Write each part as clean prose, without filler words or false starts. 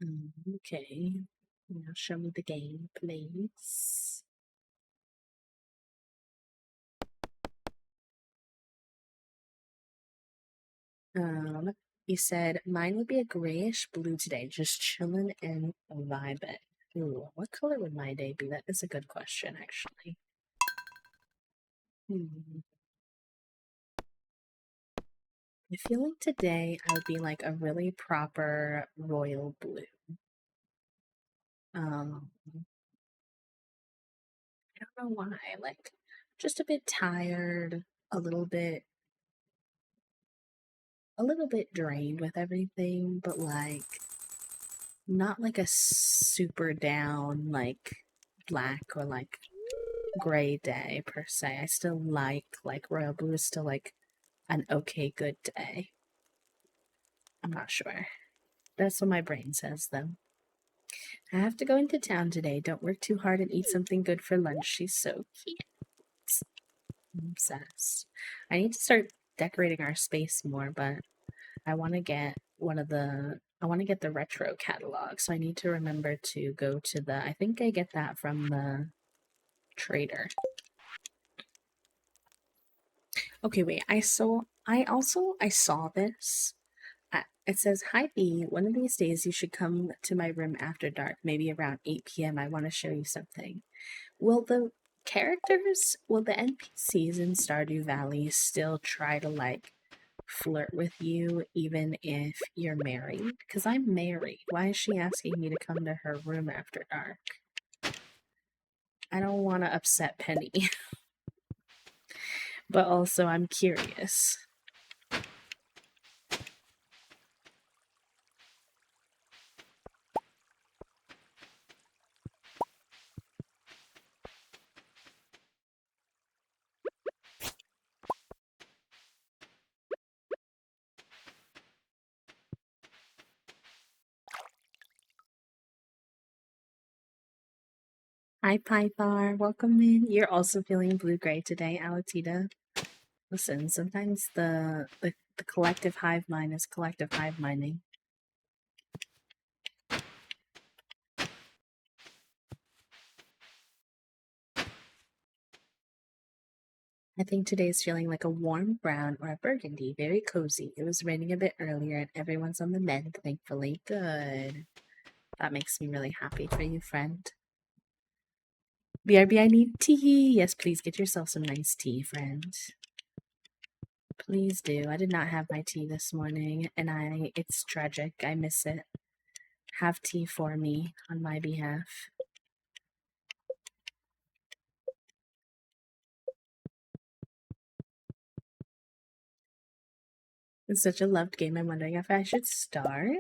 Okay. Now show me the game, please. Um, you said mine would be a grayish blue today, just chilling and vibing. Ooh, what color would my day be? That is a good question, actually. Hmm. I feel like today I would be like a really proper royal blue. I don't know why. Like, just a bit tired, a little bit, a little bit drained with everything, but like not like a super down like black or like gray day per se. I still like royal blue is still like an okay good day. I'm not sure. That's what my brain says though. I have to go into town today. Don't work too hard and eat something good for lunch. She's so cute. I'm obsessed. I need to start decorating our space more, but I want to get I want to get the retro catalog, so I need to remember to go to I think I get that from the trader. Okay, wait. I saw this. It says, "Hi B, one of these days you should come to my room after dark, maybe around 8 p.m. I want to show you something." Will the NPCs in Stardew Valley still try to like flirt with you even if you're married? Because I'm married. Why is she asking me to come to her room after dark? I don't want to upset Penny, but also I'm curious. Hi, Pythar. Welcome in. You're also feeling blue-gray today, Alatita. Listen, sometimes the collective hive mind is collective hive minding. I think today's feeling like a warm brown or a burgundy, very cozy. It was raining a bit earlier and everyone's on the mend, thankfully. Good. That makes me really happy for you, friend. BRB, I need tea. Yes, please get yourself some nice tea, friend. Please do. I did not have my tea this morning and it's tragic. I miss it. Have tea for me on my behalf. It's such a loved game. I'm wondering if I should start.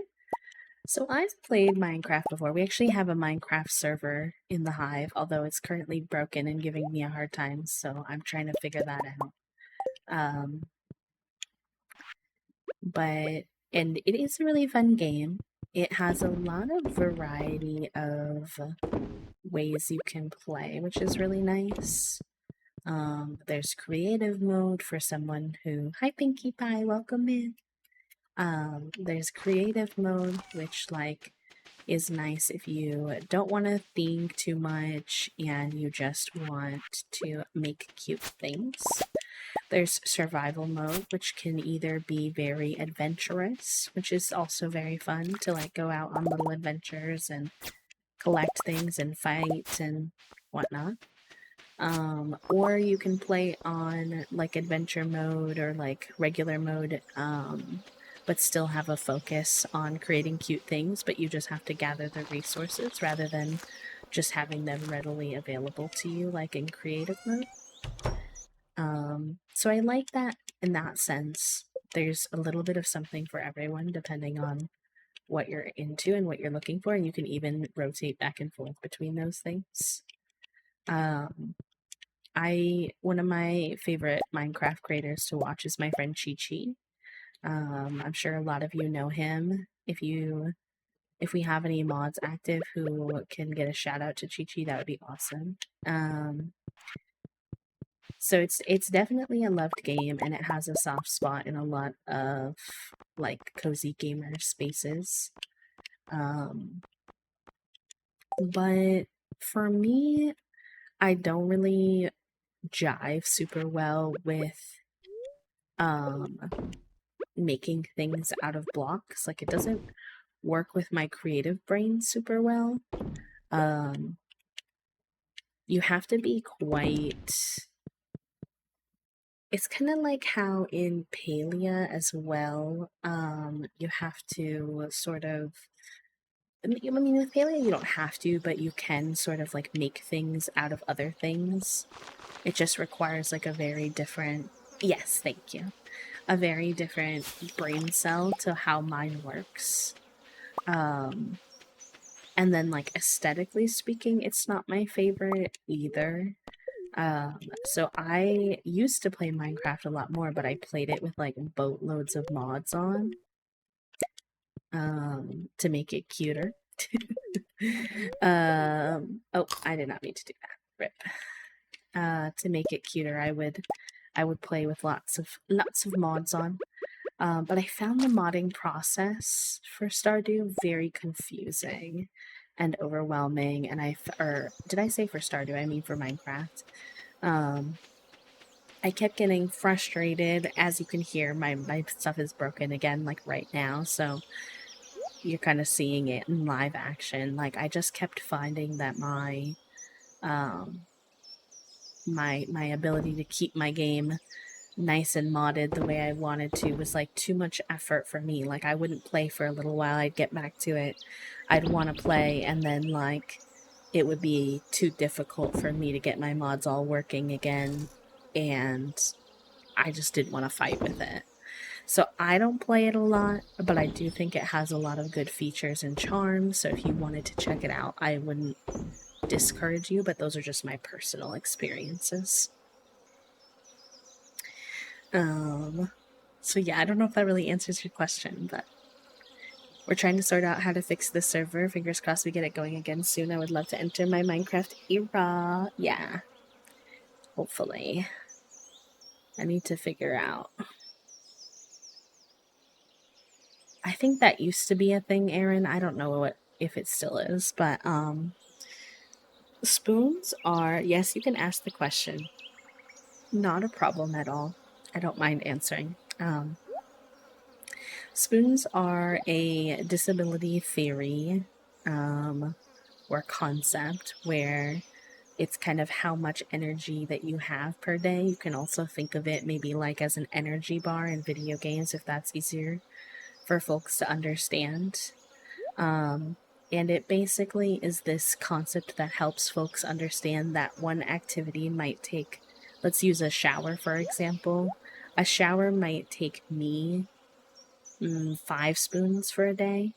So I've played Minecraft before. We actually have a Minecraft server in the Hive, although it's currently broken and giving me a hard time, so I'm trying to figure that out. And it is a really fun game. It has a lot of variety of ways you can play, which is really nice. There's creative mode for someone who, hi Pinkie Pie, welcome in. There's creative mode, which like is nice if you don't want to think too much and you just want to make cute things. There's survival mode, which can either be very adventurous, which is also very fun to like go out on little adventures and collect things and fight and whatnot. Or you can play on like adventure mode or like regular mode, but still have a focus on creating cute things, but you just have to gather the resources rather than just having them readily available to you, like in creative mode. So I like that in that sense. There's a little bit of something for everyone depending on what you're into and what you're looking for, and you can even rotate back and forth between those things. One of my favorite Minecraft creators to watch is my friend Chi Chi. I'm sure a lot of you know him. If we have any mods active who can get a shout out to Chi Chi, that would be awesome. So it's definitely a loved game, and it has a soft spot in a lot of like cozy gamer spaces. But for me, I don't really jive super well with um, making things out of blocks. Like, it doesn't work with my creative brain super well. Um, you have to be quite. It's kind of like how in Palea as well, you have to sort of. I mean, with Palea, you don't have to, but you can sort of like make things out of other things. It just requires like a very different. Yes, thank you. A very different brain cell to how mine works. Um, and then, like, aesthetically speaking, it's not my favorite either. So I used to play Minecraft a lot more, but I played it with like boatloads of mods on, to make it cuter. Oh, I did not mean to do that. Rip. To make it cuter, I would play with lots of mods on. But I found the modding process for Stardew very confusing and overwhelming. Or did I say for Stardew? I mean for Minecraft. Um, I kept getting frustrated. As you can hear, my stuff is broken again, like right now. So you're kind of seeing it in live action. Like, I just kept finding that um, my ability to keep my game nice and modded the way I wanted to was like too much effort for me. Like, I wouldn't play for a little while, I'd get back to it. I'd want to play, and then like it would be too difficult for me to get my mods all working again, and I just didn't want to fight with it. So I don't play it a lot, but I do think it has a lot of good features and charms. So if you wanted to check it out, I wouldn't discourage you, but those are just my personal experiences. So yeah, I don't know if that really answers your question, but we're trying to sort out how to fix the server. Fingers crossed we get it going again soon. I would love to enter my Minecraft era. Yeah, hopefully. I need to figure out. I think that used to be a thing, Aaron. I don't know if it still is, but spoons are, yes, you can ask the question. Not a problem at all. I don't mind answering. Spoons are a disability theory, or concept where it's kind of how much energy that you have per day. You can also think of it maybe like as an energy bar in video games, if that's easier for folks to understand. And it basically is this concept that helps folks understand that one activity might take, let's use a shower for example. A shower might take me 5 spoons for a day,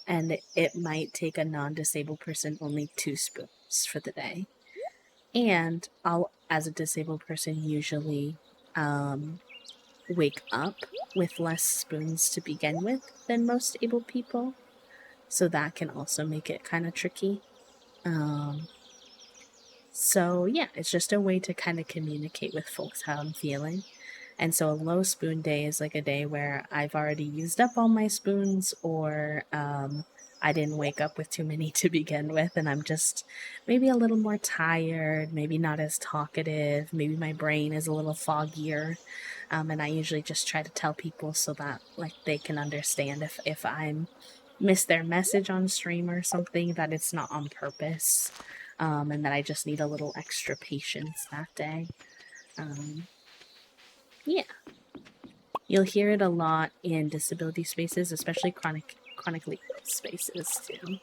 and it might take a non disabled person only 2 spoons for the day. And I'll, as a disabled person, usually wake up with less spoons to begin with than most able people. So that can also make it kind of tricky. So yeah, it's just a way to kind of communicate with folks how I'm feeling. And so a low spoon day is like a day where I've already used up all my spoons, or I didn't wake up with too many to begin with, and I'm just maybe a little more tired, maybe not as talkative, maybe my brain is a little foggier. And I usually just try to tell people so that like they can understand if I'm miss their message on stream or something, that it's not on purpose, and that I just need a little extra patience that day. Yeah. You'll hear it a lot in disability spaces, especially chronically ill spaces too.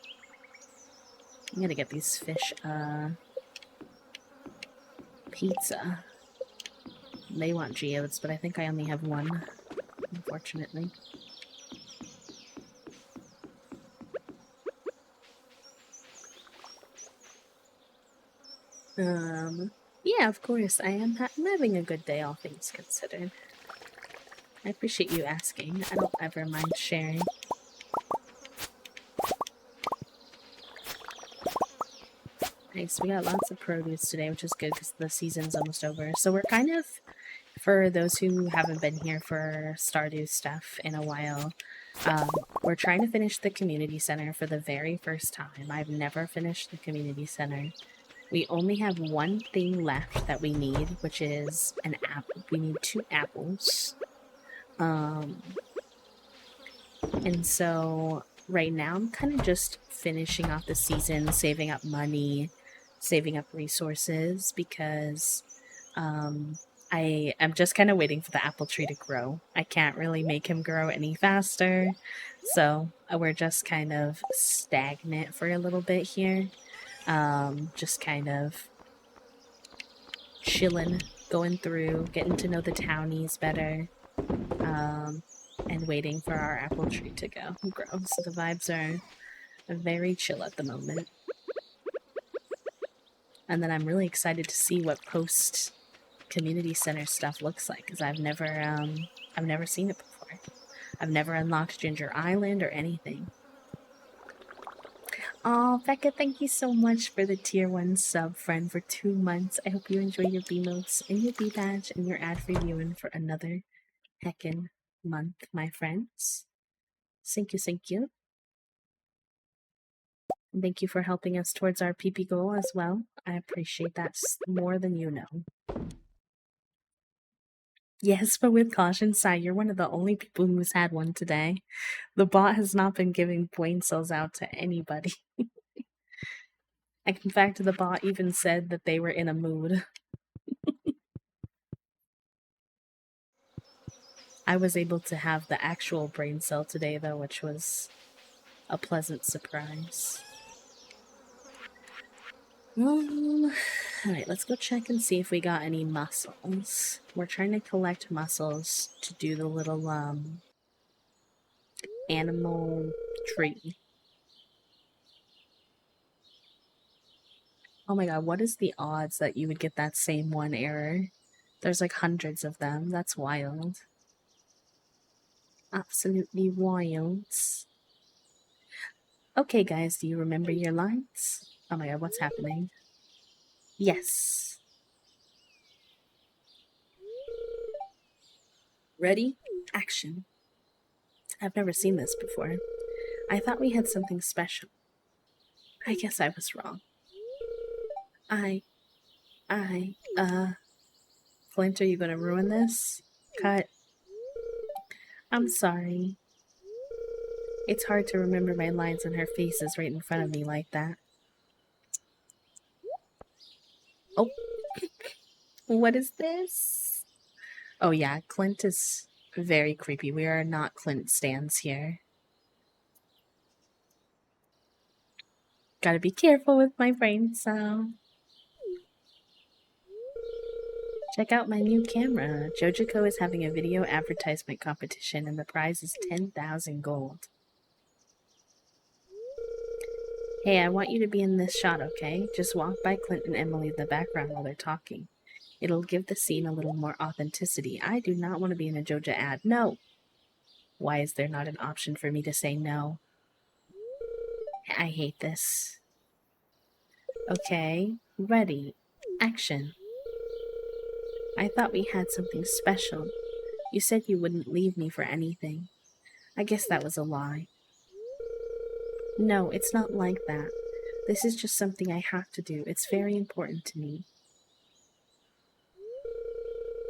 I'm gonna get these fish pizza. They want geodes, but I think I only have one, unfortunately. Yeah, of course. I'm having a good day, all things considered. I appreciate you asking. I don't ever mind sharing. Nice. We got lots of produce today, which is good because the season's almost over. So we're kind of, for those who haven't been here for Stardew stuff in a while, Um, we're trying to finish the community center for the very first time. I've never finished the community center. We only have one thing left that we need, which is an apple. We need 2 apples. And so right now I'm kind of just finishing off the season, saving up money, saving up resources because I am just kind of waiting for the apple tree to grow. I can't really make him grow any faster. So we're just kind of stagnant for a little bit here. Just kind of chilling, going through, getting to know the townies better, and waiting for our apple tree to grow. So the vibes are very chill at the moment. And then I'm really excited to see what post community center stuff looks like because I've never seen it before. I've never unlocked Ginger Island or anything. Oh, Becca, thank you so much for the tier 1 sub, friend, for 2 months. I hope you enjoy your B-notes and your B-badge and your ad for viewing for another heckin' month, my friends. Thank you, thank you. And thank you for helping us towards our PP goal as well. I appreciate that more than you know. Yes, but with caution, Sai, you're one of the only people who's had one today. The bot has not been giving brain cells out to anybody. In fact, the bot even said that they were in a mood. I was able to have the actual brain cell today, though, which was a pleasant surprise. Alright, let's go check and see if we got any mussels. We're trying to collect mussels to do the little, animal tree. Oh my god, what is the odds that you would get that same one error? There's like hundreds of them. That's wild. Absolutely wild. Okay, guys, do you remember your lines? Oh my god, what's happening? Yes. Ready? Action. I've never seen this before. I thought we had something special. I guess I was wrong. Flint, are you gonna ruin this? Cut. I'm sorry. It's hard to remember my lines when her face is right in front of me like that. Oh. What is this? Oh yeah, Clint is very creepy. We are not Clint stands here. Gotta be careful with my brain cell. Check out my new camera. Jojico is having a video advertisement competition and the prize is 10,000 gold. Hey, I want you to be in this shot, okay? Just walk by Clint and Emily in the background while they're talking. It'll give the scene a little more authenticity. I do not want to be in a Joja ad. No! Why is there not an option for me to say no? I hate this. Okay, ready. Action. I thought we had something special. You said you wouldn't leave me for anything. I guess that was a lie. No, it's not like that. This is just something I have to do. It's very important to me.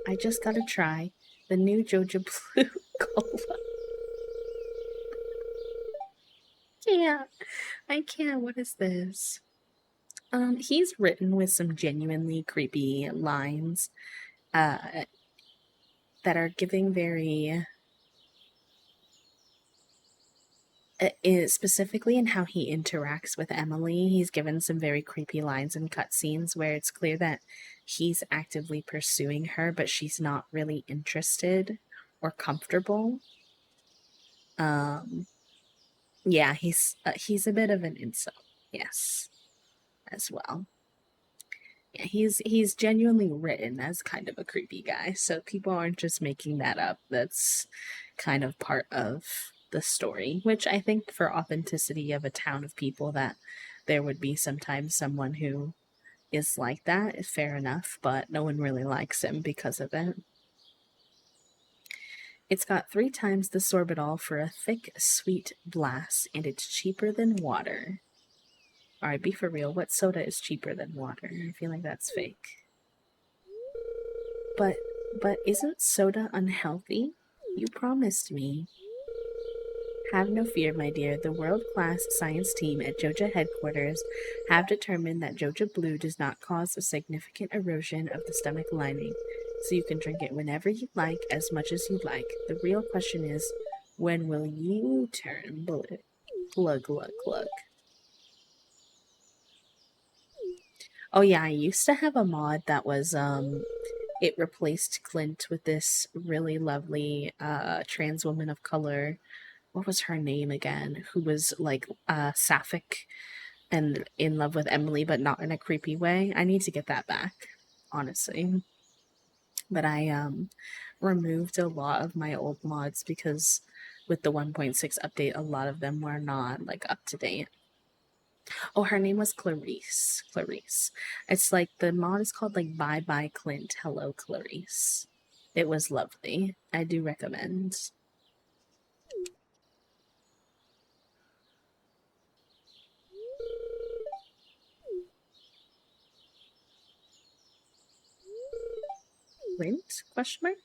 I just gotta try the new Joja Blue Cola. I can't. What is this? He's written with some genuinely creepy lines, that are giving very, specifically in how he interacts with Emily. He's given some very creepy lines and cutscenes where it's clear that he's actively pursuing her, but she's not really interested or comfortable. Yeah, he's a bit of an incel, yes, as well. Yeah, he's genuinely written as kind of a creepy guy, so people aren't just making that up. That's kind of part of the story, which I think for authenticity of a town of people that there would be sometimes someone who is like that is fair enough, but no one really likes him because of it. It's got 3 times the sorbitol for a thick, sweet blast, and it's cheaper than water. Alright, be for real. What soda is cheaper than water? I feel like that's fake. But isn't soda unhealthy? You promised me. Have no fear, my dear. The world-class science team at Joja headquarters have determined that Joja Blue does not cause a significant erosion of the stomach lining, so you can drink it whenever you like, as much as you like. The real question is, when will you turn blue? Glug, glug, glug. Oh yeah, I used to have a mod that was, it replaced Clint with this really lovely, trans woman of color. What was her name again? Who was like sapphic and in love with Emily, but not in a creepy way. I need to get that back, honestly. But I removed a lot of my old mods because with the 1.6 update, a lot of them were not like up to date. Oh, her name was Clarice. Clarice. It's like the mod is called like Bye Bye Clint, Hello Clarice. It was lovely. I do recommend. Clint? Question mark?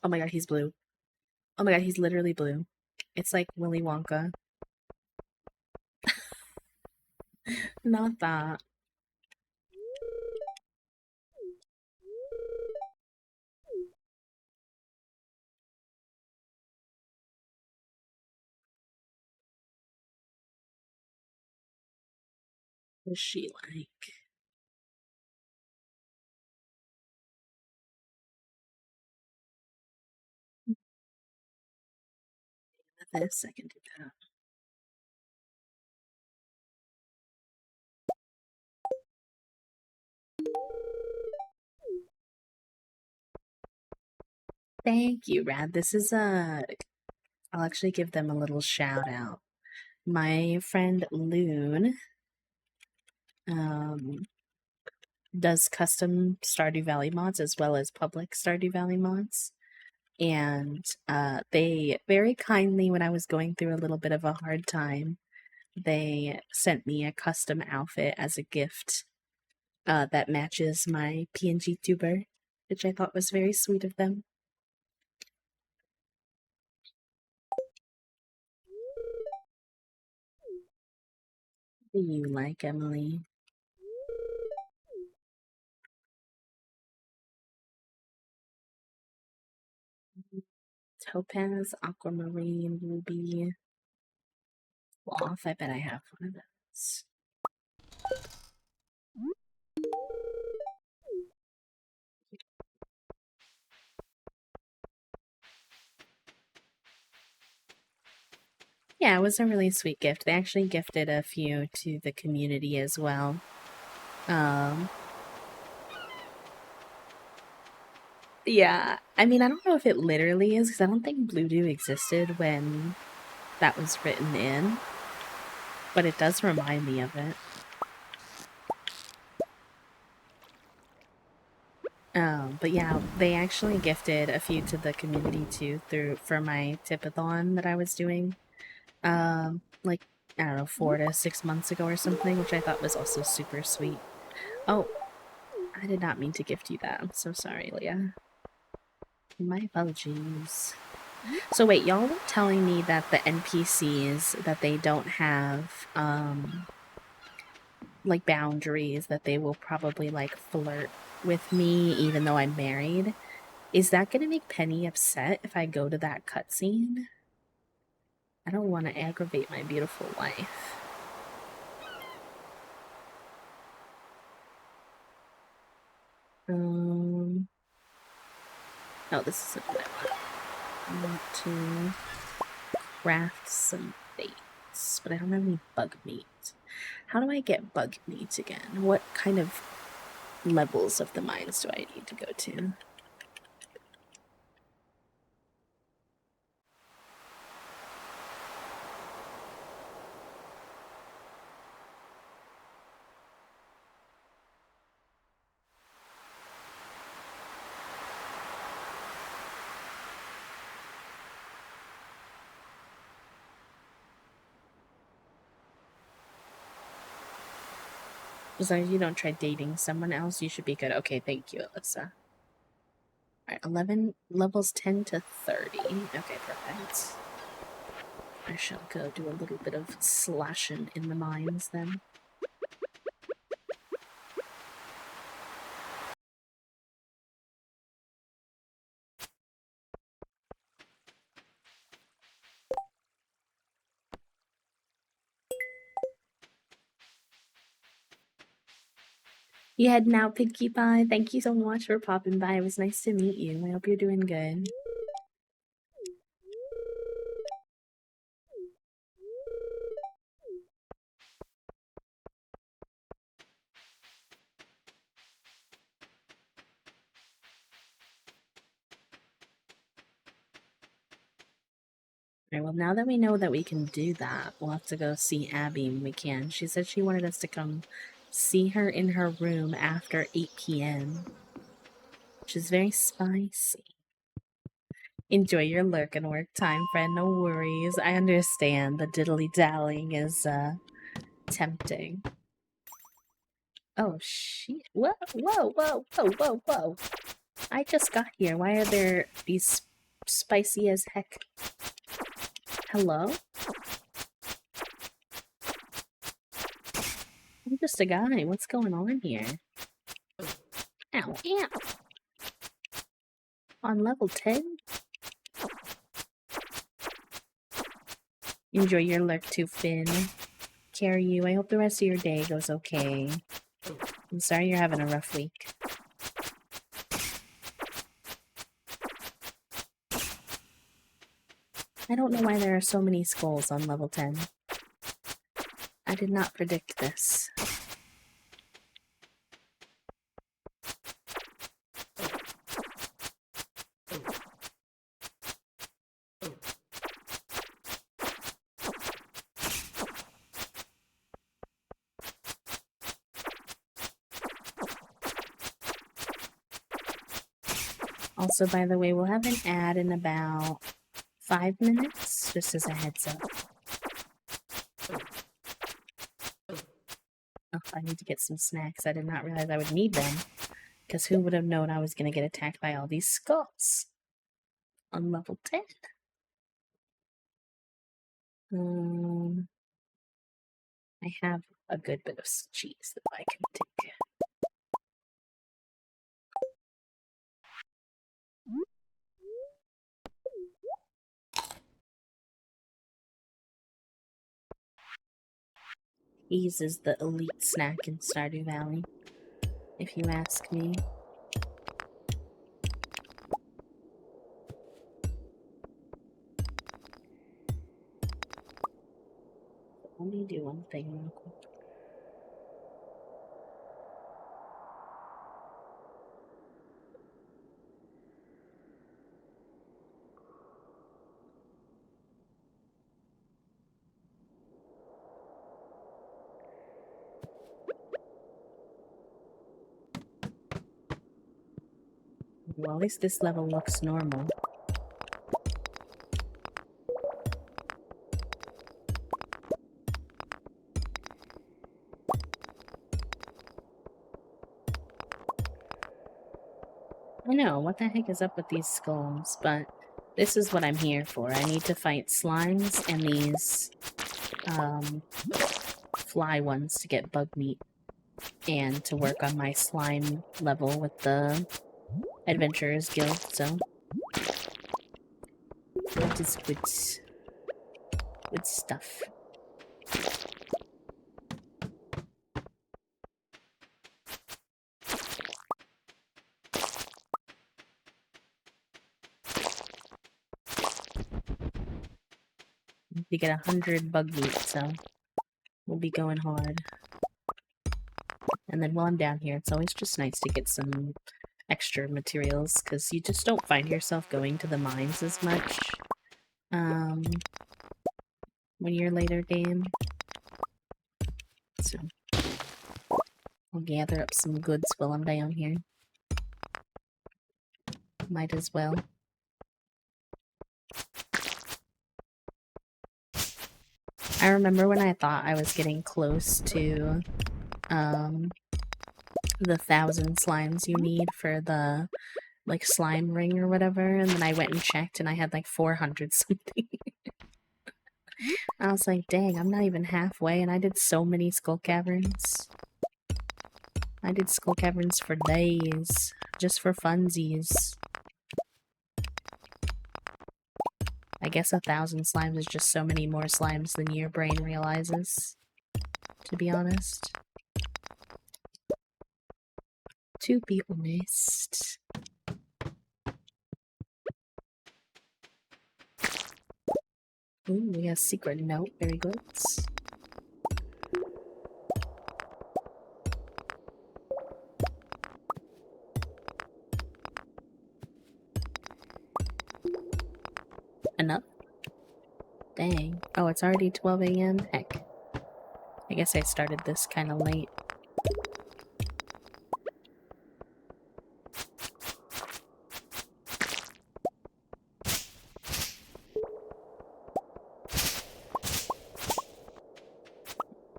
Oh my god, he's blue. Oh my god, he's literally blue. It's like Willy Wonka. Not that. What is she like? This I can do that. Thank you, Rad. This is a. I'll actually give them a little shout out. My friend Loon um, does custom Stardew Valley mods as well as public Stardew Valley mods. And they very kindly, when I was going through a little bit of a hard time, they sent me a custom outfit as a gift that matches my PNG tuber, which I thought was very sweet of them. Do you like Emily? Topaz, aquamarine, ruby, cloth. I bet I have one of those. Yeah, it was a really sweet gift. They actually gifted a few to the community as well. Yeah, I mean, I don't know if it literally is because I don't think Blue Dew existed when that was written in, but it does remind me of it. But yeah, they actually gifted a few to the community too for my tipathon that I was doing. Like I don't know, 4 to 6 months ago or something, which I thought was also super sweet. Oh, I did not mean to gift you that. I'm so sorry, Leah. My apologies. So wait, y'all were telling me that the NPCs that they don't have like boundaries, that they will probably like flirt with me even though I'm married. Is that gonna make Penny upset if I go to that cutscene? I don't want to aggravate my beautiful wife. No, this isn't what I want. I want to craft some baits, but I don't have any bug meat. How do I get bug meat again? What kind of levels of the mines do I need to go to? As long as you don't try dating someone else, you should be good. Okay, thank you, Alyssa. Alright, 11 levels 10 to 30. Okay, perfect. I shall go do a little bit of slashing in the mines then. You heading out, Pinkie Pie? Thank you so much for popping by. It was nice to meet you. I hope you're doing good. Alright, well, now that we know that we can do that, we'll have to go see Abby when we can. She said she wanted us to come see her in her room after 8 p.m., which is very spicy. Enjoy your lurk and work time, friend. No worries. I understand the diddly-dallying is, tempting. Oh, shit. Whoa, whoa, whoa, whoa, whoa, whoa. I just got here. Why are there these spicy as heck? Hello? I'm just a guy. What's going on here? Ow, ow. On level 10? Enjoy your lurk too, Finn. Carry you. I hope the rest of your day goes okay. I'm sorry you're having a rough week. I don't know why there are so many skulls on level 10. I did not predict this. Also, by the way, we'll have an ad in about 5 minutes, just as a heads up. Oh, I need to get some snacks. I did not realize I would need them, because who would have known I was going to get attacked by all these skulls on level 10? I have a good bit of cheese that I can take. Cheese is the elite snack in Stardew Valley, if you ask me. Let me do one thing real quick. Well, at least this level looks normal. I know, what the heck is up with these skulls, but this is what I'm here for. I need to fight slimes and these, fly ones to get bug meat, and to work on my slime level with the Adventurers Guild, so... That is good. Good stuff. We get 100 bug meat, so we'll be going hard. And then while I'm down here, it's always just nice to get some extra materials, because you just don't find yourself going to the mines as much, when you're later game. So, I'll gather up some goods while I'm down here. Might as well. I remember when I thought I was getting close to um the 1,000 slimes you need for the like slime ring or whatever, and then I went and checked and I had like 400 something. I was like, dang, I'm not even halfway, and I did so many skull caverns. I did skull caverns for days, just for funsies. I guess 1,000 slimes is just so many more slimes than your brain realizes, to be honest. To be honest. Ooh, we got a secret note. Very good. Enough? Dang. Oh, it's already 12 a.m.? Heck. I guess I started this kind of late.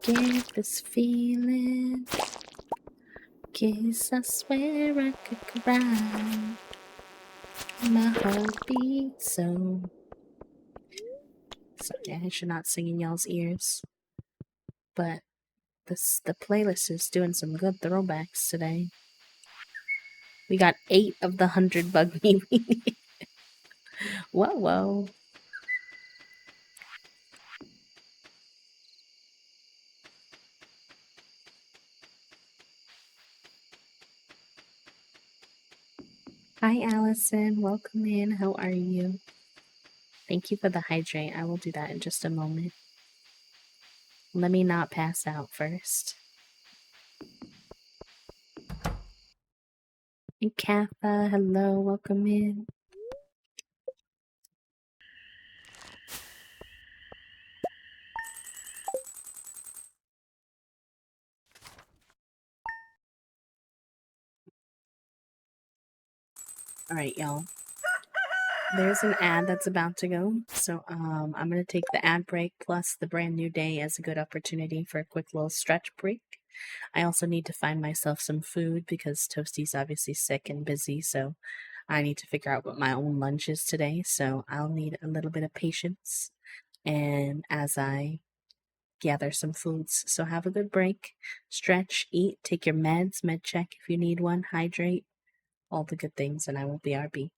Get this feeling. Kiss, I swear I could cry. My heart beats so. Sorry, I should not sing in y'all's ears. But the playlist is doing some good throwbacks today. We got 8 of the 100 bug me. Whoa, whoa. Hi, Allison. Welcome in. How are you? Thank you for the hydrate. I will do that in just a moment. Let me not pass out first. And Katha, hello. Welcome in. All right, y'all. There's an ad that's about to go, so I'm gonna take the ad break plus the brand new day as a good opportunity for a quick little stretch break. I also need to find myself some food because Toasty's obviously sick and busy, so I need to figure out what my own lunch is today. So I'll need a little bit of patience, and as I gather some foods. So have a good break, stretch, eat, take your meds, med check if you need one, hydrate, all the good things, and I will BRB.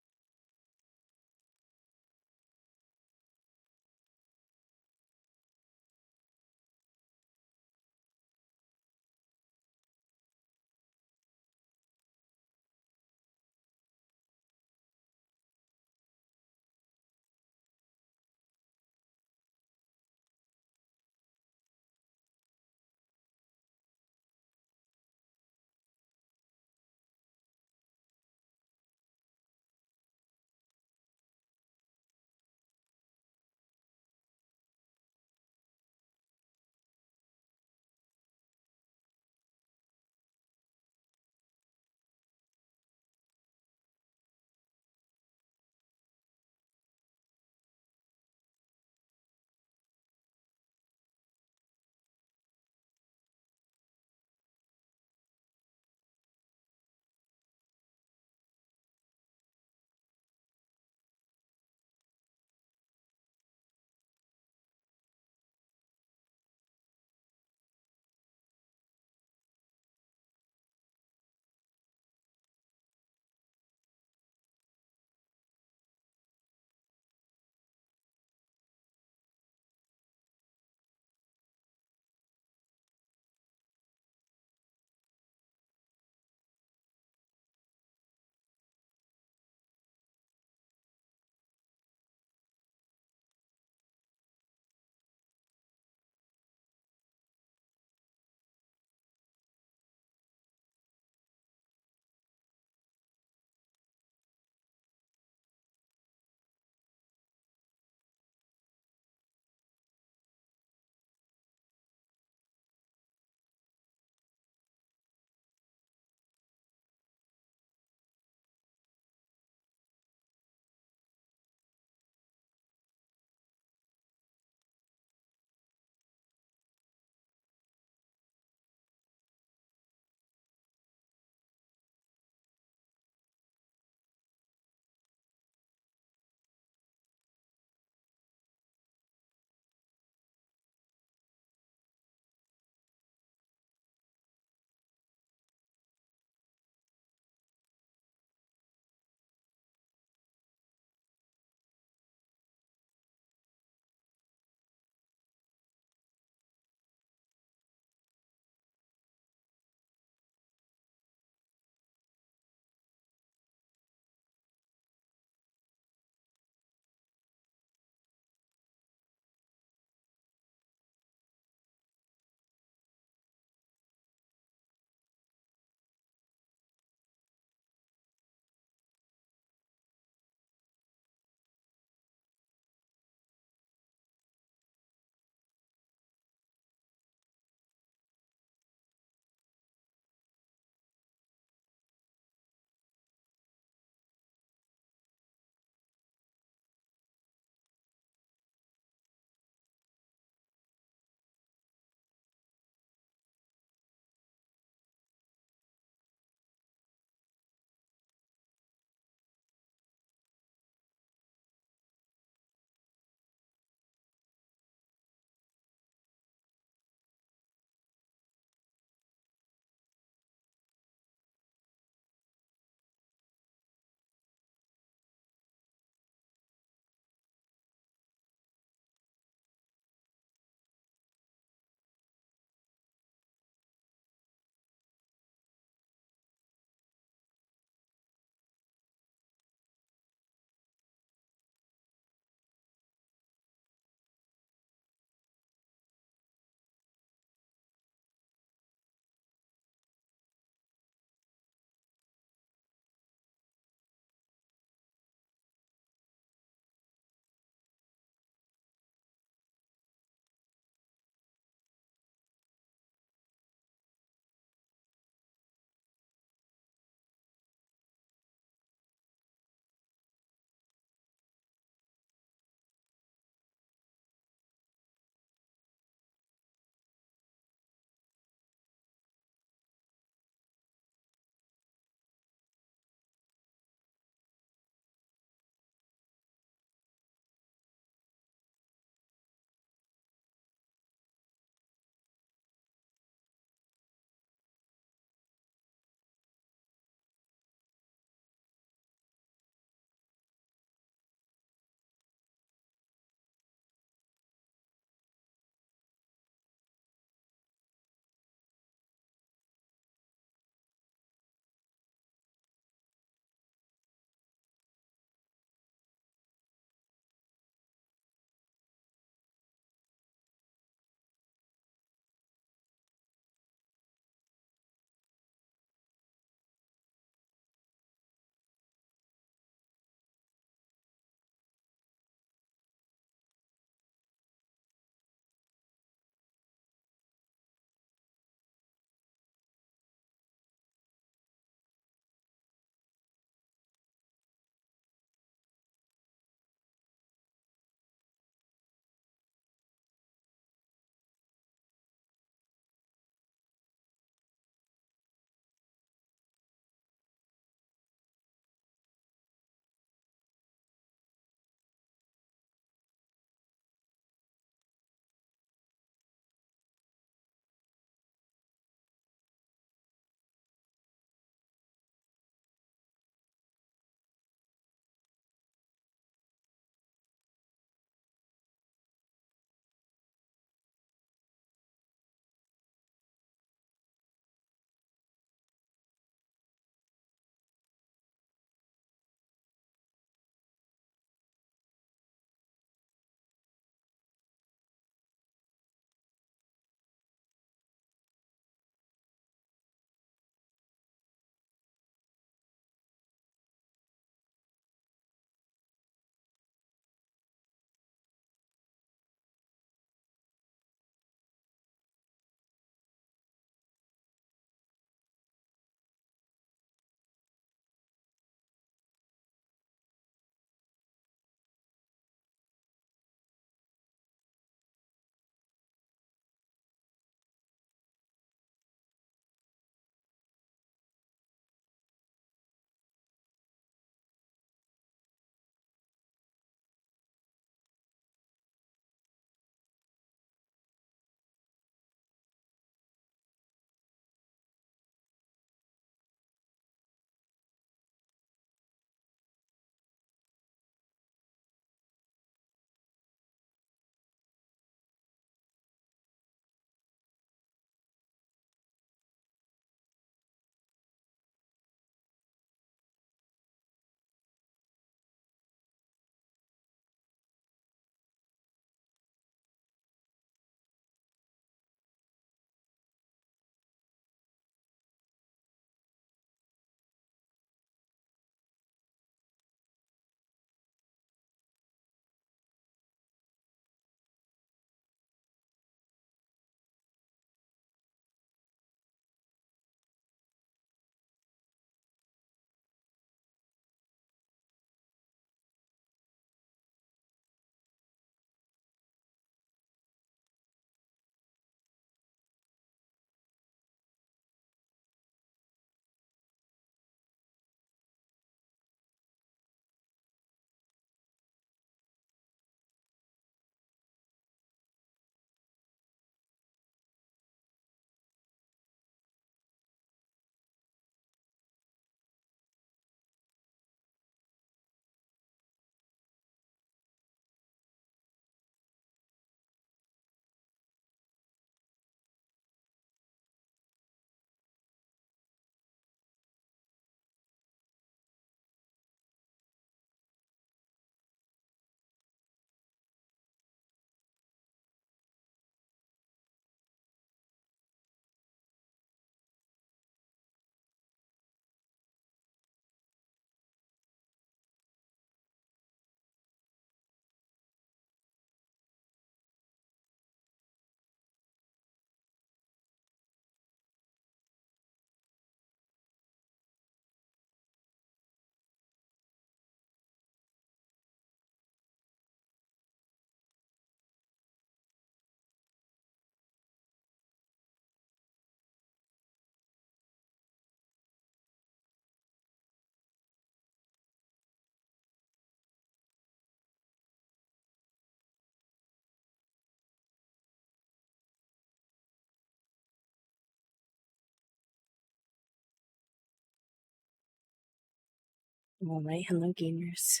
Alright, hello gamers.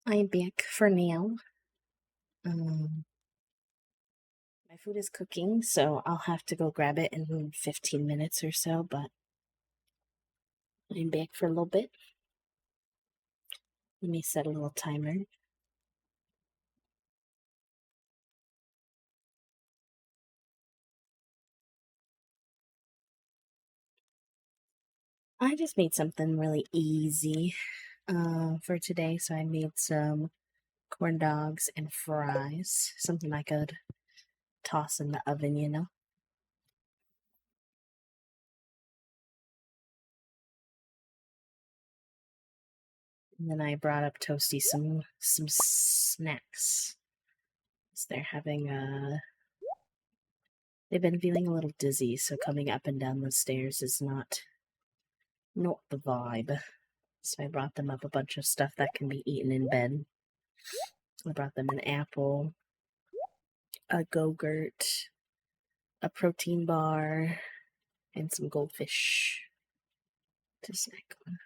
I'm back for now. My food is cooking, so I'll have to go grab it in 15 minutes or so, but I'm back for a little bit. Let me set a little timer. I just made something really easy for today, so I made some corn dogs and fries, something I could toss in the oven, you know? And then I brought up Toasty some snacks. So they're having they've been feeling a little dizzy, so coming up and down the stairs is not the vibe. So I brought them up a bunch of stuff that can be eaten in bed. I brought them an apple, a Go-Gurt, a protein bar, and some goldfish to snack on.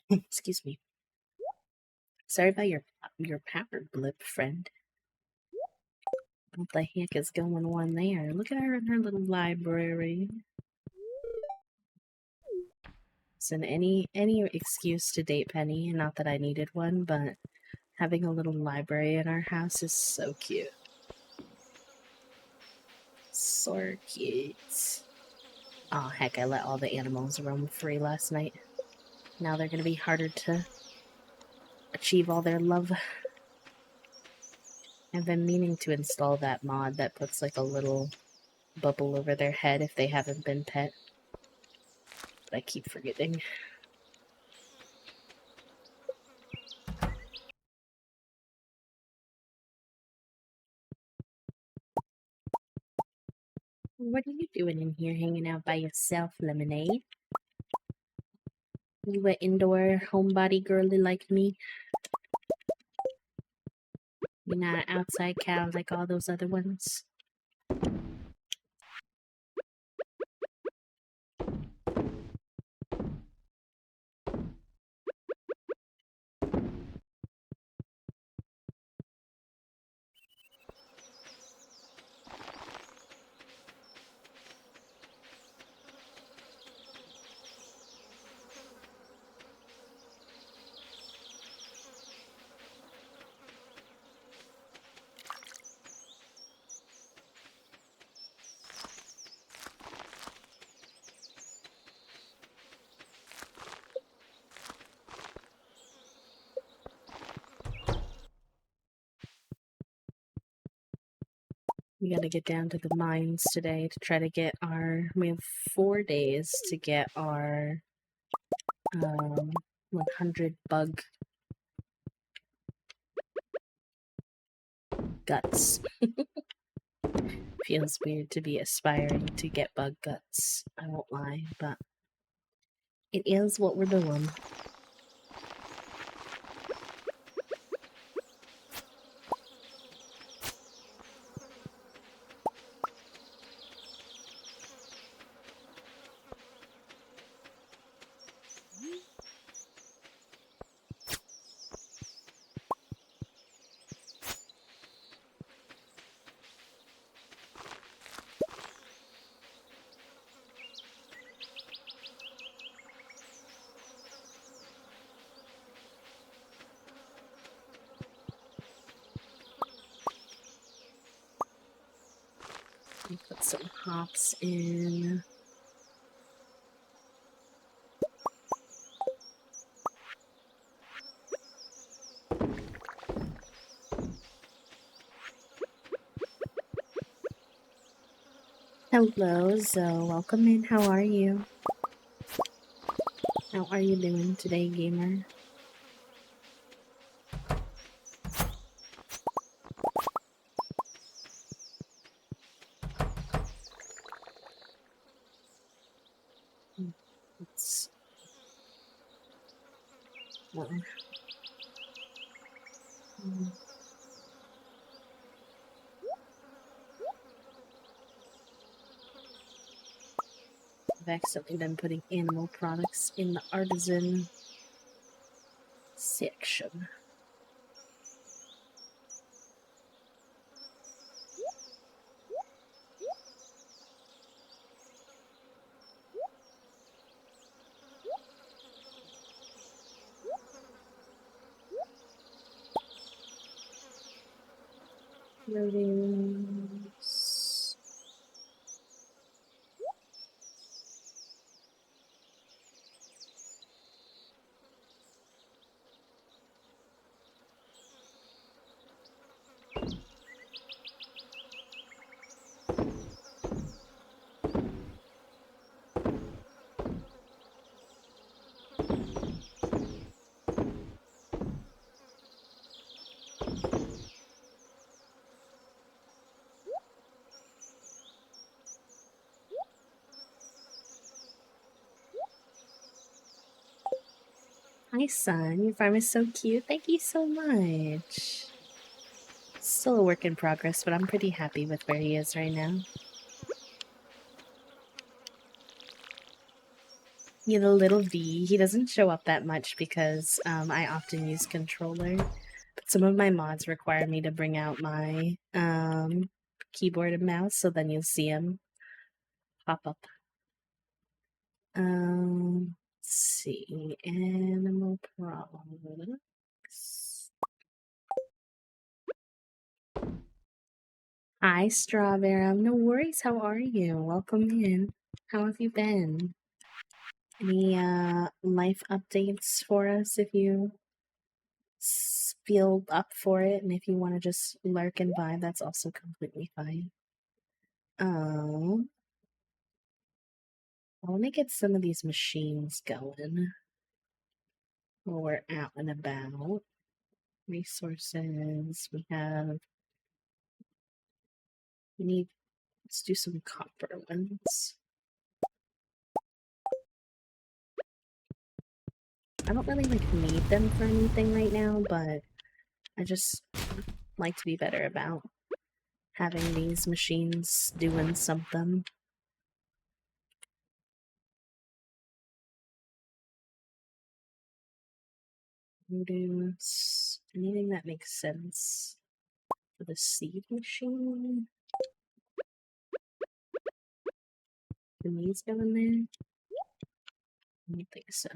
Excuse me. Sorry about your power blip, friend. What the heck is going on there? Look at her in her little library. So any excuse to date Penny, not that I needed one, but having a little library in our house is so cute. So cute. Oh heck, I let all the animals roam free last night. Now they're gonna be harder to achieve all their love. I've been meaning to install that mod that puts like a little bubble over their head if they haven't been pet. But I keep forgetting. What are you doing in here hanging out by yourself, Lemonade? You an indoor homebody girly like me? You're not an outside cow like all those other ones? We gotta get down to the mines today to try to get our... We have 4 days to get our 100 bug guts. Feels weird to be aspiring to get bug guts, I won't lie, but it is what we're doing. Put some hops in. Hello, Zoe. Welcome in. How are you? How are you doing today, gamer? It's well. I've accidentally been putting animal products in the artisan section. Produce. Hi, son. Your farm is so cute. Thank you so much. Still a work in progress, but I'm pretty happy with where he is right now. Yeah, the little V. He doesn't show up that much because I often use controller. But some of my mods require me to bring out my keyboard and mouse, so then you'll see him pop up. Let's see. Animal products. Hi, Strawberry. No worries. How are you? Welcome in. How have you been? Any life updates for us if you feel up for it, and if you want to just lurk and vibe, that's also completely fine. I want to get some of these machines going while we're out and about. Resources. We need. Let's do some copper ones. I don't really need them for anything right now, but I just like to be better about having these machines doing something. Produce anything that makes sense for the seed machine. Can these go in there? I don't think so.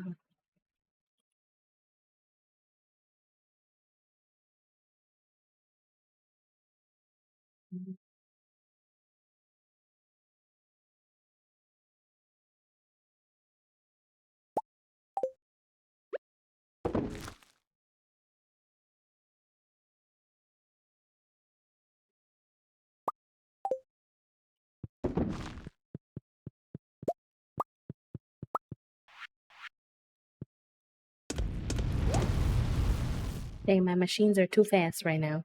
Hey, my machines are too fast right now.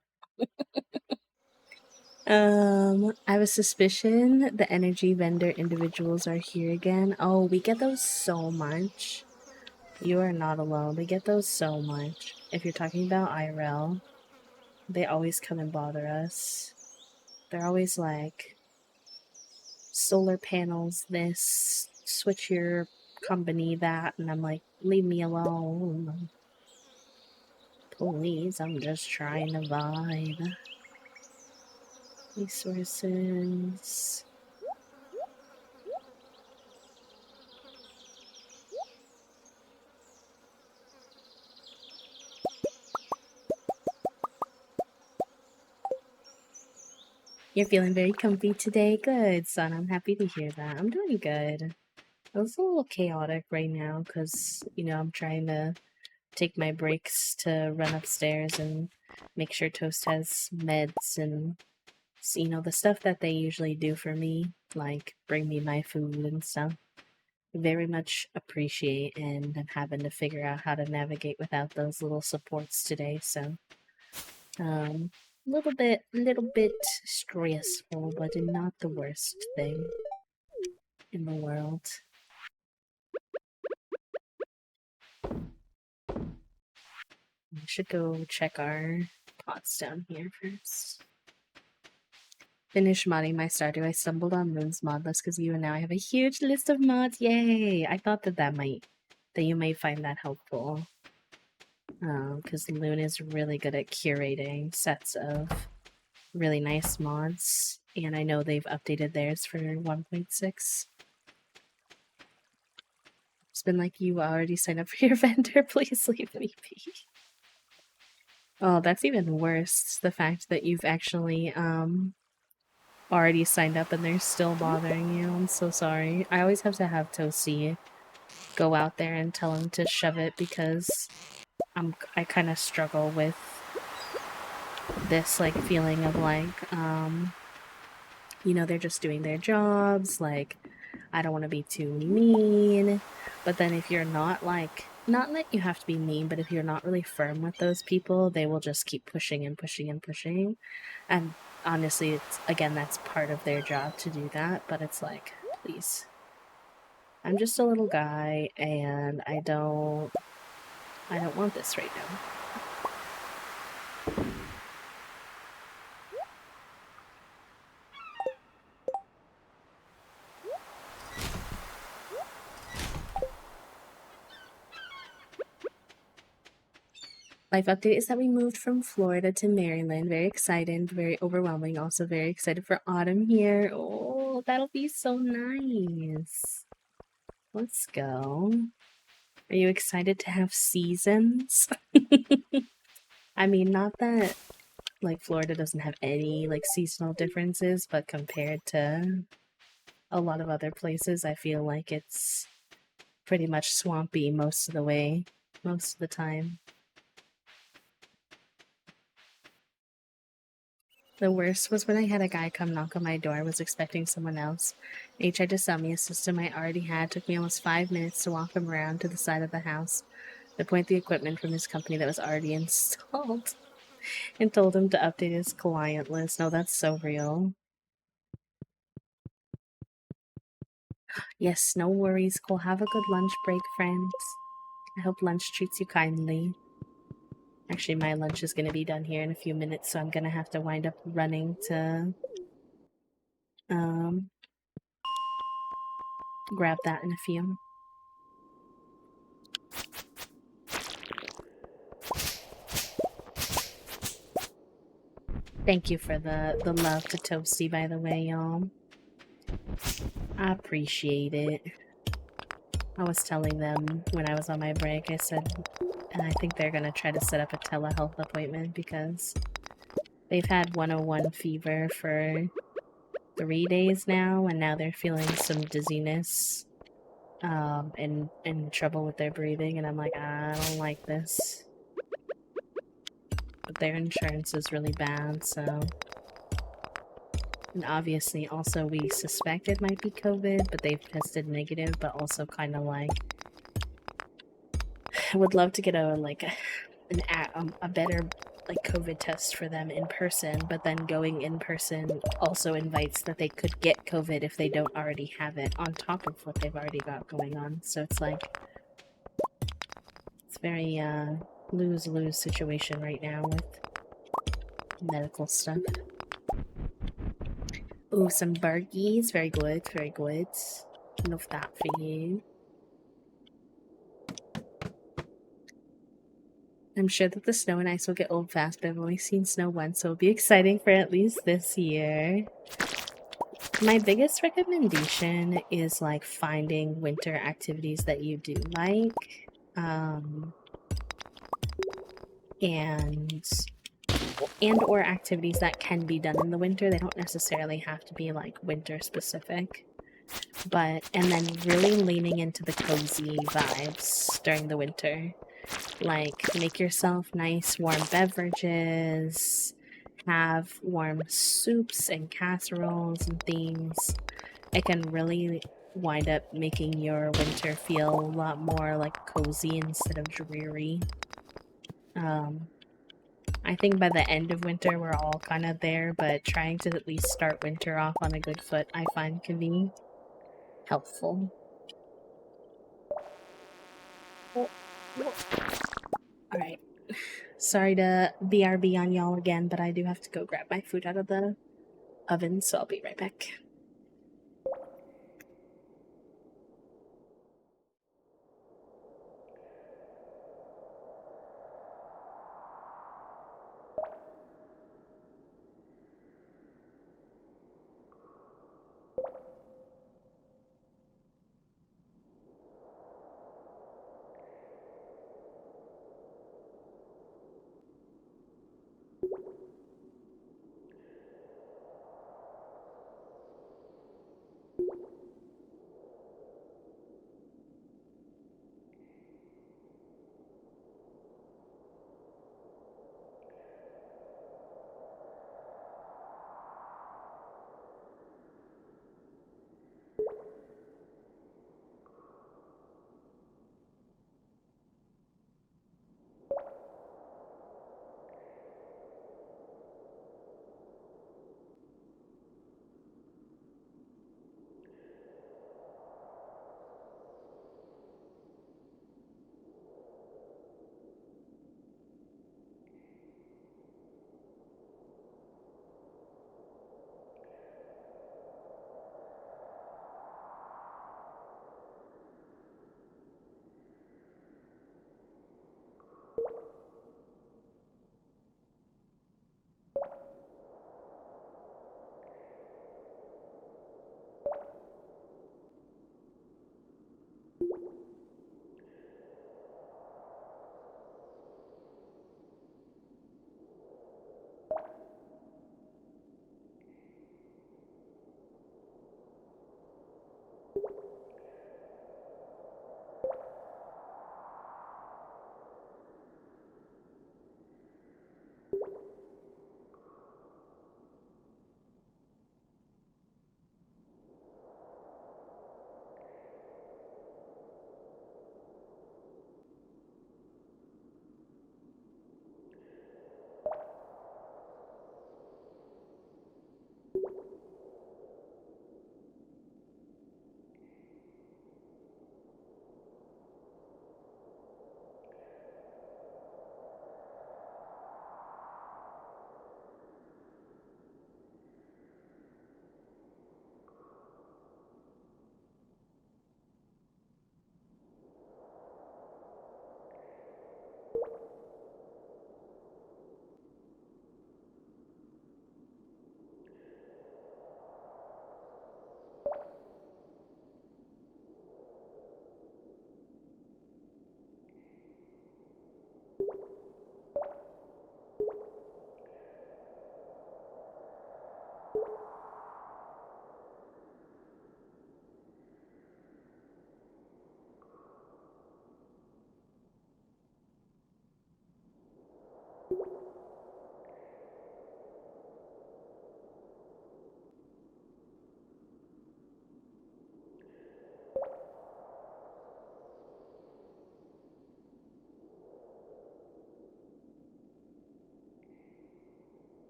I have a suspicion the energy vendor individuals are here again. Oh, we get those so much. You are not alone. We get those so much. If you're talking about IRL, they always come and bother us. They're always like, solar panels this, switch your company that, and I'm like, leave me alone. Please, I'm just trying to vibe. Resources. You're feeling very comfy today. Good, son. I'm happy to hear that. I'm doing good. It was a little chaotic right now because, I'm trying to take my breaks to run upstairs and make sure Toast has meds and, the stuff that they usually do for me, like bring me my food and stuff. Very much appreciate, and I'm having to figure out how to navigate without those little supports today, so little bit stressful, but not the worst thing in the world. I should go check our pots down here first. Finish modding my stardew. I stumbled on Moon's mod list because you and now I have a huge list of mods. Yay! I thought that you may find that helpful. Because Loon is really good at curating sets of really nice mods, and I know they've updated theirs for 1.6. It's been like, you already signed up for your vendor, please leave me be. Oh, that's even worse, the fact that you've actually already signed up and they're still bothering you. I'm so sorry. I always have to have Toasty go out there and tell him to shove it because I kind of struggle with this like feeling of like they're just doing their jobs, like I don't want to be too mean, but then if you're not that you have to be mean, but if you're not really firm with those people, they will just keep pushing and pushing and pushing. And honestly, that's part of their job to do that, but it's like, please. I'm just a little guy and I don't want this right now. Life update is that we moved from Florida to Maryland. Very excited, very overwhelming. Also very excited for autumn here. Oh, that'll be so nice. Let's go. Are you excited to have seasons? I mean, not that like Florida doesn't have any like seasonal differences, but compared to a lot of other places, I feel like it's pretty much swampy most of the time. The worst was when I had a guy come knock on my door. I was expecting someone else. He tried to sell me a system I already had. It took me almost 5 minutes to walk him around to the side of the house, to point the equipment from his company that was already installed, and told him to update his client list. No, that's so real. Yes, no worries. Cool. Have a good lunch break, friends. I hope lunch treats you kindly. Actually, my lunch is going to be done here in a few minutes, so I'm going to have to wind up running to grab that in a few. Thank you for the love to Toasty, by the way, y'all. I appreciate it. I was telling them when I was on my break, I said, and I think they're gonna try to set up a telehealth appointment because they've had 101 fever for 3 days now, and now they're feeling some dizziness and trouble with their breathing, and I'm like, I don't like this. But their insurance is really bad, so... And obviously, also, we suspect it might be COVID, but they've tested negative, but also kind of like... I would love to get a better like COVID test for them in person, but then going in person also invites that they could get COVID if they don't already have it on top of what they've already got going on. So it's like, it's very lose-lose situation right now with medical stuff. Ooh, some burgies. Very good, very good. Enough that for you. I'm sure that the snow and ice will get old fast, but I've only seen snow once, so it'll be exciting for at least this year. My biggest recommendation is like finding winter activities that you do like. And and or activities that can be done in the winter. They don't necessarily have to be like winter specific. And then really leaning into the cozy vibes during the winter. Like, make yourself nice warm beverages, have warm soups and casseroles and things. It can really wind up making your winter feel a lot more like cozy instead of dreary. Um, I think by the end of winter, we're all kind of there, but trying to at least start winter off on a good foot, I find can be helpful. Alright. Sorry to BRB on y'all again, but I do have to go grab my food out of the oven, so I'll be right back.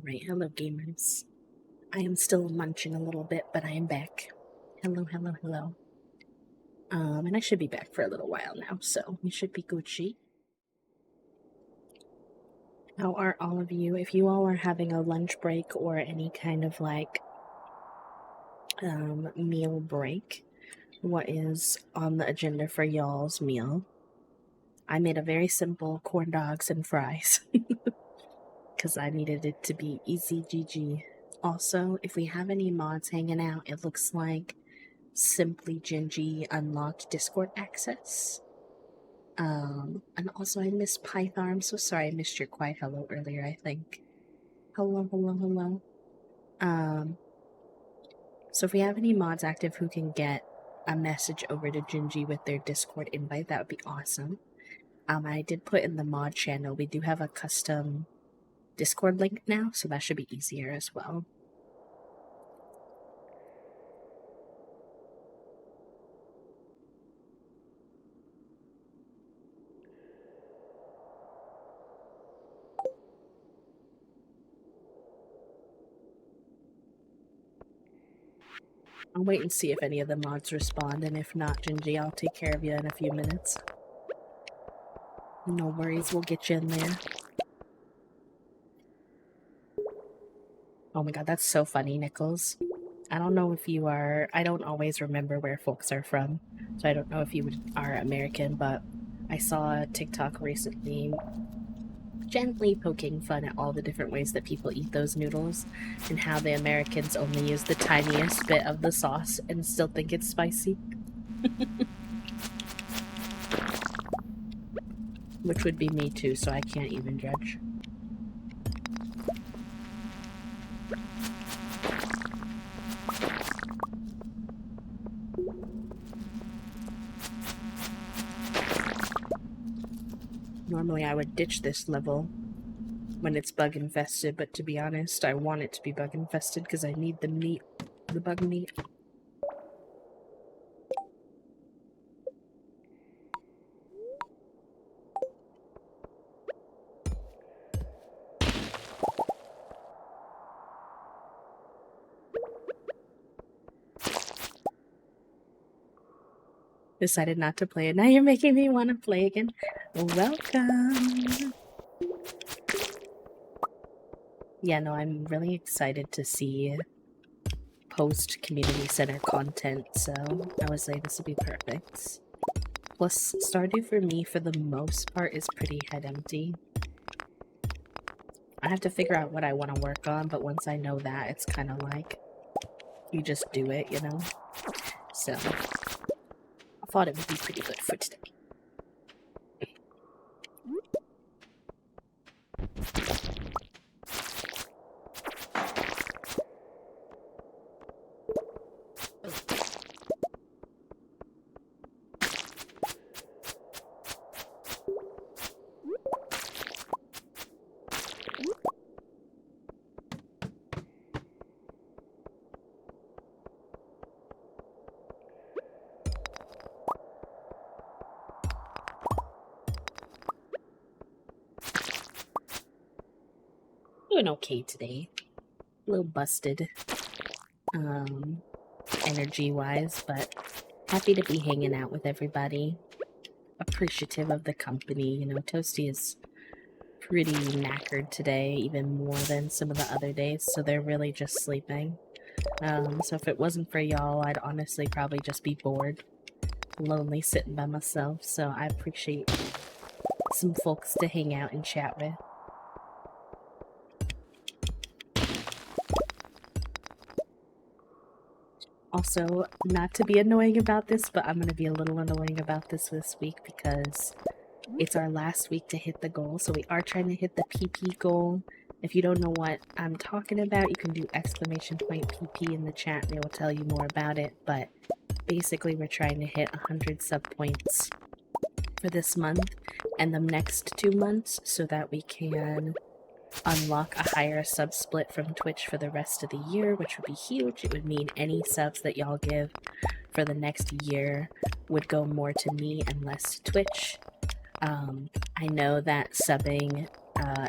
Alright, hello gamers. I am still munching a little bit, but I am back. Hello, hello, hello. And I should be back for a little while now, so we should be Gucci. How are all of you? If you all are having a lunch break or any kind of like meal break, what is on the agenda for y'all's meal? I made a very simple corn dogs and fries because I needed it to be easy GG. Also, if we have any mods hanging out, it looks like Simply Gingy unlocked Discord access. And also I missed Python. I'm so sorry I missed your quiet hello earlier, I think. Hello, hello, hello. So if we have any mods active who can get a message over to Gingy with their Discord invite, that would be awesome. I did put in the mod channel, we do have a custom Discord link now, so that should be easier as well. I'll wait and see if any of the mods respond, and if not, Gingy, I'll take care of you in a few minutes. No worries, we'll get you in there. Oh my god, that's so funny, Nichols. I don't know if you are... I don't always remember where folks are from, so I don't know if you are American, but I saw a TikTok recently gently poking fun at all the different ways that people eat those noodles, and how the Americans only use the tiniest bit of the sauce and still think it's spicy. Which would be me too, so I can't even judge. Normally I would ditch this level when it's bug infested, but to be honest, I want it to be bug infested because I need the meat, the bug meat. Decided not to play it. Now you're making me want to play again. Welcome! Yeah, no, I'm really excited to see post-community center content, so I was like, this would be perfect. Plus, Stardew for me, for the most part, is pretty head empty. I have to figure out what I want to work on, but once I know that, it's kind of like, you just do it, you know? So, I thought it would be pretty good for today. Doing okay today. A little busted, energy-wise, but happy to be hanging out with everybody. Appreciative of the company. You know, Toasty is pretty knackered today, even more than some of the other days, so they're really just sleeping. So if it wasn't for y'all, I'd honestly probably just be bored, lonely sitting by myself, so I appreciate some folks to hang out and chat with. Also, not to be annoying about this, but I'm going to be a little annoying about this week because it's our last week to hit the goal, so we are trying to hit the PP goal. If you don't know what I'm talking about, you can do !PP in the chat and it will tell you more about it, but basically we're trying to hit 100 sub points for this month and the next 2 months so that we can unlock a higher sub split from Twitch for the rest of the year, which would be huge. It would mean any subs that y'all give for the next year would go more to me and less to Twitch. I know that subbing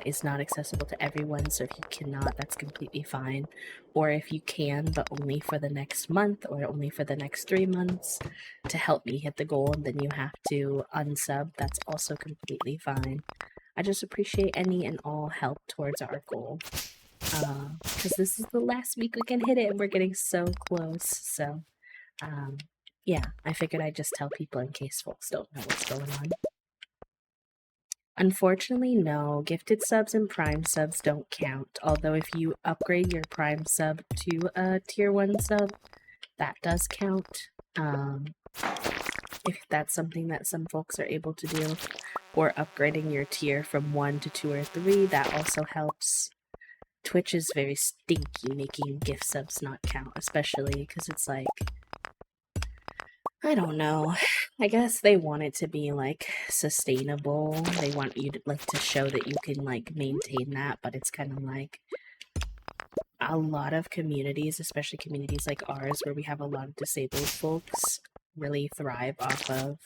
is not accessible to everyone, so if you cannot, that's completely fine. Or if you can, but only for the next month or only for the next 3 months to help me hit the goal, and then you have to unsub, that's also completely fine. I just appreciate any and all help towards our goal. Because this is the last week we can hit it, and we're getting so close. So, yeah, I figured I'd just tell people in case folks don't know what's going on. Unfortunately, no. Gifted subs and prime subs don't count. Although if you upgrade your prime sub to a tier 1 sub, that does count. If that's something that some folks are able to do. Or upgrading your tier from 1 to 2 or 3, that also helps. Twitch is very stinky making gift subs not count, especially because it's like, I don't know. I guess they want it to be like sustainable. They want you to like to show that you can like maintain that, but it's kind of like a lot of communities, especially communities like ours where we have a lot of disabled folks, really thrive off of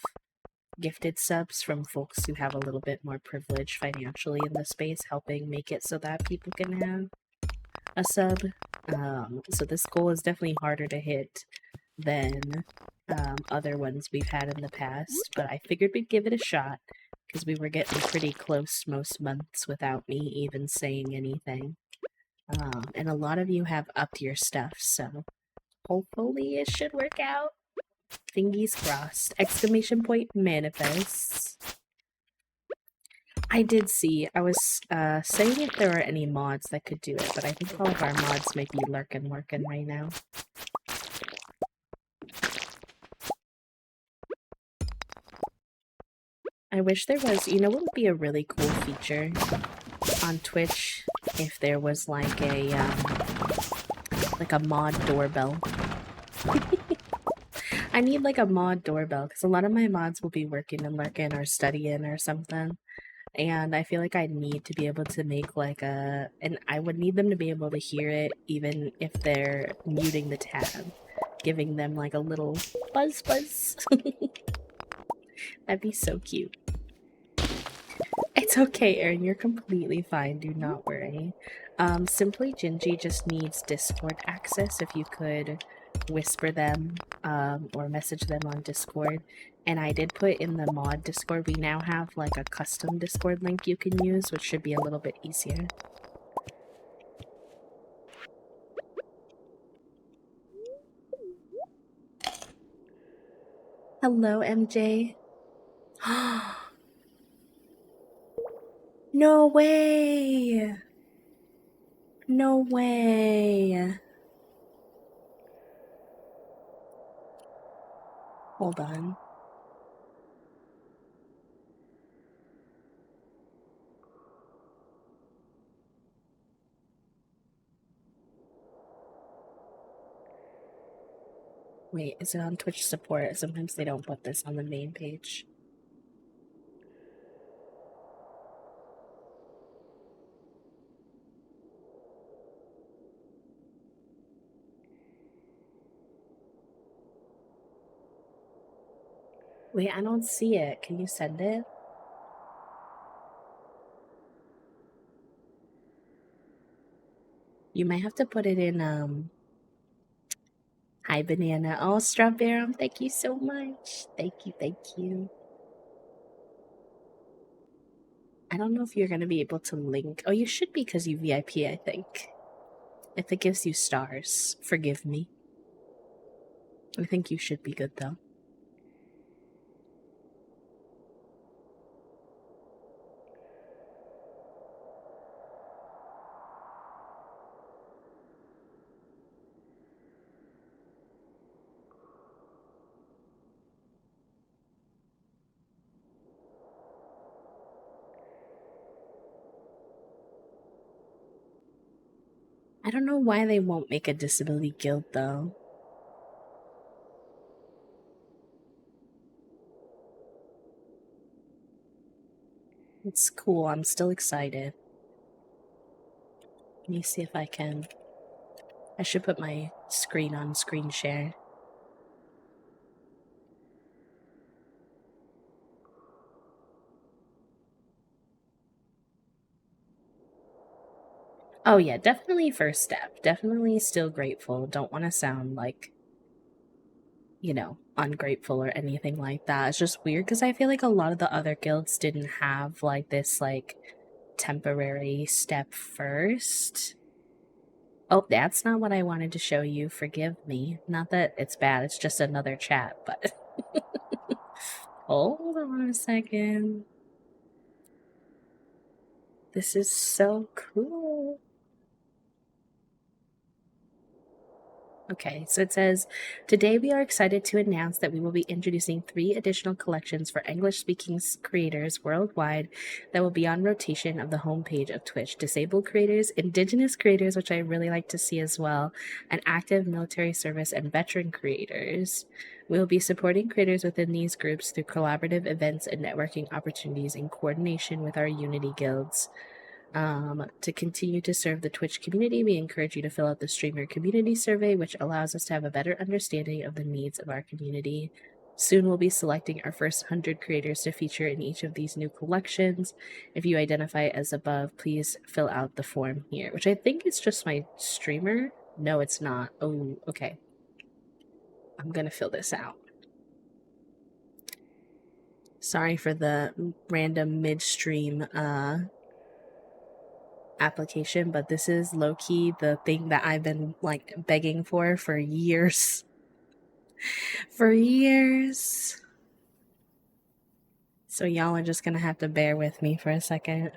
gifted subs from folks who have a little bit more privilege financially in the space, helping make it so that people can have a sub. So this goal is definitely harder to hit than other ones we've had in the past, but I figured we'd give it a shot because we were getting pretty close most months without me even saying anything. And a lot of you have upped your stuff, so hopefully it should work out. Fingies crossed. Exclamation point manifests. I did see. I was saying if there are any mods that could do it, but I think all of our mods might be lurking right now. I wish there was, you know what would be a really cool feature on Twitch? If there was like a mod doorbell. I need like a mod doorbell, because a lot of my mods will be working and lurking or studying or something. And I feel like I need to be able to make like and I would need them to be able to hear it even if they're muting the tab. Giving them like a little buzz buzz. That'd be so cute. It's okay, Erin, you're completely fine, do not worry. Simply Gingy just needs Discord access if you could whisper them or message them on Discord. And I did put in the mod Discord, we now have like a custom Discord link you can use, which should be a little bit easier. Hello, MJ. No way! No way! Hold on. Wait, is it on Twitch support? Sometimes they don't put this on the main page. Wait, I don't see it. Can you send it? You might have to put it in, Hi, Banana. Oh, Strawberry, thank you so much. Thank you, thank you. I don't know if you're going to be able to link. Oh, you should be because you VIP, I think. If it gives you stars, forgive me. I think you should be good, though. I don't know why they won't make a disability guild, though. It's cool. I'm still excited. Let me see if I can. I should put my screen on screen share. Oh, yeah, definitely first step. Definitely still grateful. Don't want to sound like, ungrateful or anything like that. It's just weird because I feel like a lot of the other guilds didn't have like this like temporary step first. Oh, that's not what I wanted to show you. Forgive me. Not that it's bad, it's just another chat, but hold on a second. This is so cool. Okay, so it says, today we are excited to announce that we will be introducing 3 additional collections for English-speaking creators worldwide that will be on rotation of the homepage of Twitch. Disabled creators, indigenous creators, which I really like to see as well, and active military service and veteran creators. We will be supporting creators within these groups through collaborative events and networking opportunities in coordination with our Unity guilds. To continue to serve the Twitch community, we encourage you to fill out the streamer community survey, which allows us to have a better understanding of the needs of our community. Soon we'll be selecting our first 100 creators to feature in each of these new collections. If you identify as above, please fill out the form here, which I think is just my streamer. No, it's not. Oh, okay. I'm gonna fill this out. Sorry for the random midstream application, but this is low-key the thing that I've been like begging for years. For years. So y'all are just gonna have to bear with me for a second.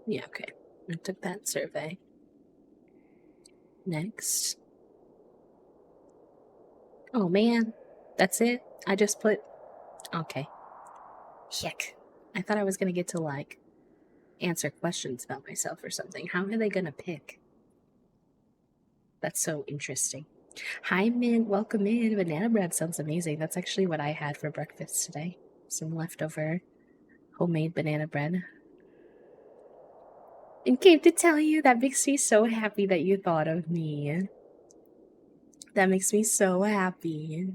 Yeah, okay. I took that survey. Next. Oh man, that's it? I just put... Okay. Heck. I thought I was gonna get to like answer questions about myself or something. How are they gonna pick? That's so interesting. Hi, Mint. Welcome in. Banana bread sounds amazing. That's actually what I had for breakfast today. Some leftover homemade banana bread. And came to tell you, that makes me so happy that you thought of me. That makes me so happy.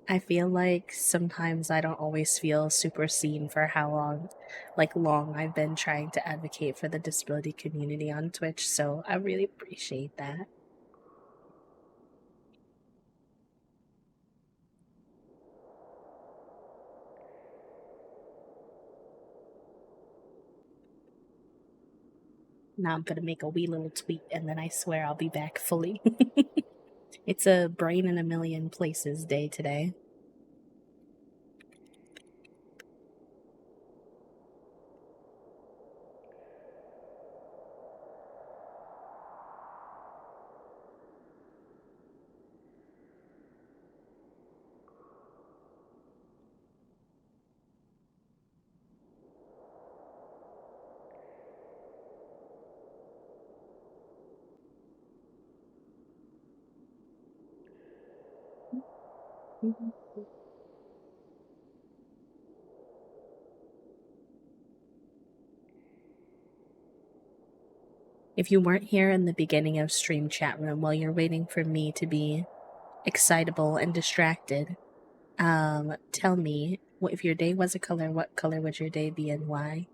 I feel like sometimes I don't always feel super seen for how long I've been trying to advocate for the disability community on Twitch, so I really appreciate that. Now I'm gonna make a wee little tweet and then I swear I'll be back fully. It's a brain in a million places day today. If you weren't here in the beginning of stream chat room while you're waiting for me to be excitable and distracted, tell me, if your day was a color, what color would your day be and why?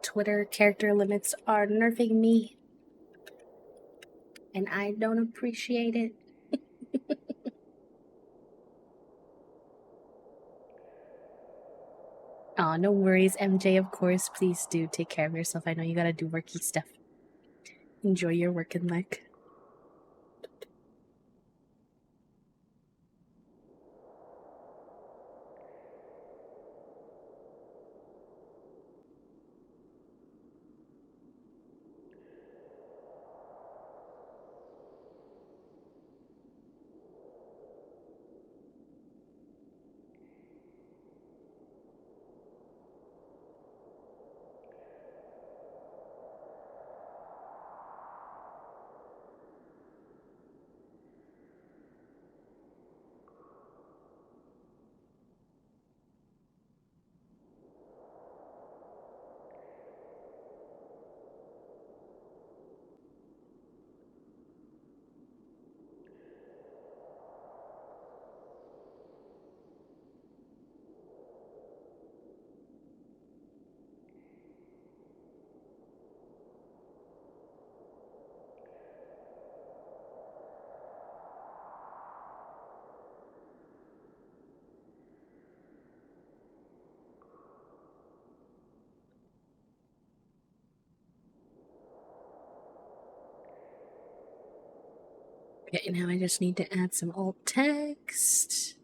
Twitter character limits are nerfing me, and I don't appreciate it. Aw, no worries, MJ, of course. Please do take care of yourself. I know you gotta do worky stuff. Enjoy your work and lick. Okay, now I just need to add some alt text.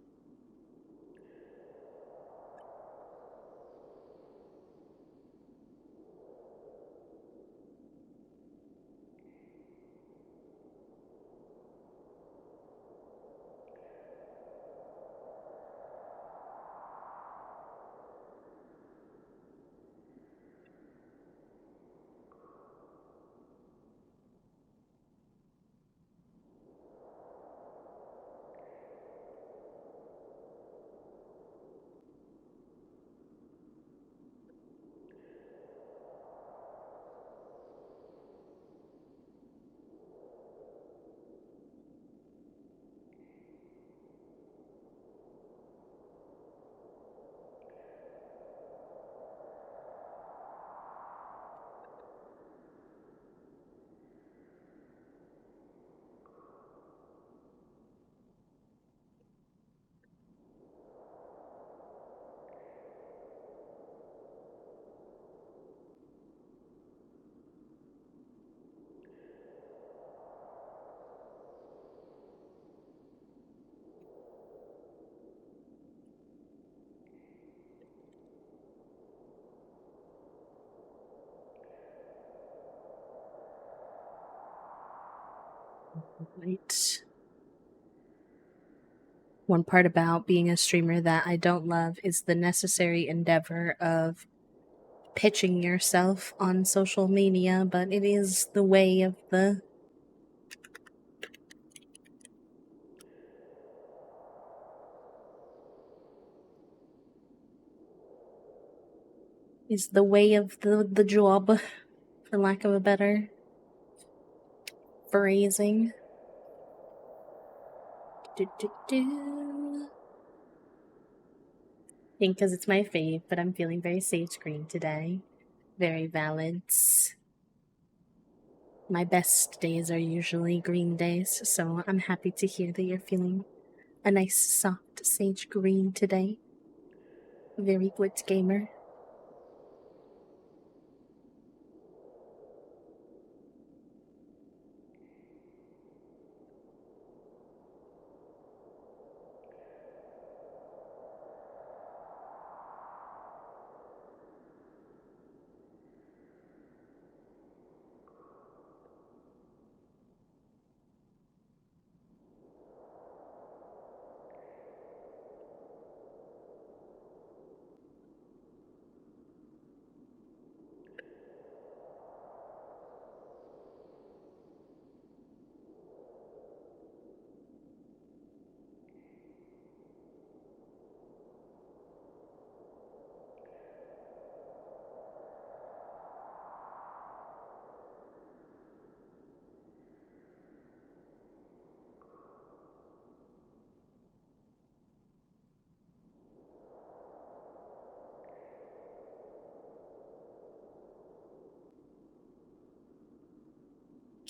Right. One part about being a streamer that I don't love is the necessary endeavor of pitching yourself on social media, but it is the way of the the job, for lack of a better phrasing. I think because it's my fave, but I'm feeling very sage green today. Very valid. My best days are usually green days, so I'm happy to hear that you're feeling a nice soft sage green today. Very good, gamer.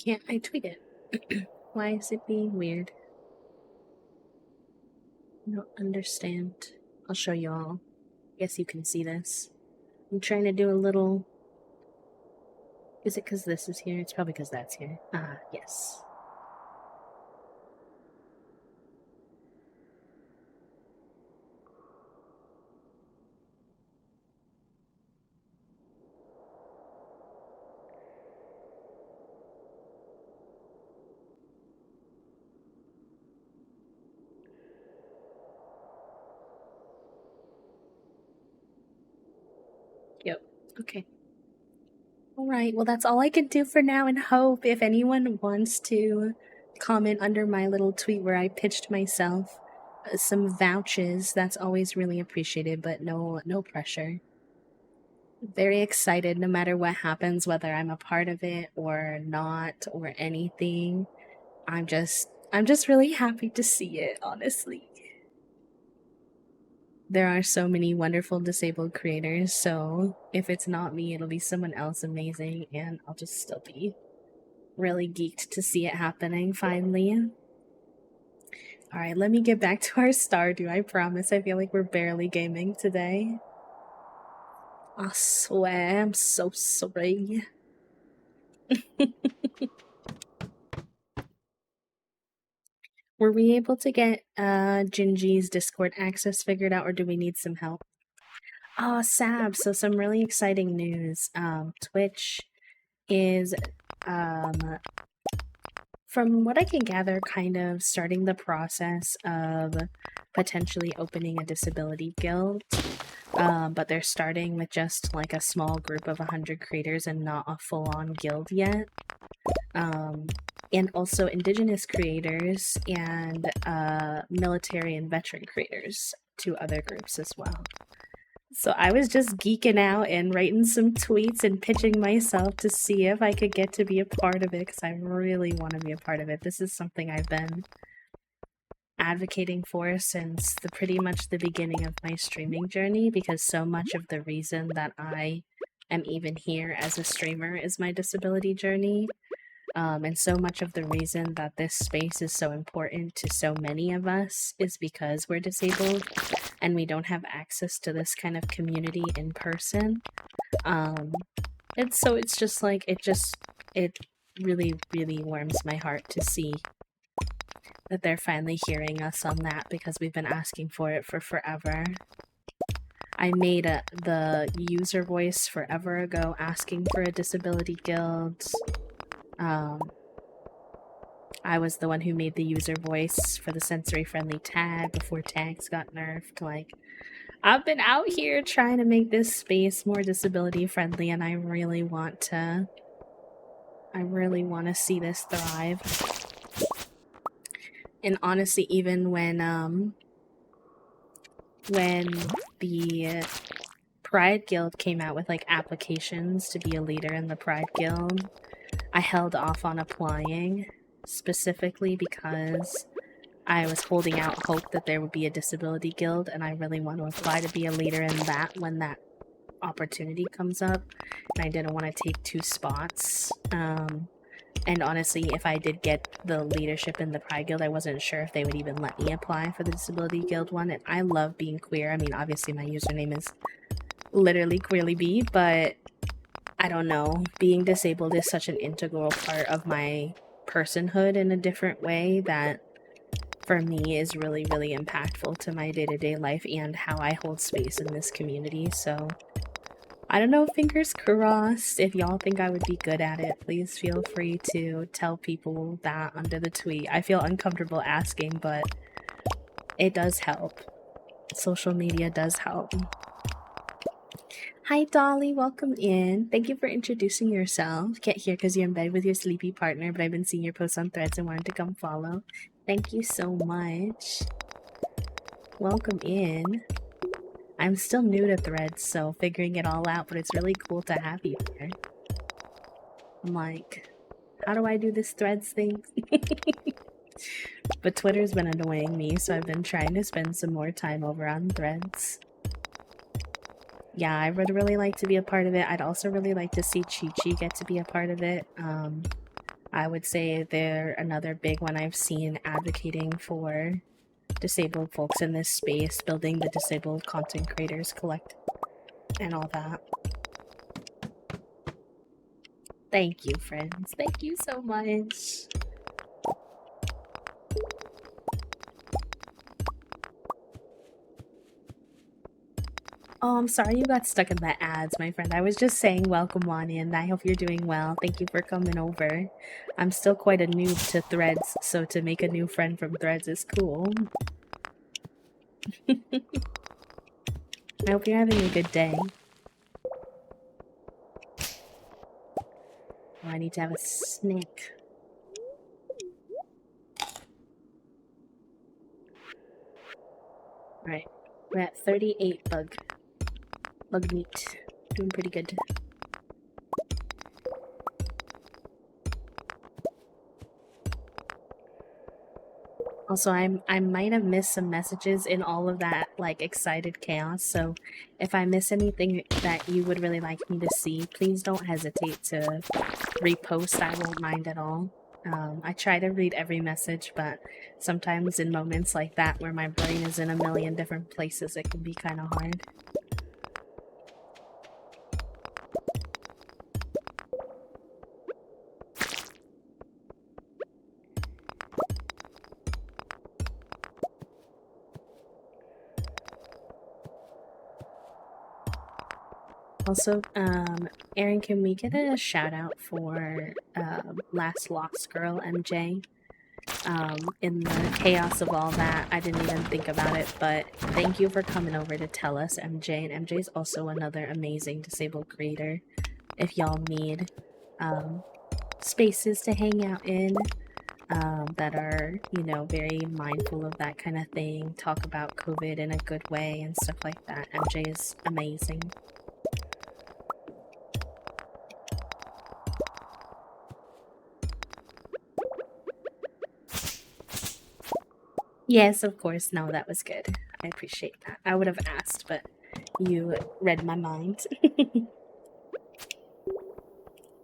can't I tweet it? Why is it being weird? I don't understand. I'll show you all. Guess you can see this. I'm trying to do a little... Is it because this is here? It's probably because that's here. Ah, yes. Yep. Okay. Alright, well that's all I can do for now, and hope if anyone wants to comment under my little tweet where I pitched myself some vouches, that's always really appreciated, but no pressure. Very excited no matter what happens, whether I'm a part of it or not or anything. I'm just really happy to see it, honestly. There are so many wonderful disabled creators, so if it's not me, it'll be someone else amazing, and I'll just still be really geeked to see it happening finally. Alright, let me get back to our Stardew, I promise. I feel like we're barely gaming today. I swear, I'm so sorry. Were we able to get Gingy's Discord access figured out, or do we need some help? Oh, Sab, so some really exciting news. Twitch is, from what I can gather, kind of starting the process of potentially opening a disability guild. But they're starting with just like a small group of 100 creators and not a full-on guild yet. And also indigenous creators and military and veteran creators, 2 other groups as well. So I was just geeking out and writing some tweets and pitching myself to see if I could get to be a part of it, because I really want to be a part of it. This is something I've been advocating for since pretty much the beginning of my streaming journey, because so much of the reason that I am even here as a streamer is my disability journey. And so much of the reason that this space is so important to so many of us is because we're disabled and we don't have access to this kind of community in person. And so it's just like, it really, really warms my heart to see that they're finally hearing us on that, because we've been asking for it for forever. I made the user voice forever ago asking for a disability guild. I was the one who made the user voice for the sensory-friendly tag before tags got nerfed. Like, I've been out here trying to make this space more disability-friendly, and I really want to see this thrive. And honestly, even when the Pride Guild came out with like applications to be a leader in the Pride Guild, I held off on applying, specifically because I was holding out hope that there would be a disability guild, and I really want to apply to be a leader in that when that opportunity comes up, and I didn't want to take 2 spots. And honestly, if I did get the leadership in the Pride Guild, I wasn't sure if they would even let me apply for the Disability Guild one, and I love being queer. I mean, obviously my username is literally QueerlyBee, but I don't know. Being disabled is such an integral part of my personhood in a different way that, for me, is really, really impactful to my day-to-day life and how I hold space in this community, so I don't know, fingers crossed. If y'all think I would be good at it, please feel free to tell people that under the tweet. I feel uncomfortable asking, but it does help. Social media does help. Hi Dolly, welcome in. Thank you for introducing yourself. Can't hear because you're in bed with your sleepy partner, but I've been seeing your posts on Threads and wanted to come follow. Thank you so much. Welcome in. I'm still new to Threads, so figuring it all out, but it's really cool to have you here. I'm like, how do I do this Threads thing? But Twitter's been annoying me, so I've been trying to spend some more time over on Threads. Yeah, I would really like to be a part of it. I'd also really like to see Chi-Chi get to be a part of it. I would say they're another big one I've seen advocating for disabled folks in this space, building the disabled content creators collect and all that. Thank you, friends. Thank you so much. Oh, I'm sorry you got stuck in the ads, my friend. I was just saying welcome on in. I hope you're doing well. Thank you for coming over. I'm still quite a noob to Threads, so to make a new friend from Threads is cool. I hope you're having a good day. Oh, I need to have a snack. Alright, we're at 38 bug meat. Doing pretty good. Also, I might have missed some messages in all of that, like, excited chaos, so if I miss anything that you would really like me to see, please don't hesitate to repost. I won't mind at all. I try to read every message, but sometimes in moments like that where my brain is in a million different places, it can be kind of hard. Also, Aaron, can we get a shout out for Last Lost Girl, MJ? In the chaos of all that, I didn't even think about it, but thank you for coming over to tell us, MJ. And MJ is also another amazing disabled creator. If y'all need spaces to hang out in that are, you know, very mindful of that kind of thing, talk about COVID in a good way and stuff like that, MJ is amazing. Yes, of course. No, that was good. I appreciate that. I would have asked, but you read my mind.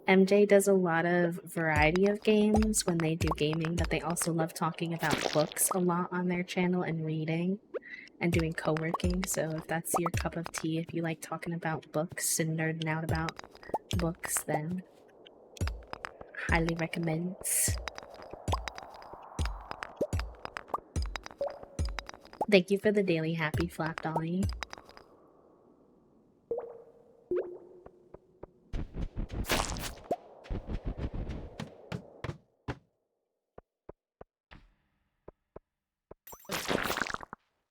MJ does a lot of variety of games when they do gaming, but they also love talking about books a lot on their channel and reading and doing co-working. So if that's your cup of tea, if you like talking about books and nerding out about books, then highly recommend. Thank you for the daily happy flap, Dolly.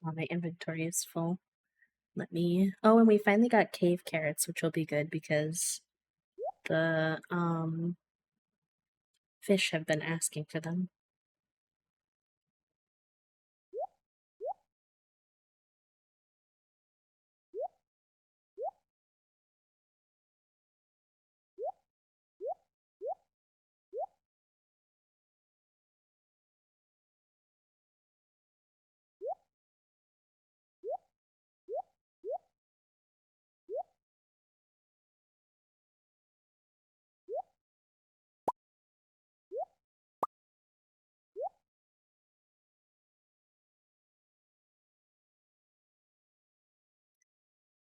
Oh, my inventory is full. Let me... Oh, and we finally got cave carrots, which will be good because the fish have been asking for them.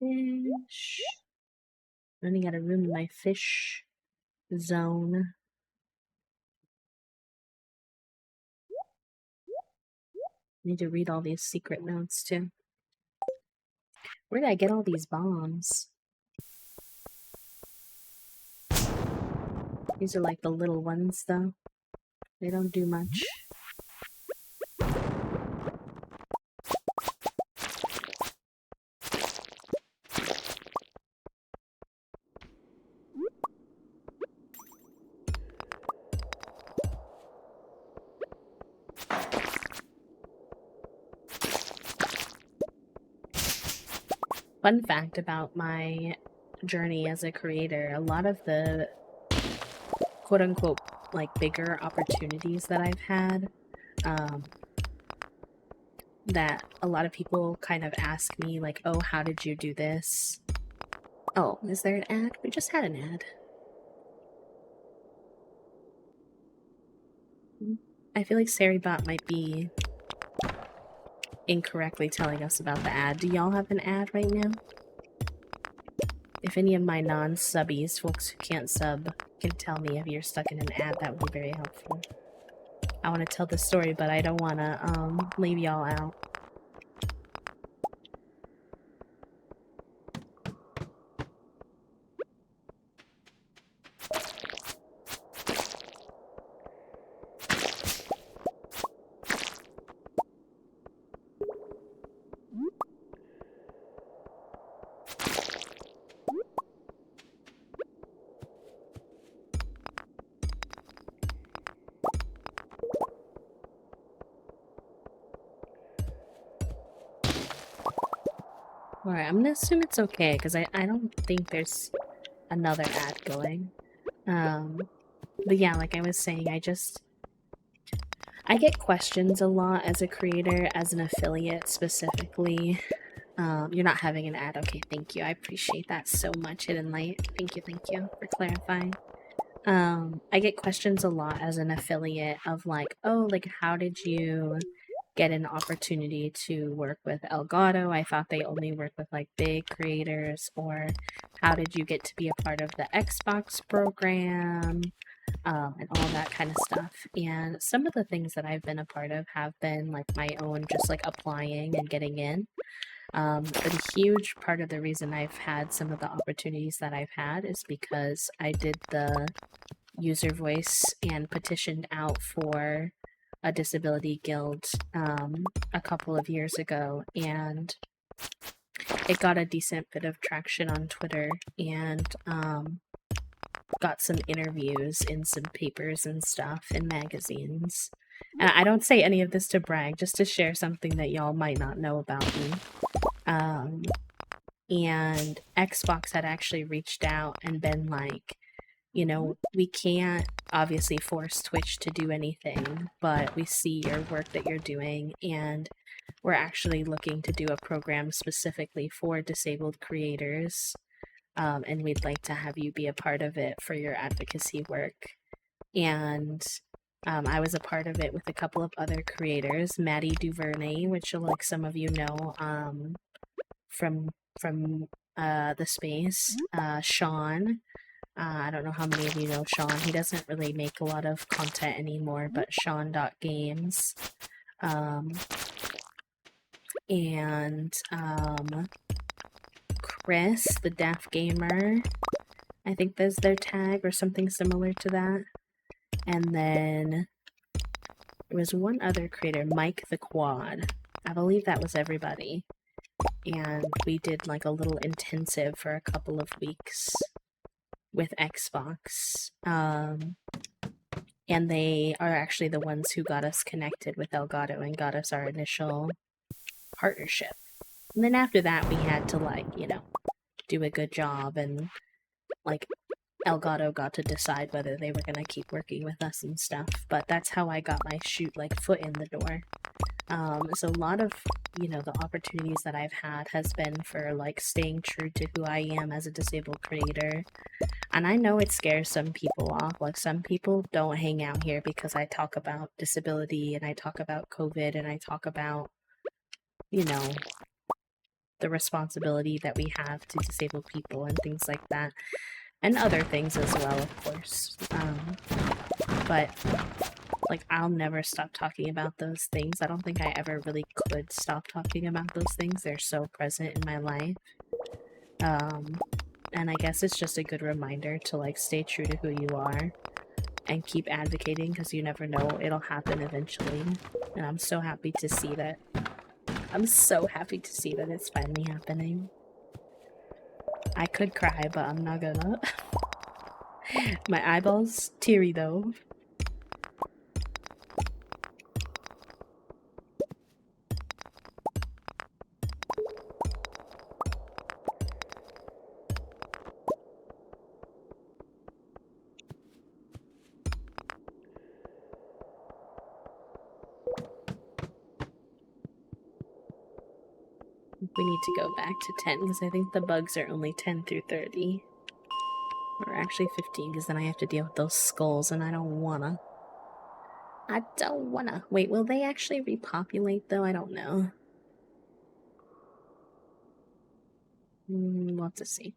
Fish. Running out of room in my fish zone. Need to read all these secret notes too. Where did I get all these bombs? These are like the little ones though. They don't do much. Fun fact about my journey as a creator, a lot of the quote-unquote like bigger opportunities that I've had, that a lot of people kind of ask me like, oh, how did you do this? Oh, is there an ad? We just had an ad. I feel like Saribot might be incorrectly telling us about the ad. Do y'all have an ad right now? If any of my non-subbies, folks who can't sub, can tell me if you're stuck in an ad, that would be very helpful. I want to tell the story, but I don't want to leave y'all out. Alright, I'm gonna assume it's okay, because I don't think there's another ad going. But yeah, like I was saying, I get questions a lot as a creator, as an affiliate specifically. You're not having an ad. Okay, thank you. I appreciate that so much, Hidden Light. Thank you for clarifying. I get questions a lot as an affiliate of like, oh, like how did you get an opportunity to work with Elgato? I thought they only work with like big creators, or how did you get to be a part of the Xbox program? And all that kind of stuff. And some of the things that I've been a part of have been like my own, just like applying and getting in. But a huge part of the reason I've had some of the opportunities that I've had is because I did the user voice and petitioned out for a disability guild a couple of years ago, and it got a decent bit of traction on Twitter, and got some interviews in some papers and stuff in magazines. And I don't say any of this to brag, just to share something that y'all might not know about me. And Xbox had actually reached out and been like, you know, we can't obviously force Twitch to do anything, but we see your work that you're doing, and we're actually looking to do a program specifically for disabled creators, and we'd like to have you be a part of it for your advocacy work. And I was a part of it with a couple of other creators, Maddie Duvernay, which like some of you know from the space, Sean. I don't know how many of you know Sean. He doesn't really make a lot of content anymore, but Sean.games. And Chris, the deaf gamer. I think there's their tag or something similar to that. And then there was one other creator, Mike the Quad. I believe that was everybody. And we did like a little intensive for a couple of weeks with Xbox. And they are actually the ones who got us connected with Elgato and got us our initial partnership. And then after that, we had to, like, you know, do a good job, and like Elgato got to decide whether they were gonna keep working with us and stuff. But that's how I got my foot in the door. So a lot of, you know, the opportunities that I've had has been for like staying true to who I am as a disabled creator. And I know it scares some people off. Like, some people don't hang out here because I talk about disability and I talk about COVID and I talk about, you know, the responsibility that we have to disabled people and things like that. And other things as well, of course. But like, I'll never stop talking about those things. I don't think I ever really could stop talking about those things. They're so present in my life. And I guess it's just a good reminder to like stay true to who you are and keep advocating, because you never know, it'll happen eventually. And I'm so happy to see that. I'm so happy to see that it's finally happening. I could cry, but I'm not gonna. My eyeballs teary though. We need to go back to 10 because I think the bugs are only 10 through 30. Or actually 15, because then I have to deal with those skulls and I don't wanna. I don't wanna. Wait, will they actually repopulate though? I don't know. We'll have to see.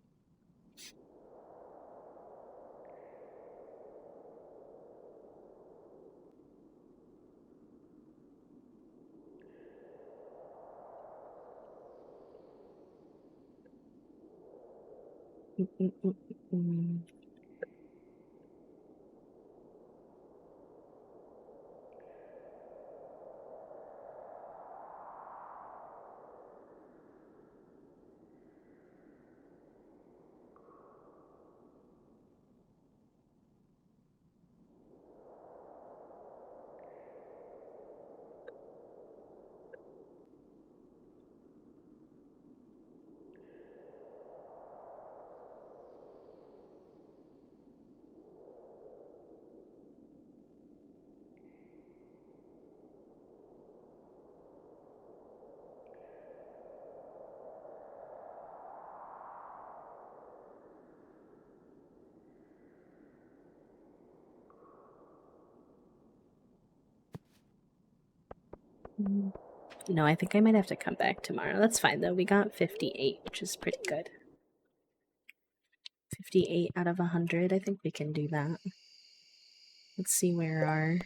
No, I think I might have to come back tomorrow. That's fine though. We got 58, which is pretty good. 58 out of 100. I think we can do that. Let's see where our...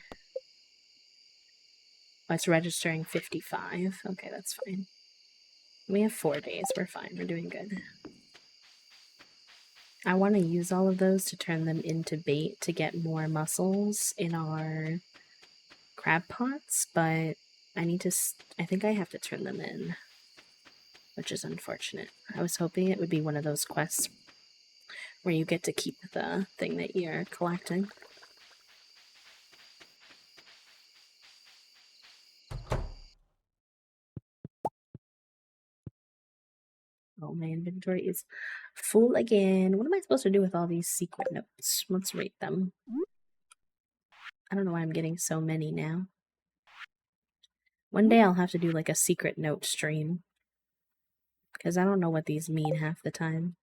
Oh, it's registering 55. Okay, that's fine. We have 4 days. We're fine. We're doing good. I want to use all of those to turn them into bait to get more mussels in our crab pots, but I need to... I think I have to turn them in, which is unfortunate. I was hoping it would be one of those quests where you get to keep the thing that you're collecting. Oh, my inventory is full again. What am I supposed to do with all these secret notes? Let's read them. I don't know why I'm getting so many now. One day I'll have to do like a secret note stream, because I don't know what these mean half the time.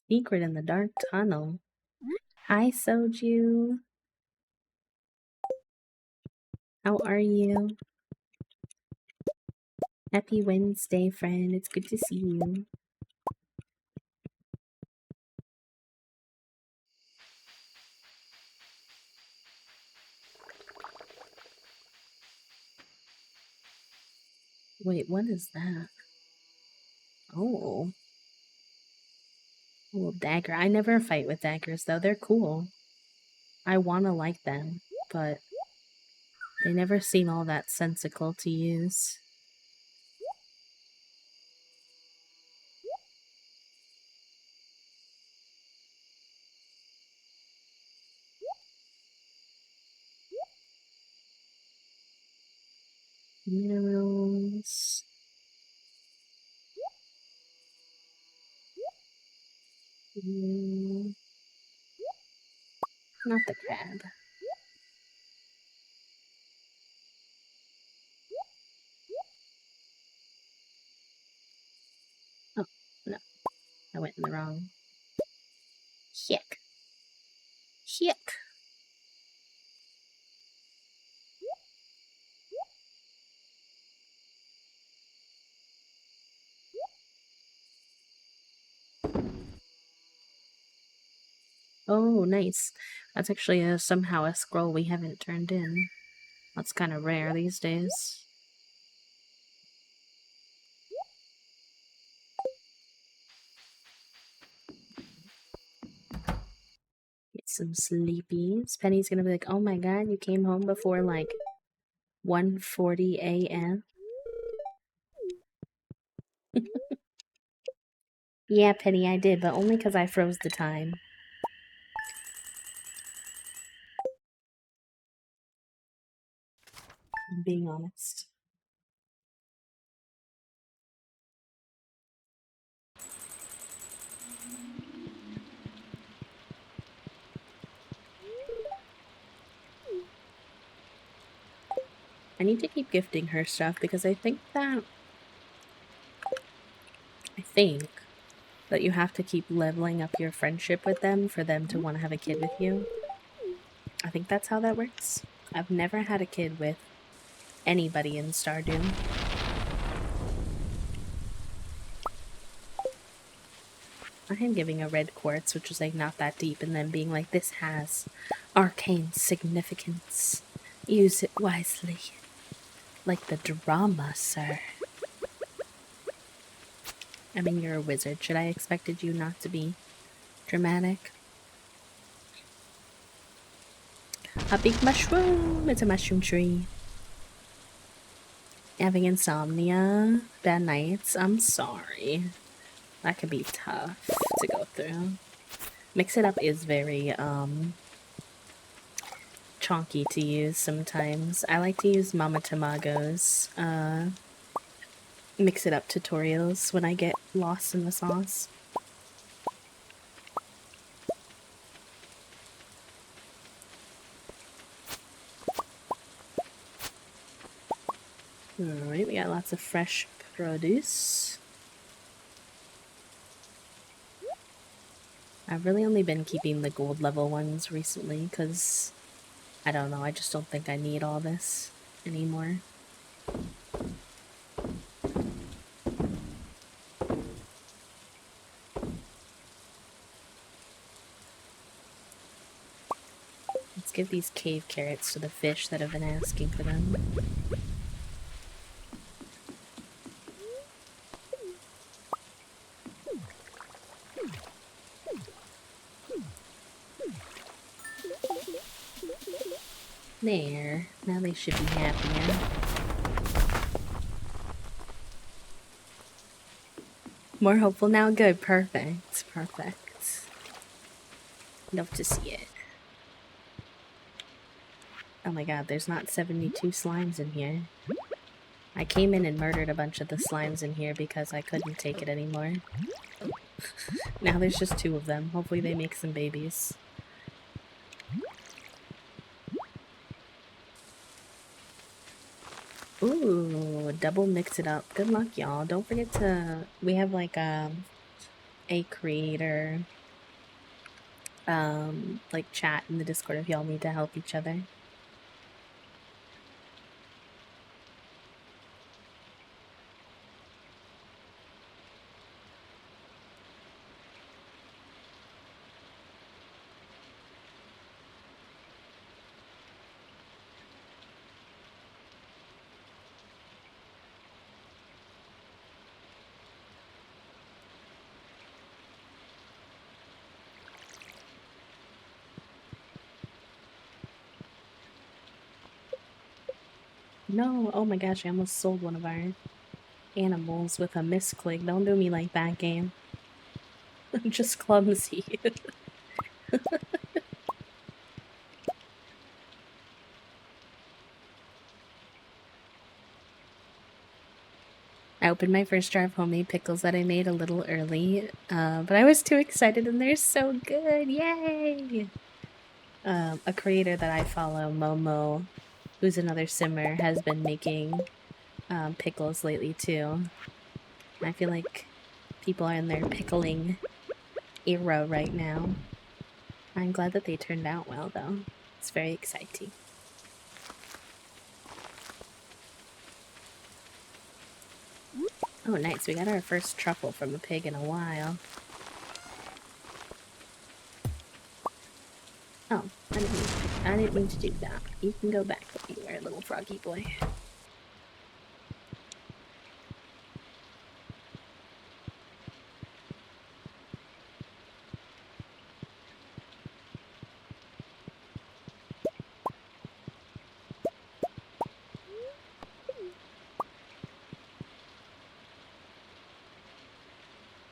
Secret in the dark tunnel. Hi, Soju. How are you? Happy Wednesday, friend. It's good to see you. Wait, what is that? Oh. A little dagger. I never fight with daggers, though. They're cool. I want to like them, but they never seem all that sensical to use. Minerals. Not the crab. Oh, no. I went in the wrong. Hick. Hick. Oh, nice. That's actually somehow a scroll we haven't turned in. That's kind of rare these days. Get some sleepies. Penny's gonna be like, oh my god, you came home before like 1:40 a.m. Yeah, Penny, I did, but only because I froze the time. I'm being honest. I need to keep gifting her stuff because I think that you have to keep leveling up your friendship with them for them to want to have a kid with you. I think that's how that works. I've never had a kid with anybody in Stardew. I am giving a red quartz, which was like not that deep, and then being like, this has arcane significance. Use it wisely. Like the drama, sir. I mean, you're a wizard. Should I expected you not to be dramatic? A big mushroom! It's a mushroom tree. Having insomnia, bad nights, I'm sorry. That could be tough to go through. Mix It Up is very, chonky to use sometimes. I like to use Mama Tamago's, Mix It Up tutorials when I get lost in the sauce. Alright, we got lots of fresh produce. I've really only been keeping the gold level ones recently because, I don't know, I just don't think I need all this anymore. Let's give these cave carrots to the fish that have been asking for them. There. Now they should be happier. More hopeful now? Good. Perfect. Perfect. Love to see it. Oh my god, there's not 72 slimes in here. I came in and murdered a bunch of the slimes in here because I couldn't take it anymore. Now there's just 2 of them. Hopefully they make some babies. Ooh, double mix it up. Good luck, y'all. Don't forget to... We have like a creator like chat in the Discord if y'all need to help each other. No, oh my gosh, I almost sold one of our animals with a misclick. Don't do me like that, game. I'm just clumsy. I opened my first jar of homemade pickles that I made a little early, but I was too excited and they're so good. Yay! A creator that I follow, Momo, who's another simmer, has been making pickles lately too. I feel like people are in their pickling era right now. I'm glad that they turned out well, though. It's very exciting. Oh, nice. We got our first truffle from a pig in a while. Oh, I didn't mean to do that. You can go back anywhere, little froggy boy.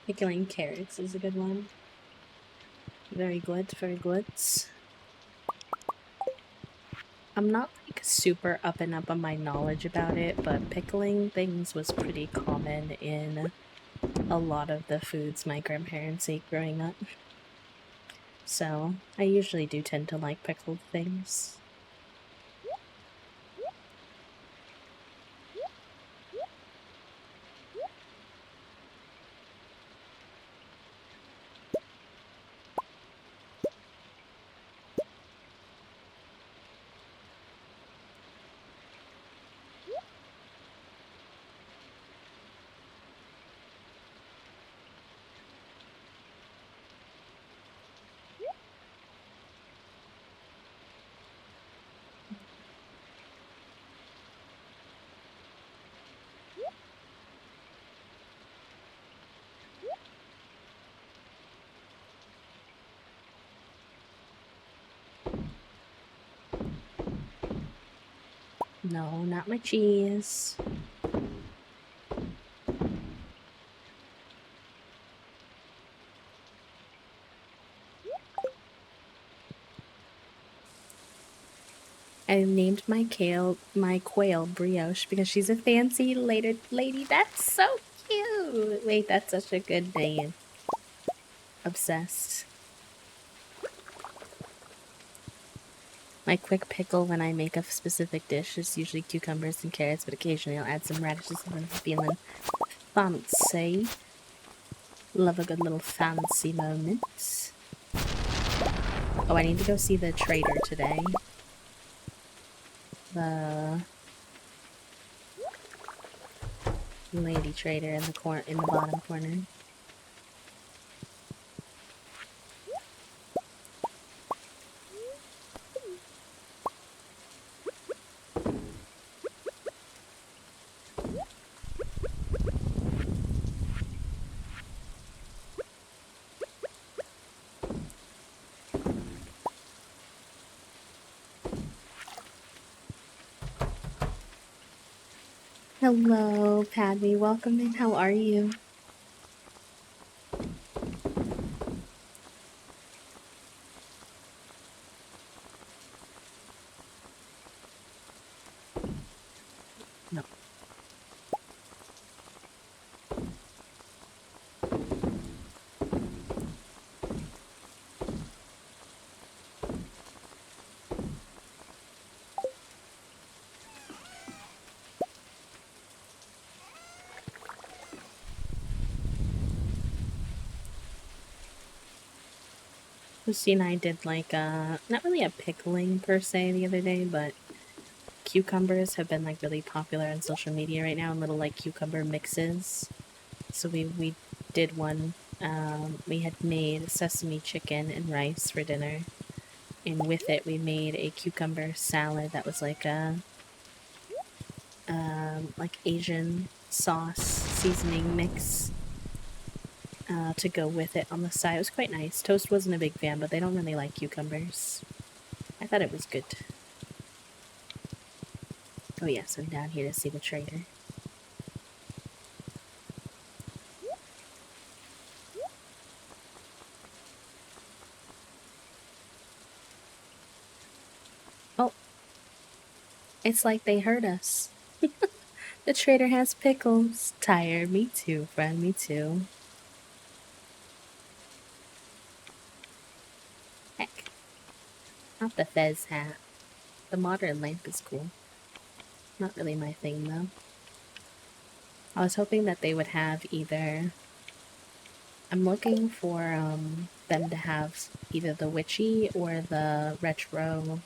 Pickling carrots is a good one. Very good, very good. I'm not like super up and up on my knowledge about it, but pickling things was pretty common in a lot of the foods my grandparents ate growing up. So I usually do tend to like pickled things. No, not my cheese. I named my quail Brioche because she's a fancy later lady. That's so cute. Wait, that's such a good name. Obsessed. My quick pickle when I make a specific dish is usually cucumbers and carrots, but occasionally I'll add some radishes if I'm feeling fancy. Love a good little fancy moment. Oh, I need to go see the trader today. The lady trader in the bottom corner. Hello, Padme. Welcome in. How are you? No. Lucy and I did like not really a pickling per se the other day, but cucumbers have been like really popular on social media right now, and little like cucumber mixes. So we did one. We had made sesame chicken and rice for dinner, and with it we made a cucumber salad that was like Asian sauce seasoning mix to go with it on the side. It was quite nice. Toast wasn't a big fan, but they don't really like cucumbers. I thought it was good. Oh yes, I'm down here to see the trader. Oh, it's like they heard us. The trader has pickles. Tired. Me too, friend. Me too. Heck, not the fez hat. The modern lamp is cool. Not really my thing, though. I was hoping that they would have either... I'm looking for them to have either the witchy or the retro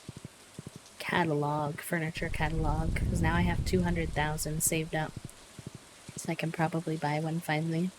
catalog, furniture catalog, because now I have 200,000 saved up. So I can probably buy one finally.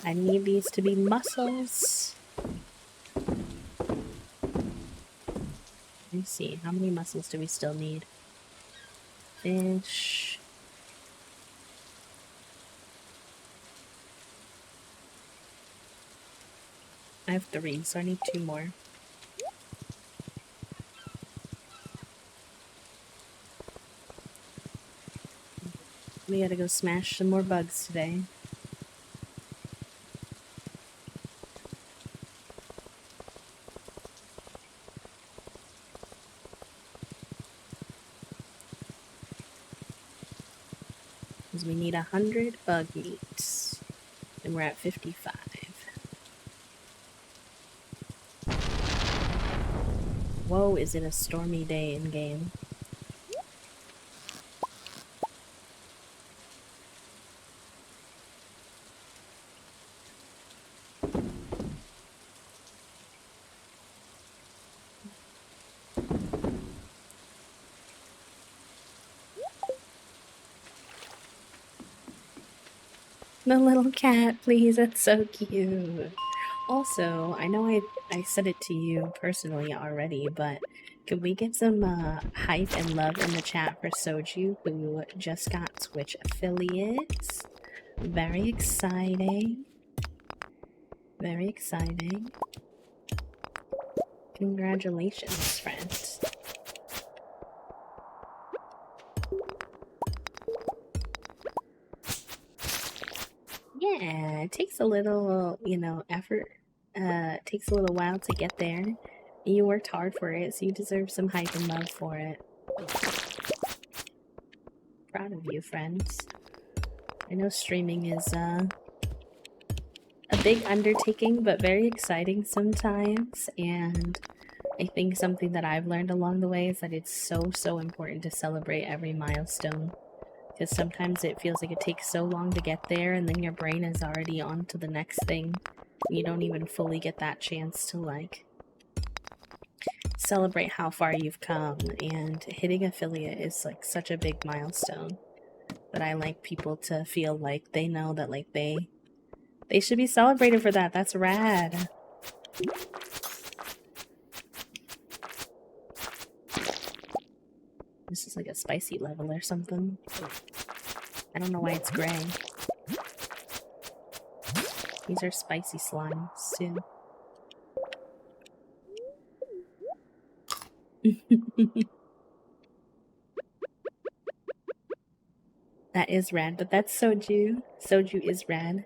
I need these to be mussels. Let me see, how many mussels do we still need? Fish. I have 3, so I need 2 more. We gotta go smash some more bugs today. Because we need 100 bug meats. And we're at 55. Whoa, is it a stormy day in game? The little cat, please. That's so cute. Also, I know I said it to you personally already, but could we get some hype and love in the chat for Soju, who just got Twitch affiliates? Very exciting. Very exciting. Congratulations, friends. Yeah, it takes a little, effort. It takes a little while to get there. You worked hard for it, so you deserve some hype and love for it. Proud of you, friends. I know streaming is a big undertaking, but very exciting sometimes. And I think something that I've learned along the way is that it's so important to celebrate every milestone. Because sometimes it feels like it takes so long to get there, and then your brain is already on to the next thing. You don't even fully get that chance to, like, celebrate how far you've come. And hitting affiliate is, like, such a big milestone that I like people to feel like they know that, like, they should be celebrated for that. That's rad. This is like a spicy level or something. I don't know why it's gray. These are spicy slimes too. That is rad, but that's Soju. Soju is rad.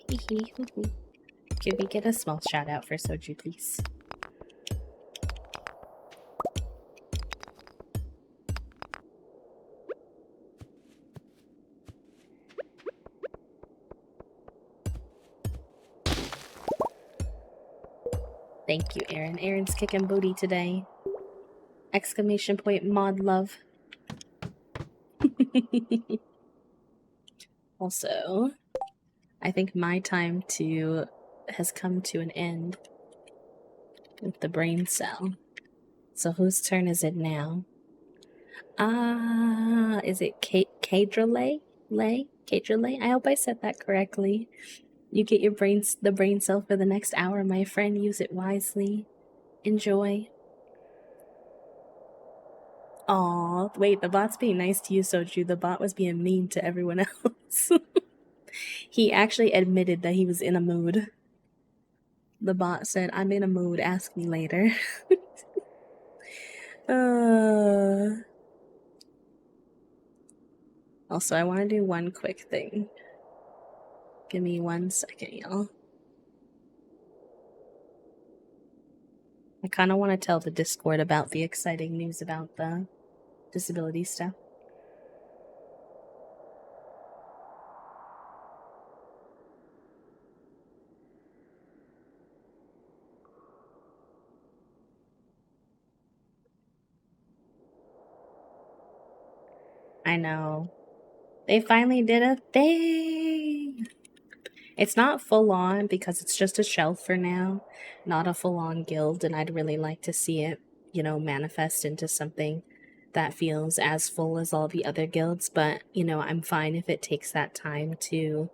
Could we get a small shout out for Soju, please? Thank you, Aaron. Aaron's kicking booty today. Exclamation point mod love. Also, I think my time has come to an end with the brain cell. So whose turn is it now? Is it Kadrale? Kadrale? I hope I said that correctly. You get the brain cell for the next hour, my friend. Use it wisely. Enjoy. Aw, wait, the bot's being nice to you, Soju. The bot was being mean to everyone else. He actually admitted that he was in a mood. The bot said, I'm in a mood, ask me later. Also, I want to do one quick thing. Give me 1 second, y'all. I kind of want to tell the Discord about the exciting news about the disability stuff. I know. They finally did a thing! It's not full on because it's just a shelf for now, not a full on guild, and I'd really like to see it, manifest into something that feels as full as all the other guilds, but, I'm fine if it takes that time to,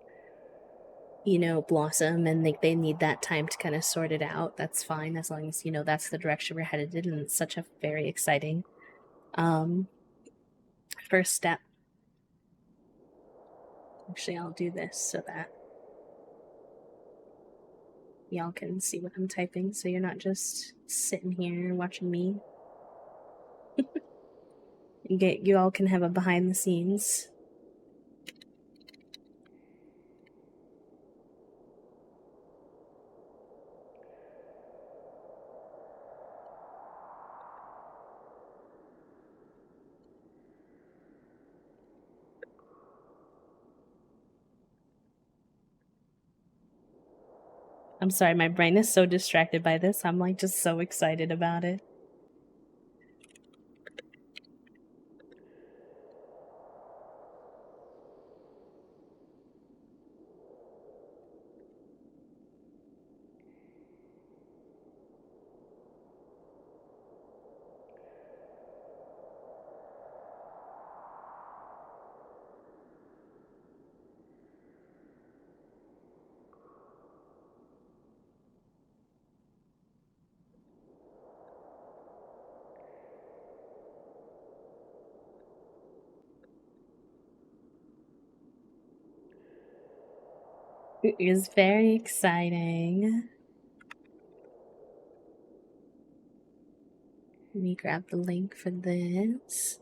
blossom, and they need that time to kind of sort it out. That's fine, as long as, that's the direction we're headed in, and it's such a very exciting, first step. Actually, I'll do this so that y'all can see what I'm typing, so you're not just sitting here watching me. You all can have a behind the scenes. I'm sorry, my brain is so distracted by this. I'm like just so excited about it. It is very exciting. Let me grab the link for this.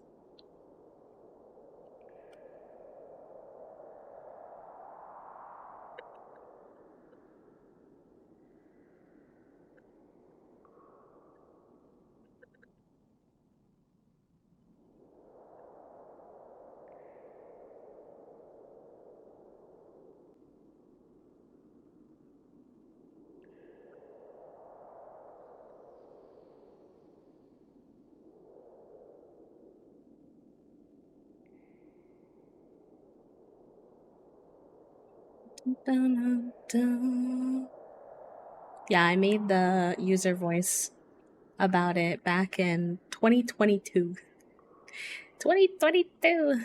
Dun, dun. Yeah, I made the user voice about it back in 2022. 2022!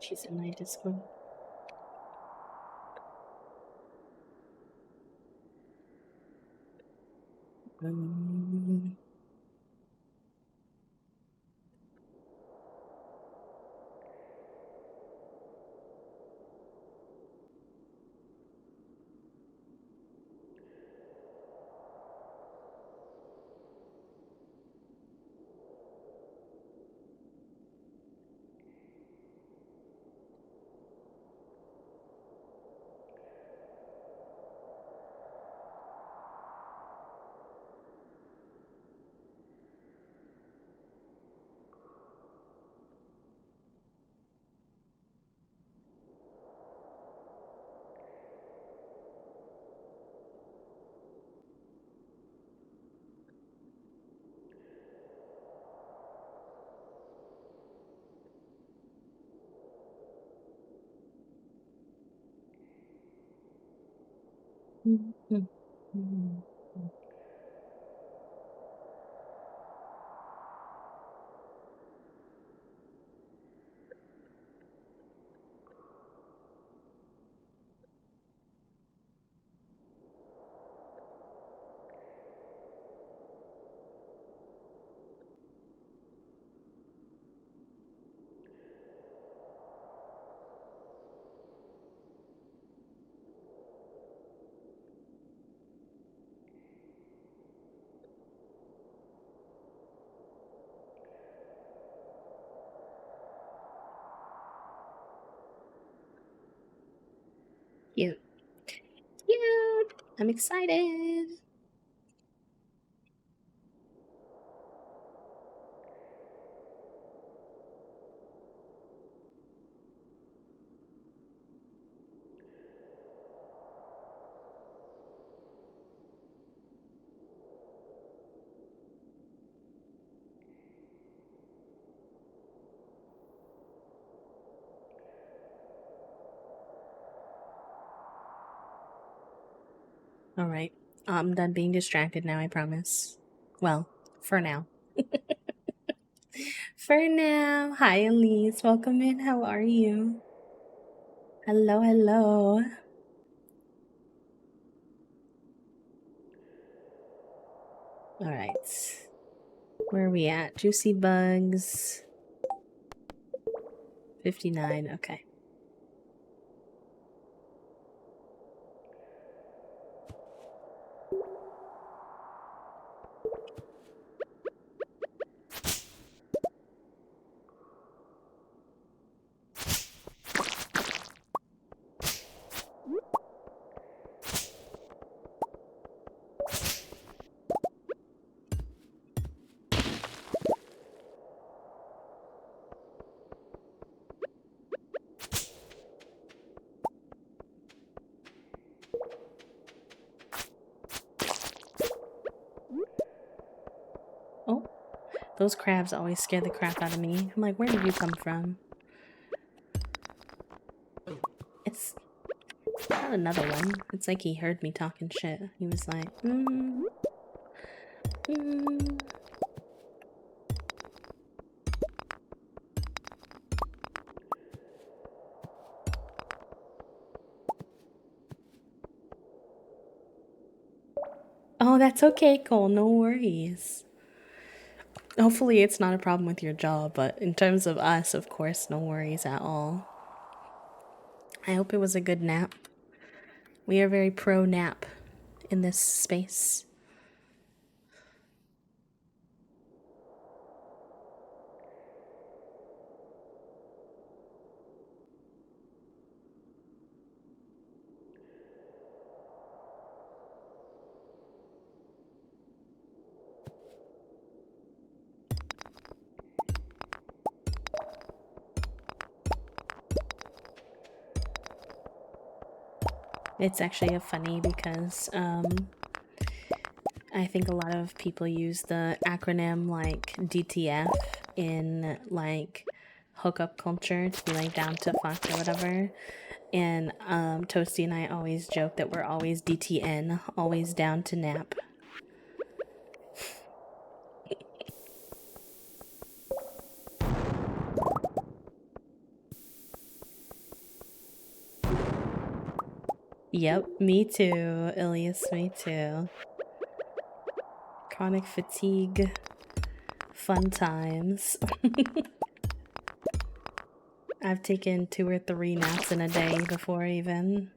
She's in my Discord. Cute. Cute! I'm excited! Alright. I'm done being distracted now, I promise. Well, for now. For now. Hi, Elise. Welcome in. How are you? Hello, hello. Alright. Where are we at? Juicy bugs. 59. Okay. Oh, those crabs always scare the crap out of me. I'm like, where did you come from? It's not another one. It's like he heard me talking shit. He was like, Oh, that's okay, Cole. No worries. Hopefully it's not a problem with your job, but in terms of us, of course, no worries at all. I hope it was a good nap. We are very pro nap in this space. It's actually funny because I think a lot of people use the acronym like DTF in like hookup culture to be like down to fuck or whatever. And Toasty and I always joke that we're always DTN, always down to nap. Yep, me too, Ilias, me too. Chronic fatigue, fun times. I've taken 2 or 3 naps in a day before even.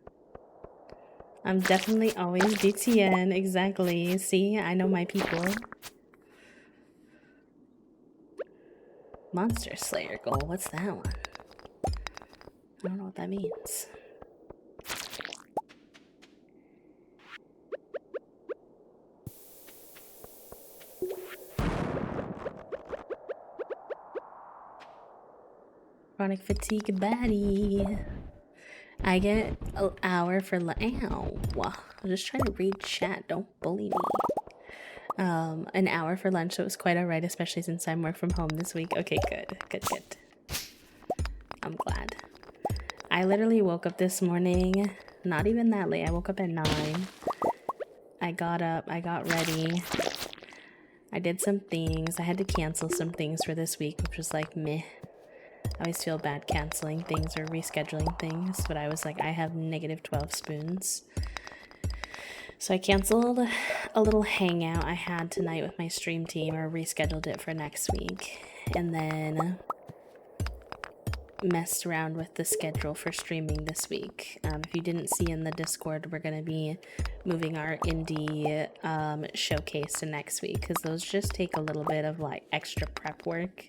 I'm definitely always DTN, exactly. See, I know my people. Monster Slayer goal, what's that one? I don't know what that means. Chronic fatigue baddie. I get an hour for ow. I'm just trying to read chat. Don't bully me. An hour for lunch, so it was quite alright, especially since I'm work from home this week. Okay, good. I'm glad. I literally woke up this morning, not even that late. I woke up at 9. I got up, I got ready. I did some things. I had to cancel some things for this week, which was like meh. I always feel bad canceling things or rescheduling things, but I was like, I have negative 12 spoons. So I canceled a little hangout I had tonight with my stream team, or rescheduled it for next week. And then messed around with the schedule for streaming this week. If you didn't see in the Discord, we're going to be moving our indie showcase to next week, because those just take a little bit of like extra prep work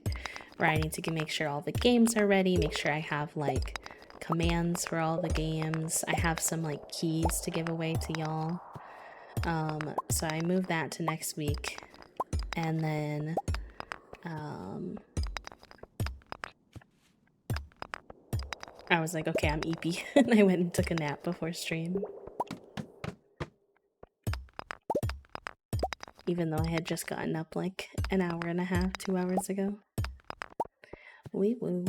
where I need to make sure all the games are ready, make sure I have like commands for all the games. I have some like keys to give away to y'all. So I moved that to next week, and then I was like, okay, I'm eepy. And I went and took a nap before stream. Even though I had just gotten up like an hour and a half, 2 hours ago. Wee woo.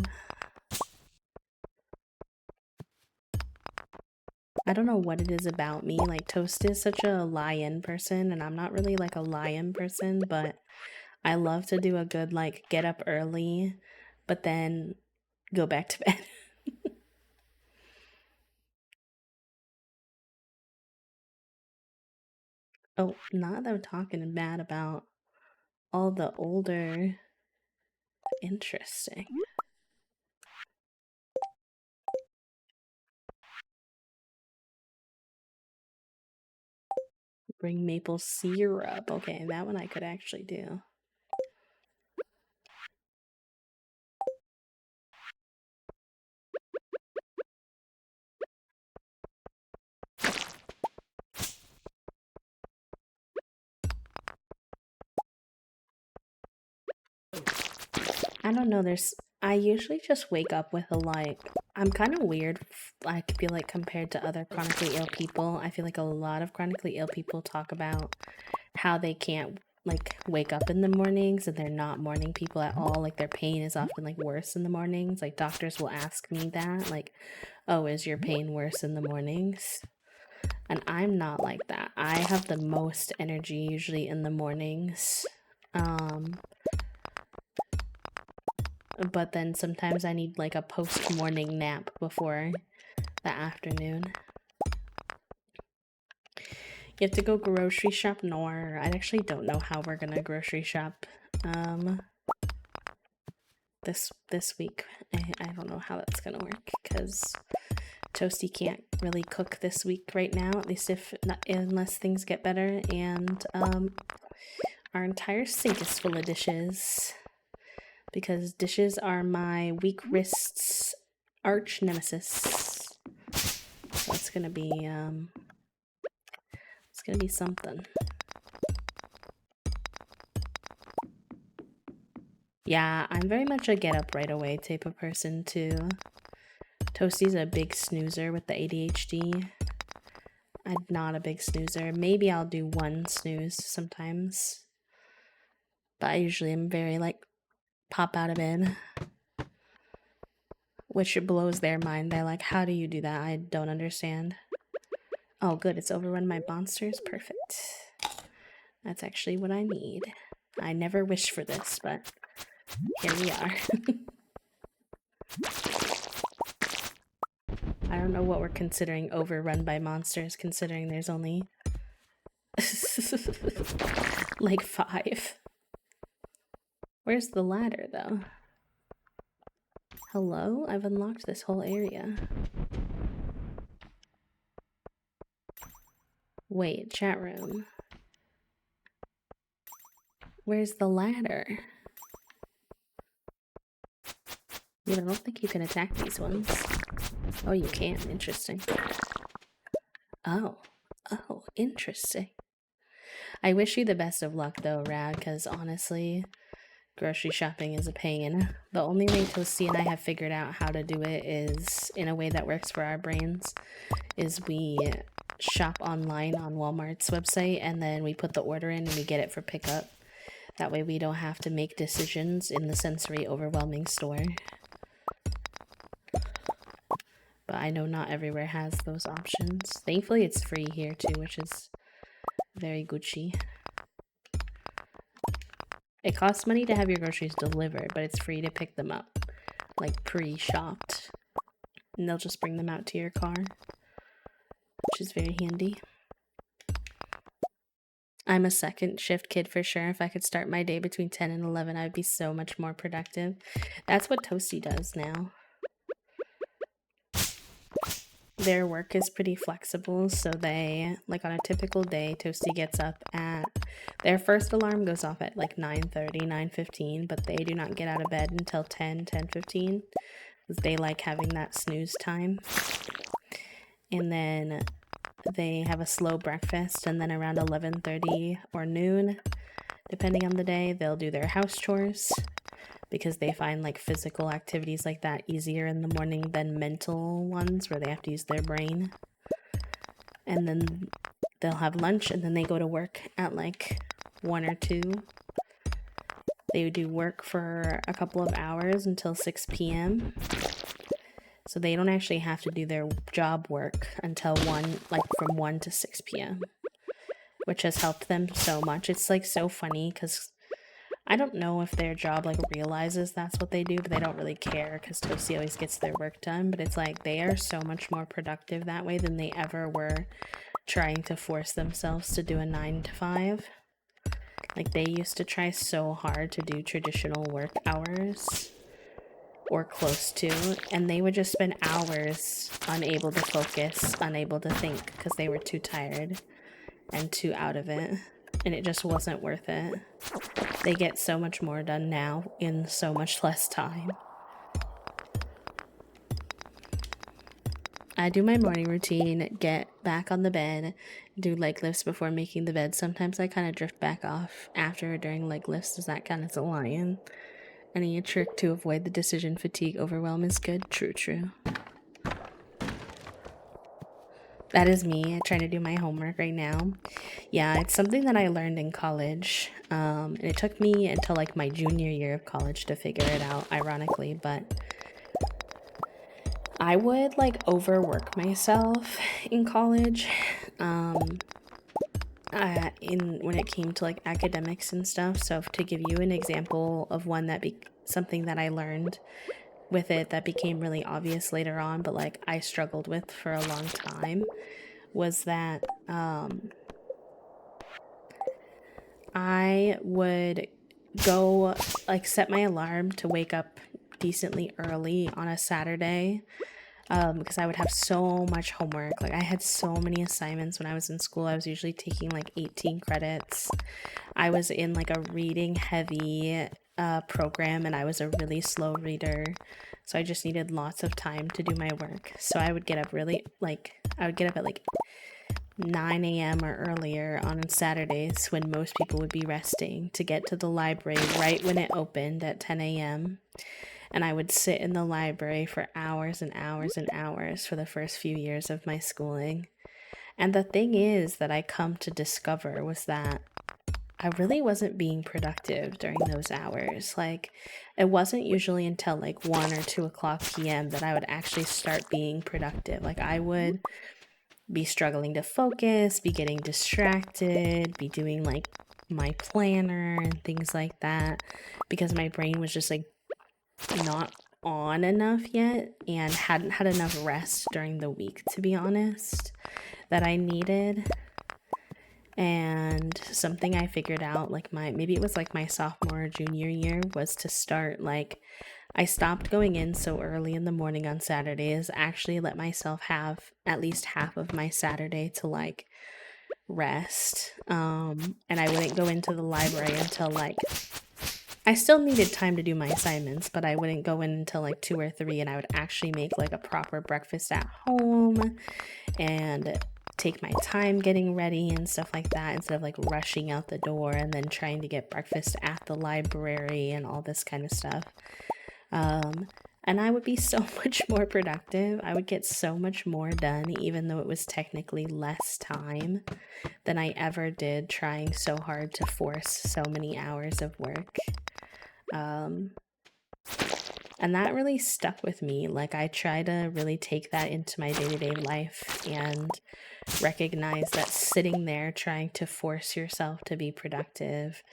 I don't know what it is about me. Like, Toast is such a lion person, and I'm not really like a lion person, but I love to do a good, like, get up early, but then go back to bed. Oh, not that I'm talking bad about all the older. Interesting. Bring maple syrup. Okay, that one I could actually do. I don't know, I usually just wake up with a like, I'm kind of weird, I feel like, compared to other chronically ill people. I feel like a lot of chronically ill people talk about how they can't like wake up in the mornings, and they're not morning people at all. Like, their pain is often like worse in the mornings. Like, doctors will ask me that, like, oh, is your pain worse in the mornings? And I'm not like that. I have the most energy usually in the mornings. But then sometimes I need like a post-morning nap before the afternoon. You have to go grocery shop. Nor I actually don't know how we're gonna grocery shop this week. I don't know how that's gonna work because Toasty can't really cook this week right now, at least if not, unless things get better. And our entire sink is full of dishes because dishes are my weak wrists arch nemesis. So it's gonna be something. Yeah, I'm very much a get up right away type of person too. Toasty's a big snoozer with the ADHD. I'm not a big snoozer. Maybe I'll do one snooze sometimes. But I usually am very like pop out of bed. Which blows their mind. They're like, how do you do that? I don't understand. Oh good, it's overrun my monsters. Perfect. That's actually what I need. I never wished for this, but here we are. I don't know what we're considering overrun by monsters, considering there's only like 5. Where's the ladder, though? Hello? I've unlocked this whole area. Wait, chat room. Where's the ladder? Yeah, I don't think you can attack these ones. Oh, you can. Interesting. Oh, interesting. I wish you the best of luck, though, Rad, because honestly, grocery shopping is a pain. The only way Toasty and I have figured out how to do it is in a way that works for our brains, is we shop online on Walmart's website and then we put the order in and we get it for pickup. That way we don't have to make decisions in the sensory overwhelming store. But I know not everywhere has those options. Thankfully it's free here too, which is very Gucci. It costs money to have your groceries delivered, but it's free to pick them up, like pre-shopped. And they'll just bring them out to your car, which is very handy. I'm a second shift kid for sure. If I could start my day between 10 and 11, I'd be so much more productive. That's what Toasty does now. Their work is pretty flexible, so they, like on a typical day, Toasty gets up at, their first alarm goes off at like 9:30, 9:15, but they do not get out of bed until 10, 10:15, because they like having that snooze time. And then they have a slow breakfast, and then around 11:30 or noon, depending on the day, they'll do their house chores, because they find like physical activities like that easier in the morning than mental ones where they have to use their brain. And then they'll have lunch and then they go to work at like 1 or 2. They do work for a couple of hours until 6 p.m. So they don't actually have to do their job work until 1, like from 1 to 6 p.m., which has helped them so much. It's like so funny because I don't know if their job like realizes that's what they do, but they don't really care because Toasty always gets their work done. But it's like they are so much more productive that way than they ever were trying to force themselves to do a 9 to 5. Like they used to try so hard to do traditional work hours or close to, and they would just spend hours unable to focus, unable to think because they were too tired and too out of it, and it just wasn't worth it. They get so much more done now in so much less time. I do my morning routine, get back on the bed, do leg lifts before making the bed. Sometimes I kind of drift back off after or during leg lifts. Does that count as a lion? Any trick to avoid the decision fatigue overwhelm is good. True. That is me trying to do my homework right now. Yeah, it's something that I learned in college. And it took me until like my junior year of college to figure it out, ironically, but I would like overwork myself in college. When it came to like academics and stuff. So to give you an example of one that something that I learned with it that became really obvious later on, but like I struggled with for a long time, was that I would go, like, set my alarm to wake up decently early on a Saturday, because I would have so much homework. Like, I had so many assignments when I was in school. I was usually taking like 18 credits. I was in like a reading heavy program, and I was a really slow reader. So I just needed lots of time to do my work. So I would get up I would get up at like 9 a.m. or earlier on Saturdays when most people would be resting to get to the library right when it opened at 10 a.m. And I would sit in the library for hours and hours and hours for the first few years of my schooling. And the thing is that I come to discover was that I really wasn't being productive during those hours. Like, it wasn't usually until like 1 or 2 o'clock p.m. that I would actually start being productive. Like, I would be struggling to focus, be getting distracted, be doing like my planner and things like that because my brain was just like not on enough yet and hadn't had enough rest during the week, to be honest, that I needed. And something I figured out, like maybe it was like my sophomore or junior year, was to start like, I stopped going in so early in the morning on Saturdays, actually let myself have at least half of my Saturday to like rest. And I wouldn't go into the library until like, I still needed time to do my assignments, but I wouldn't go in until like 2 or 3, and I would actually make like a proper breakfast at home and take my time getting ready and stuff like that instead of like rushing out the door and then trying to get breakfast at the library and all this kind of stuff. And I would be so much more productive. I would get so much more done, even though it was technically less time than I ever did trying so hard to force so many hours of work. And that really stuck with me. Like, I try to really take that into my day-to-day life and recognize that sitting there trying to force yourself to be productive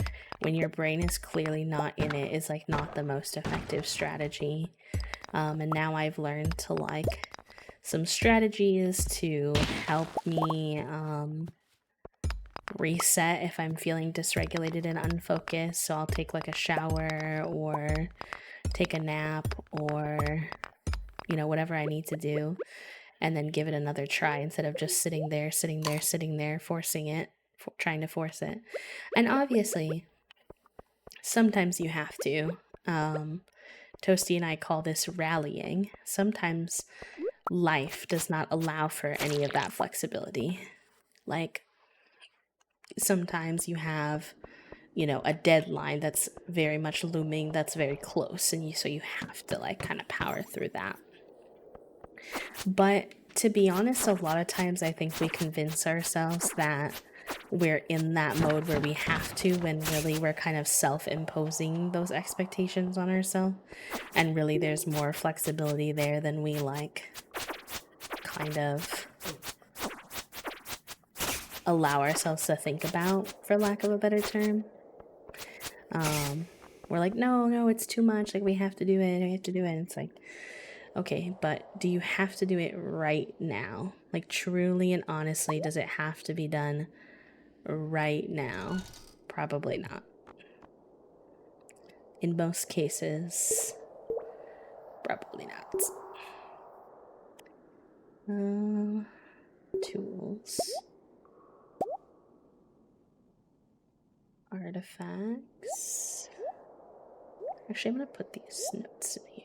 when your brain is clearly not in it is like not the most effective strategy. And now I've learned to like some strategies to help me reset if I'm feeling dysregulated and unfocused. So I'll take like a shower or take a nap or, you know, whatever I need to do, and then give it another try instead of just sitting there, forcing it, trying to force it. And obviously, sometimes you have to. Toasty and I call this rallying. Sometimes life does not allow for any of that flexibility. Like, sometimes you have, you know, a deadline that's very much looming, that's very close, and so you have to like kind of power through that. But to be honest, a lot of times I think we convince ourselves that we're in that mode where we have to, when really we're kind of self-imposing those expectations on ourselves. And really there's more flexibility there than we like kind of allow ourselves to think about, for lack of a better term. We're like, no, it's too much. Like, we have to do it. And it's like, okay, but do you have to do it right now? Like, truly and honestly, does it have to be done right now? Probably not. In most cases, probably not. Tools. Artifacts. Actually, I'm going to put these notes in here.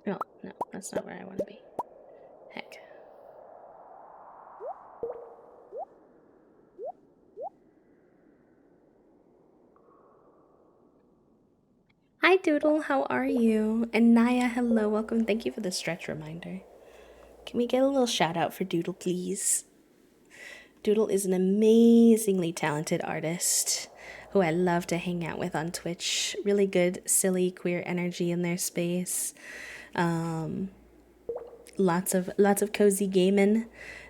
Oh, no, that's not where I want to be. Heck. Hi Doodle, how are you? And Naya, hello, welcome. Thank you for the stretch reminder. Can we get a little shout out for Doodle, please? Doodle is an amazingly talented artist who I love to hang out with on Twitch. Really good, silly, queer energy in their space. lots of cozy gaming.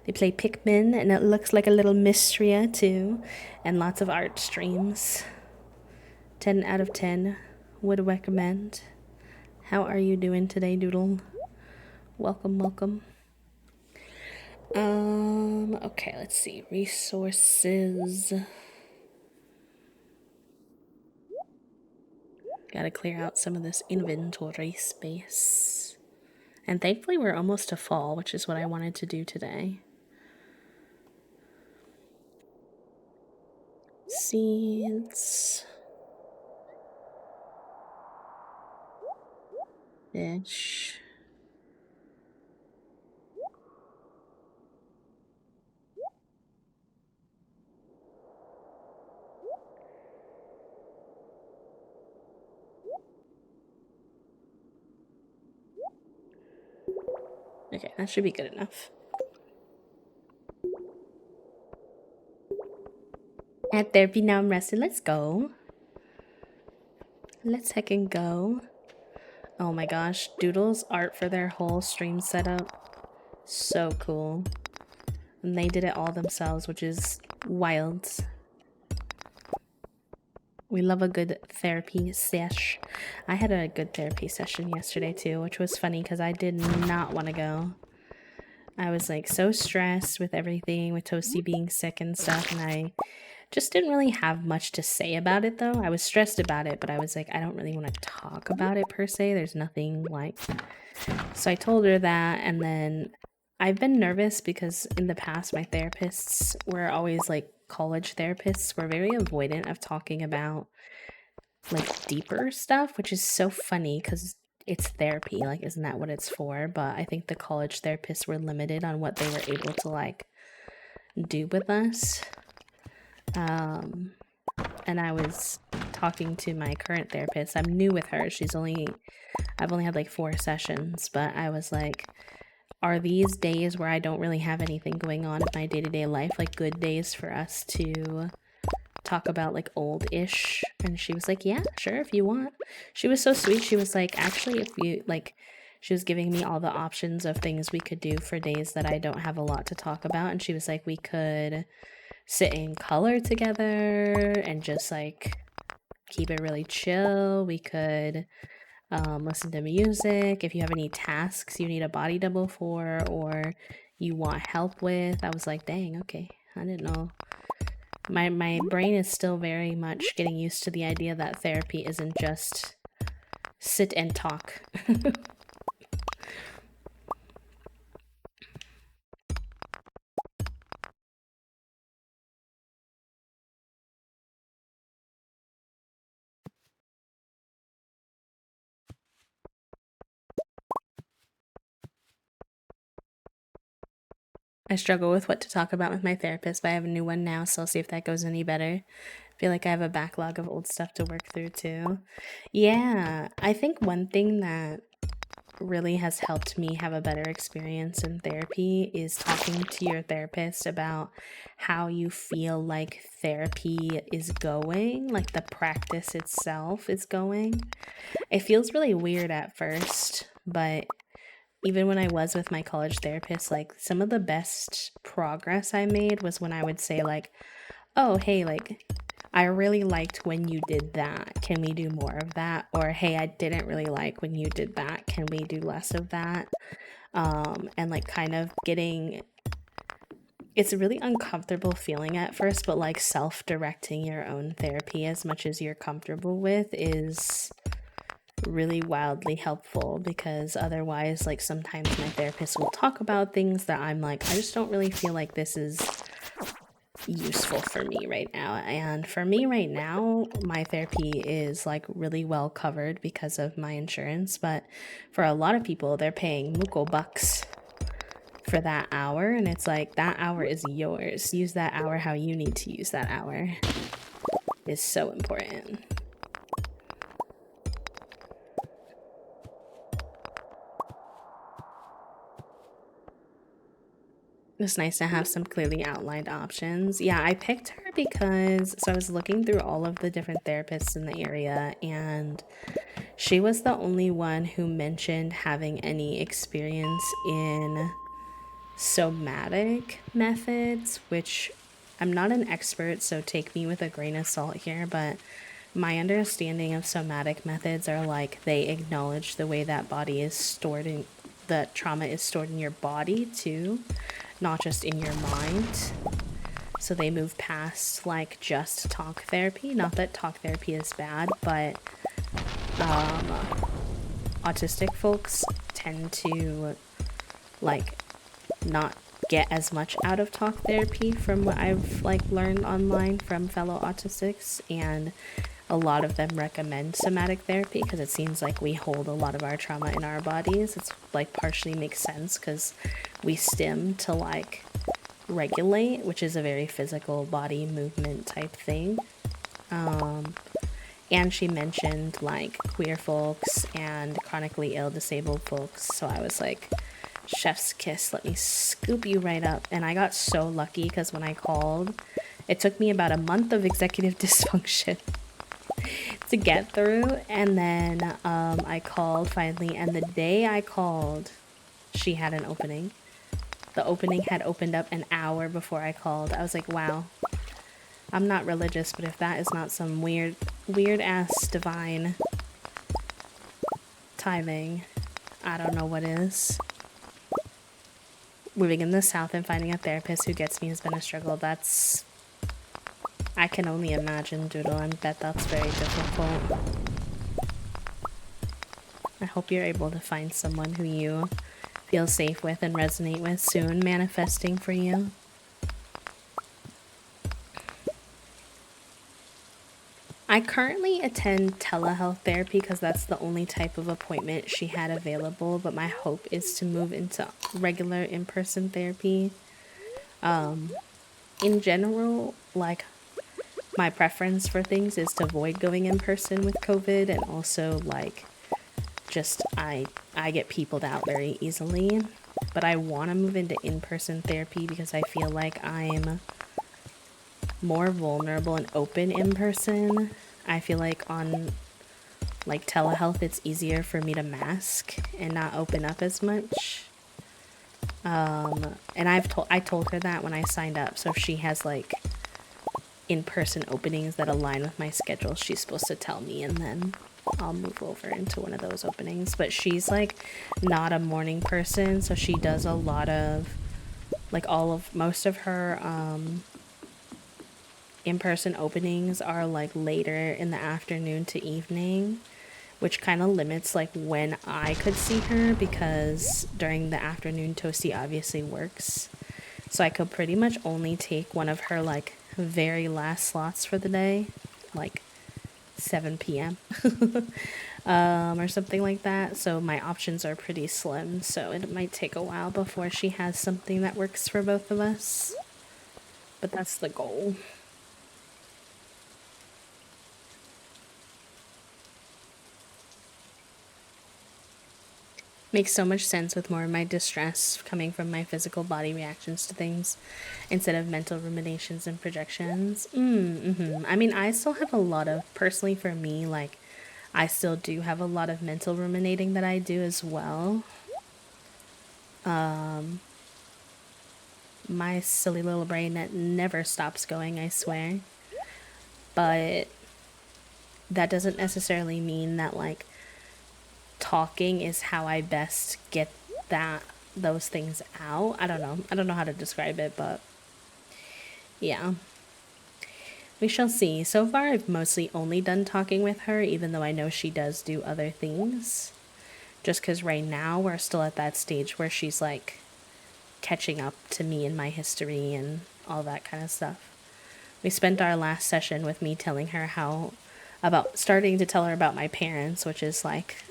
They play Pikmin, and it looks like a little Mystria too, and lots of art streams. 10 out of 10 would recommend. How are you doing today, Doodle? Welcome, welcome. Okay, let's see. Resources. Gotta clear out some of this inventory space. And thankfully we're almost to fall, which is what I wanted to do today. Seeds. Fish. Okay, that should be good enough. At therapy now I'm rested. Let's go. Let's heckin' go. Oh my gosh, Doodle's art for their whole stream setup. So cool. And they did it all themselves, which is wild. We love a good therapy sesh. I had a good therapy session yesterday too, which was funny because I did not want to go. I was like so stressed with everything, with Toasty being sick and stuff, and I just didn't really have much to say about it though. I was stressed about it, but I was like, I don't really want to talk about it per se. There's nothing like... So I told her that, and then I've been nervous because in the past my therapists were always like college therapists were very avoidant of talking about like deeper stuff, which is so funny because it's therapy, like isn't that what it's for? But I think the college therapists were limited on what they were able to like do with us. And I was talking to my current therapist. I'm new with her. I've only had like 4 sessions, but I was like, are these days where I don't really have anything going on in my day-to-day life like good days for us to talk about like old-ish? And she was like, yeah, sure, if you want. She was so sweet. She was like, actually, if you like, she was giving me all the options of things we could do for days that I don't have a lot to talk about. And she was like, we could sit in color together and just like keep it really chill. We could listen to music. If you have any tasks you need a body double for or you want help with. I was like, dang, okay. I didn't know. My brain is still very much getting used to the idea that therapy isn't just sit and talk. I struggle with what to talk about with my therapist, but I have a new one now, so I'll see if that goes any better. I feel like I have a backlog of old stuff to work through too. Yeah, I think one thing that really has helped me have a better experience in therapy is talking to your therapist about how you feel like therapy is going, like the practice itself is going. It feels really weird at first, but even when I was with my college therapist, like some of the best progress I made was when I would say like, oh, hey, like I really liked when you did that. Can we do more of that? Or hey, I didn't really like when you did that. Can we do less of that? And like kind of getting, it's a really uncomfortable feeling at first, but like self-directing your own therapy as much as you're comfortable with is really wildly helpful, because otherwise like sometimes my therapist will talk about things that I'm like, I just don't really feel like this is useful for me right now. And for me right now, my therapy is like really well covered because of my insurance, but for a lot of people they're paying muko bucks for that hour, and it's like that hour is yours. Use that hour how you need to use that hour. Is so important. It's nice to have some clearly outlined options. Yeah, I picked her because, so I was looking through all of the different therapists in the area, and She was the only one who mentioned having any experience in somatic methods, which I'm not an expert, so take me with a grain of salt here, but my understanding of somatic methods are like they acknowledge the way that body is stored in that trauma is stored in your body too, not just in your mind. So they move past like just talk therapy. Not that talk therapy is bad, but autistic folks tend to like not get as much out of talk therapy from what I've like learned online from fellow autistics, and a lot of them recommend somatic therapy because it seems like we hold a lot of our trauma in our bodies. It's like partially makes sense because we stim to like regulate, which is a very physical body movement type thing. And she mentioned like queer folks and chronically ill disabled folks, so I was like, chef's kiss, let me scoop you right up. And I got so lucky because when I called, it took me about a month of executive dysfunction to get through, and then I called finally, and the day I called she had an opening. The opening had opened up an hour before I called. I was like, wow, I'm not religious, but if that is not some weird ass divine timing, I don't know what is. Moving in the South and finding a therapist who gets me has been a struggle. That's, I can only imagine, Doodle. I bet that's very difficult. I hope you're able to find someone who you feel safe with and resonate with soon, manifesting for you. I currently attend telehealth therapy because that's the only type of appointment she had available, but my hope is to move into regular in-person therapy. In general, like, my preference for things is to avoid going in person with COVID, and also like just I get peopled out very easily, but I want to move into in-person therapy because I feel like I'm more vulnerable and open in person. I feel like on like telehealth it's easier for me to mask and not open up as much. And I told her that when I signed up, so if she has like in-person openings that align with my schedule, she's supposed to tell me, and then I'll move over into one of those openings. But she's like not a morning person, so she does a lot of like most of her in-person openings are like later in the afternoon to evening, which kind of limits like when I could see her, because during the afternoon Toasty obviously works. So I could pretty much only take one of her like very last slots for the day, like 7 p.m. Or something like that. So my options are pretty slim. So it might take a while before she has something that works for both of us. But that's the goal. Makes so much sense with more of my distress coming from my physical body reactions to things instead of mental ruminations and projections. I mean, I still have a lot of, personally for me, like, I still do have a lot of mental ruminating that I do as well. My silly little brain that never stops going, I swear. But that doesn't necessarily mean that, like, talking is how I best get those things out. I don't know. I don't know how to describe it, but yeah. We shall see. So far, I've mostly only done talking with her, even though I know she does do other things. Just because right now we're still at that stage where she's like catching up to me and my history and all that kind of stuff. We spent our last session with me telling her starting to tell her about my parents, which is like,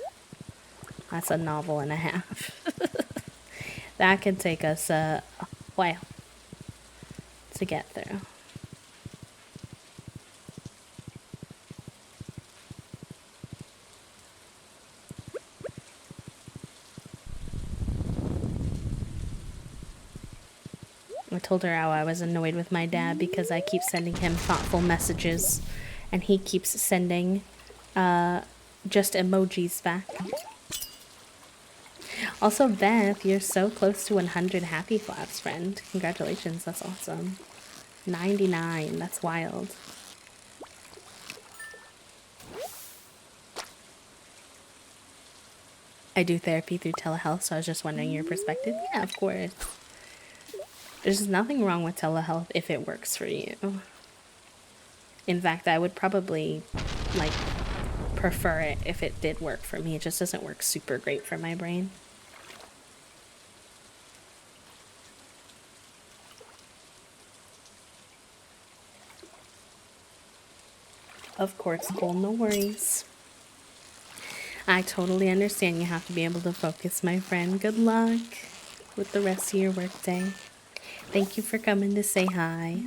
that's a novel and a half. That can take us a while to get through. I told her how I was annoyed with my dad because I keep sending him thoughtful messages and he keeps sending just emojis back. Also, Beth, you're so close to 100 happy flaps, friend. Congratulations, that's awesome. 99, that's wild. I do therapy through telehealth, so I was just wondering your perspective. Yeah, of course. There's nothing wrong with telehealth if it works for you. In fact, I would probably, like, prefer it if it did work for me. It just doesn't work super great for my brain. Of course, Cole, no worries. I totally understand you have to be able to focus, my friend. Good luck with the rest of your workday. Thank you for coming to say hi.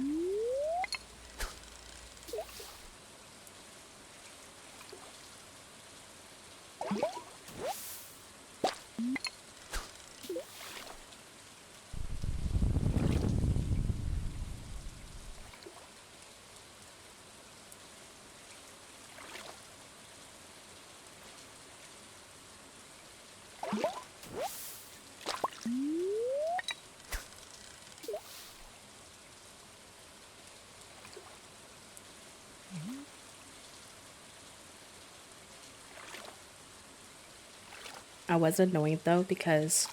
I was annoyed though because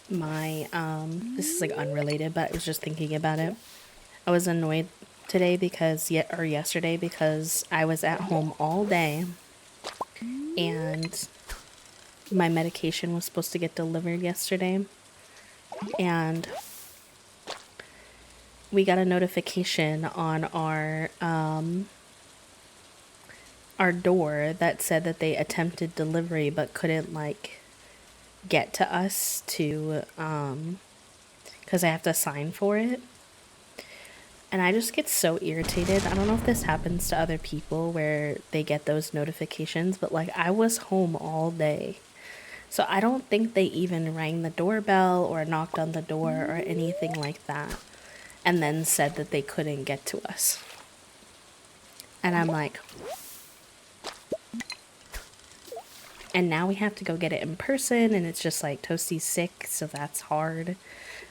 my this is like unrelated, but I was just thinking about it. I was annoyed today because yesterday because I was at home all day and my medication was supposed to get delivered yesterday, and we got a notification on our door that said that they attempted delivery but couldn't like get to us to because I have to sign for it. And I just get so irritated. I don't know if this happens to other people where they get those notifications, but like I was home all day. So I don't think they even rang the doorbell or knocked on the door or anything like that and then said that they couldn't get to us. And I'm like, and now we have to go get it in person, and it's just like Toasty's sick, so that's hard.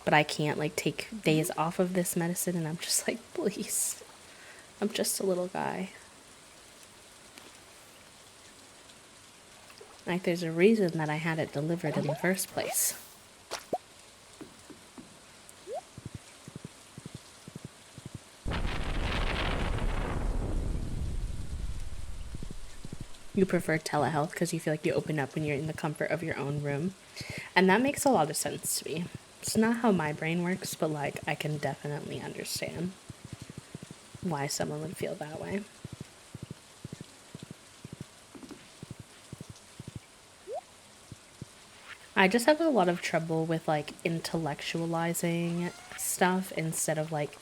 But I can't like take days off of this medicine, and I'm just like, please. I'm just a little guy. Like, there's a reason that I had it delivered in the first place. You prefer telehealth because you feel like you open up when you're in the comfort of your own room. And that makes a lot of sense to me. It's not how my brain works, but like, I can definitely understand why someone would feel that way. I just have a lot of trouble with like intellectualizing stuff instead of like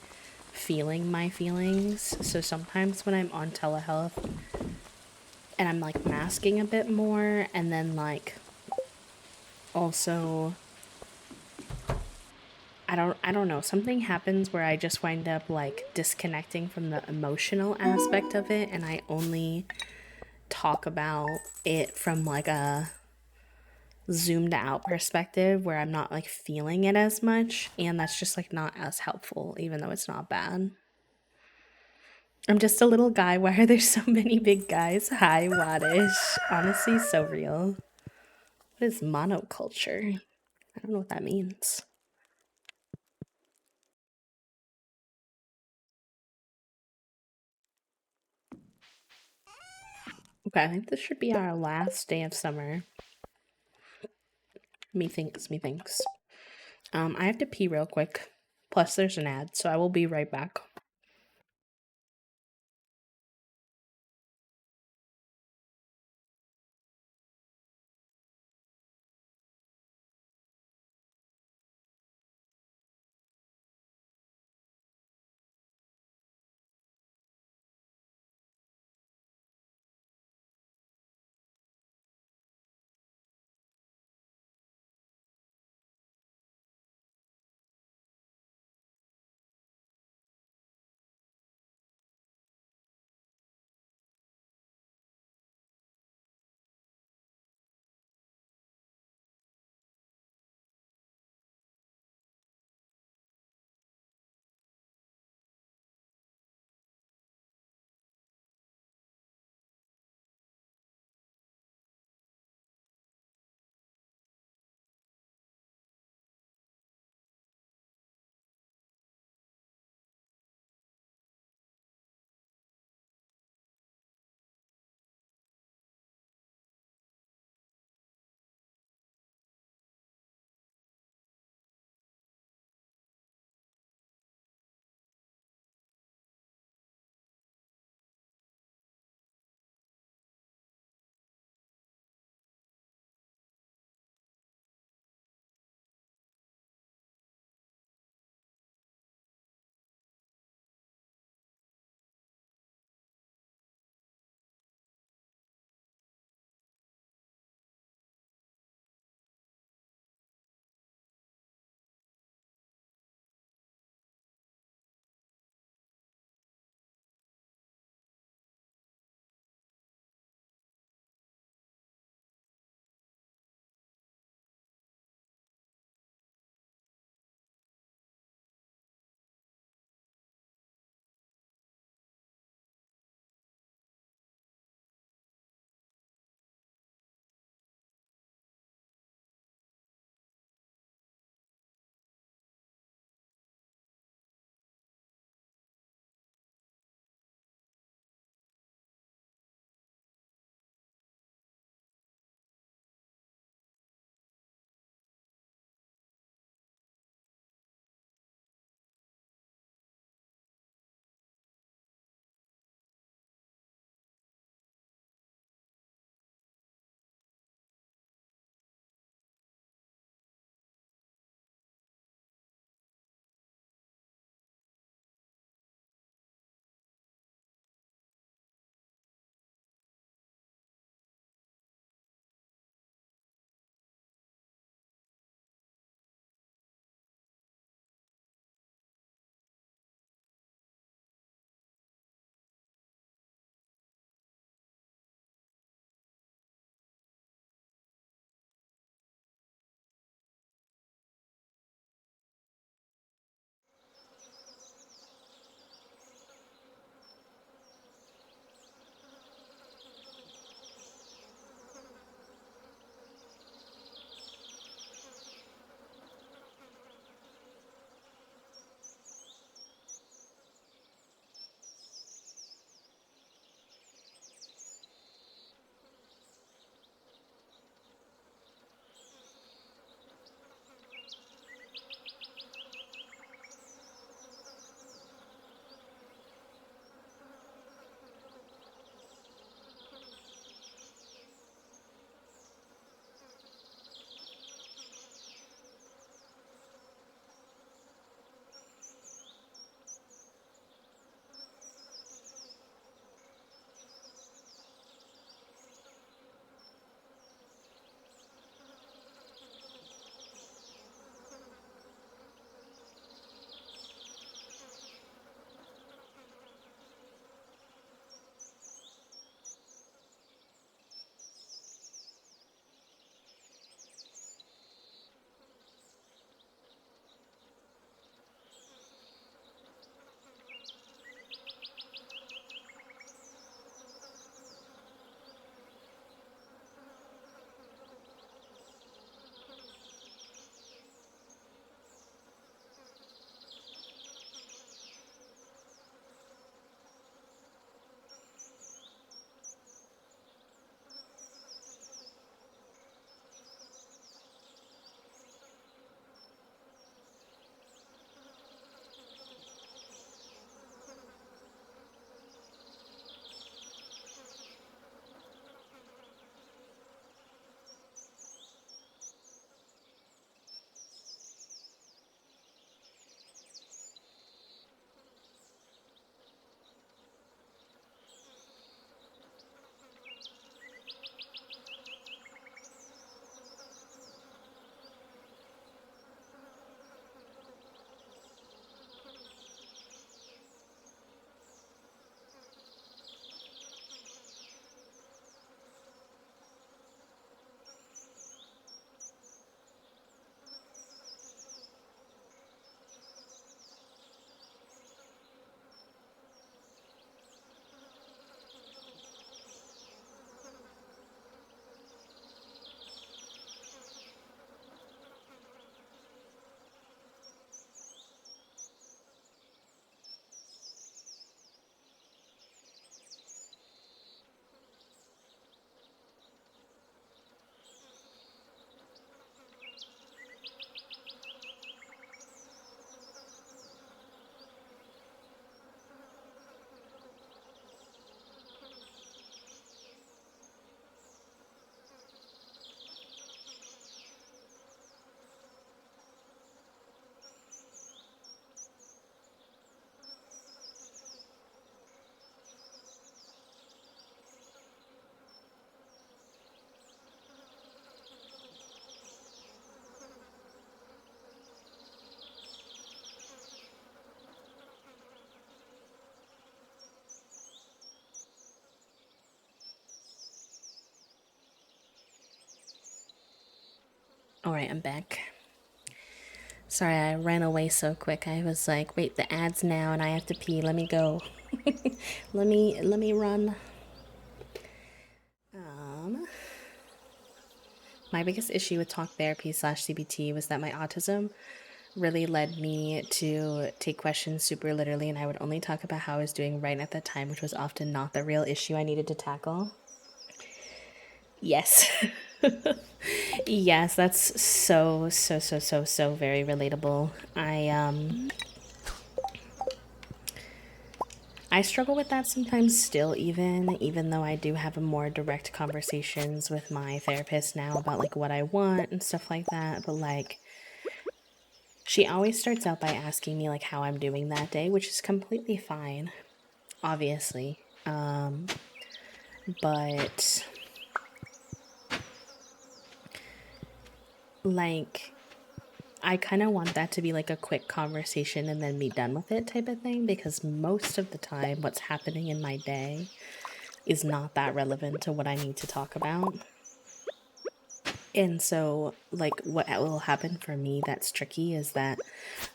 feeling my feelings. So sometimes when I'm on telehealth and I'm like masking a bit more, and then like also I don't know, something happens where I just wind up like disconnecting from the emotional aspect of it, and I only talk about it from like a zoomed out perspective where I'm not like feeling it as much, and that's just like not as helpful even though it's not bad. I'm just a little guy. Why are there so many big guys? Hi, Wadish. Honestly, so real. What is monoculture? I don't know what that means. Okay, I think this should be our last day of summer. Me thinks. I have to pee real quick. Plus, there's an ad, so I will be right back. Alright, I'm back. Sorry, I ran away so quick. I was like, wait, the ad's now and I have to pee. Let me go. let me run. My biggest issue with talk therapy slash CBT was that my autism really led me to take questions super literally, and I would only talk about how I was doing right at that time, which was often not the real issue I needed to tackle. Yes. Yes, that's so very relatable. I struggle with that sometimes still, even though I do have a more direct conversations with my therapist now about like what I want and stuff like that. But like she always starts out by asking me like how I'm doing that day, which is completely fine, obviously. But like I kind of want that to be like a quick conversation and then be done with it type of thing, because most of the time what's happening in my day is not that relevant to what I need to talk about. And so, like, what will happen for me that's tricky is that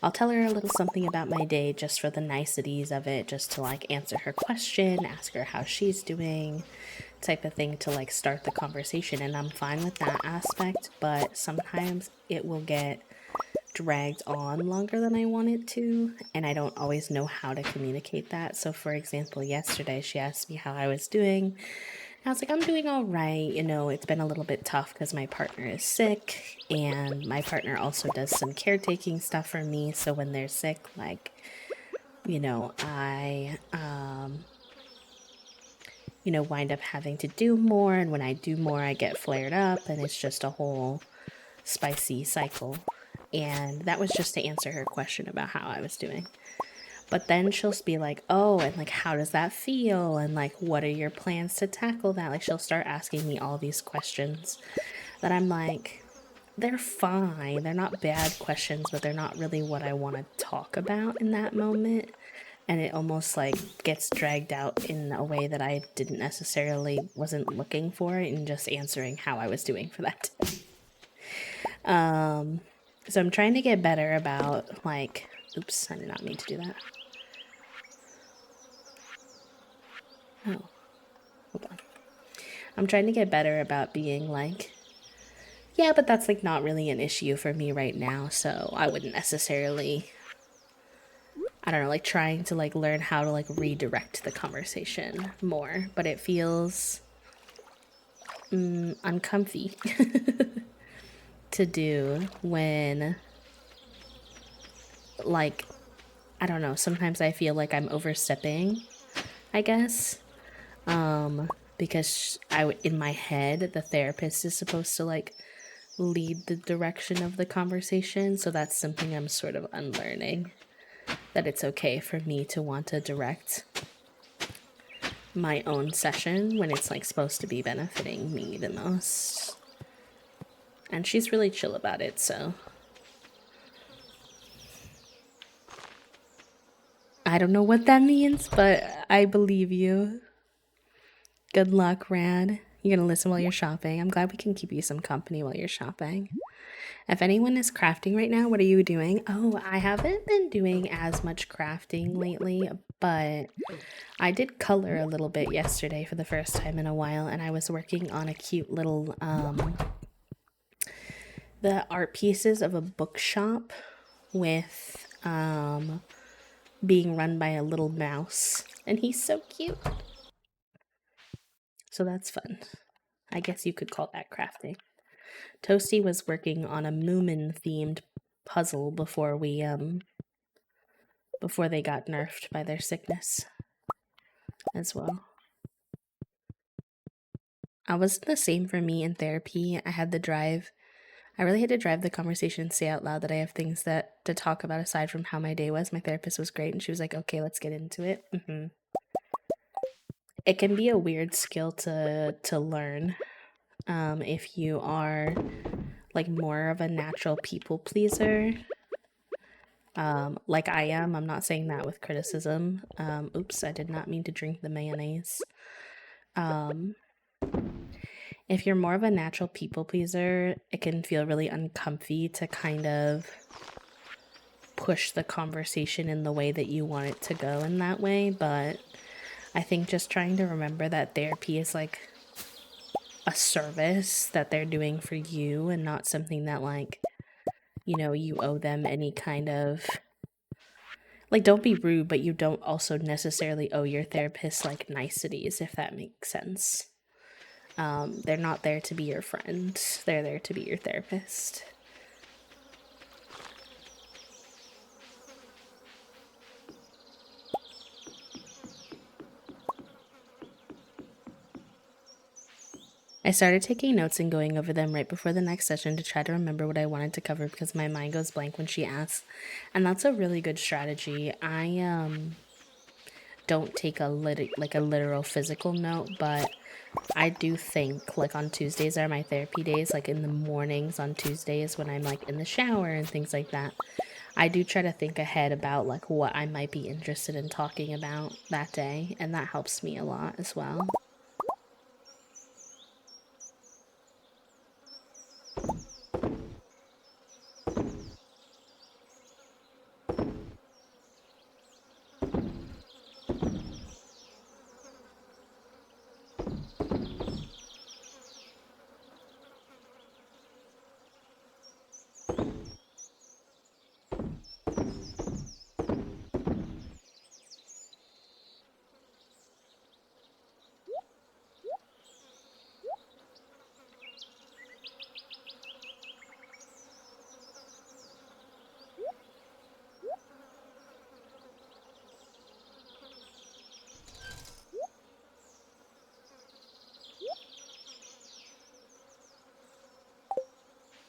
I'll tell her a little something about my day just for the niceties of it, just to like answer her question, ask her how she's doing, type of thing, to like start the conversation. And I'm fine with that aspect, but sometimes it will get dragged on longer than I want it to, and I don't always know how to communicate that. So, for example, yesterday she asked me how I was doing. I was like, I'm doing all right. You know, it's been a little bit tough because my partner is sick, and my partner also does some caretaking stuff for me. So when they're sick, like, I wind up having to do more. And when I do more, I get flared up, and it's just a whole spicy cycle. And that was just to answer her question about how I was doing. But then she'll be like, oh, and like, how does that feel? And like, what are your plans to tackle that? Like, she'll start asking me all these questions that I'm like, they're fine. They're not bad questions, but they're not really what I want to talk about in that moment. And it almost like gets dragged out in a way that I didn't necessarily wasn't looking for, and just answering how I was doing for that day. So I'm trying to get better about like, oops, I did not mean to do that. Oh, hold on. I'm trying to get better about being like, yeah, but that's like not really an issue for me right now, so I wouldn't necessarily, I don't know, like trying to like learn how to like redirect the conversation more, but it feels uncomfy to do when, like, I don't know, sometimes I feel like I'm overstepping, I guess. Because in my head, the therapist is supposed to like lead the direction of the conversation, so that's something I'm sort of unlearning, that it's okay for me to want to direct my own session when it's like supposed to be benefiting me the most. And she's really chill about it, so I don't know what that means, but I believe you. Good luck, Rad. You're gonna listen while you're shopping. I'm glad we can keep you some company while you're shopping. If anyone is crafting right now, what are you doing? Oh, I haven't been doing as much crafting lately, but I did color a little bit yesterday for the first time in a while, and I was working on a cute little, the art pieces of a bookshop with, being run by a little mouse, and he's so cute. So that's fun. I guess you could call that crafting. Toasty was working on a Moomin themed puzzle before they got nerfed by their sickness as well. I was the same for me in therapy. I really had to drive the conversation and say out loud that I have things to talk about aside from how my day was. My therapist was great, and she was like, okay, let's get into it. It can be a weird skill to learn, if you are like more of a natural people pleaser, like I am. I'm not saying that with criticism. Oops, I did not mean to drink the mayonnaise. If you're more of a natural people pleaser, it can feel really uncomfy to kind of push the conversation in the way that you want it to go in that way, but I think just trying to remember that therapy is like a service that they're doing for you and not something that, like, you know, you owe them any kind of, like, don't be rude, but you don't also necessarily owe your therapist like niceties, if that makes sense. They're not there to be your friend, they're there to be your therapist. I started taking notes and going over them right before the next session to try to remember what I wanted to cover because my mind goes blank when she asks. And that's a really good strategy. I don't take a literal physical note, but I do think, like, on Tuesdays are my therapy days, like in the mornings on Tuesdays when I'm like in the shower and things like that. I do try to think ahead about like what I might be interested in talking about that day, and that helps me a lot as well.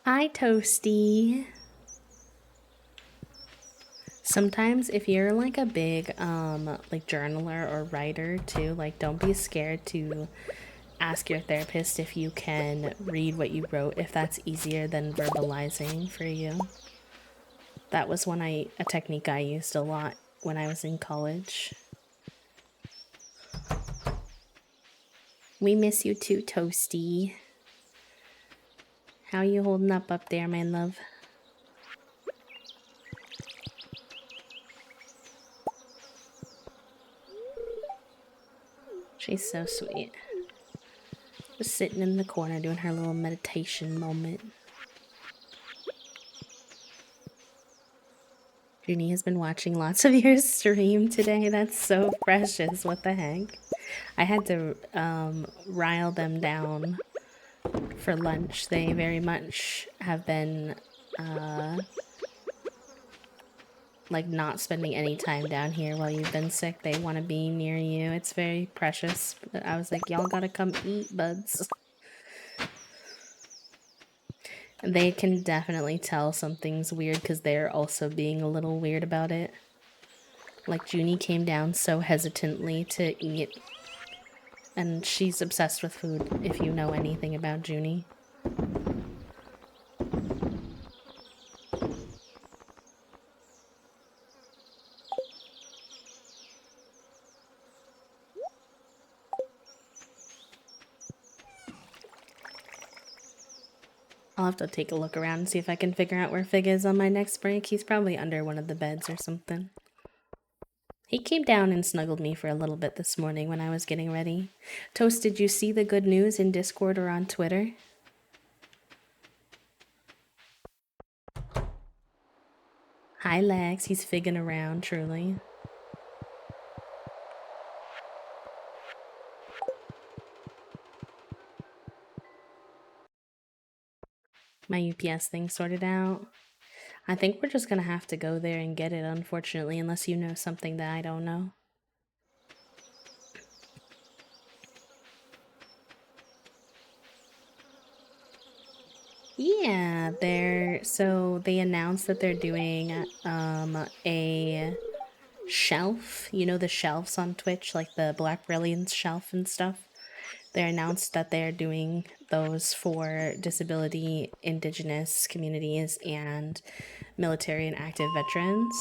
Hi, Toasty. Sometimes if you're like a big like journaler or writer too, like don't be scared to ask your therapist if you can read what you wrote if that's easier than verbalizing for you. That was a technique I used a lot when I was in college. We miss you too, Toasty. How you holding up there, my love? She's so sweet. Just sitting in the corner doing her little meditation moment. Junie has been watching lots of your stream today. That's so precious. What the heck? I had to rile them down for lunch. They very much have been like not spending any time down here while you've been sick. They want to be near you. It's very precious. But I was like, y'all gotta come eat, buds. They can definitely tell something's weird because they're also being a little weird about it. Like, Junie came down so hesitantly to eat, and she's obsessed with food, if you know anything about Junie. I'll have to take a look around and see if I can figure out where Fig is on my next break. He's probably under one of the beds or something. He came down and snuggled me for a little bit this morning when I was getting ready. Toast, did you see the good news in Discord or on Twitter? Hi, Lex. He's figging around, truly. My UPS thing sorted out. I think we're just gonna have to go there and get it, unfortunately, unless you know something that I don't know. Yeah, they announced that they're doing a shelf. You know the shelves on Twitch, like the Black Brilliance shelf and stuff. They announced that they're doing those for disability, indigenous communities, and military and active veterans.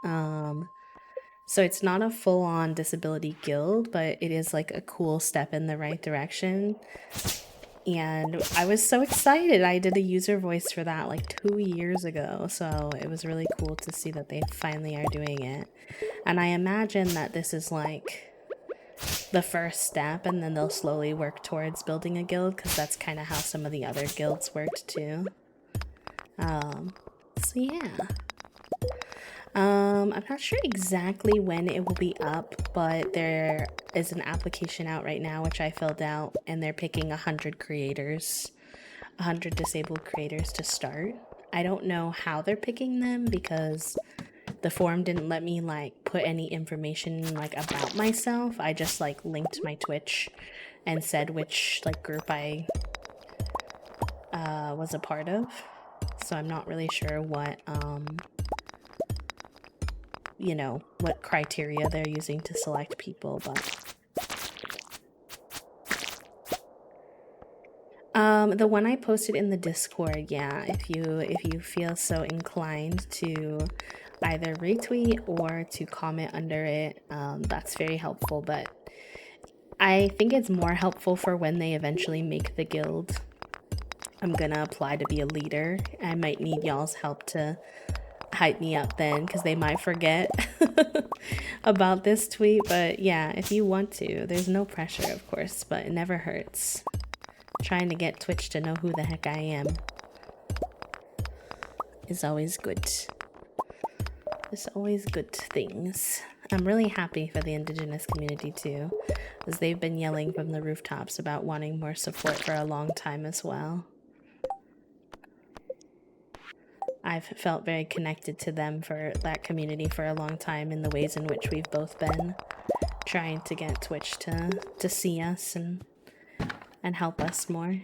So it's not a full-on disability guild, but it is like a cool step in the right direction. And I was so excited. I did a user voice for that like 2 years ago, so it was really cool to see that they finally are doing it. And I imagine that this is like the first step, and then they'll slowly work towards building a guild, because that's kind of how some of the other guilds worked too. So yeah. I'm not sure exactly when it will be up, but there is an application out right now which I filled out, and they're picking 100 creators, 100 disabled creators to start. I don't know how they're picking them because the form didn't let me like put any information like about myself. I just like linked my Twitch and said which like group I was a part of. So I'm not really sure what you know, what criteria they're using to select people, but the one I posted in the Discord, yeah, if you feel so inclined to either retweet or to comment under it, that's very helpful. But I think it's more helpful for when they eventually make the guild. I'm gonna apply to be a leader. I might need y'all's help to hype me up then, because they might forget about this tweet. But yeah, if you want to, there's no pressure, of course, but it never hurts. Trying to get Twitch to know who the heck I am is always good. It's always good things. I'm really happy for the indigenous community too, as they've been yelling from the rooftops about wanting more support for a long time as well. I've felt very connected to them, for that community, for a long time, in the ways in which we've both been trying to get Twitch to see us and help us more.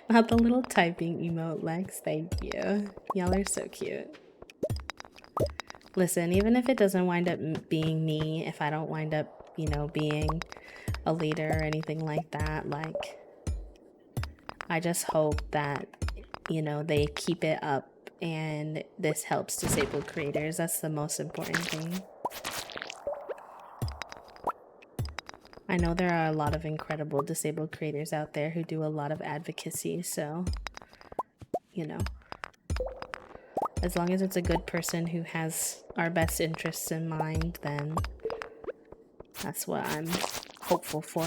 Not the little typing emote, Lex. Thank you. Y'all are so cute. Listen, even if it doesn't wind up being me, if I don't wind up, you know, being a leader or anything like that, like, I just hope that, you know, they keep it up and this helps disabled creators. That's the most important thing. I know there are a lot of incredible disabled creators out there who do a lot of advocacy, so, you know, as long as it's a good person who has our best interests in mind, then that's what I'm hopeful for.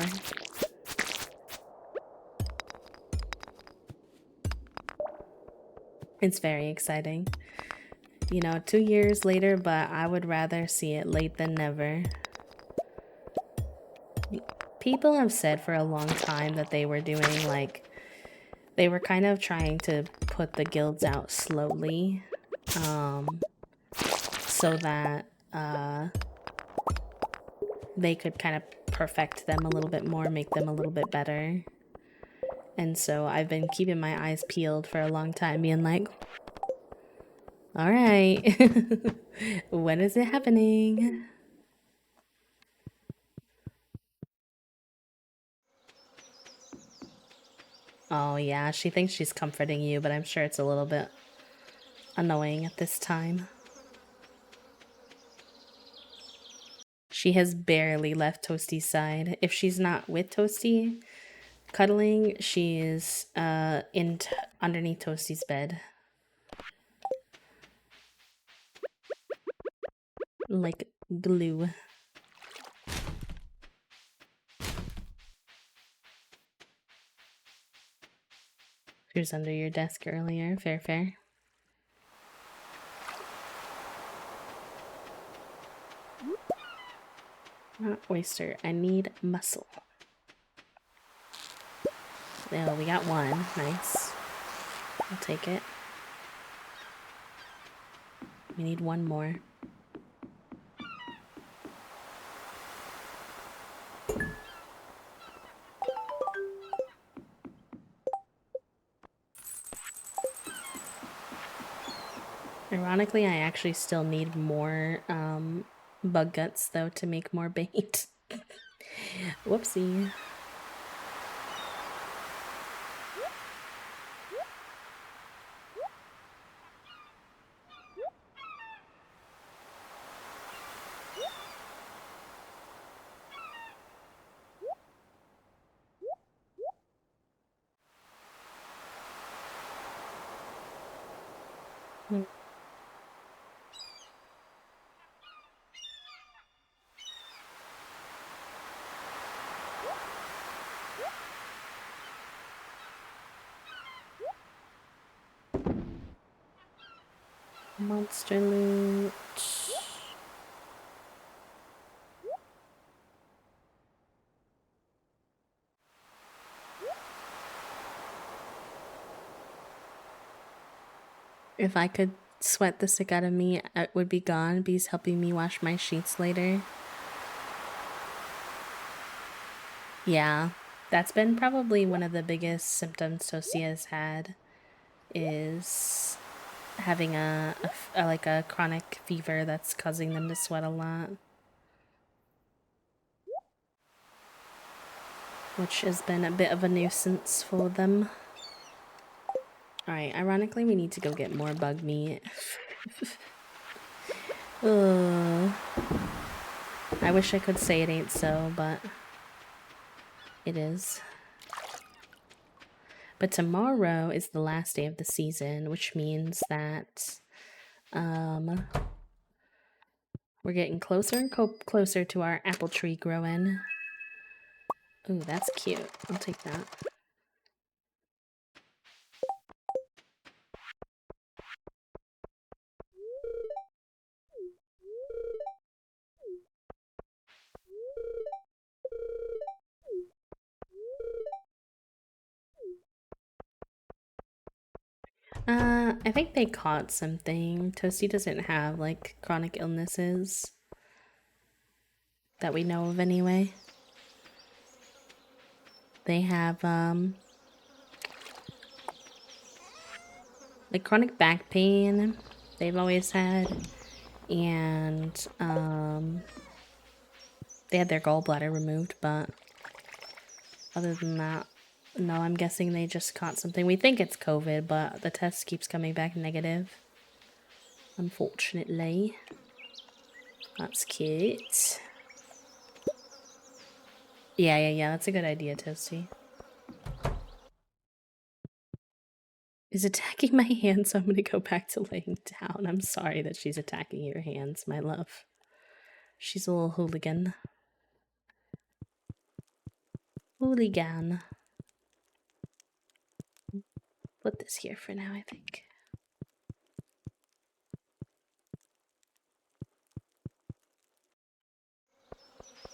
It's very exciting. You know, 2 years later, but I would rather see it late than never. People have said for a long time that they were doing, like, they were kind of trying to put the guilds out slowly, so that they could kind of perfect them a little bit more, make them a little bit better. And so I've been keeping my eyes peeled for a long time, being like, all right, when is it happening? Oh yeah, she thinks she's comforting you, but I'm sure it's a little bit annoying at this time. She has barely left Toasty's side. If she's not with Toasty cuddling, she is underneath Toasty's bed. Like glue. She was under your desk earlier. Fair, fair. Not oyster. I need mussel. Oh, we got one. Nice. I'll take it. We need one more. Ironically, I actually still need more bug guts, though, to make more bait. Whoopsie. Hmm. Monster loot. If I could sweat the sick out of me, it would be gone. Bees helping me wash my sheets later. Yeah, that's been probably one of the biggest symptoms Tosia has had, is having like a chronic fever that's causing them to sweat a lot, which has been a bit of a nuisance for them. Alright, ironically, we need to go get more bug meat. Ugh. I wish I could say it ain't so, but it is. But tomorrow is the last day of the season, which means that we're getting closer and closer to our apple tree growing. Ooh, that's cute. I'll take that. I think they caught something. Toasty doesn't have, like, chronic illnesses that we know of anyway. They have, like, chronic back pain they've always had, and, they had their gallbladder removed, but other than that, no, I'm guessing they just caught something. We think it's COVID, but the test keeps coming back negative, unfortunately. That's cute. Yeah, that's a good idea, Toasty. Is attacking my hands, so I'm gonna go back to laying down. I'm sorry that she's attacking your hands, my love. She's a little hooligan. Hooligan. Put this here for now, I think.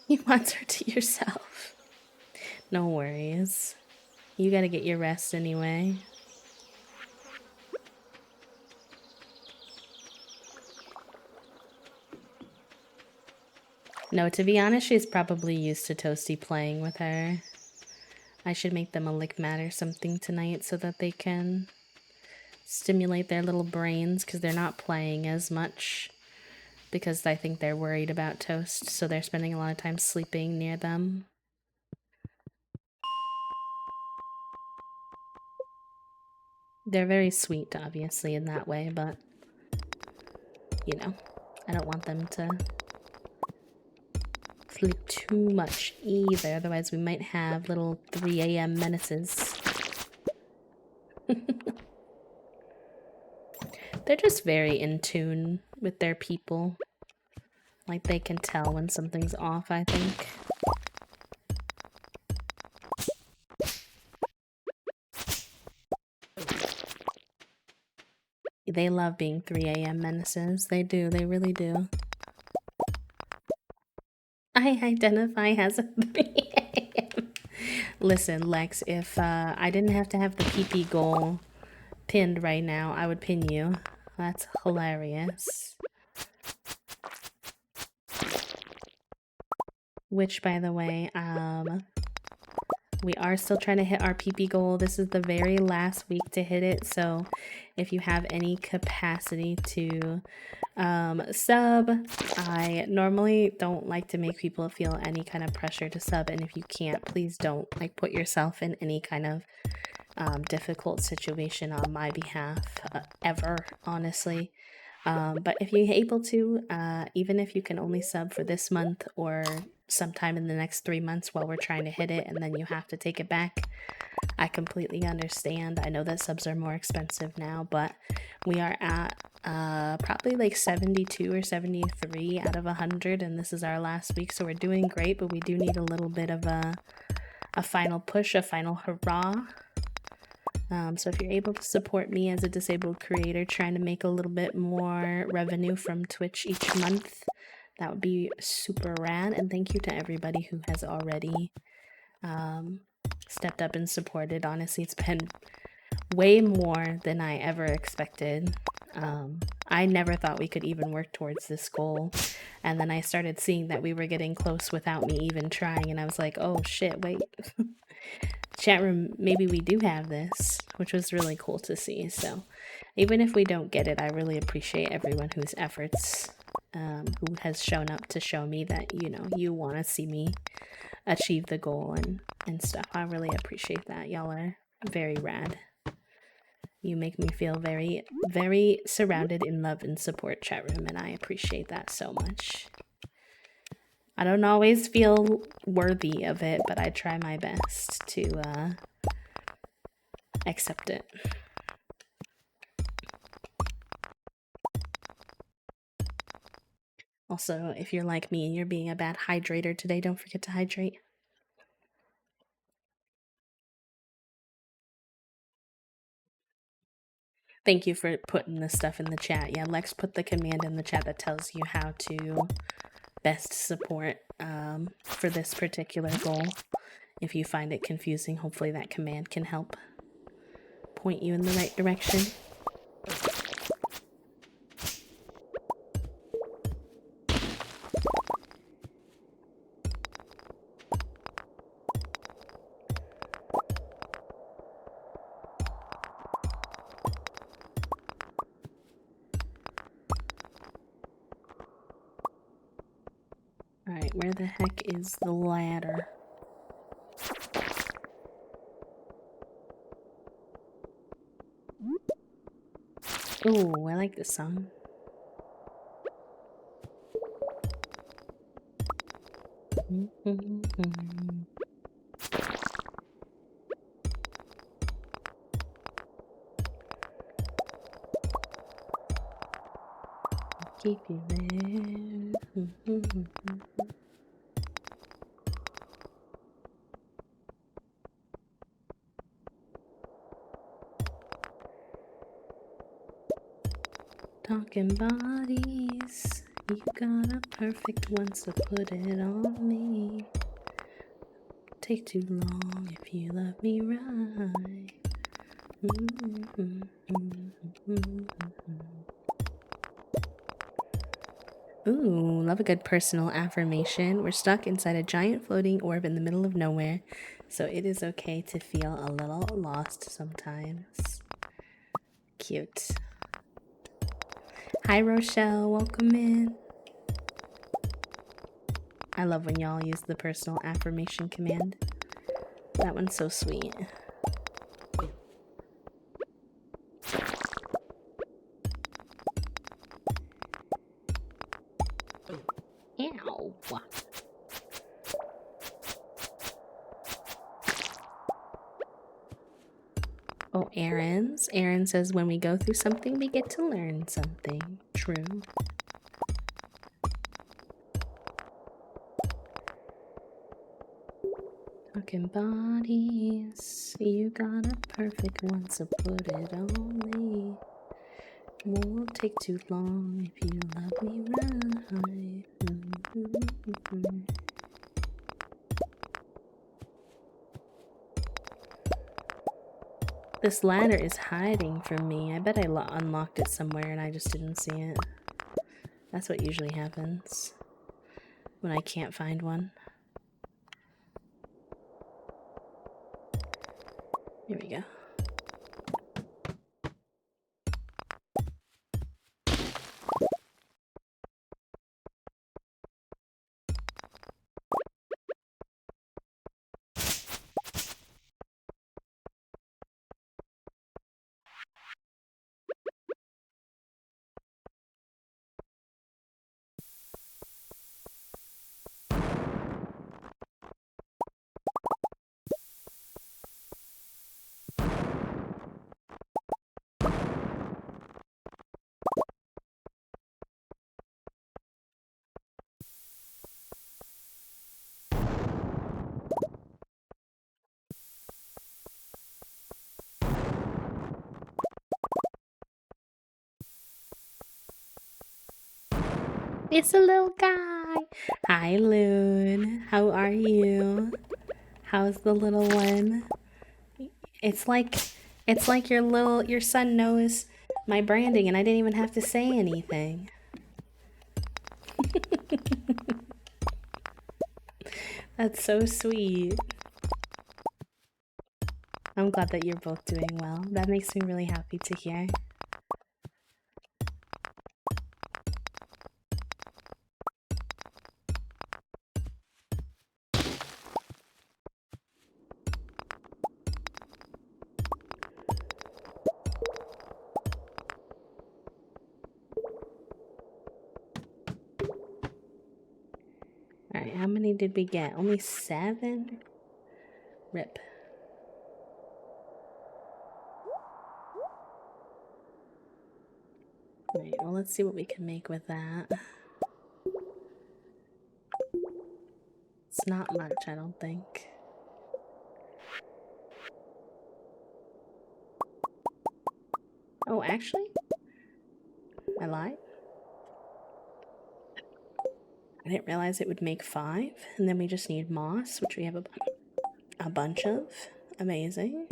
You want her to yourself. No worries. You gotta get your rest anyway. No, to be honest, she's probably used to Toasty playing with her. I should make them a lick mat or something tonight so that they can stimulate their little brains, because they're not playing as much because I think they're worried about Toast, so they're spending a lot of time sleeping near them. They're very sweet, obviously, in that way, but, you know, I don't want them to sleep too much either, otherwise we might have little 3 a.m. menaces. They're just very in tune with their people. Like, they can tell when something's off, I think. They love being 3 a.m. menaces. They do, they really do. I identify as a 3 a.m. Listen, Lex, if I didn't have to have the PP goal pinned right now, I would pin you. That's hilarious. Which, by the way, we are still trying to hit our PP goal. This is the very last week to hit it, so if you have any capacity to sub, I normally don't like to make people feel any kind of pressure to sub, and if you can't, please don't, like, put yourself in any kind of difficult situation on my behalf, ever, honestly. But if you're able to, even if you can only sub for this month or sometime in the next 3 months while we're trying to hit it and then you have to take it back, I completely understand. I know that subs are more expensive now, but we are at probably like 72 or 73 out of 100, and this is our last week, so we're doing great, but we do need a little bit of a final push, a final hurrah. So if you're able to support me as a disabled creator trying to make a little bit more revenue from Twitch each month, that would be super rad. And thank you to everybody who has already stepped up and supported. Honestly, it's been way more than I ever expected. I never thought we could even work towards this goal. And then I started seeing that we were getting close without me even trying. And I was like, oh shit, wait. Chat room, maybe we do have this, which was really cool to see. So even if we don't get it, I really appreciate everyone whose efforts, who has shown up to show me that, you know, you want to see me achieve the goal and stuff. I really appreciate that. Y'all are very rad. You make me feel very, very surrounded in love and support, chat room, and I appreciate that so much. I don't always feel worthy of it, but I try my best to accept it. Also, if you're like me and you're being a bad hydrator today, don't forget to hydrate. Thank you for putting this stuff in the chat. Yeah, Lex put the command in the chat that tells you how to best support for this particular goal. If you find it confusing, hopefully that command can help point you in the right direction. Alright, where the heck is the ladder? Ooh, I like this song. Keep you there. Talking bodies, you got a perfect one, so put it on me. Take too long if you love me right. Ooh, love a good personal affirmation. We're stuck inside a giant floating orb in the middle of nowhere, so it is okay to feel a little lost sometimes. Cute. Hi, Rochelle. Welcome in. I love when y'all use the personal affirmation command. That one's so sweet. Ow. Oh, errands. Aaron says when we go through something, we get to learn something. True. Talking bodies, you got a perfect one, so put it on me. Won't take too long if you love me right. This ladder is hiding from me. I bet I unlocked it somewhere and I just didn't see it. That's what usually happens when I can't find one. Here we go. It's a little guy. Hi, Loon. How are you? How's the little one? It's like your son knows my branding and I didn't even have to say anything. That's so sweet. I'm glad that you're both doing well. That makes me really happy to hear. Alright, how many did we get? Only 7? Rip. Alright, well, let's see what we can make with that. It's not much, I don't think. Oh, actually? I lied. I didn't realize it would make 5. And then we just need moss, which we have a bunch of. Amazing.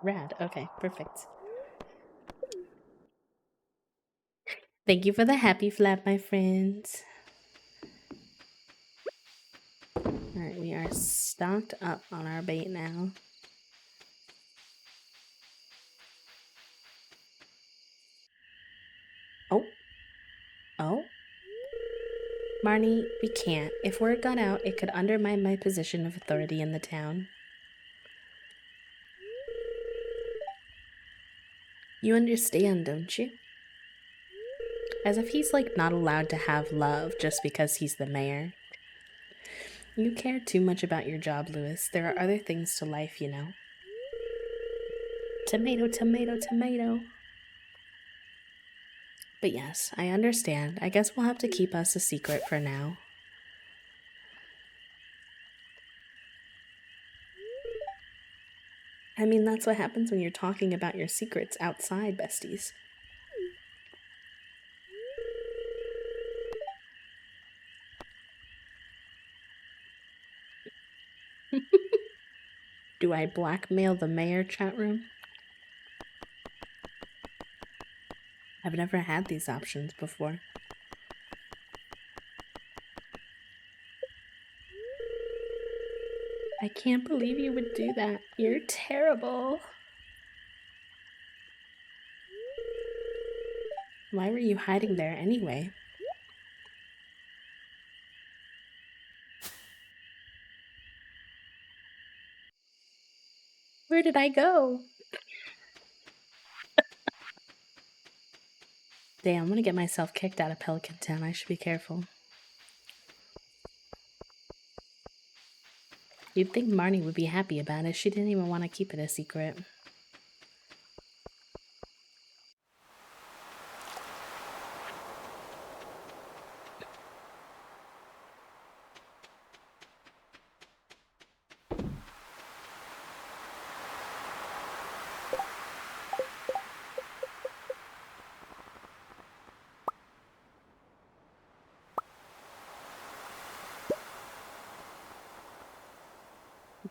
Rad. Okay, perfect. Thank you for the happy flap, my friends. Alright, we are stocked up on our bait now. Oh. Oh. Marnie, we can't. If word got out, it could undermine my position of authority in the town. You understand, don't you? As if he's like not allowed to have love just because he's the mayor. You care too much about your job, Lewis. There are other things to life, you know. Tomato, tomato, tomato. But yes, I understand. I guess we'll have to keep us a secret for now. I mean, that's what happens when you're talking about your secrets outside, besties. Do I blackmail the mayor, chat room? I've never had these options before. I can't believe you would do that. You're terrible. Why were you hiding there anyway? Where did I go? Damn, I'm gonna get myself kicked out of Pelican Town. I should be careful. You'd think Marnie would be happy about it. She didn't even want to keep it a secret.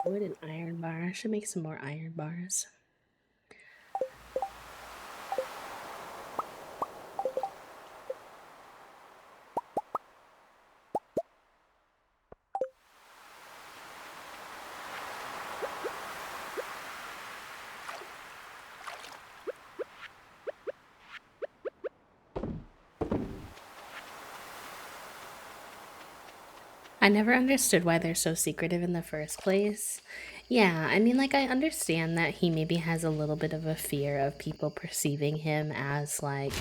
Wood and iron bar. I should make some more iron bars. I never understood why they're so secretive in the first place. Yeah, I mean, like, I understand that he maybe has a little bit of a fear of people perceiving him as, like,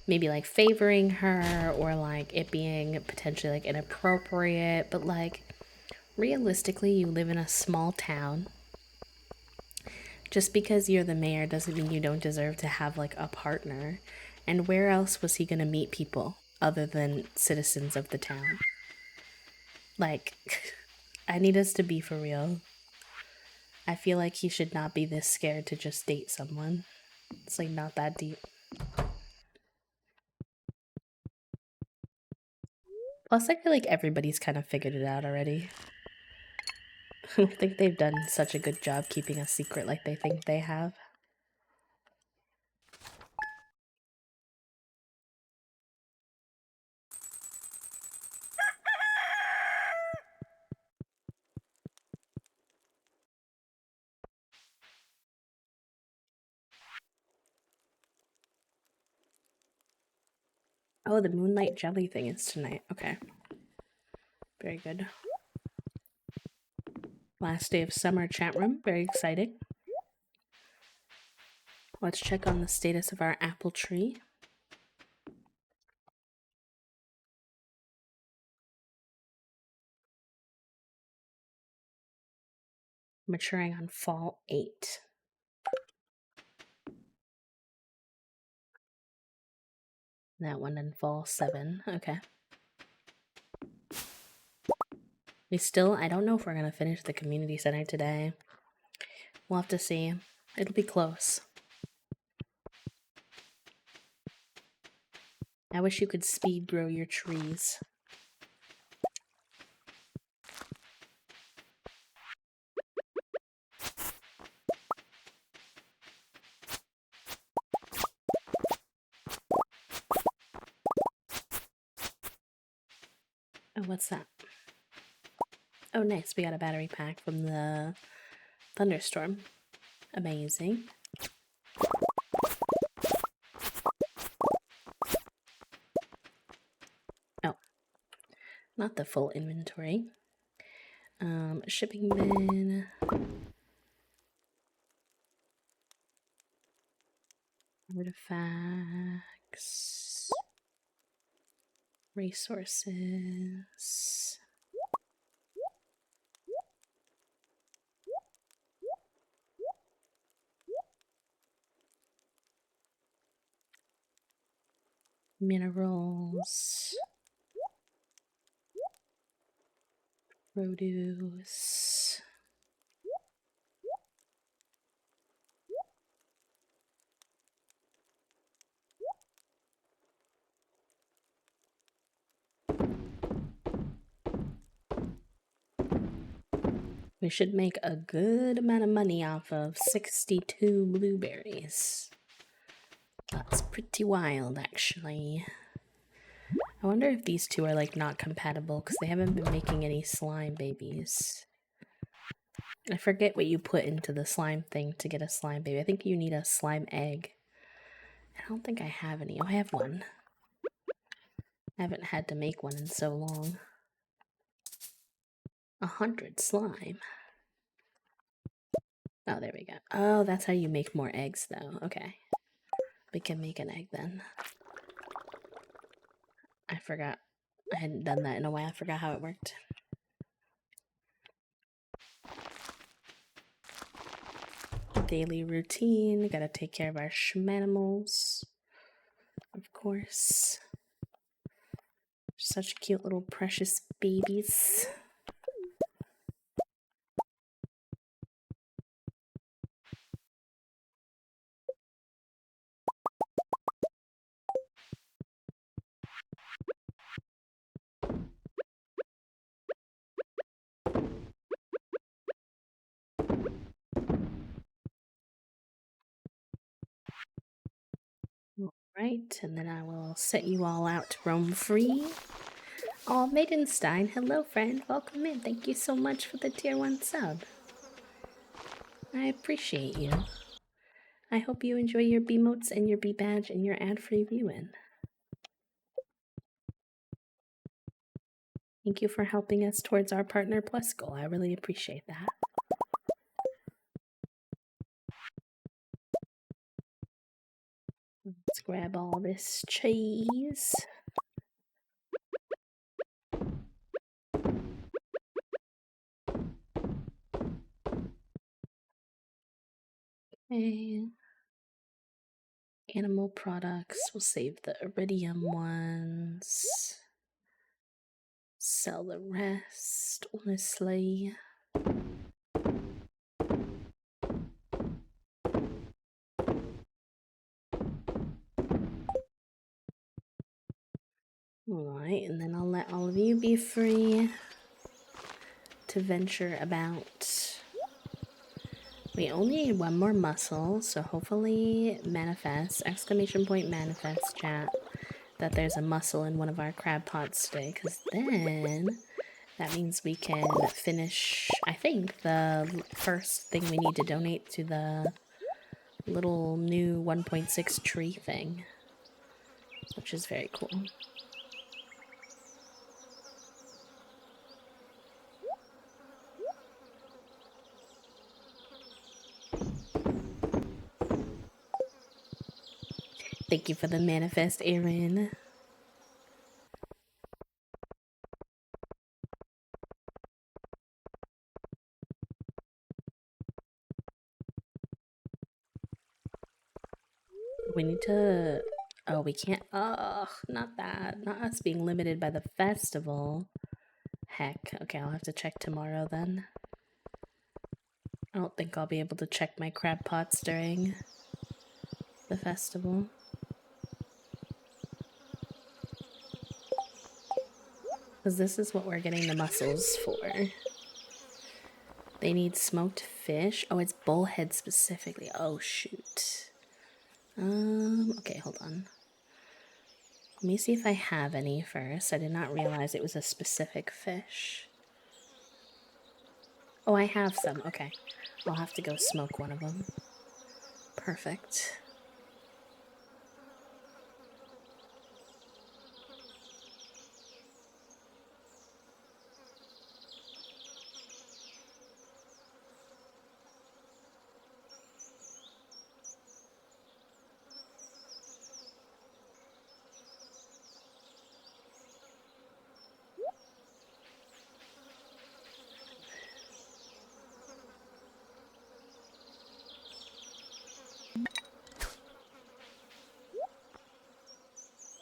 maybe, like, favoring her or, like, it being potentially, like, inappropriate. But, like, realistically, you live in a small town. Just because you're the mayor doesn't mean you don't deserve to have, like, a partner. And where else was he gonna meet people other than citizens of the town? Like, I need us to be for real. I feel like he should not be this scared to just date someone. It's like not that deep. Plus, I feel like everybody's kind of figured it out already. I don't think they've done such a good job keeping a secret like they think they have. Oh, the moonlight jelly thing is tonight. Okay. Very good. Last day of summer chat room. Very exciting. Let's check on the status of our apple tree. Maturing on fall 8. That one in fall 7. Okay. I don't know if we're going to finish the community center today. We'll have to see. It'll be close. I wish you could speed grow your trees. Oh, what's that? Oh, nice. We got a battery pack from the thunderstorm. Amazing. Oh, not the full inventory. Shipping bin. Artifacts. Resources. Minerals. Produce. We should make a good amount of money off of 62 blueberries. That's pretty wild, actually. I wonder if these two are like not compatible because they haven't been making any slime babies. I forget what you put into the slime thing to get a slime baby. I think you need a slime egg. I don't think I have any. Oh, I have one. I haven't had to make one in so long. 100 slime. Oh, there we go. Oh, that's how you make more eggs, though. Okay. We can make an egg then. I forgot. I hadn't done that in a while. I forgot how it worked. Daily routine. Gotta take care of our schmanimals. Of course. Such cute little precious babies. Right, and then I will set you all out to roam free. Oh, Maidenstein, hello friend, welcome in. Thank you so much for the tier 1 sub. I appreciate you. I hope you enjoy your B-motes and your B-badge and your ad-free viewing. Thank you for helping us towards our Partner Plus goal. I really appreciate that. Let's grab all this cheese. Okay. Animal products. We'll save the iridium ones. Sell the rest, honestly. Alright, and then I'll let all of you be free to venture about. We only need one more muscle, so hopefully manifest, exclamation point manifest, chat, that there's a muscle in one of our crab pots today, because then that means we can finish, I think, the first thing we need to donate to the little new 1.6 tree thing, which is very cool. Thank you for the manifest, Aaron. We need to... Oh, we can't... Oh, not that. Not us being limited by the festival. Heck. Okay, I'll have to check tomorrow then. I don't think I'll be able to check my crab pots during the festival. Because this is what we're getting the mussels for. They need smoked fish. Oh, it's bullhead specifically. Oh, shoot. Okay, hold on. Let me see if I have any first. I did not realize it was a specific fish. Oh, I have some. Okay. I'll have to go smoke one of them. Perfect.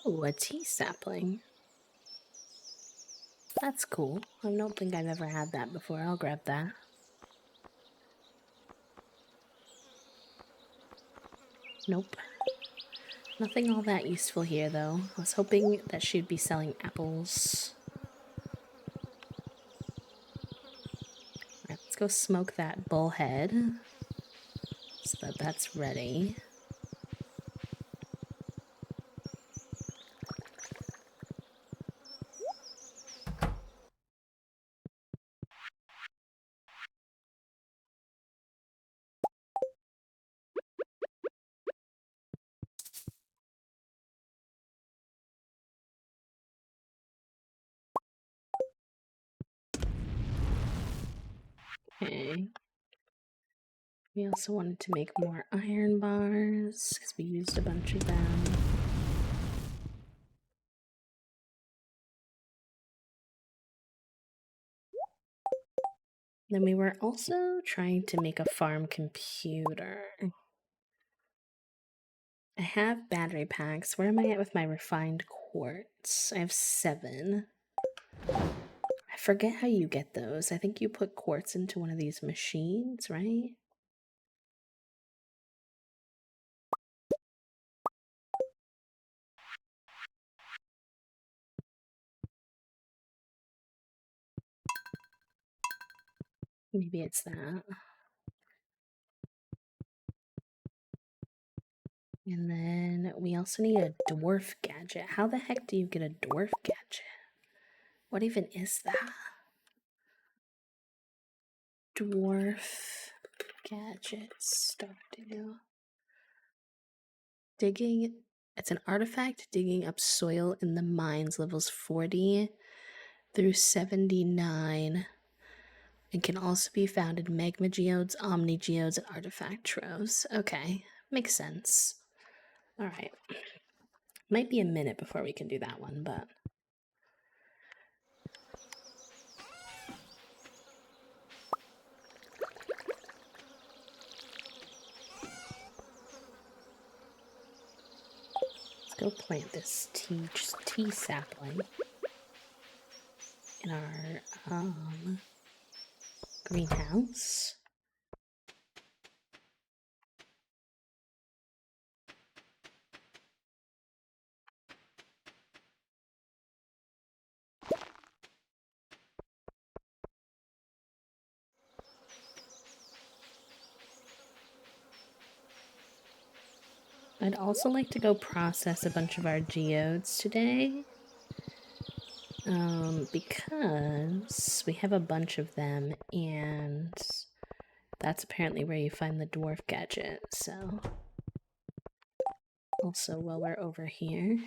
Oh, a tea sapling. That's cool. I don't think I've ever had that before. I'll grab that. Nope. Nothing all that useful here, though. I was hoping that she'd be selling apples. Alright, let's go smoke that bullhead so that that's ready. Okay. We also wanted to make more iron bars because we used a bunch of them. Then we were also trying to make a farm computer. I have battery packs. Where am I at with my refined quartz? I have 7. I forget how you get those. I think you put quartz into one of these machines, right? Maybe it's that. And then we also need a dwarf gadget. How the heck do you get a dwarf gadget? What even is that? Dwarf gadget stardew. Digging. It's an artifact digging up soil in the mines, levels 40 through 79. It can also be found in magma geodes, omni geodes, and artifact troves. Okay, makes sense. All right. Might be a minute before we can do that one, but... Let's go plant this tea sapling in our greenhouse. I'd also like to go process a bunch of our geodes today. Because we have a bunch of them, and that's apparently where you find the dwarf gadget, so... Also, while we're over here,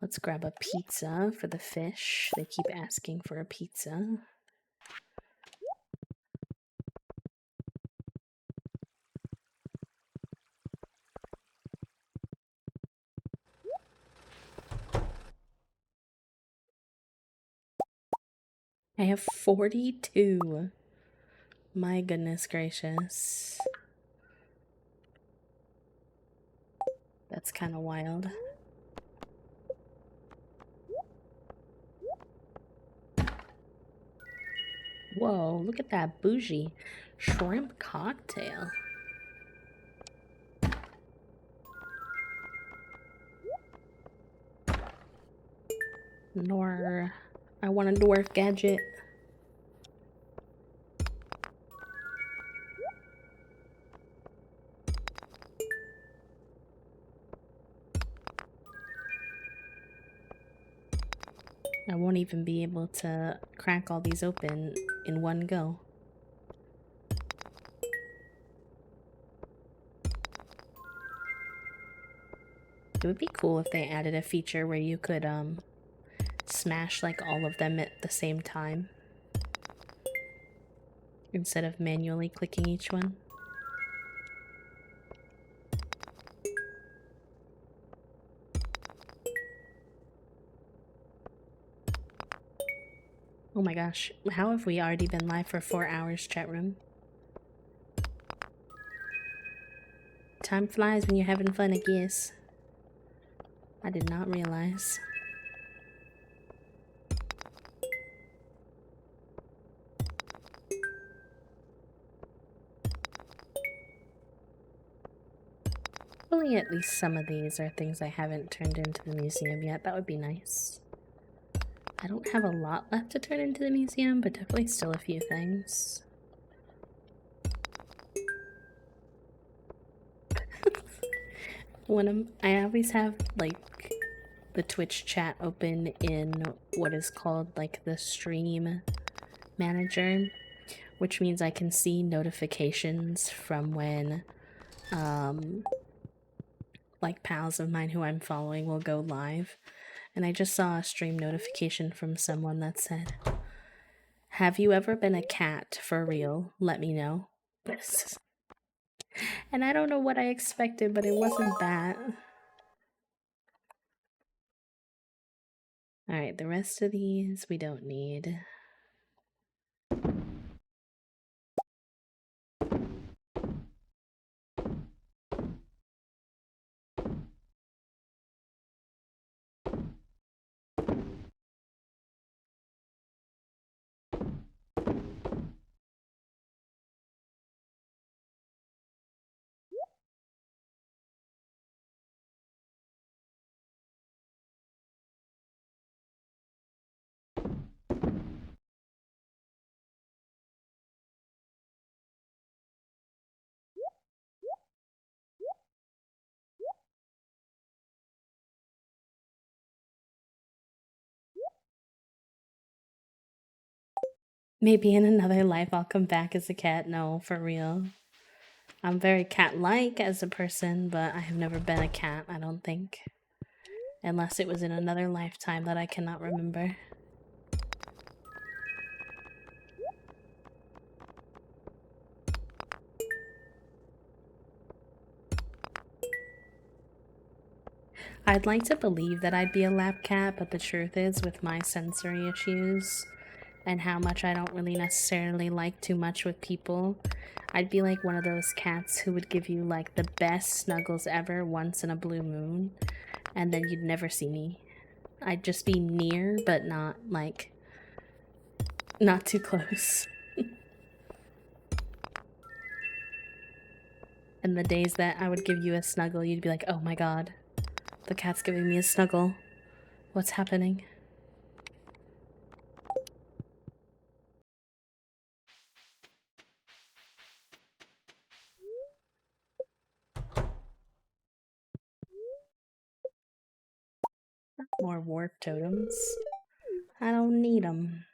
let's grab a pizza for the fish. They keep asking for a pizza. I have 42. My goodness gracious. That's kind of wild. Whoa, look at that bougie shrimp cocktail. Nor, I want a dwarf gadget. I won't even be able to crack all these open in one go. It would be cool if they added a feature where you could smash like all of them at the same time instead of manually clicking each one. Oh my gosh, how have we already been live for 4 hours, chat room? Time flies when you're having fun, I guess. I did not realize. Hopefully at least some of these are things I haven't turned into the museum yet. That would be nice. I don't have a lot left to turn into the museum, but definitely still a few things. I always have like the Twitch chat open in what is called like the stream manager, which means I can see notifications from when like pals of mine who I'm following will go live. And I just saw a stream notification from someone that said, "Have you ever been a cat for real? Let me know." And I don't know what I expected, but it wasn't that. Alright, the rest of these we don't need. Maybe in another life I'll come back as a cat. No, for real. I'm very cat-like as a person, but I have never been a cat, I don't think. Unless it was in another lifetime that I cannot remember. I'd like to believe that I'd be a lap cat, but the truth is, with my sensory issues and how much I don't really necessarily like too much with people, I'd be like one of those cats who would give you like the best snuggles ever once in a blue moon, and then you'd never see me. I'd just be near, but not like, not too close. And the days that I would give you a snuggle, you'd be like, oh my god, the cat's giving me a snuggle. What's happening? More warp totems. I don't need them.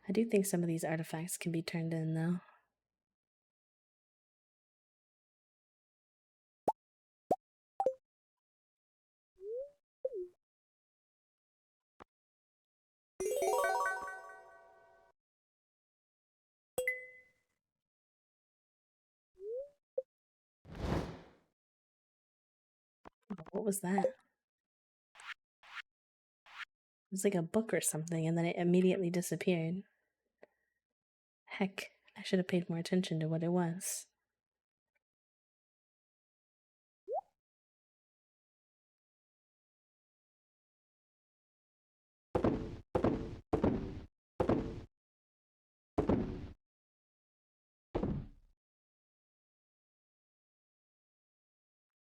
I do think some of these artifacts can be turned in, though. What was that? It was like a book or something, and then it immediately disappeared. Heck, I should have paid more attention to what it was.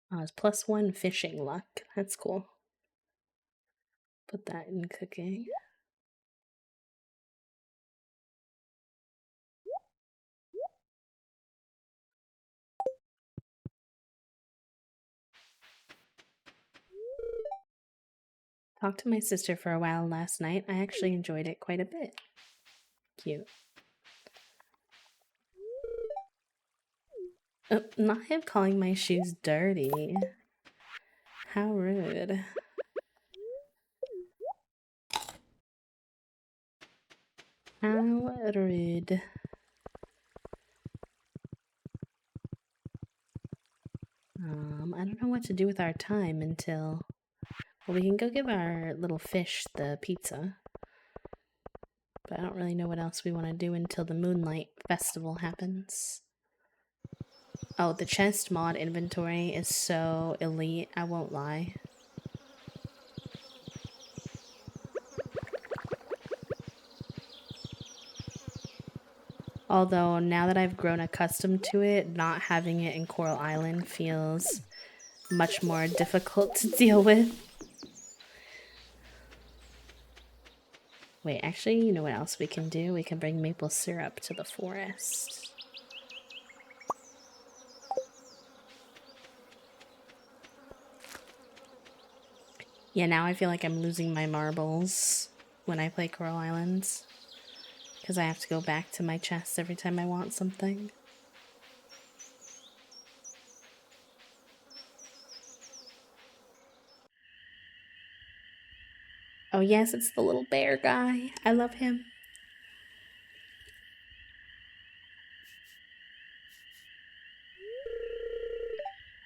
Oh, it's +1 fishing luck. That's cool. Put that in cooking. Talked to my sister for a while last night. I actually enjoyed it quite a bit. Cute. Oh, not him calling my shoes dirty. How rude. How rude. I don't know what to do with our time until... Well, we can go give our little fish the pizza. But I don't really know what else we want to do until the Moonlight Festival happens. Oh, the chest mod inventory is so elite, I won't lie. Although, now that I've grown accustomed to it, not having it in Coral Island feels much more difficult to deal with. Wait, actually, you know what else we can do? We can bring maple syrup to the forest. Yeah, now I feel like I'm losing my marbles when I play Coral Islands. Because I have to go back to my chest every time I want something. Oh yes, it's the little bear guy. I love him.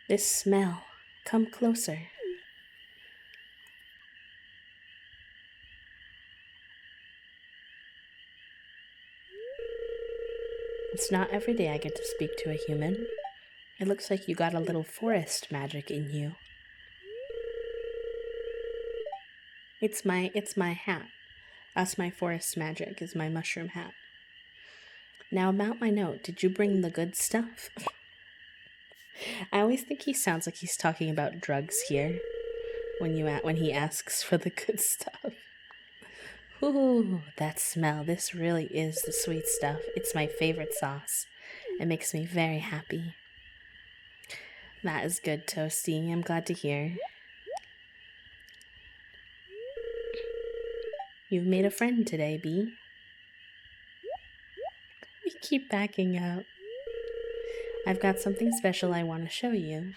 This smell. Come closer. It's not every day I get to speak to a human. It looks like you got a little forest magic in you. It's my hat. That's my forest magic, is my mushroom hat. Now about my note, did you bring the good stuff? I always think he sounds like he's talking about drugs here when he asks for the good stuff. Ooh, that smell. This really is the sweet stuff. It's my favorite sauce. It makes me very happy. That is good, Toasty. I'm glad to hear. You've made a friend today, Bee. We keep backing up. I've got something special I want to show you.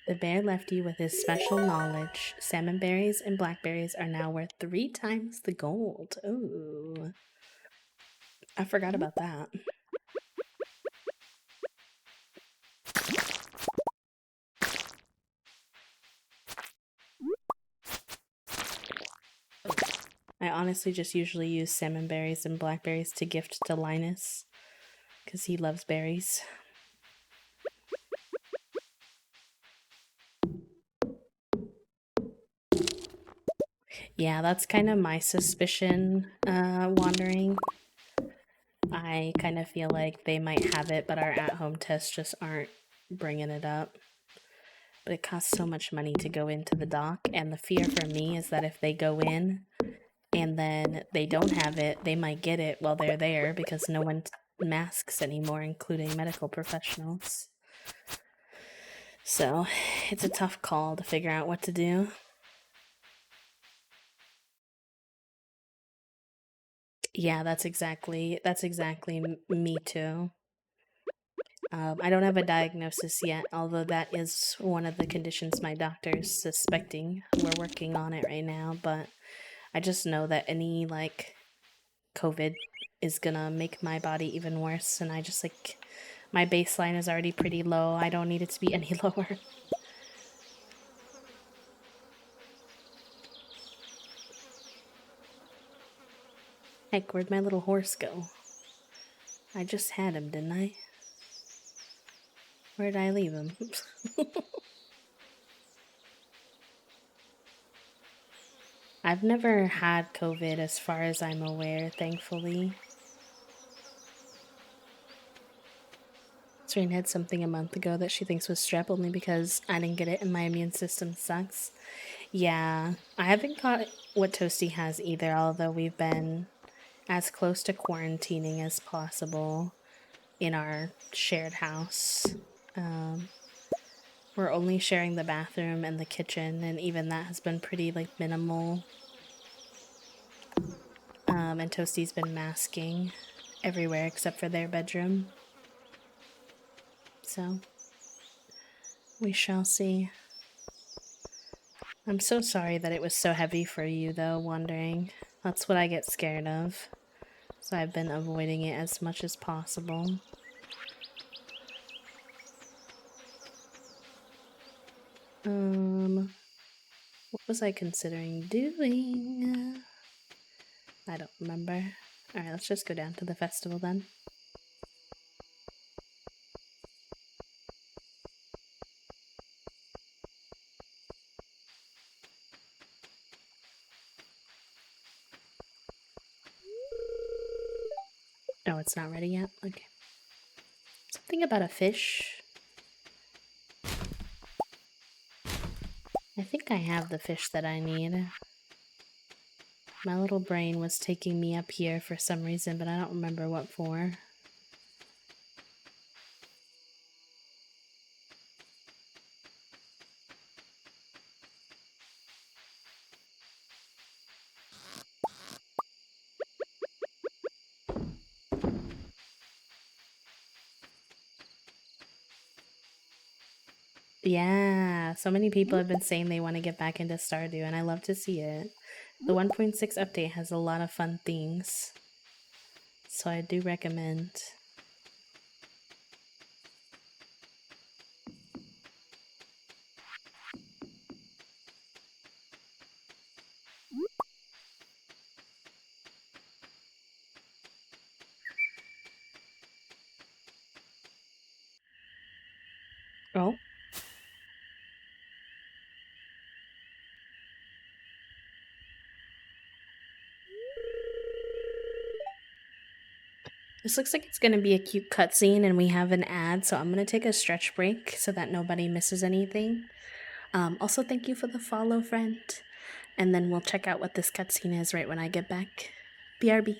The bear left you with his special knowledge. Salmon berries and blackberries are now worth 3 times the gold. Ooh. I forgot about that. I honestly just usually use salmon berries and blackberries to gift to Linus, because he loves berries. Yeah, that's kind of my suspicion, wandering. I kind of feel like they might have it, but our at-home tests just aren't bringing it up. But it costs so much money to go into the dock, and the fear for me is that if they go in and then they don't have it, they might get it while they're there because no one masks anymore, including medical professionals. So it's a tough call to figure out what to do. Yeah, that's exactly me too. I don't have a diagnosis yet, although that is one of the conditions my doctor's suspecting. We're working on it right now, but I just know that any like COVID is gonna make my body even worse, and I just like my baseline is already pretty low. I don't need it to be any lower. Heck, where'd my little horse go? I just had him, didn't I? Where'd I leave him? I've never had COVID as far as I'm aware, thankfully. Serene had something a month ago that she thinks was strep only because I didn't get it and my immune system sucks. Yeah, I haven't caught what Toasty has either, although we've been as close to quarantining as possible in our shared house. We're only sharing the bathroom and the kitchen, and even that has been pretty like minimal. And Toasty's been masking everywhere except for their bedroom. So we shall see. I'm so sorry that it was so heavy for you though, wandering. That's what I get scared of. So I've been avoiding it as much as possible. What was I considering doing? I don't remember. Alright, let's just go down to the festival then. Oh, it's not ready yet? Okay. Something about a fish. I think I have the fish that I need. My little brain was taking me up here for some reason, but I don't remember what for. Yeah, so many people have been saying they want to get back into Stardew, and I love to see it. The 1.6 update has a lot of fun things, so I do recommend. Oh. This looks like it's going to be a cute cutscene, and we have an ad, so I'm going to take a stretch break so that nobody misses anything. Also, thank you for the follow, friend. And then we'll check out what this cutscene is right when I get back. BRB.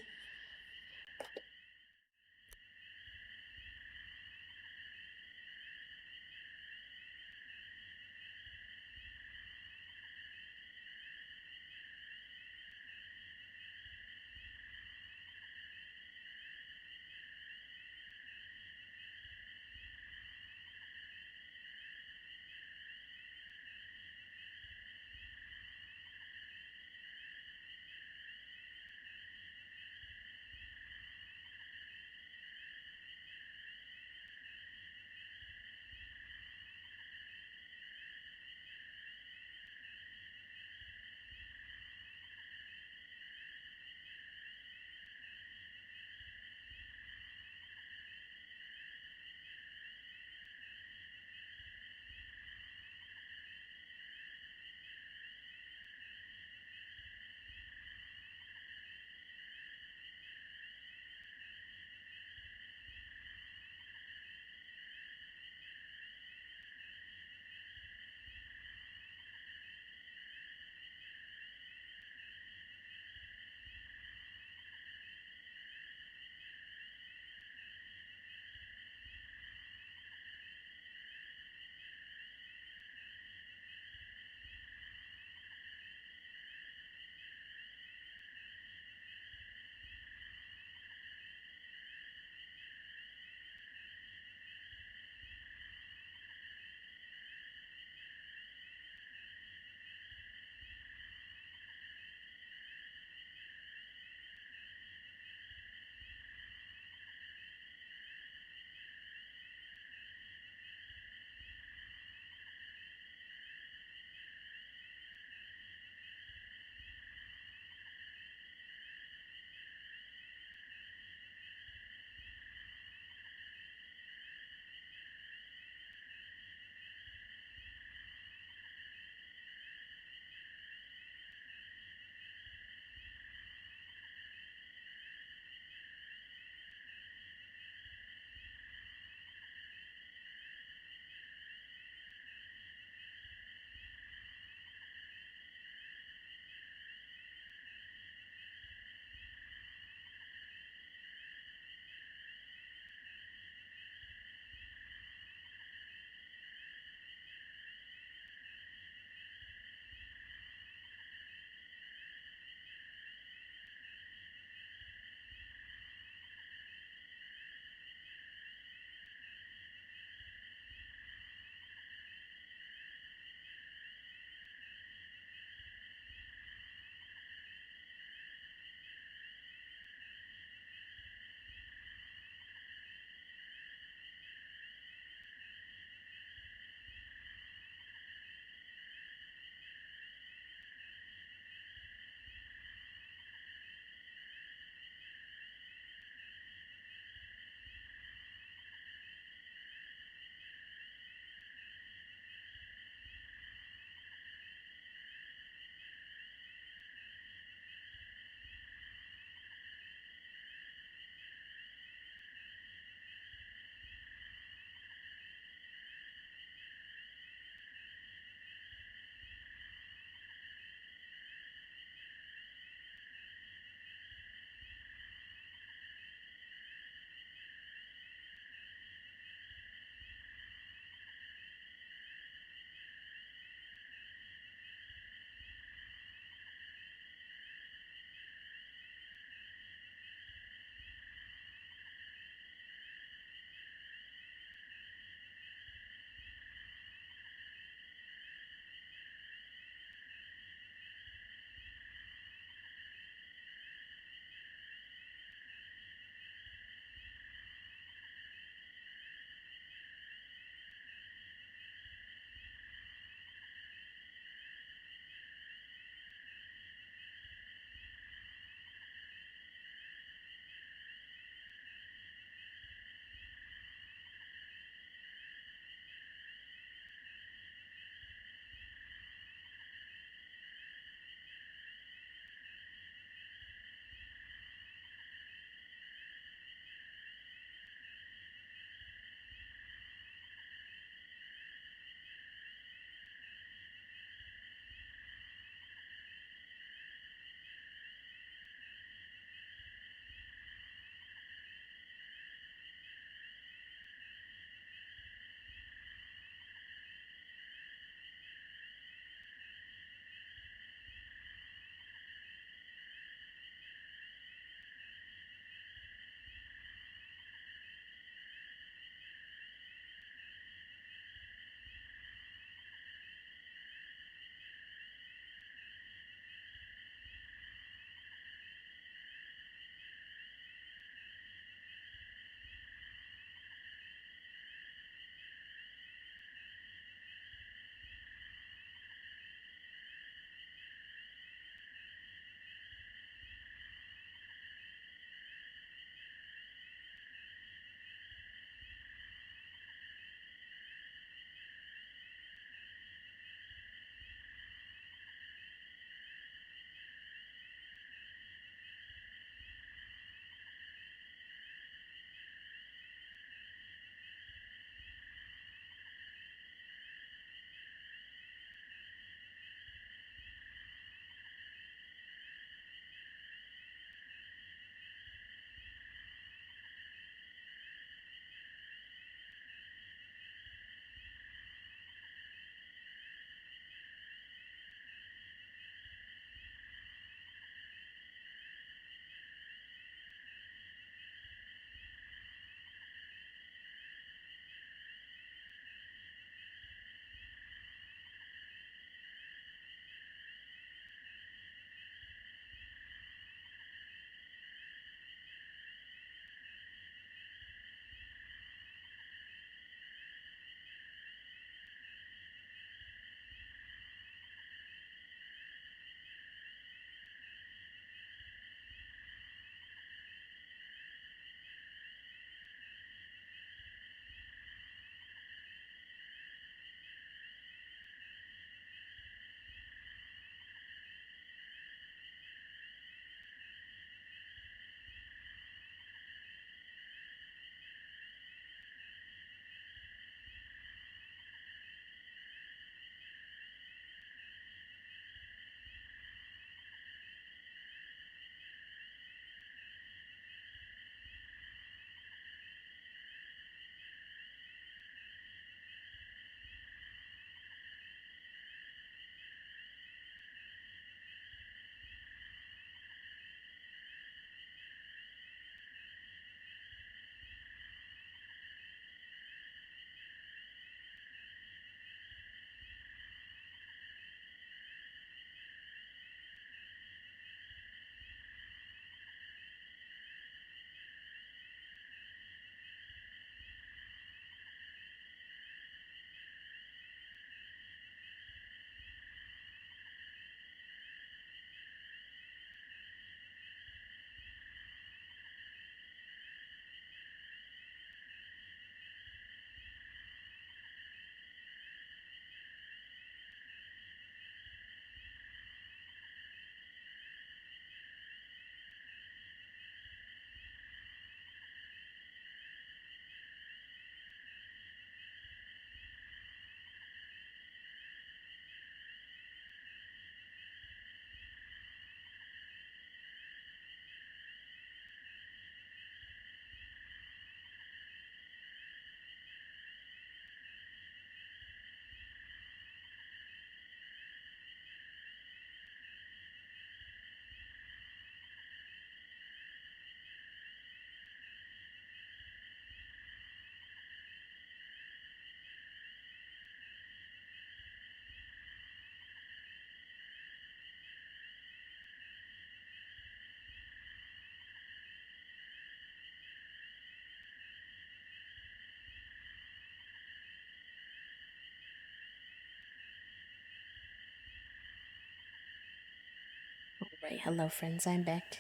Right, hello friends, I'm back.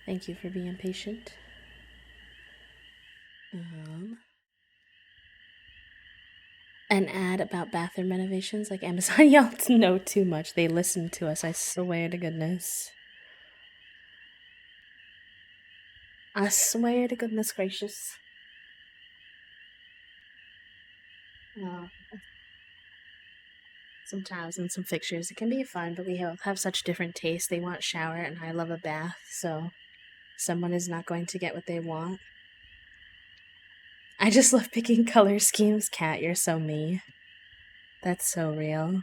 Thank you for being patient. An ad about bathroom renovations like Amazon. Y'all know too much. They listen to us, I swear to goodness. I swear to goodness gracious. Sometimes in some fixtures it can be fun, but we have such different tastes. They want shower and I love a bath, so someone is not going to get what they want. I just love picking color schemes. Cat, you're so me. That's so real.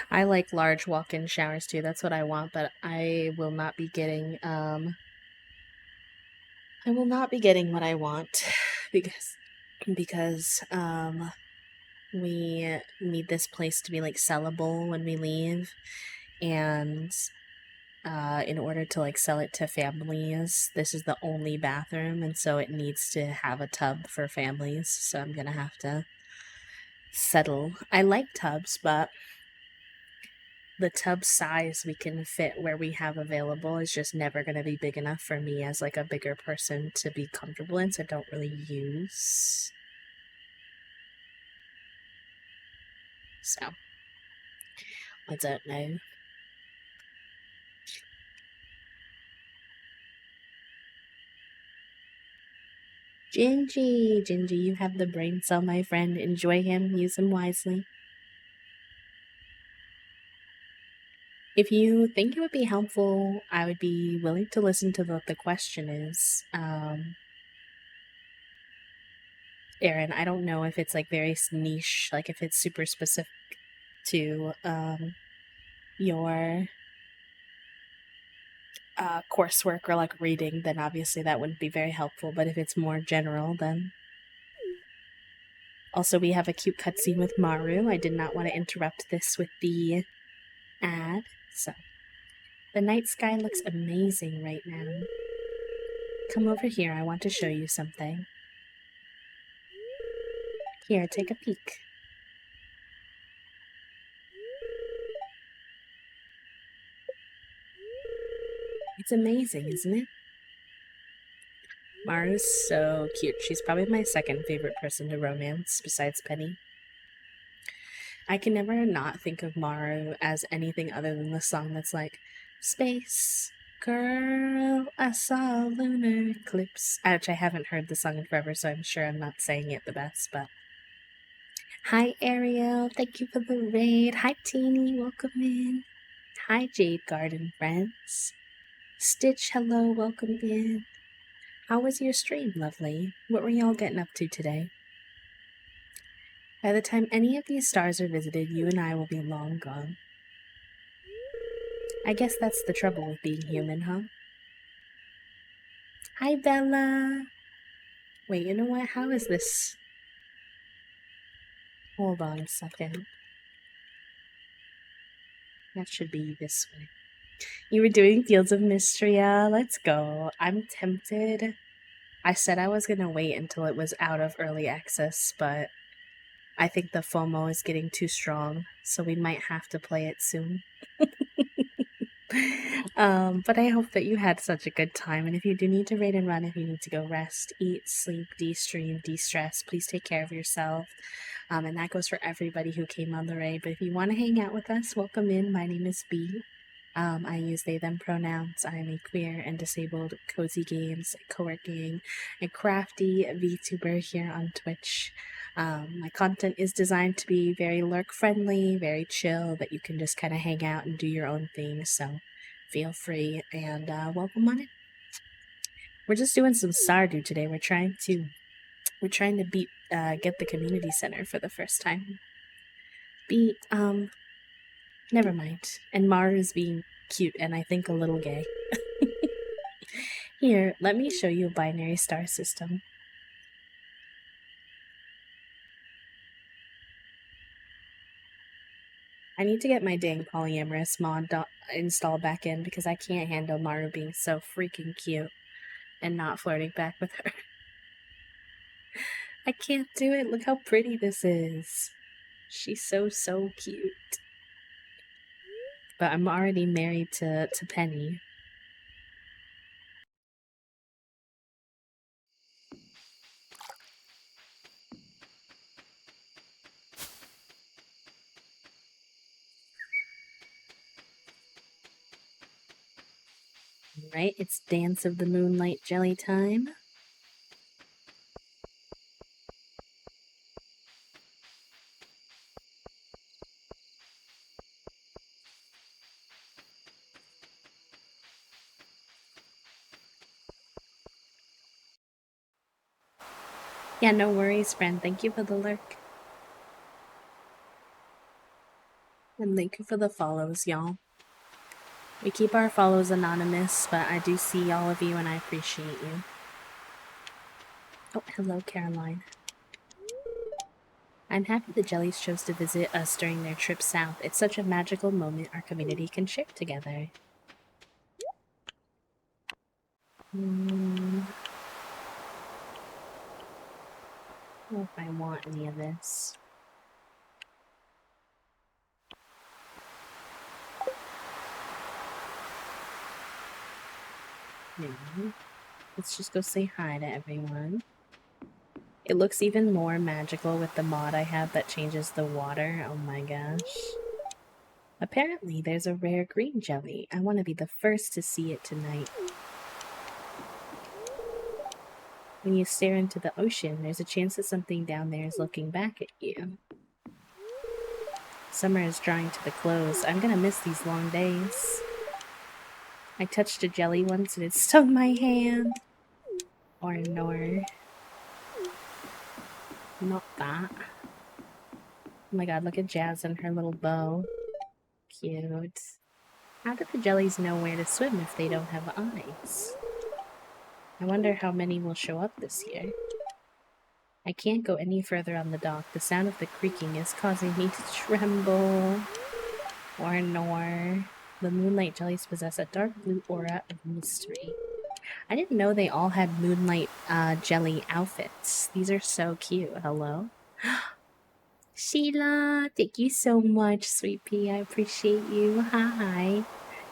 I like large walk-in showers too. That's what I want, but I will not be getting what I want because we need this place to be like sellable when we leave, and in order to like sell it to families, this is the only bathroom, and so it needs to have a tub for families, so I'm gonna have to settle. I like tubs, but the tub size we can fit where we have available is just never going to be big enough for me as like a bigger person to be comfortable in, so I don't really use. So I don't know. Gingy, you have the brain cell, my friend. Enjoy him, use him wisely. If you think it would be helpful, I would be willing to listen to what the question is. Aaron, I don't know if it's like very niche, like if it's super specific to your coursework or like reading, then obviously that wouldn't be very helpful. But if it's more general, then. Also, we have a cute cutscene with Maru. I did not want to interrupt this with the ad, so. The night sky looks amazing right now. Come over here, I want to show you something. Here, take a peek. It's amazing, isn't it? Maru's so cute. She's probably my second favorite person to romance, besides Penny. I can never not think of Maru as anything other than the song that's like, Space Girl, I saw a lunar eclipse. Which I haven't heard the song in forever, so I'm sure I'm not saying it the best, but. Hi, Ariel. Thank you for the raid. Hi, Teeny. Welcome in. Hi, Jade Garden friends. Stitch, hello. Welcome in. How was your stream, lovely? What were y'all getting up to today? By the time any of these stars are visited, you and I will be long gone. I guess that's the trouble with being human, huh? Hi, Bella. Wait, you know what? How is this? Hold on a second. That should be this way. You were doing Fields of Mystria. Let's go. I'm tempted. I said I was going to wait until it was out of early access, but I think the FOMO is getting too strong, so we might have to play it soon. But I hope that you had such a good time, and if you do need to raid and run, if you need to go rest, eat, sleep, de-stream, de-stress, please take care of yourself. And that goes for everybody who came on the raid. But if you want to hang out with us, welcome in. My name is B. I use they, them pronouns. I am a queer and disabled cozy games, co-working, and crafty VTuber here on Twitch. My content is designed to be very lurk-friendly, very chill, that you can just kind of hang out and do your own thing, so feel free and welcome on in. We're just doing some stardew today. We're trying to get the community center for the first time. Never mind. And Maru's being cute and I think a little gay. Here, let me show you a binary star system. I need to get my dang polyamorous mod installed back in because I can't handle Maru being so freaking cute and not flirting back with her. I can't do it. Look how pretty this is. She's so cute. But I'm already married to Penny. Right? It's Dance of the Moonlight Jelly time. Yeah, no worries, friend. Thank you for the lurk. And thank you for the follows, y'all. We keep our follows anonymous, but I do see all of you and I appreciate you. Oh, hello, Caroline. I'm happy the Jellies chose to visit us during their trip south. It's such a magical moment our community can share together. I don't know if I want any of this. No. Let's just go say hi to everyone. It looks even more magical with the mod I have that changes the water. Oh my gosh. Apparently, there's a rare green jelly. I want to be the first to see it tonight. When you stare into the ocean, there's a chance that something down there is looking back at you. Summer is drawing to the close. I'm gonna miss these long days. I touched a jelly once and it stung my hand. Or no. Not that. Oh my god, look at Jazz and her little bow. Cute. How do the jellies know where to swim if they don't have eyes? I wonder how many will show up this year. I can't go any further on the dock. The sound of the creaking is causing me to tremble. Or nor. The moonlight jellies possess a dark blue aura of mystery. I didn't know they all had moonlight jelly outfits. These are so cute. Hello? Sheila, thank you so much, sweet pea. I appreciate you. Hi.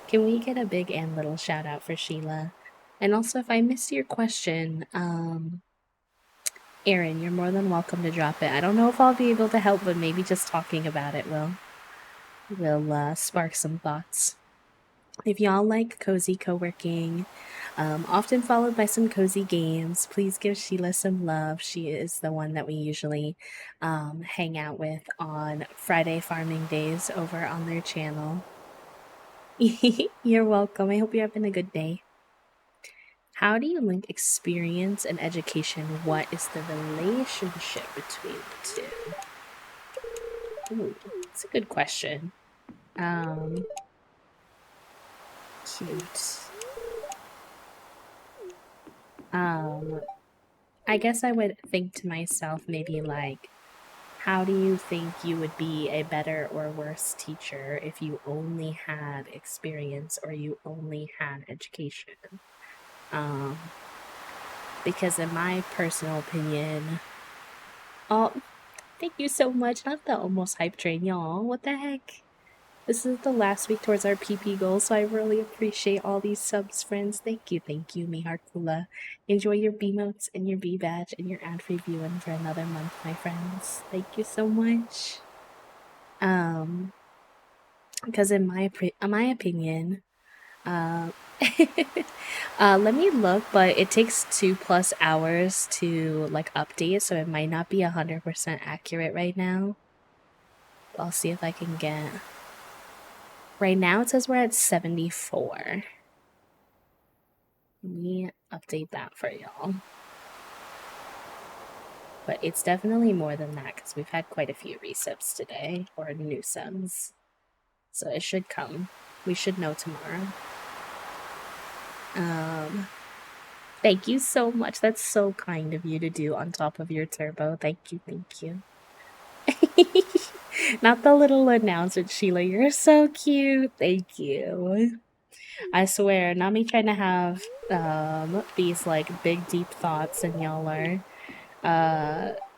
Can we get a big and little shout out for Sheila? And also, if I missed your question, Erin, you're more than welcome to drop it. I don't know if I'll be able to help, but maybe just talking about it will spark some thoughts. If y'all like cozy co-working, often followed by some cozy games, please give Sheila some love. She is the one that we usually hang out with on Friday farming days over on their channel. You're welcome. I hope you're having a good day. How do you link experience and education? What is the relationship between the two? Ooh, that's a good question. Cute. I guess I would think to myself maybe like, how do you think you would be a better or worse teacher if you only had experience or you only had education? Because in my personal opinion, oh, thank you so much. Not the almost hype train, y'all. What the heck? This is the last week towards our PP goal, so I really appreciate all these subs, friends. Thank you, Miharkula. Enjoy your B-motes and your B-badge and your ad-free viewing for another month, my friends. Thank you so much. Because in my opinion, let me look, but it takes 2+ hours to like update, so it might not be 100% accurate right now. I'll see if I can get. Right now it says we're at 74. Let me update that for y'all. But it's definitely more than that because we've had quite a few resubs today, or new subs. So it should come. We should know tomorrow. Thank you so much. That's so kind of you to do on top of your turbo. Thank you. Not the little announcement, Sheila. You're so cute. Thank you. I swear, not me trying to have these like big deep thoughts and y'all are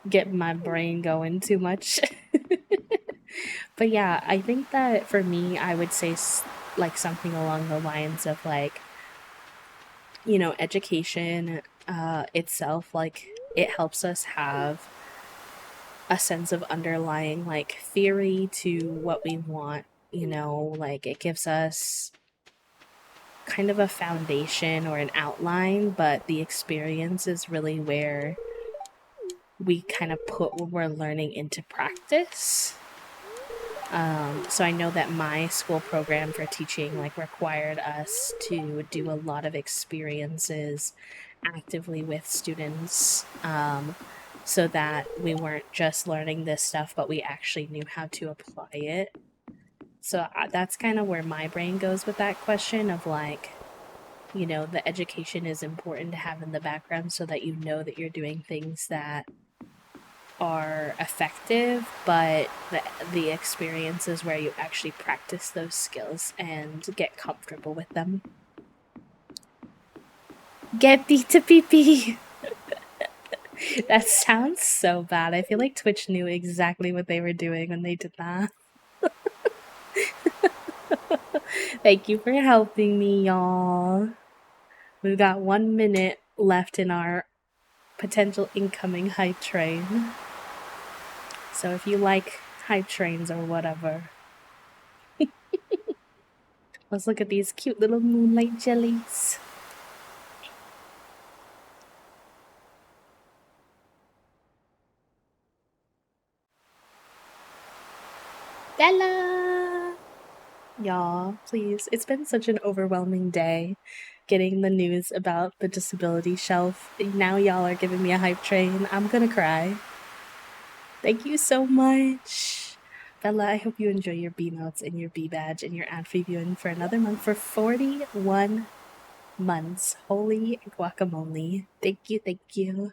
get my brain going too much. But yeah, I think that for me, I would say like something along the lines of like, education itself, like it helps us have a sense of underlying like theory to what we want, like it gives us kind of a foundation or an outline, but the experience is really where we kind of put what we're learning into practice. So I know that my school program for teaching like required us to do a lot of experiences actively with students, so that we weren't just learning this stuff, but we actually knew how to apply it. So that's kind of where my brain goes with that question of like, the education is important to have in the background so that you know that you're doing things that are effective, but the experiences where you actually practice those skills and get comfortable with them. Get beat to pee pee. That sounds so bad. I feel like Twitch knew exactly what they were doing when they did that. Thank you for helping me, y'all. We've got 1 minute left in our potential incoming hype train. So if you like hype trains or whatever, let's look at these cute little moonlight jellies. Bella! Y'all, please. It's been such an overwhelming day getting the news about the disability shelf. Now y'all are giving me a hype train. I'm gonna cry. Thank you so much. Bella, I hope you enjoy your B notes and your B badge and your ad free viewing for another month for 41 months. Holy guacamole. Thank you, thank you.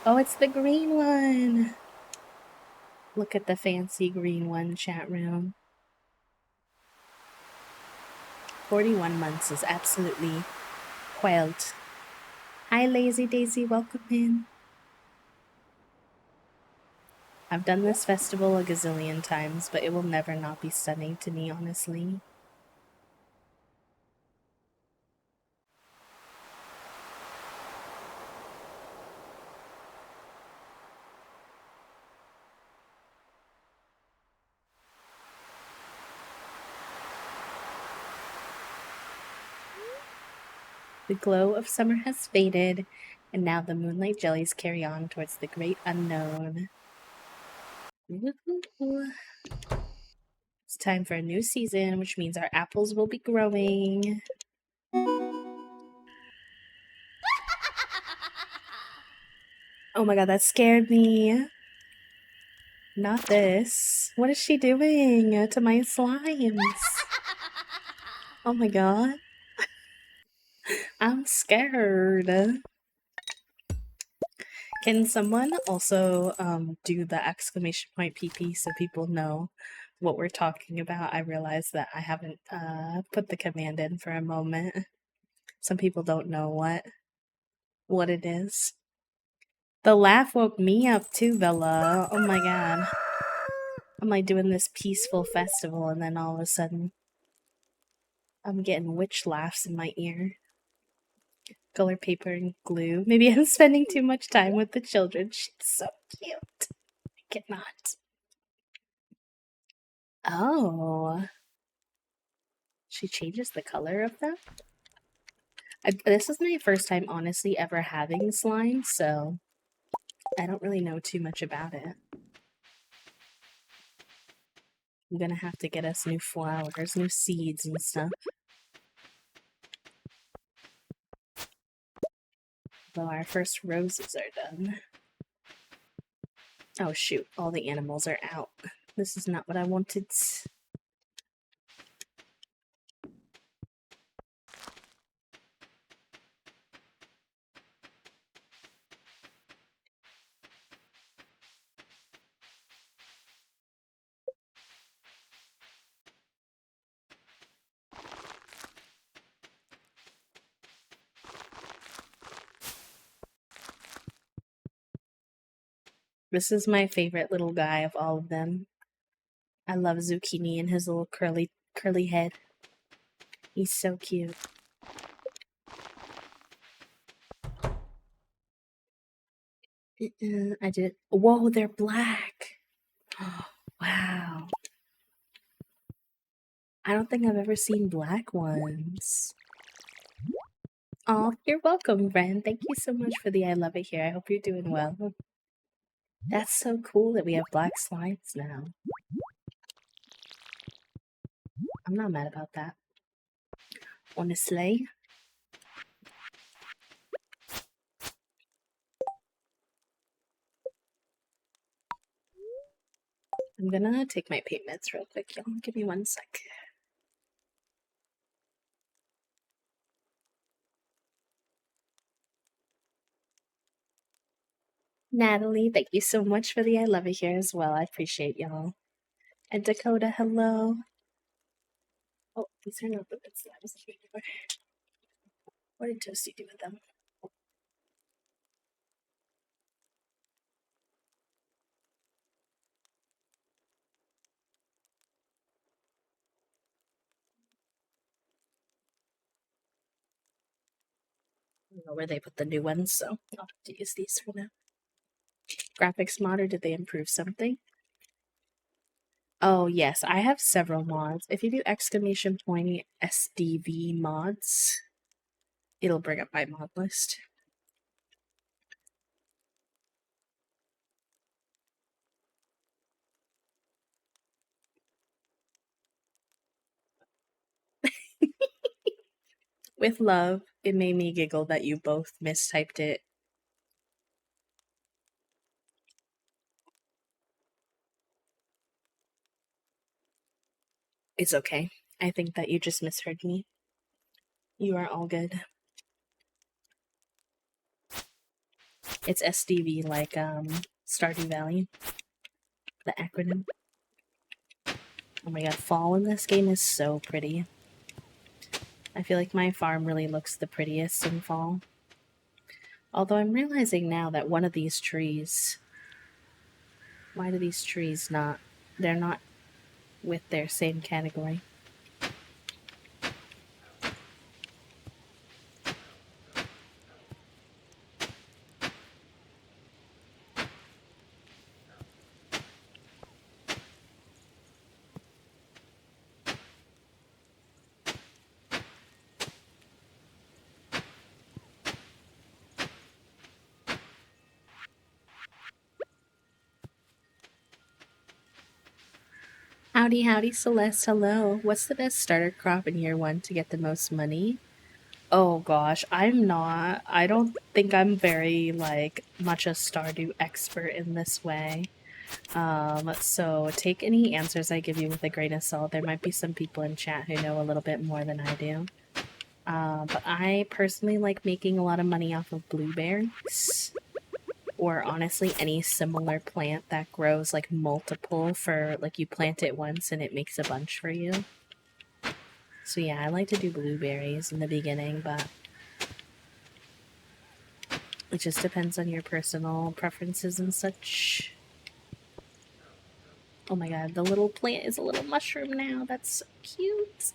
Oh, it's the green one. Look at the fancy green one, chat room. 41 months is absolutely wild. Hi, Lazy Daisy, welcome in. I've done this festival a gazillion times, but it will never not be stunning to me, honestly. The glow of summer has faded, and now the moonlight jellies carry on towards the great unknown. It's time for a new season, which means our apples will be growing. Oh my god, that scared me. Not this. What is she doing to my slimes? Oh my god. I'm scared. Can someone also do the exclamation point PP so people know what we're talking about? I realize that I haven't put the command in for a moment. Some people don't know what it is. The laugh woke me up too, Bella. Oh my god. I'm like doing this peaceful festival and then all of a sudden I'm getting witch laughs in my ear. Color paper and glue. Maybe I'm spending too much time with the children. She's so cute. I cannot. Oh. She changes the color of them? This is my first time, honestly, ever having slime, so I don't really know too much about it. I'm gonna have to get us new flowers, new seeds and stuff. Though our first roses are done. Oh shoot, all the animals are out. This is not what I wanted. This is my favorite little guy of all of them. I love Zucchini and his little curly head. He's so cute. I did. Whoa, they're black. Wow. I don't think I've ever seen black ones. Oh, you're welcome, friend. Thank you so much for the I love it here. I hope you're doing well. That's so cool that we have black slimes now. I'm not mad about that. Honestly. I'm gonna take my paint meds real quick, y'all. Give me 1 sec. Natalie, thank you so much for the I love it here as well. I appreciate y'all. And Dakota, hello. Oh, these are not the good slimes. What did Toasty do with them? I don't know where they put the new ones, so I'll have to use these for now. Graphics mod, or did they improve something? Oh, yes, I have several mods. If you do exclamation point SDV mods, it'll bring up my mod list. With love, it made me giggle that you both mistyped it. It's okay. I think that you just misheard me. You are all good. It's SDV, like Stardew Valley, the acronym. Oh my god, fall in this game is so pretty. I feel like my farm really looks the prettiest in fall. Although I'm realizing now that one of these trees... Why do these trees not... They're not with their same category. Howdy, howdy, Celeste, hello. What's the best starter crop in year 1 to get the most money? Oh gosh, I don't think I'm very, like, much a Stardew expert in this way. So take any answers I give you with a grain of salt. There might be some people in chat who know a little bit more than I do. But I personally like making a lot of money off of blueberries. Or honestly, any similar plant that grows like multiple for, like, you plant it once and it makes a bunch for you. So yeah, I like to do blueberries in the beginning, but it just depends on your personal preferences and such. Oh my god, the little plant is a little mushroom now. That's so cute.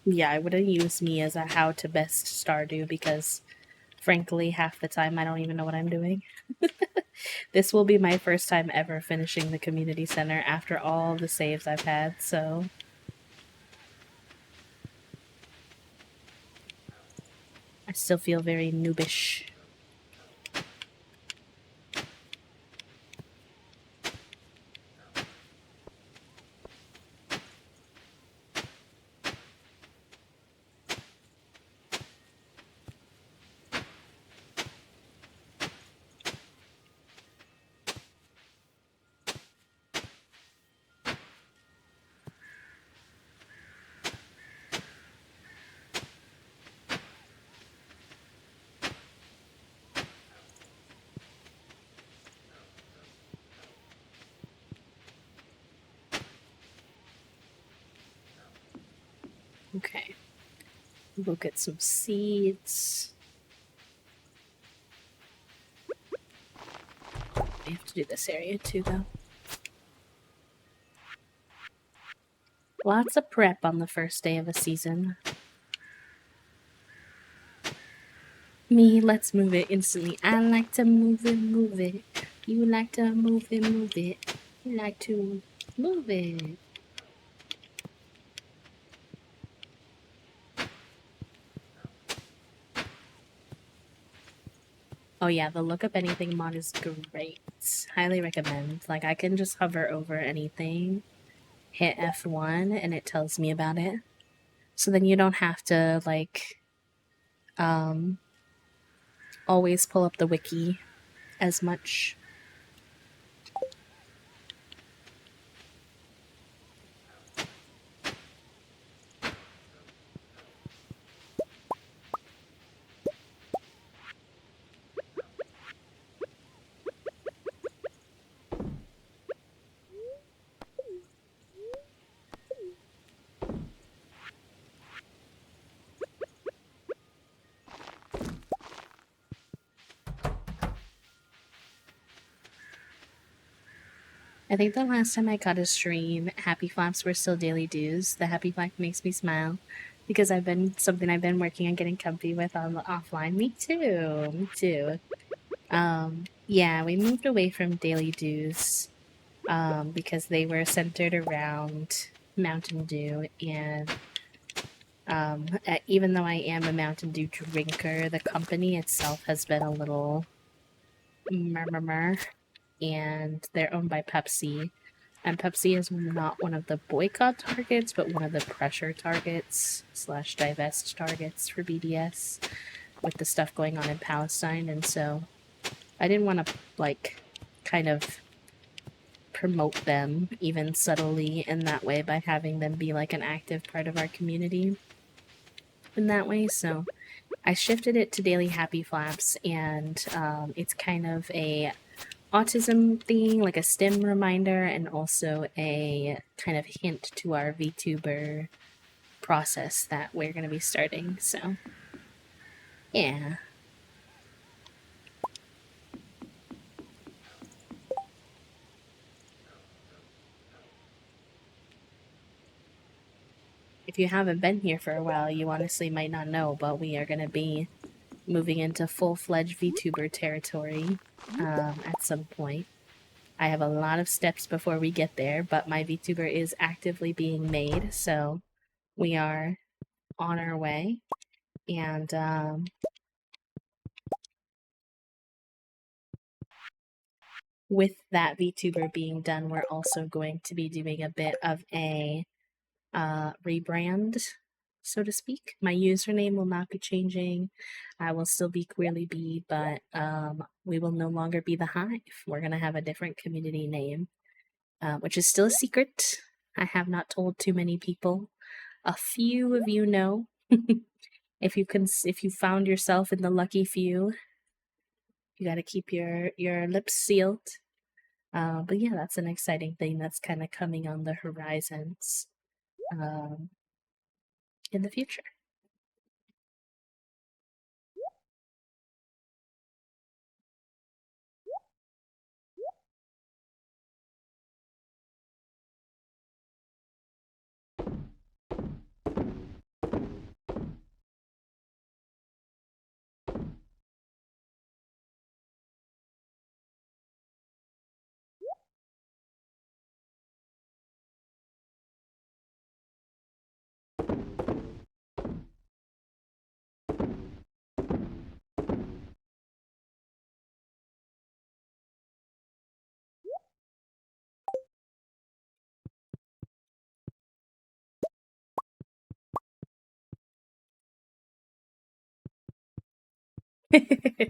Yeah, I wouldn't use me as a how to best Stardew because, frankly, half the time I don't even know what I'm doing. This will be my first time ever finishing the community center after all the saves I've had, so... I still feel very noobish. Okay. We'll get some seeds. We have to do this area too, though. Lots of prep on the first day of a season. Me, let's move it instantly. I like to move it, move it. You like to move it, move it. You like to move it. Oh yeah, the look up anything mod is great. Highly recommend. Like, I can just hover over anything, hit F1, and it tells me about it. So then you don't have to, like, always pull up the wiki as much. I think the last time I caught a stream, Happy Flaps were still daily dues. The Happy Flap makes me smile because I've been working on getting comfy with on the offline. Me too. Me too. Yeah, we moved away from daily dues because they were centered around Mountain Dew, and even though I am a Mountain Dew drinker, the company itself has been a little murmur, and they're owned by Pepsi. And Pepsi is not one of the boycott targets, but one of the pressure targets / divest targets for BDS with the stuff going on in Palestine. And so I didn't want to, like, kind of promote them even subtly in that way by having them be like an active part of our community in that way. So I shifted it to Daily Happy Flaps, and it's kind of a autism thing, like a STEM reminder, and also a kind of hint to our VTuber process that we're going to be starting. So, yeah. If you haven't been here for a while, you honestly might not know, but we are going to be moving into full-fledged VTuber territory at some point. I have a lot of steps before we get there, but my VTuber is actively being made, so we are on our way. And with that VTuber being done, we're also going to be doing a bit of a rebrand, so to speak. My username will not be changing. I will still be Queerly Bee, but we will no longer be the Hive. We're going to have a different community name, which is still a secret. I have not told too many people. A few of you know. If you found yourself in the lucky few, you got to keep your lips sealed. But yeah, that's an exciting thing that's kind of coming on the horizons in the future.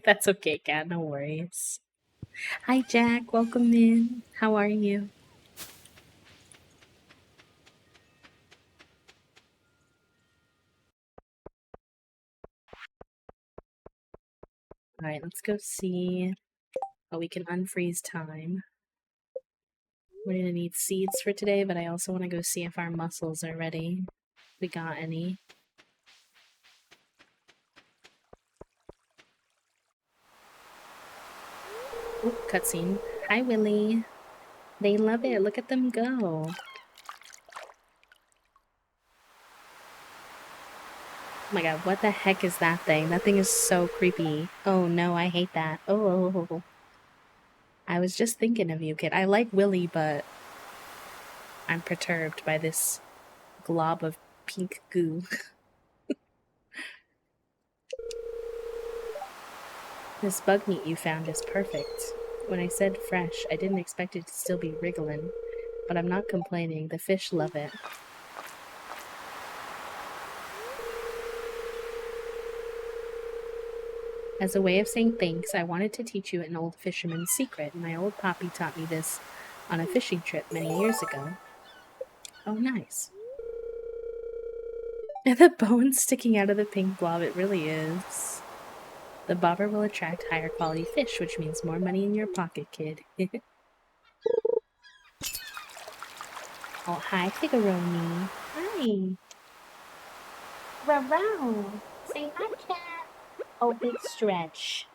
That's okay, Kat. No worries. Hi, Jack. Welcome in. How are you? All right, let's go see how we can unfreeze time. We're gonna need seeds for today, but I also want to go see if our mussels are ready. we got any. Oop, cutscene. Hi, Willy. They love it. Look at them go. Oh my god, what the heck is that thing? That thing is so creepy. Oh no, I hate that. Oh. I was just thinking of you, kid. I like Willy, but I'm perturbed by this glob of pink goo. This bug meat you found is perfect. When I said fresh, I didn't expect it to still be wriggling, but I'm not complaining. The fish love it. As a way of saying thanks, I wanted to teach you an old fisherman's secret. My old poppy taught me this on a fishing trip many years ago. Oh, nice. And the bone sticking out of the pink blob, it really is. The bobber will attract higher quality fish, which means more money in your pocket, kid. Oh, hi, Figaroni. Hi. Wow. Say hi, cat. Oh, big stretch.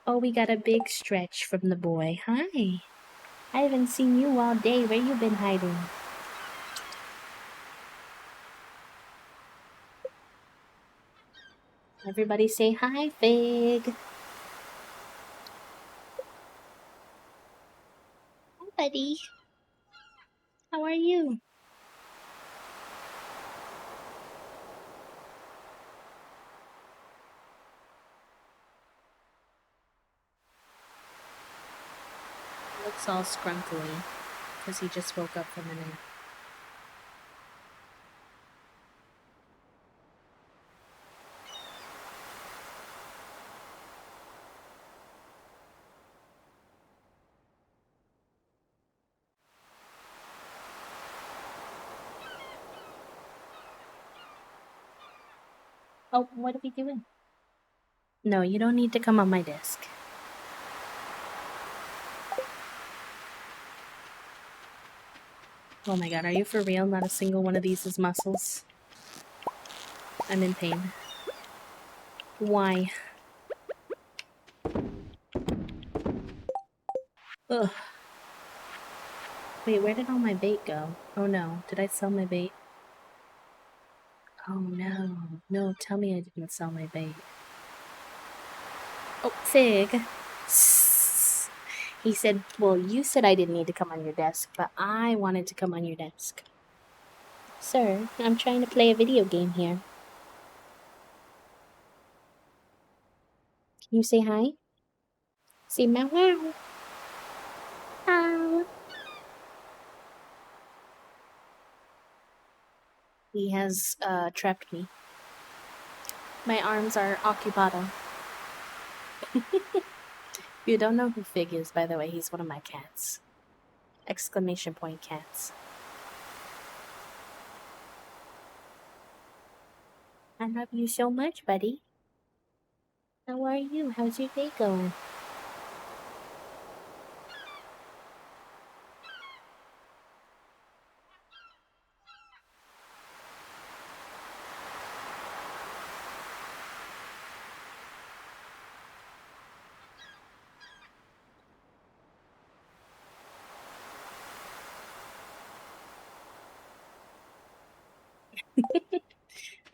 Oh, we got a big stretch from the boy. Hi. I haven't seen you all day. Where you been hiding? Everybody say hi, Fig. Hi, buddy. How are you? Looks all scrunkly because he just woke up from a nap. Oh, what are we doing? No, you don't need to come on my desk. Oh my god, are you for real? Not a single one of these is muscles. I'm in pain. Why? Ugh. Wait, where did all my bait go? Oh no, did I sell my bait? Oh no. No, tell me I didn't sell my bait. Oh, Fig. He said, well, you said I didn't need to come on your desk, but I wanted to come on your desk. Sir, I'm trying to play a video game here. Can you say hi? Say meow meow. Meow. He has trapped me. My arms are occupado. If you don't know who Fig is, by the way, he's one of my cats. Exclamation point cats. I love you so much, buddy. How are you? How's your day going?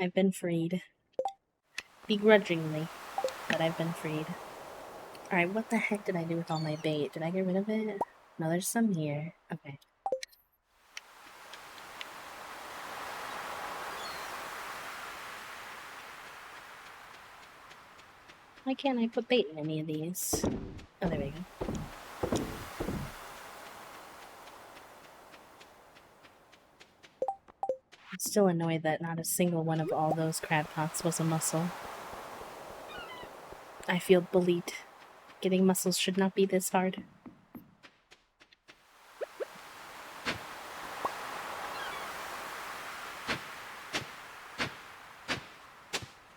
I've been freed. Begrudgingly, but I've been freed. Alright, what the heck did I do with all my bait? Did I get rid of it? No, there's some here. Okay. Why can't I put bait in any of these? Oh, there we go. I'm still annoyed that not a single one of all those crab pots was a mussel. I feel bullied. Getting mussels should not be this hard.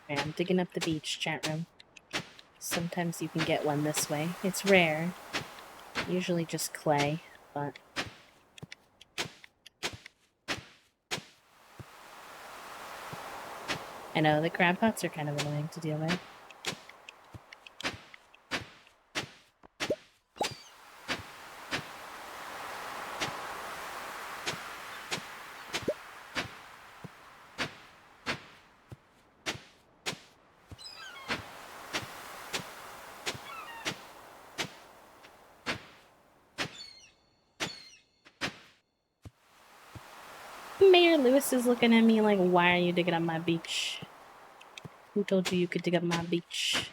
Okay, I'm digging up the beach, chat room. Sometimes you can get one this way. It's rare. Usually just clay, but... I know, the crab pots are kind of annoying to deal with. Mayor Lewis is looking at me like, why are you digging up my beach? Who told you you could dig up my beach?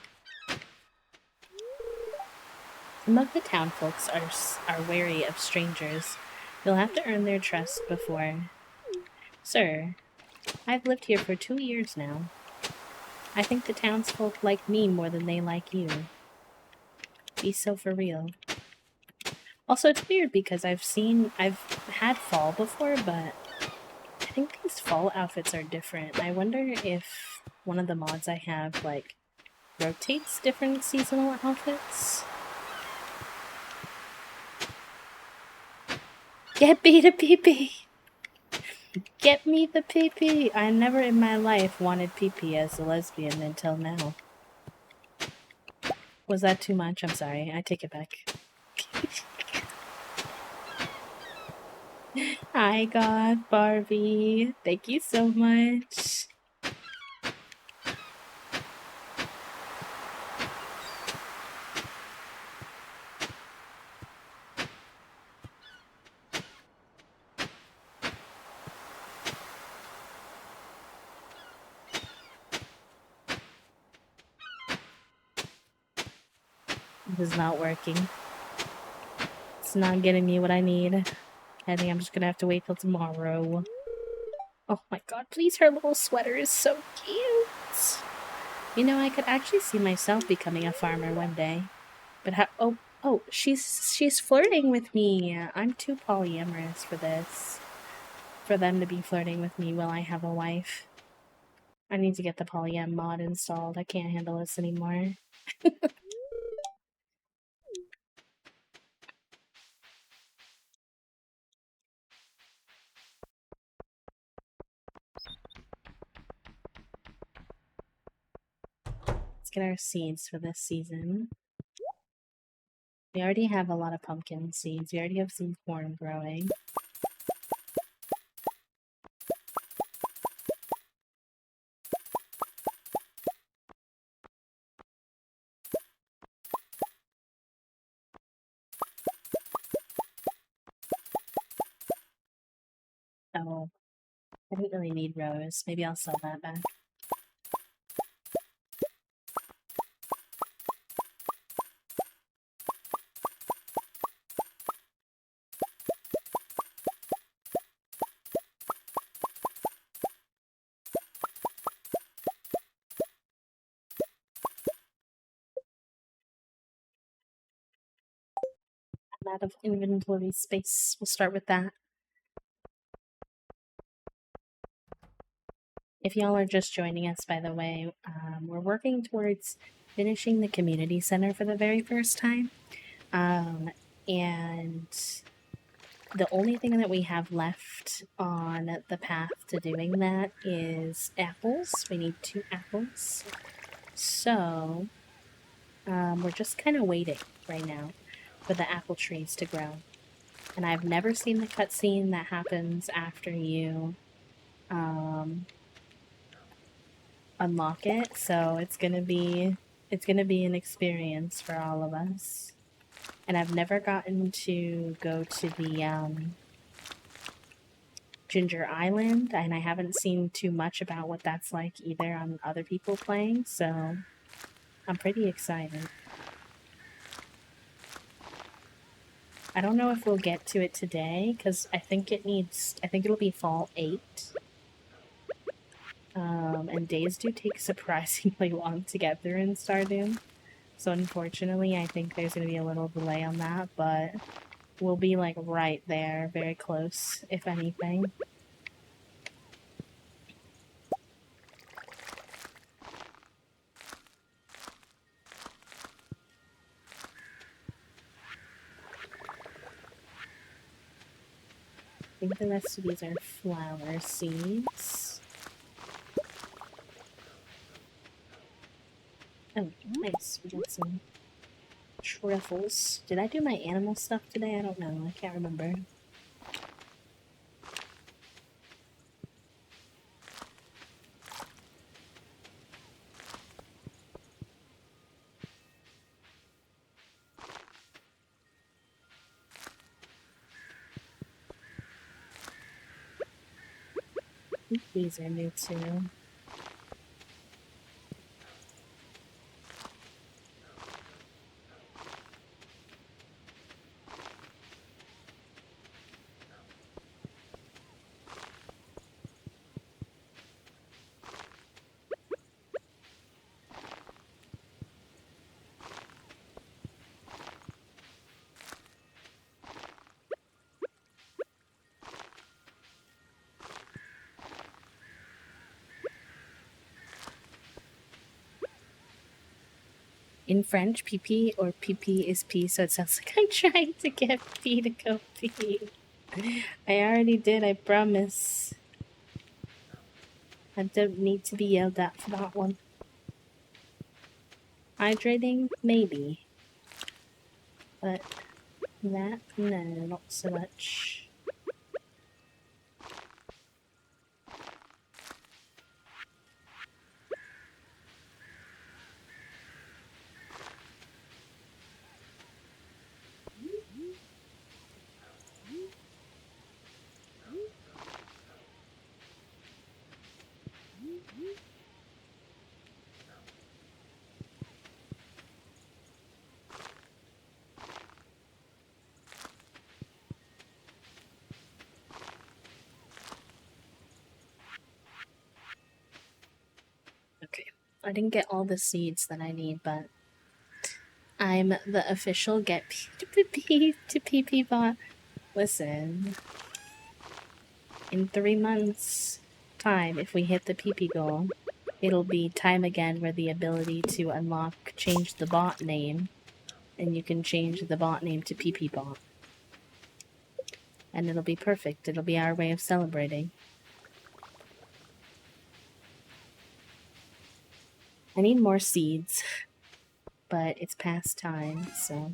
Some of the town folks are wary of strangers. You'll have to earn their trust before... Sir, I've lived here for 2 years now. I think the townsfolk like me more than they like you. Be so for real. Also, it's weird because I've had fall before, but I think these fall outfits are different. I wonder if one of the mods I have, like, rotates different seasonal outfits. Get me the pee-pee! Get me the pee-pee! I never in my life wanted pee-pee as a lesbian until now. Was that too much? I'm sorry. I take it back. Hi, God, Barbie. Thank you so much. This is not working. It's not getting me what I need. I think I'm just gonna have to wait till tomorrow. Oh my god, please, her little sweater is so cute! You know, I could actually see myself becoming a farmer one day. But how- oh, she's flirting with me! I'm too polyamorous for this. For them to be flirting with me while I have a wife. I need to get the polyam mod installed. I can't handle this anymore. Let's get our seeds for this season. We already have a lot of pumpkin seeds. We already have some corn growing. Oh, I didn't really need rose. Maybe I'll sell that back. I'm out of inventory space. We'll start with that. If y'all are just joining us, by the way, we're working towards finishing the community center for the very first time. And the only thing that we have left on the path to doing that is apples. We need 2 apples. So, we're just kind of waiting right now for the apple trees to grow. And I've never seen the cutscene that happens after you unlock it, so it's gonna be an experience for all of us. And I've never gotten to go to the Ginger Island, and I haven't seen too much about what that's like either on other people playing, so I'm pretty excited. I don't know if we'll get to it today, because I think it'll be fall 8. And days do take surprisingly long to get through in Stardew. So unfortunately, I think there's going to be a little delay on that, but we'll be like right there, very close, if anything. I think the rest of these are flower seeds. Oh, nice. We got some truffles. Did I do my animal stuff today? I don't know. I can't remember. I think these are new too. In French, PP or PP is pee, so it sounds like I'm trying to get pee to go pee. I already did, I promise. I don't need to be yelled at for that one. Hydrating? Maybe. But that? No, not so much. Okay, I didn't get all the seeds that I need, but I'm the official get pee to PP bot. Listen, in 3 months' time, if we hit the PP goal, it'll be time again where the ability to change the bot name, and you can change the bot name to PP bot. And it'll be perfect. It'll be our way of celebrating. I need more seeds, but it's past time, so...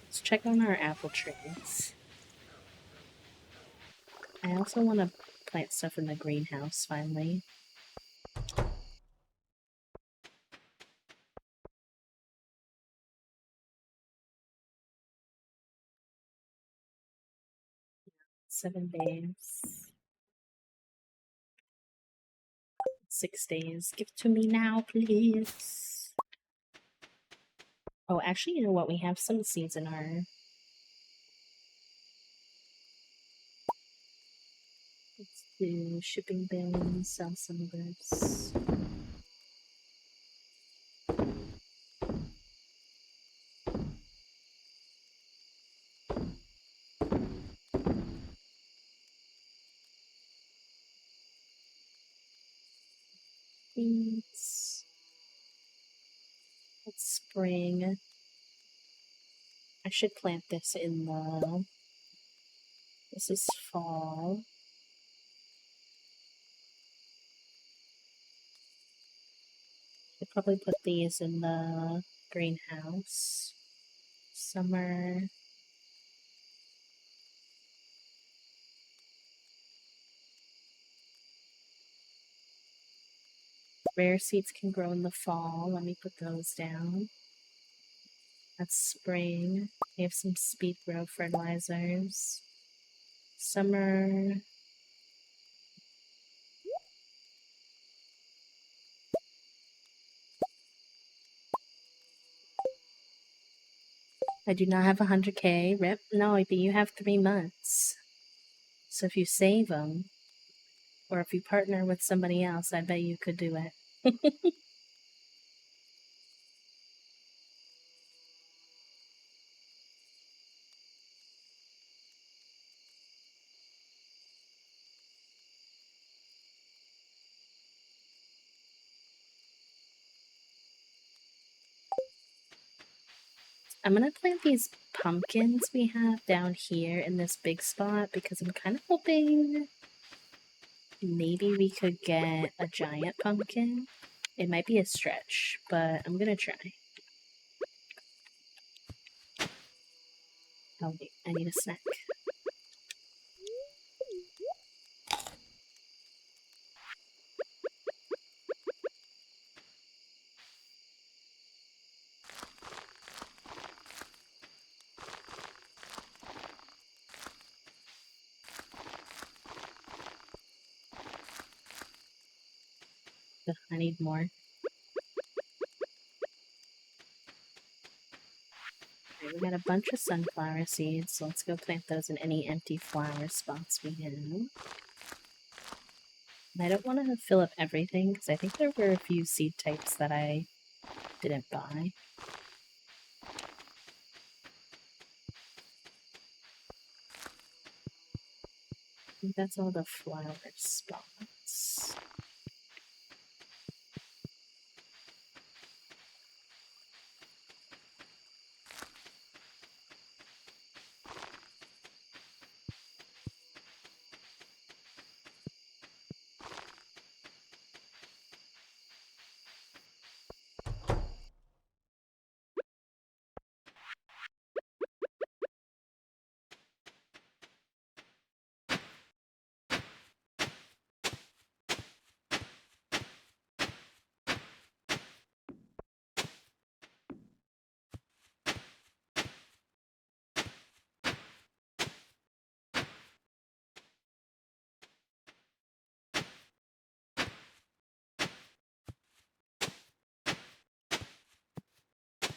Let's check on our apple trees. I also want to plant stuff in the greenhouse, finally. Seven days. 6 days. Give it to me now, please. Oh, actually, you know what? We have some seeds in our... Let's do shipping bins, sell some of this. Beets. It's spring. I should plant this in the... This is fall. Should probably put these in the greenhouse. Summer. Rare seeds can grow in the fall. Let me put those down. That's spring. We have some speed grow fertilizers. Summer. I do not have 100k. Rip. No, but you have 3 months. So if you save them, or if you partner with somebody else, I bet you could do it. I'm gonna plant these pumpkins we have down here in this big spot because I'm kind of hoping maybe we could get a giant pumpkin. It might be a stretch, but I'm gonna try. Oh wait, I need a snack. Ugh, I need more. Okay, we got a bunch of sunflower seeds, so let's go plant those in any empty flower spots we have. And I don't want to fill up everything because I think there were a few seed types that I didn't buy. I think that's all the flower spots.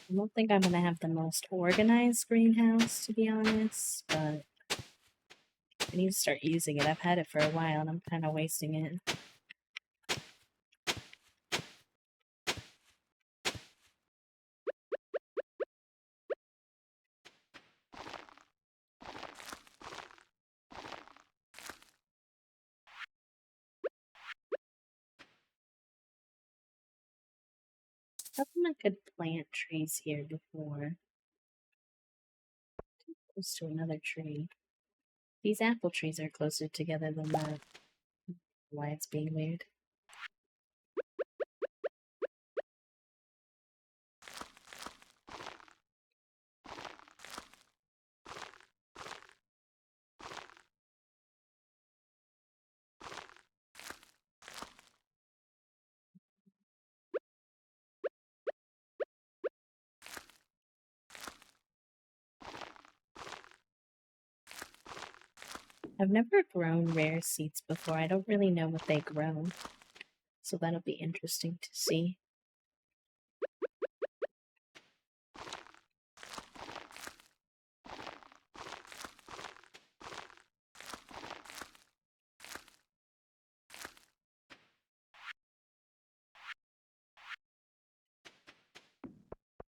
I don't think I'm gonna have the most organized greenhouse, to be honest, but I need to start using it. I've had it for a while and I'm kind of wasting it. How come I could plant trees here before? Close to another tree. These apple trees are closer together than that. Why it's being weird. I've never grown rare seeds before. I don't really know what they grow. So that'll be interesting to see.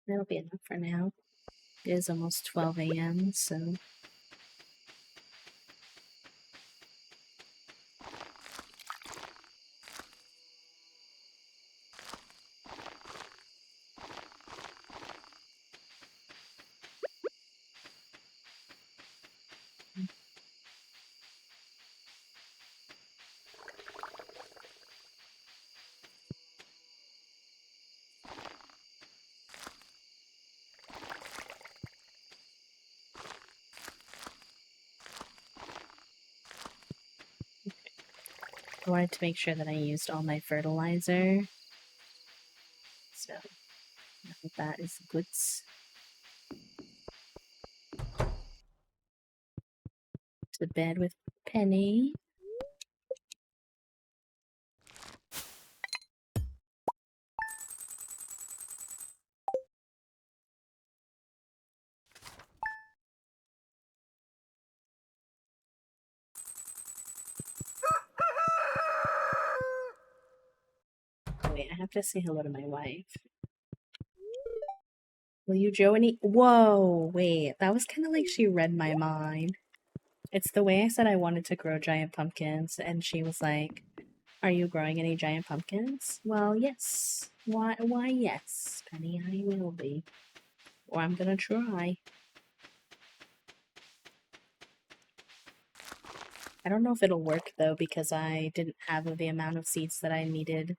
That'll be enough for now. It is almost 12 a.m., so I wanted to make sure that I used all my fertilizer. So I hope that is good. To bed with Penny. Oh, wait, I have to say hello to my wife. Will you Joe any? Whoa, wait, that was kind of like she read my mind. It's the way I said I wanted to grow giant pumpkins, and she was like, "Are you growing any giant pumpkins?" Well, yes. Why, yes, Penny, I will be. Or I'm gonna try. I don't know if it'll work though because I didn't have the amount of seeds that I needed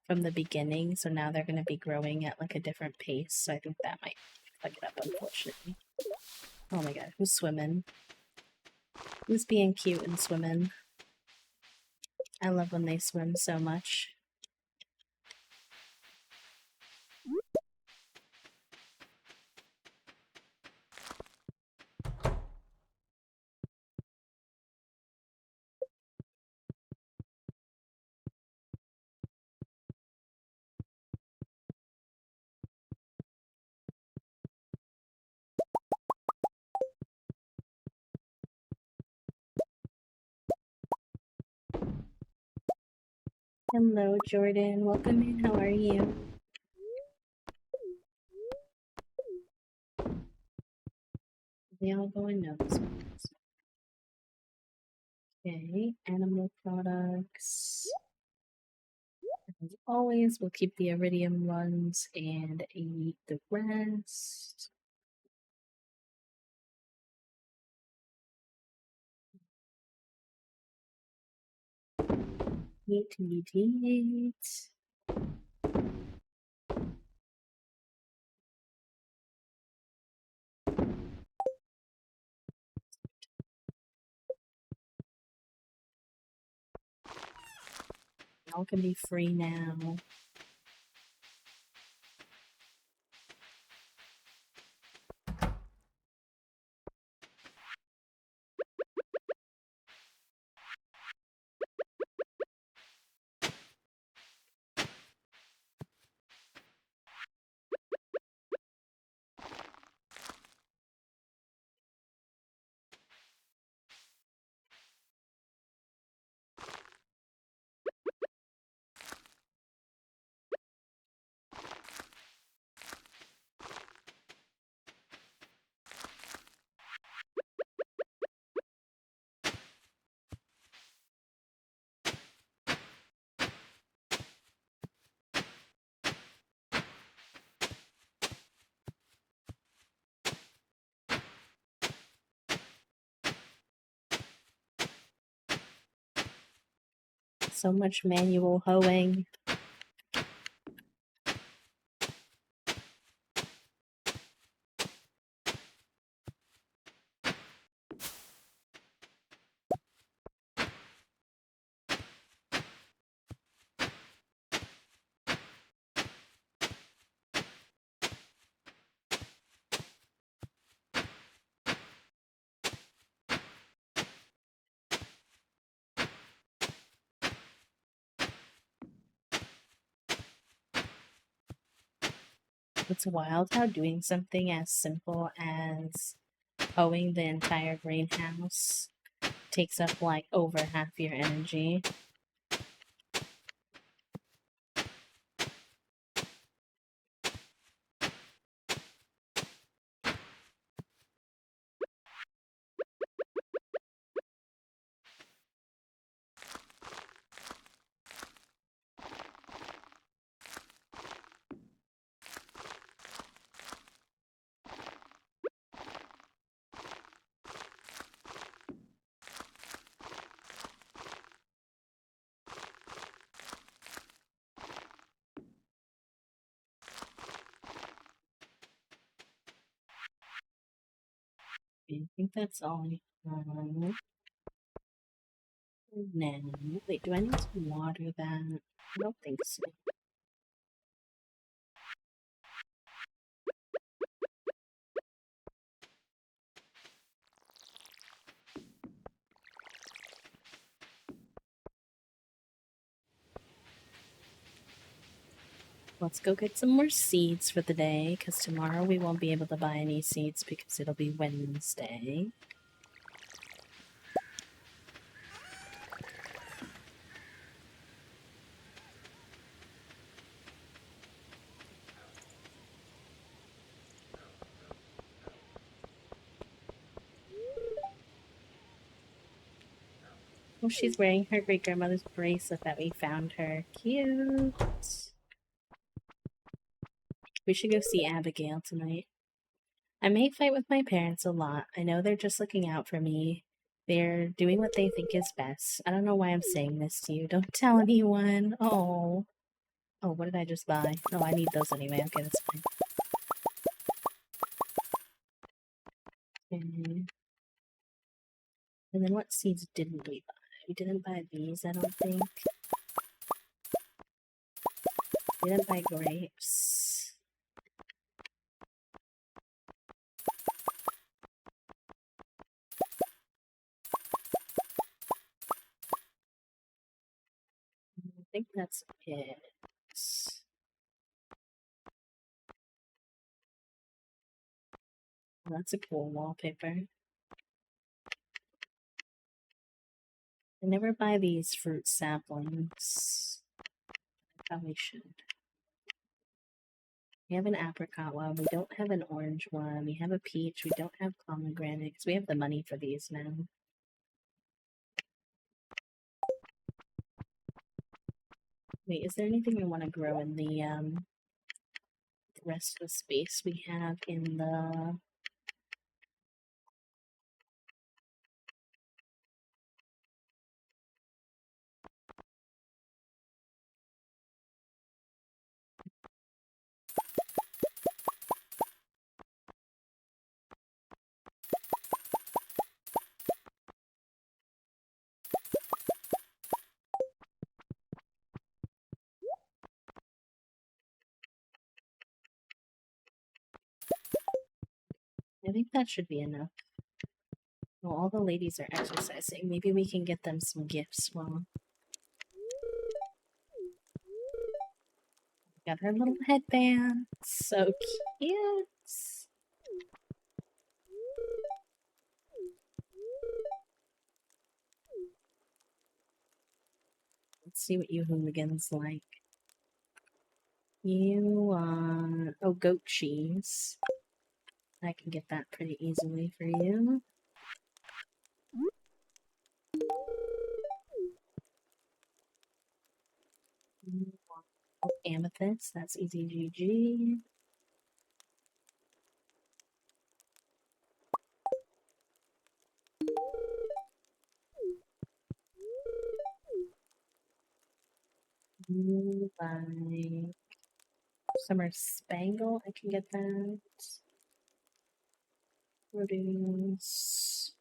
from the beginning, so now they're gonna be growing at like a different pace, so I think that might fuck it up, unfortunately. Oh my god, who's swimming? Who's being cute and swimming? I love when they swim so much. Hello, Jordan. Welcome in. How are you? They all go in notes. Okay, animal products. As always, we'll keep the iridium ones and eat the rest. Eat. All can be free now. So much manual hoeing. It's wild how doing something as simple as hoeing the entire greenhouse takes up like over half your energy. I think that's all I have. Now, wait, do I need to water that? I don't think so. Let's go get some more seeds for the day, because tomorrow we won't be able to buy any seeds because it'll be Wednesday. Oh, she's wearing her great-grandmother's bracelet that we found her. Cute! We should go see Abigail tonight. I may fight with my parents a lot. I know they're just looking out for me. They're doing what they think is best. I don't know why I'm saying this to you. Don't tell anyone. Oh. Oh, what did I just buy? No, I need those anyway. Okay, that's fine. Okay. And then what seeds didn't we buy? We didn't buy these, I don't think. We didn't buy grapes. I think that's it. That's a cool wallpaper. I never buy these fruit saplings. I probably should. We have an apricot one. We don't have an orange one. We have a peach. We don't have pomegranate because we have the money for these now. Wait, is there anything I want to grow in the rest of the space we have in the... I think that should be enough. Well, all the ladies are exercising. Maybe we can get them some gifts while... Got her little headband. So cute. Let's see what you hooligans like. You want... oh, goat cheese. I can get that pretty easily for you. You want amethyst. That's easy GG. You like summer spangle. I can get that. Produce.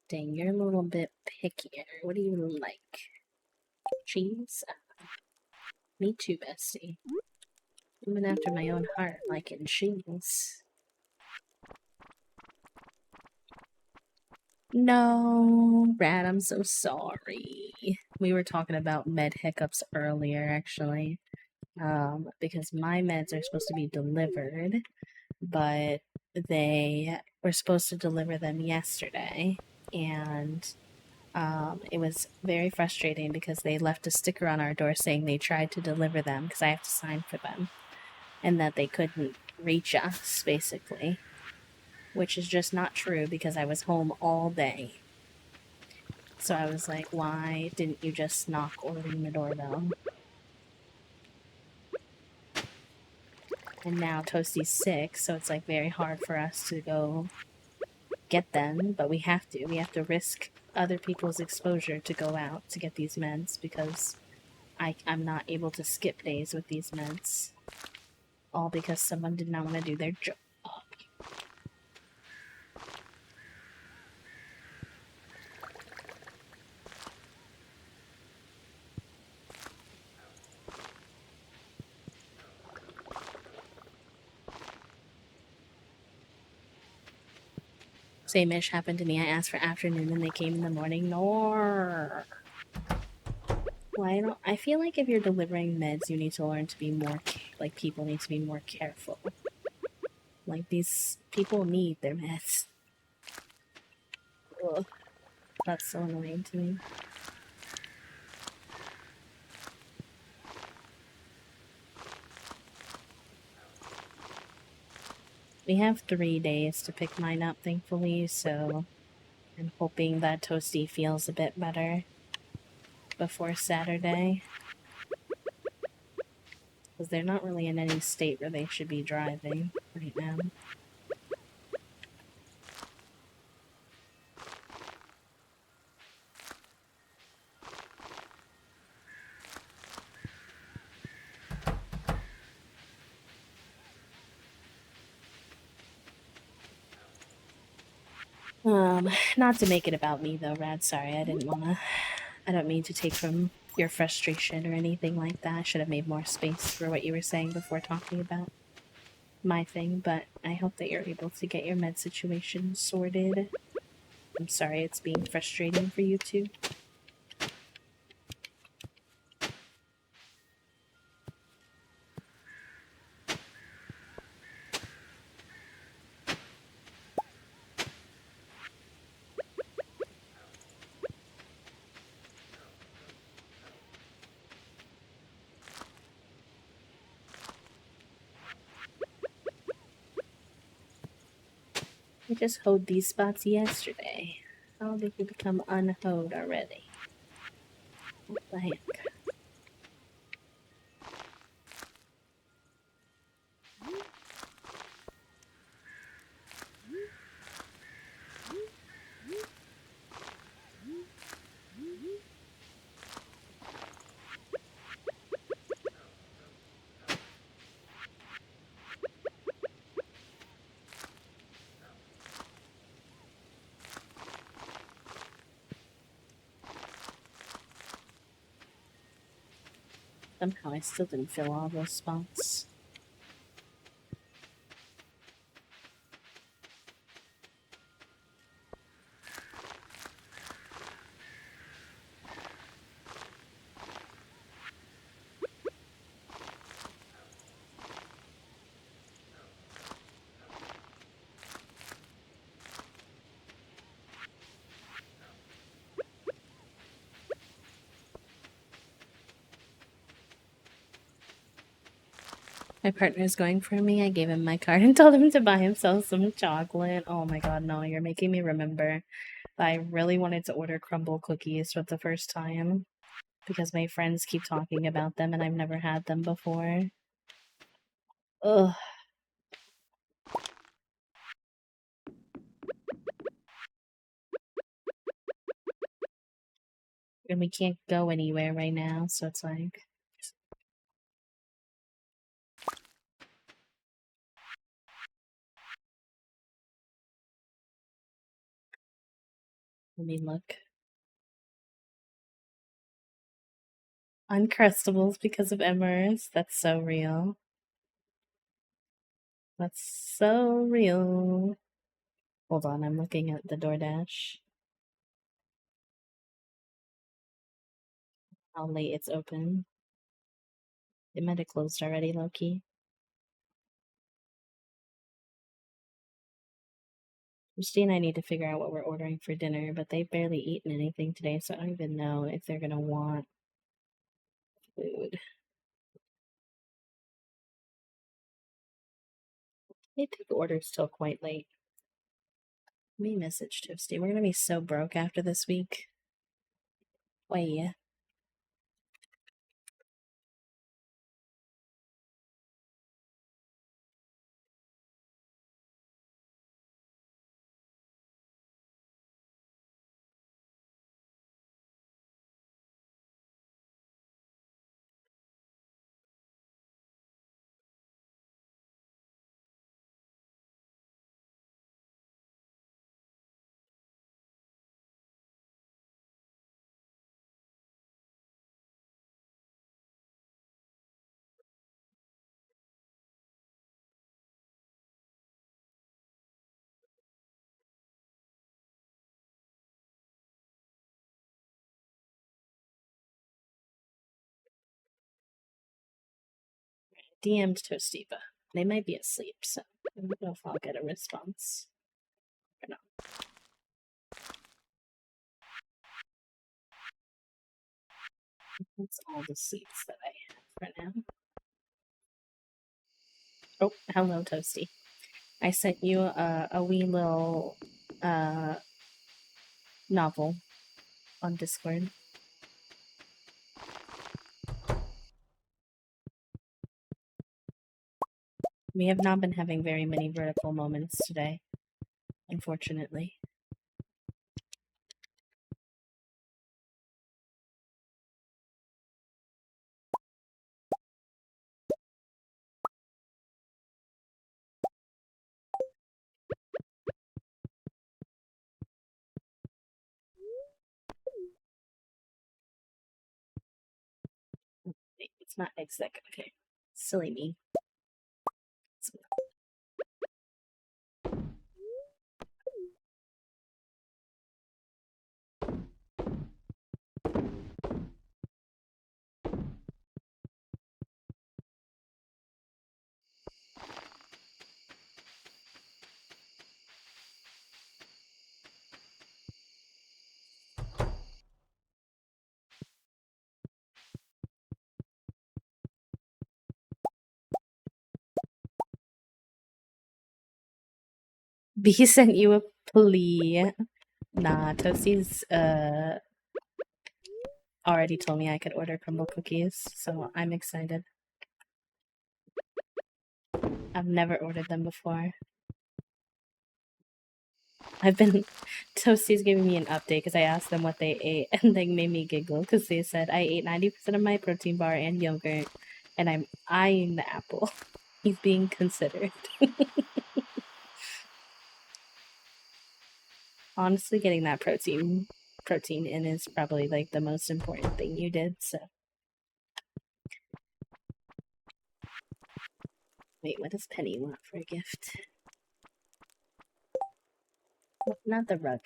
Dang, you're a little bit pickier. What do you like? Cheese? Me too, bestie. Even after my own heart, liking cheese. No, Brad, I'm so sorry. We were talking about med hiccups earlier, actually. Because my meds are supposed to be delivered, but they were supposed to deliver them yesterday, and it was very frustrating because they left a sticker on our door saying they tried to deliver them because I have to sign for them, and that they couldn't reach us, basically, which is just not true because I was home all day. So I was like, why didn't you just knock or ring the doorbell? And now Toasty's sick, so it's like very hard for us to go get them, but we have to. We have to risk other people's exposure to go out to get these meds because I'm not able to skip days with these meds. All because someone did not want to do their job. Same-ish happened to me. I asked for afternoon and they came in the morning. No. Well, I feel like if you're delivering meds, you need to learn to be more, like, people need to be more careful. Like, these people need their meds. Ugh. That's so annoying to me. We have 3 days to pick mine up, thankfully, so I'm hoping that Toasty feels a bit better before Saturday. Because they're not really in any state where they should be driving right now. Not to make it about me though, Rad. Sorry, I don't mean to take from your frustration or anything like that. I should have made more space for what you were saying before talking about my thing, but I hope that you're able to get your med situation sorted. I'm sorry it's being frustrating for you too. I just hoed these spots yesterday. How did you become unhoed already? What the heck? Somehow I still didn't fill all those spots. My partner's going for me. I gave him my card and told him to buy himself some chocolate. Oh my god, no, you're making me remember that I really wanted to order crumble cookies for the first time because my friends keep talking about them and I've never had them before. Ugh. And we can't go anywhere right now, so it's like... Let me look. Uncrustables because of Emmers. That's so real. That's so real. Hold on, I'm looking at the DoorDash. How late it's open. It might have closed already, low-key. Christy and I need to figure out what we're ordering for dinner, but they've barely eaten anything today, so I don't even know if they're gonna want food. They take orders till quite late. Let me message Toasty. We're gonna be so broke after this week. Why? DM'd Toasty, but they might be asleep, so I don't know if I'll get a response or not. That's all the seats that I have for now. Oh, hello, Toasty. I sent you a wee little uh, novel on Discord. We have not been having very many vertical moments today, unfortunately. Wait, it's not exec. Okay. Silly me. B sent you a plea. Nah, Toastie's already told me I could order crumble cookies, so I'm excited. I've never ordered them before. I've been Toastie's giving me an update because I asked them what they ate and they made me giggle because they said I ate 90% of my protein bar and yogurt and I'm eyeing the apple. He's being considered. Honestly, getting that protein in is probably like the most important thing you did, so. Wait, what does Penny want for a gift? Well, not the rug.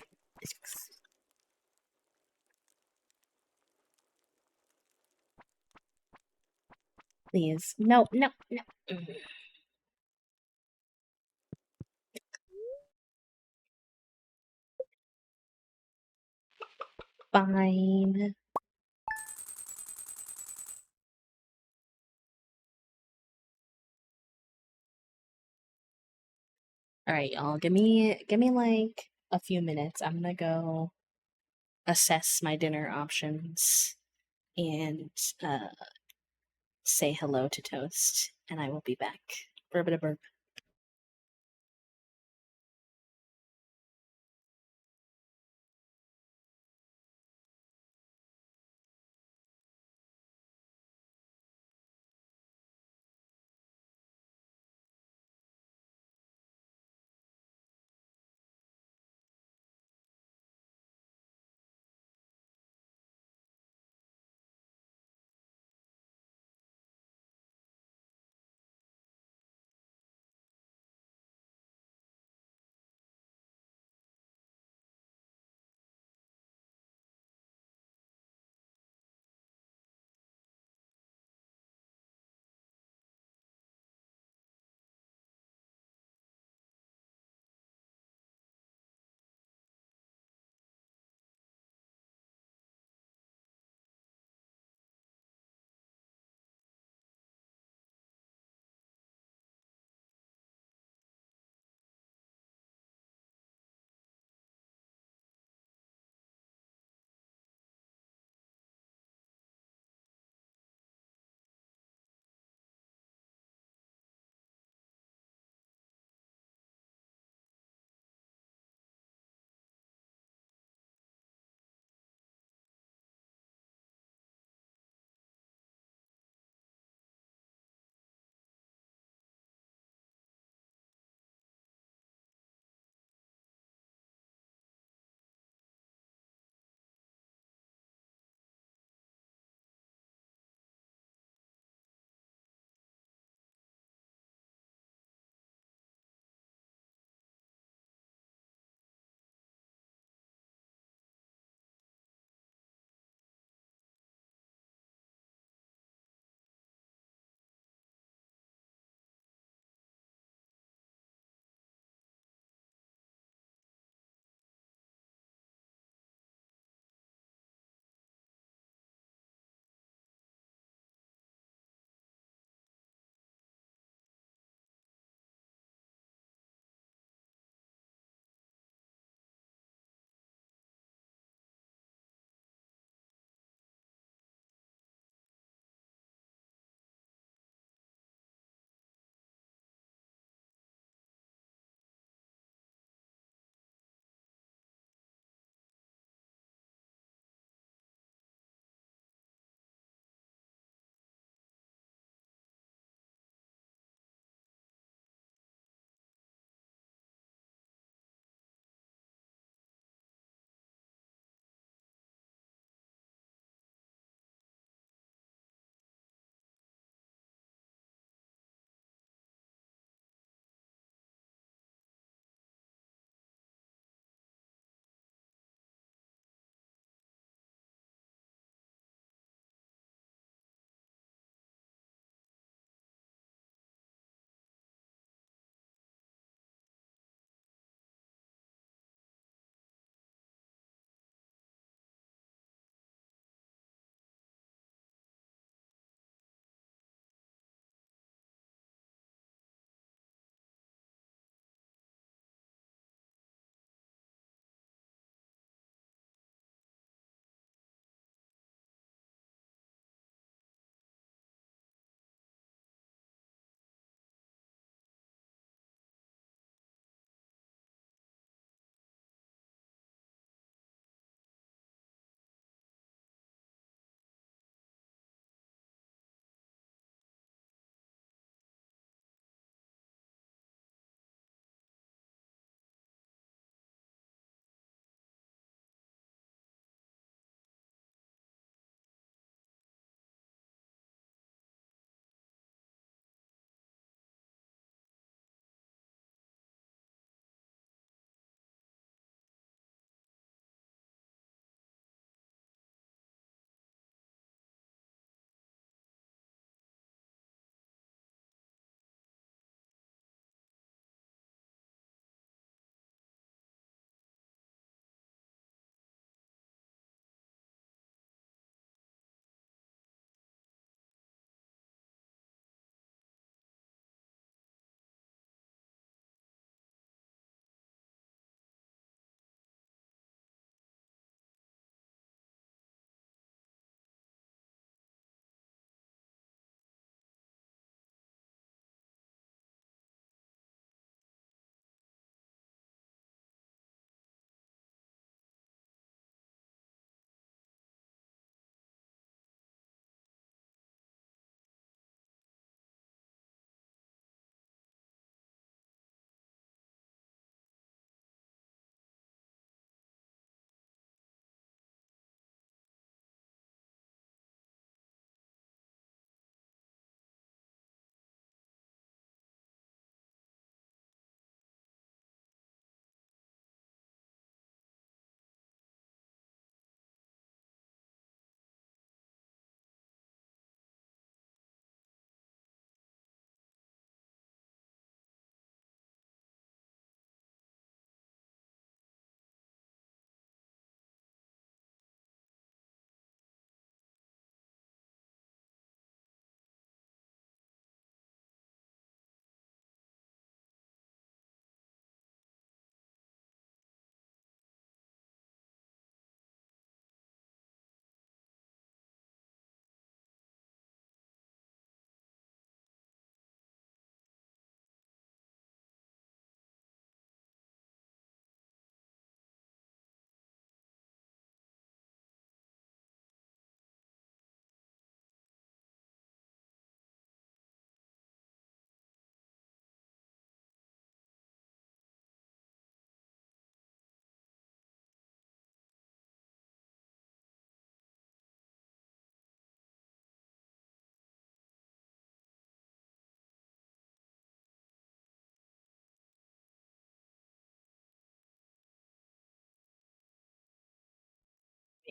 Please. No, no, no. Fine. All right, y'all. Give me like a few minutes. I'm gonna go assess my dinner options and say hello to Toast, and I will be back. Burp burp.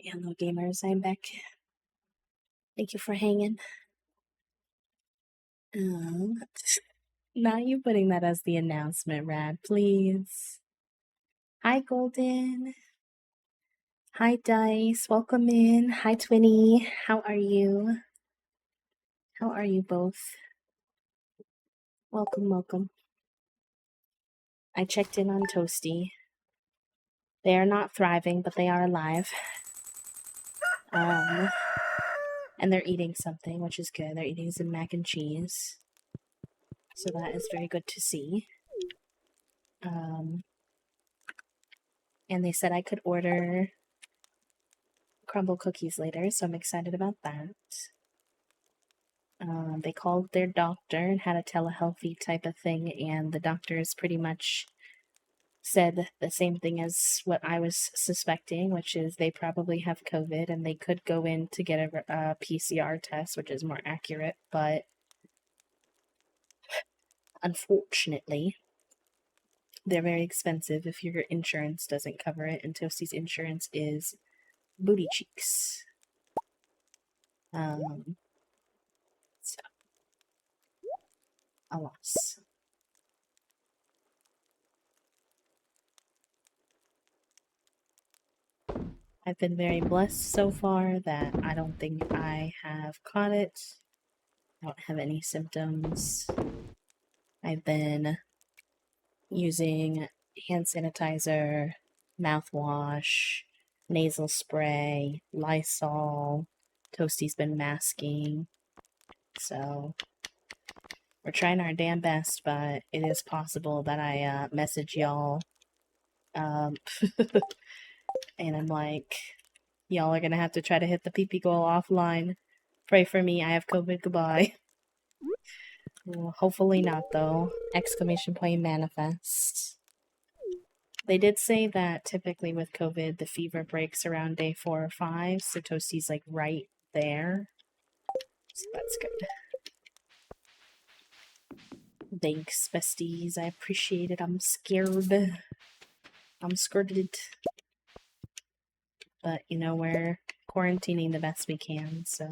Hello, gamers. I'm back. Thank you for hanging. Um, Not you putting that as the announcement, Rad, please. Hi, Golden. Hi, Dice. Welcome in. Hi, Twinny. How are you? How are you both? Welcome, welcome. I checked in on Toasty. They are not thriving, but they are alive. And they're eating something, which is good. They're eating some mac and cheese. So that is very good to see. And they said I could order crumble cookies later, so I'm excited about that. They called their doctor and had a telehealthy type of thing, and the doctors pretty much said the same thing as what I was suspecting, which is they probably have COVID and they could go in to get a PCR test, which is more accurate, but unfortunately, they're very expensive if your insurance doesn't cover it, and Toasty's insurance is booty cheeks. So, alas. I've been very blessed so far that I don't think I have caught it. I don't have any symptoms. I've been using hand sanitizer, mouthwash, nasal spray, Lysol. Toasty's been masking. So we're trying our damn best, but it is possible that I message y'all. And I'm like, y'all are gonna have to try to hit the pee goal offline. Pray for me, I have COVID, goodbye. Well, hopefully not, though. Exclamation point manifest. They did say that typically with COVID, the fever breaks around day 4 or 5, so Toasty's like right there. So that's good. Thanks, besties. I appreciate it. I'm scared. I'm scared. But, you know, we're quarantining the best we can, so.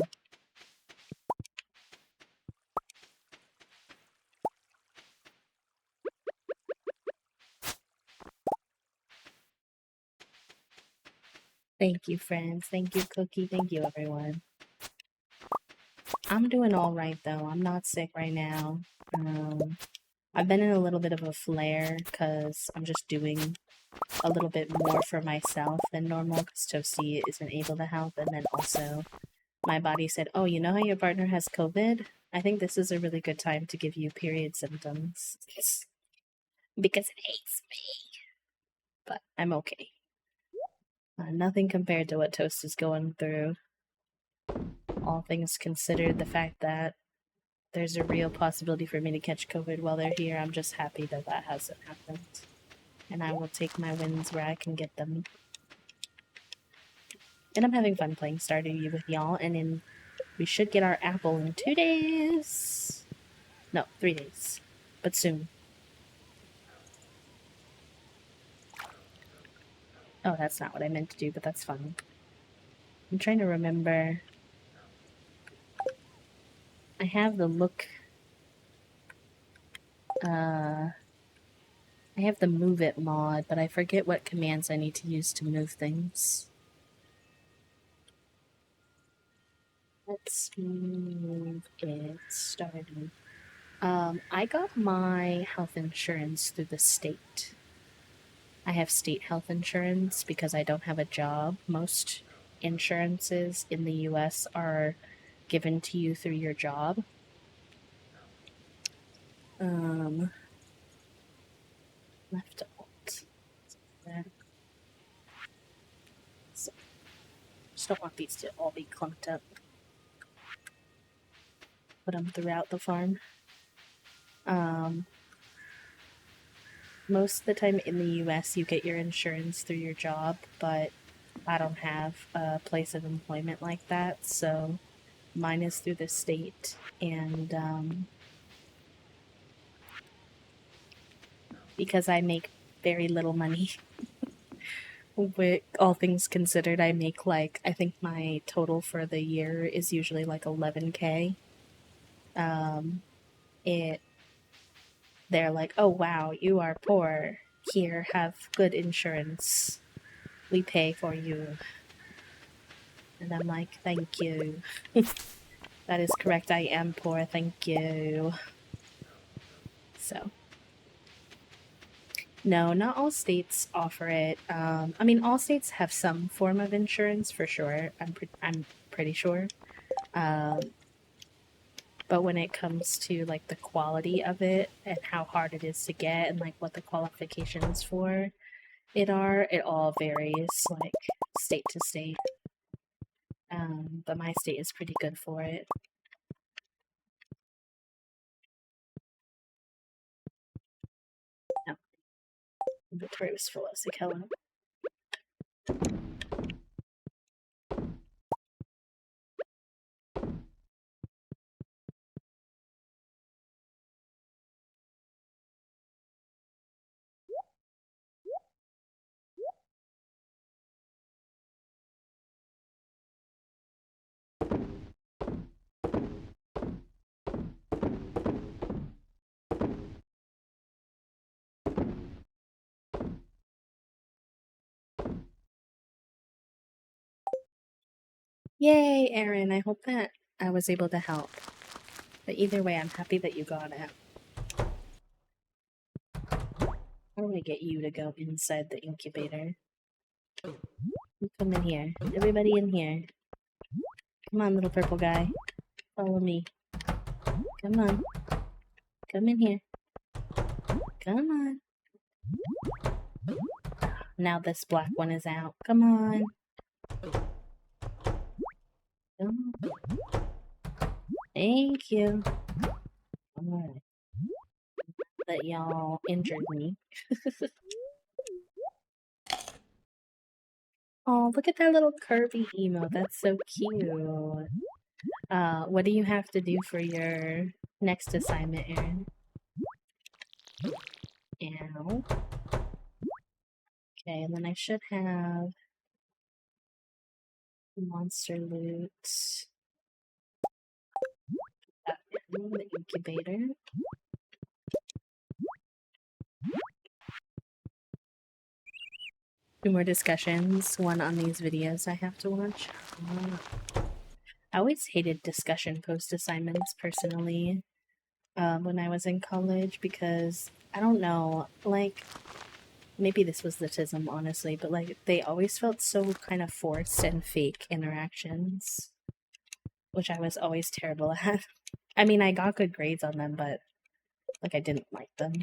Thank you, friends. Thank you, Cookie. Thank you, everyone. I'm doing all right, though. I'm not sick right now. I've been in a little bit of a flare because I'm just doing a little bit more for myself than normal because Toasty isn't able to help. And then also, my body said, oh, you know how your partner has COVID? I think this is a really good time to give you period symptoms. Because it hates me. But I'm okay. Nothing compared to what Toast is going through. All things considered, the fact that there's a real possibility for me to catch COVID while they're here, I'm just happy that that hasn't happened. And I will take my wins where I can get them. And I'm having fun playing Stardew with y'all, and we should get our apple in 2 days. No, 3 days. But soon. Oh, that's not what I meant to do, but that's fine. I'm trying to remember. I have the look. I have the move it mod, but I forget what commands I need to use to move things. Let's move it. Started. I got my health insurance through the state. I have state health insurance because I don't have a job. Most insurances in the US are given to you through your job. Left alt. So, just don't want these to all be clumped up. Put them throughout the farm. Most of the time in the US, you get your insurance through your job, but I don't have a place of employment like that, so mine is through the state, and because I make very little money, with all things considered, I make like, I think my total for the year is usually like 11K. It they're like, "Oh wow, you are poor. Here, have good insurance. We pay for you." And I'm like, "Thank you. That is correct. I am poor. Thank you." So, no, not all states offer it. I mean, all states have some form of insurance for sure. I'm pretty sure. Um, but when it comes to like the quality of it and how hard it is to get and like what the qualifications for it all varies like state to state. But my state is pretty good for it. No, inventory was full. I was like, hello. Yay, Aaron. I hope that I was able to help. But either way, I'm happy that you got it. How do I get you to go inside the incubator? You come in here. Everybody in here. Come on, little purple guy. Follow me. Come on. Come in here. Come on. Now this black one is out. Come on. Come on. Thank you. Alright. That y'all injured me. Oh, look at that little Kirby emote. That's so cute. What do you have to do for your next assignment, Aaron? Ow. Okay, and then I should have monster loot. That in the incubator. Two more discussions, one on these videos I have to watch. I always hated discussion post assignments personally when I was in college because I don't know, like maybe this was the tism honestly, but like they always felt so kind of forced and fake interactions, which I was always terrible at. I mean, I got good grades on them, but like I didn't like them.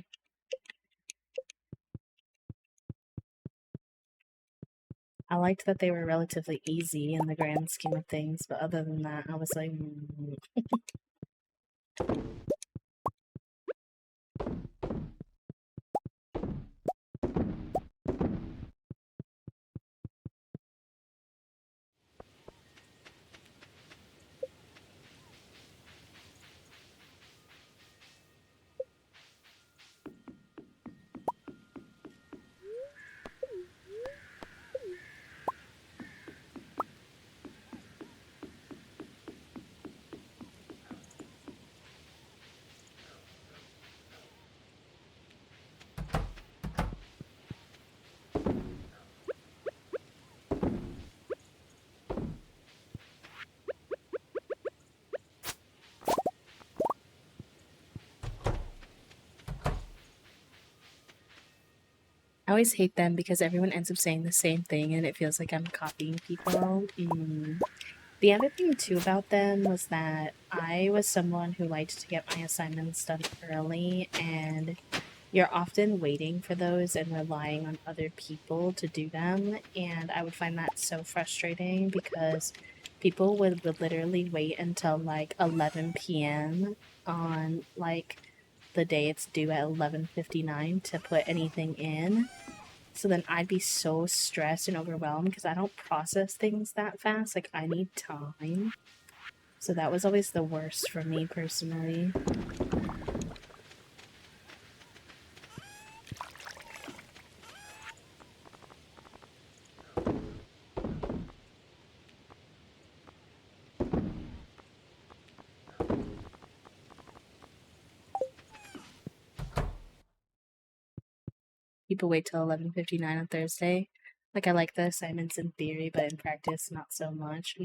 I liked that they were relatively easy in the grand scheme of things, but other than that, I was like, I always hate them because everyone ends up saying the same thing and it feels like I'm copying people. The other thing too about them was that I was someone who liked to get my assignments done early, and you're often waiting for those and relying on other people to do them, and I would find that so frustrating because people would literally wait until like 11 p.m. on like the day it's due at 11:59 to put anything in. So then I'd be so stressed and overwhelmed because I don't process things that fast. Like, I need time. So that was always the worst for me personally. People wait till 11:59 on Thursday. Like, I like the assignments in theory, but in practice, not so much.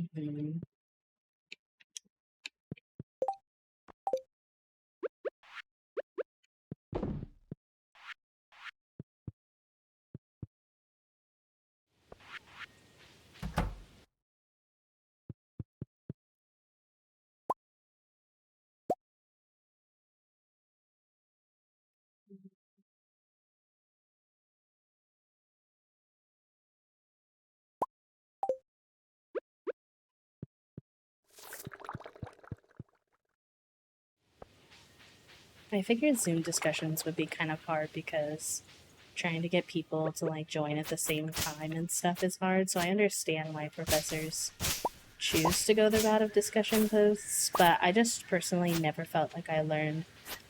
I figured Zoom discussions would be kind of hard because trying to get people to like join at the same time and stuff is hard, so I understand why professors choose to go the route of discussion posts, but I just personally never felt like I learned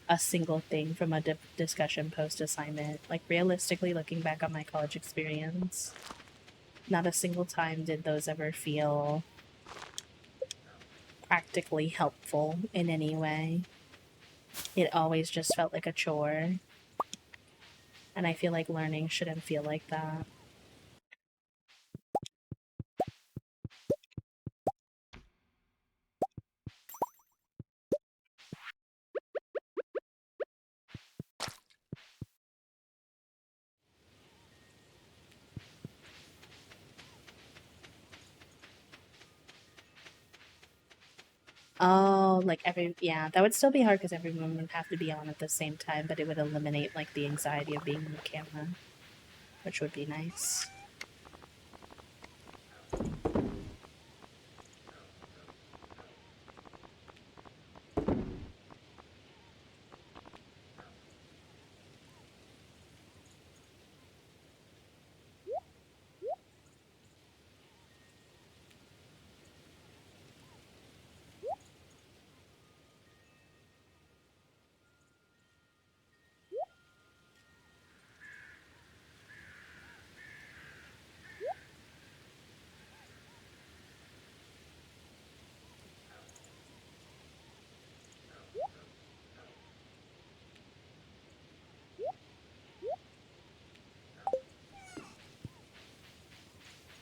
a single thing from a discussion post assignment. Like, realistically, looking back on my college experience, not a single time did those ever feel practically helpful in any way. It always just felt like a chore. And I feel like learning shouldn't feel like that. Oh, like yeah, that would still be hard because everyone would have to be on at the same time, but it would eliminate like the anxiety of being on the camera, which would be nice.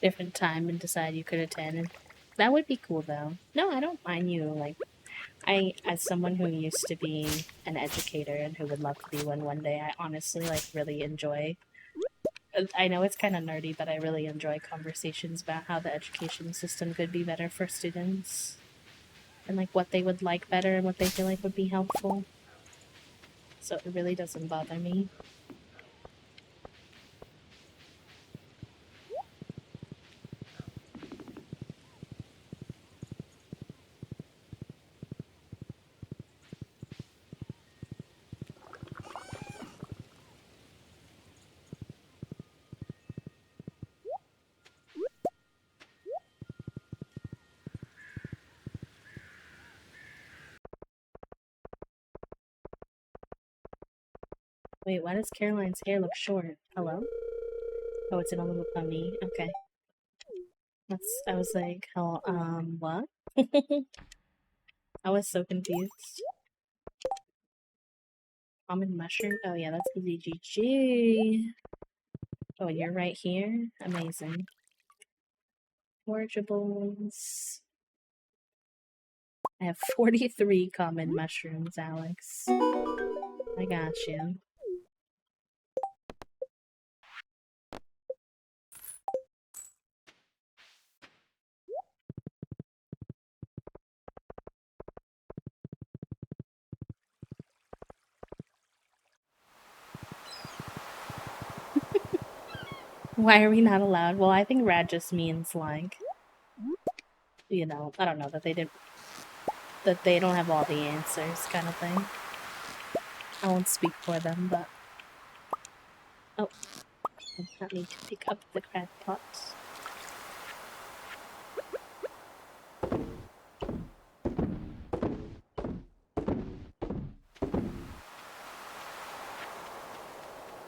Different time and decide you could attend. And that would be cool though. No, I don't mind you. Like, as someone who used to be an educator and who would love to be one day, I honestly like really enjoy. I know it's kind of nerdy, but I really enjoy conversations about how the education system could be better for students and like what they would like better and what they feel like would be helpful. So it really doesn't bother me. Wait, why does Caroline's hair look short? Hello? Oh, it's in a little pony. Okay. I was like, oh, what? I was so confused. Almond mushroom? Oh yeah, that's the ZGG. Oh, and you're right here? Amazing. Forageables. I have 43 common mushrooms, Alex. I got you. Why are we not allowed? Well, I think rad just means like, you know, I don't know, that they don't have all the answers kind of thing. I won't speak for them, but oh, I did not need to pick up the crab pot.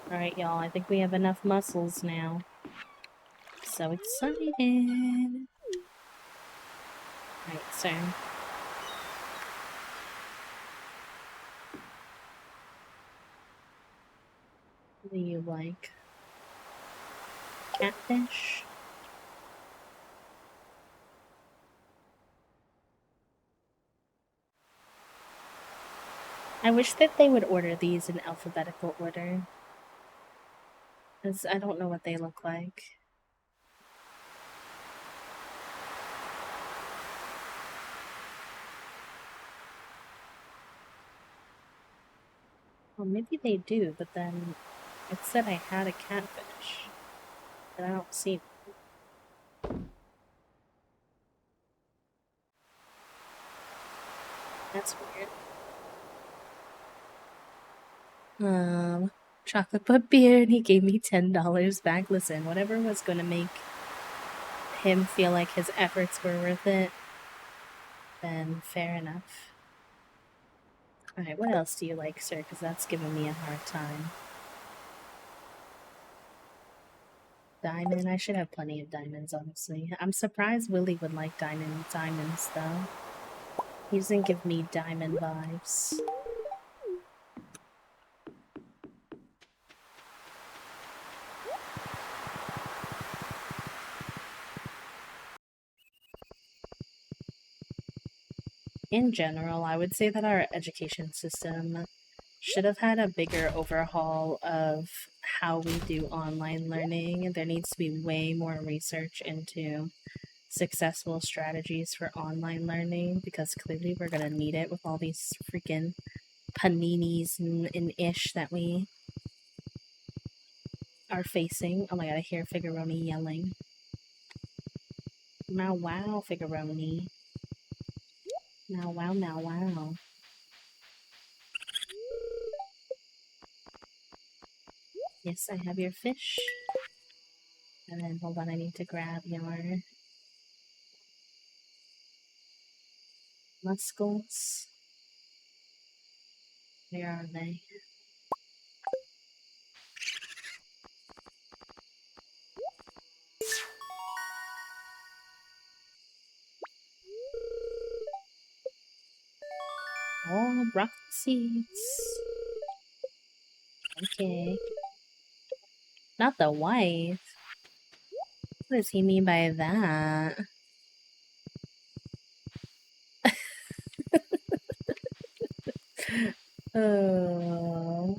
Alright, y'all, I think we have enough mussels now. So excited! Alright, so What do you like? Catfish? I wish that they would order these in alphabetical order, because I don't know what they look like. Well, maybe they do, but then it said I had a catfish, but I don't see. That's weird. Chocolate butt beer, and he gave me $10 back. Listen, whatever was gonna make him feel like his efforts were worth it, then fair enough. Alright, what else do you like, sir? Because that's giving me a hard time. Diamond? I should have plenty of diamonds, honestly. I'm surprised Willy would like diamonds, though. He doesn't give me diamond vibes. In general, I would say that our education system should have had a bigger overhaul of how we do online learning. There needs to be way more research into successful strategies for online learning, because clearly we're gonna need it with all these freaking paninis and ish that we are facing. Oh my god, I hear Figuroni yelling. Now wow, Figuroni. Now wow, now wow. Yes, I have your fish. And then, hold on, I need to grab your muscles. Where are they? Oh, broccoli seeds. Okay. Not the wife. What does he mean by that? Oh.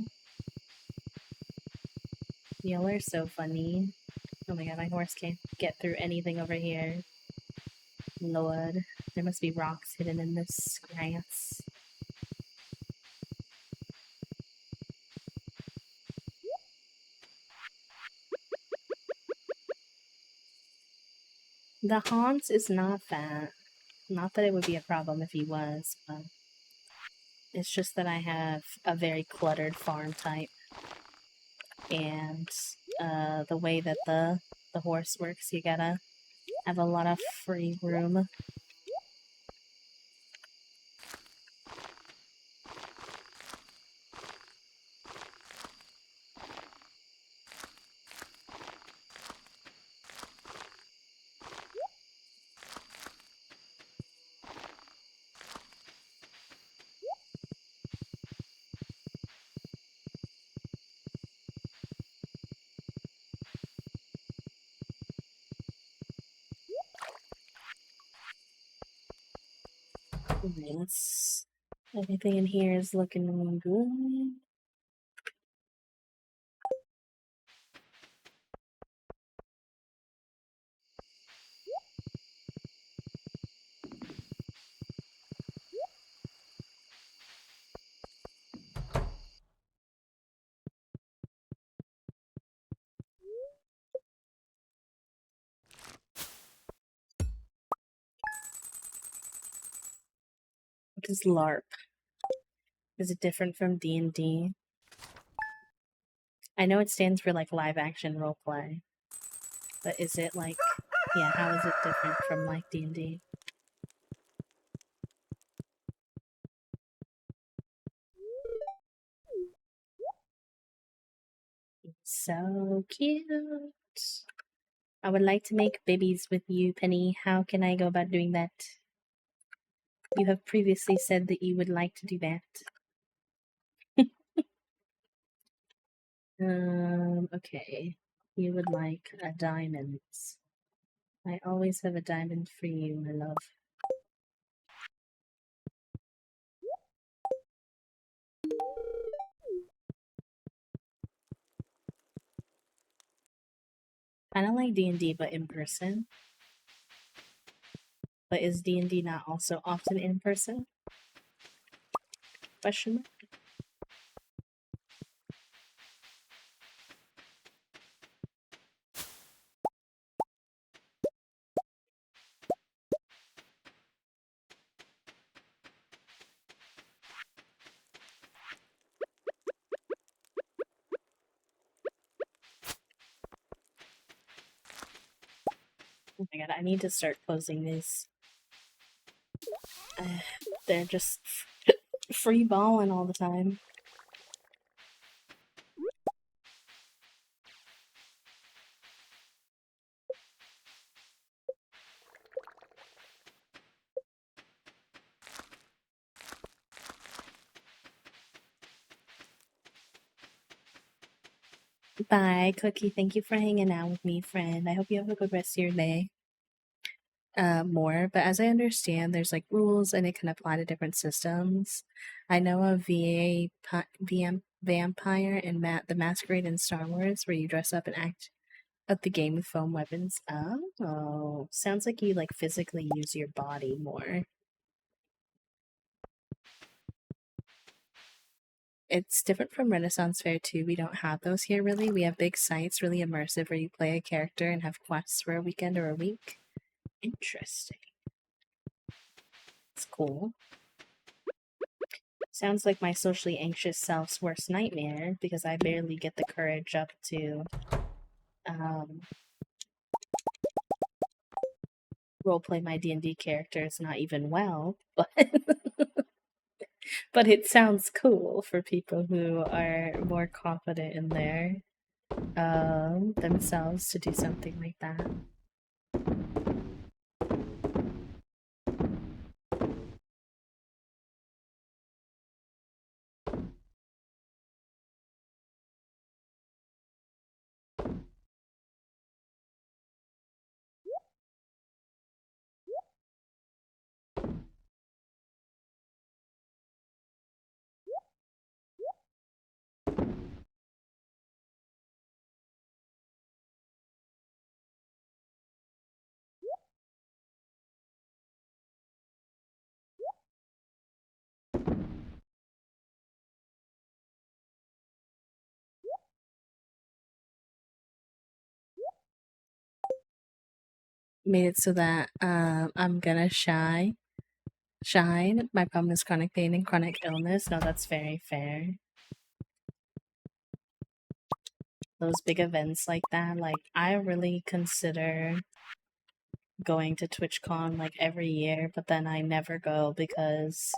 Y'all are so funny. Oh my god, my horse can't get through anything over here. Lord. There must be rocks hidden in this grass. The Hans is not fat. Not that it would be a problem if he was, but it's just that I have a very cluttered farm type. And the way that the horse works, you gotta have a lot of free room. Yes. Everything in here is looking good. What is LARP? Is it different from D&D? I know it stands for like live action roleplay, but is it like, yeah, how is it different from like D&D? So cute. I would like to make babies with you, Penny. How can I go about doing that? You have previously said that you would like to do that. Okay. You would like a diamond. I always have a diamond for you, my love. Kind of like D&D, but in person. But is D&D not also often in person? Question mark? Oh my god, I need to start closing these. They're just free balling all the time. Bye, Cookie. Thank you for hanging out with me, friend. I hope you have a good rest of your day. More, but as I understand, there's like rules and it can apply to different systems. I know of Vampire and the Masquerade in Star Wars, where you dress up and act out the game with foam weapons. Oh, sounds like you like physically use your body more. It's different from Renaissance Fair too. We don't have those here really. We have big sites, really immersive, where you play a character and have quests for a weekend or a week. Interesting. It's cool. Sounds like my socially anxious self's worst nightmare because I barely get the courage up to roleplay my D&D characters not even well, but but it sounds cool for people who are more confident in their themselves to do something like that. Made it so that I'm gonna shine. My problem is chronic pain and chronic illness. No, that's very fair. Those big events like that, like I really consider going to TwitchCon like every year, but then I never go because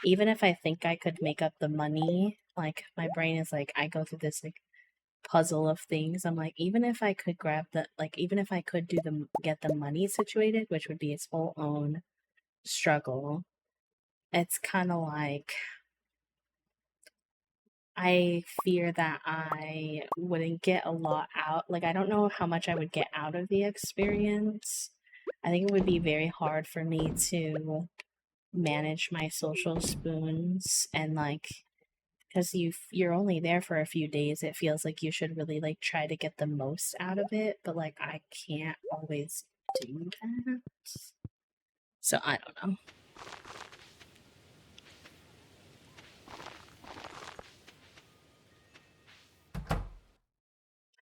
even if I think I could make up the money, like my brain is like I go through this like puzzle of things. I'm like, even if I could grab the like even if I could get the money situated, which would be its whole own struggle, it's kind of like I fear that I wouldn't get a lot out. Like, I don't know how much I would get out of the experience. I think it would be very hard for me to manage my social spoons and like because you're only there for a few days, it feels like you should really like try to get the most out of it, but like I can't always do that. So I don't know.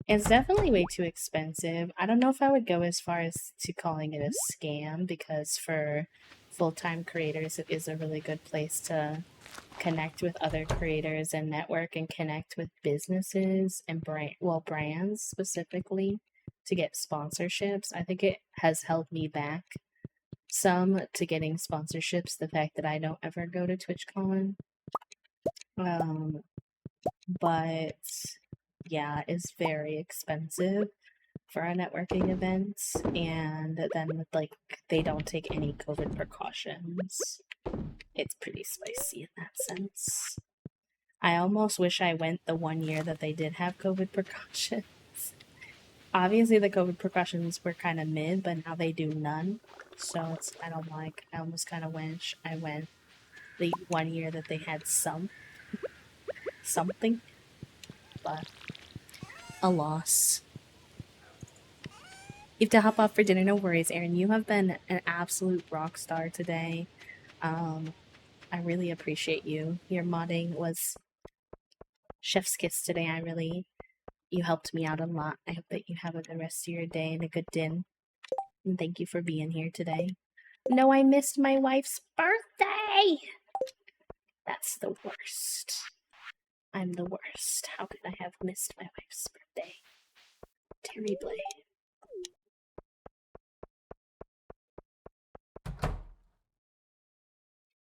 It's definitely way too expensive. I don't know if I would go as far as to calling it a scam because for full-time creators, it is a really good place to connect with other creators and network and connect with businesses and brands specifically to get sponsorships. I think it has held me back some to getting sponsorships, the fact that I don't ever go to TwitchCon. But yeah, it's very expensive for a networking event, and then like they don't take any COVID precautions. It's pretty spicy in that sense. I almost wish I went the one year that they did have COVID precautions. Obviously, the COVID precautions were kind of mid, but now they do none. So it's I don't like. I almost kind of wish I went the one year that they had something, but a loss. You have to hop off for dinner. No worries, Erin. You have been an absolute rock star today. I really appreciate you. Your modding was chef's kiss today. You helped me out a lot. I hope that you have a good rest of your day and a good din. And thank you for being here today. No, I missed my wife's birthday! That's the worst. I'm the worst. How could I have missed my wife's birthday? Terribly.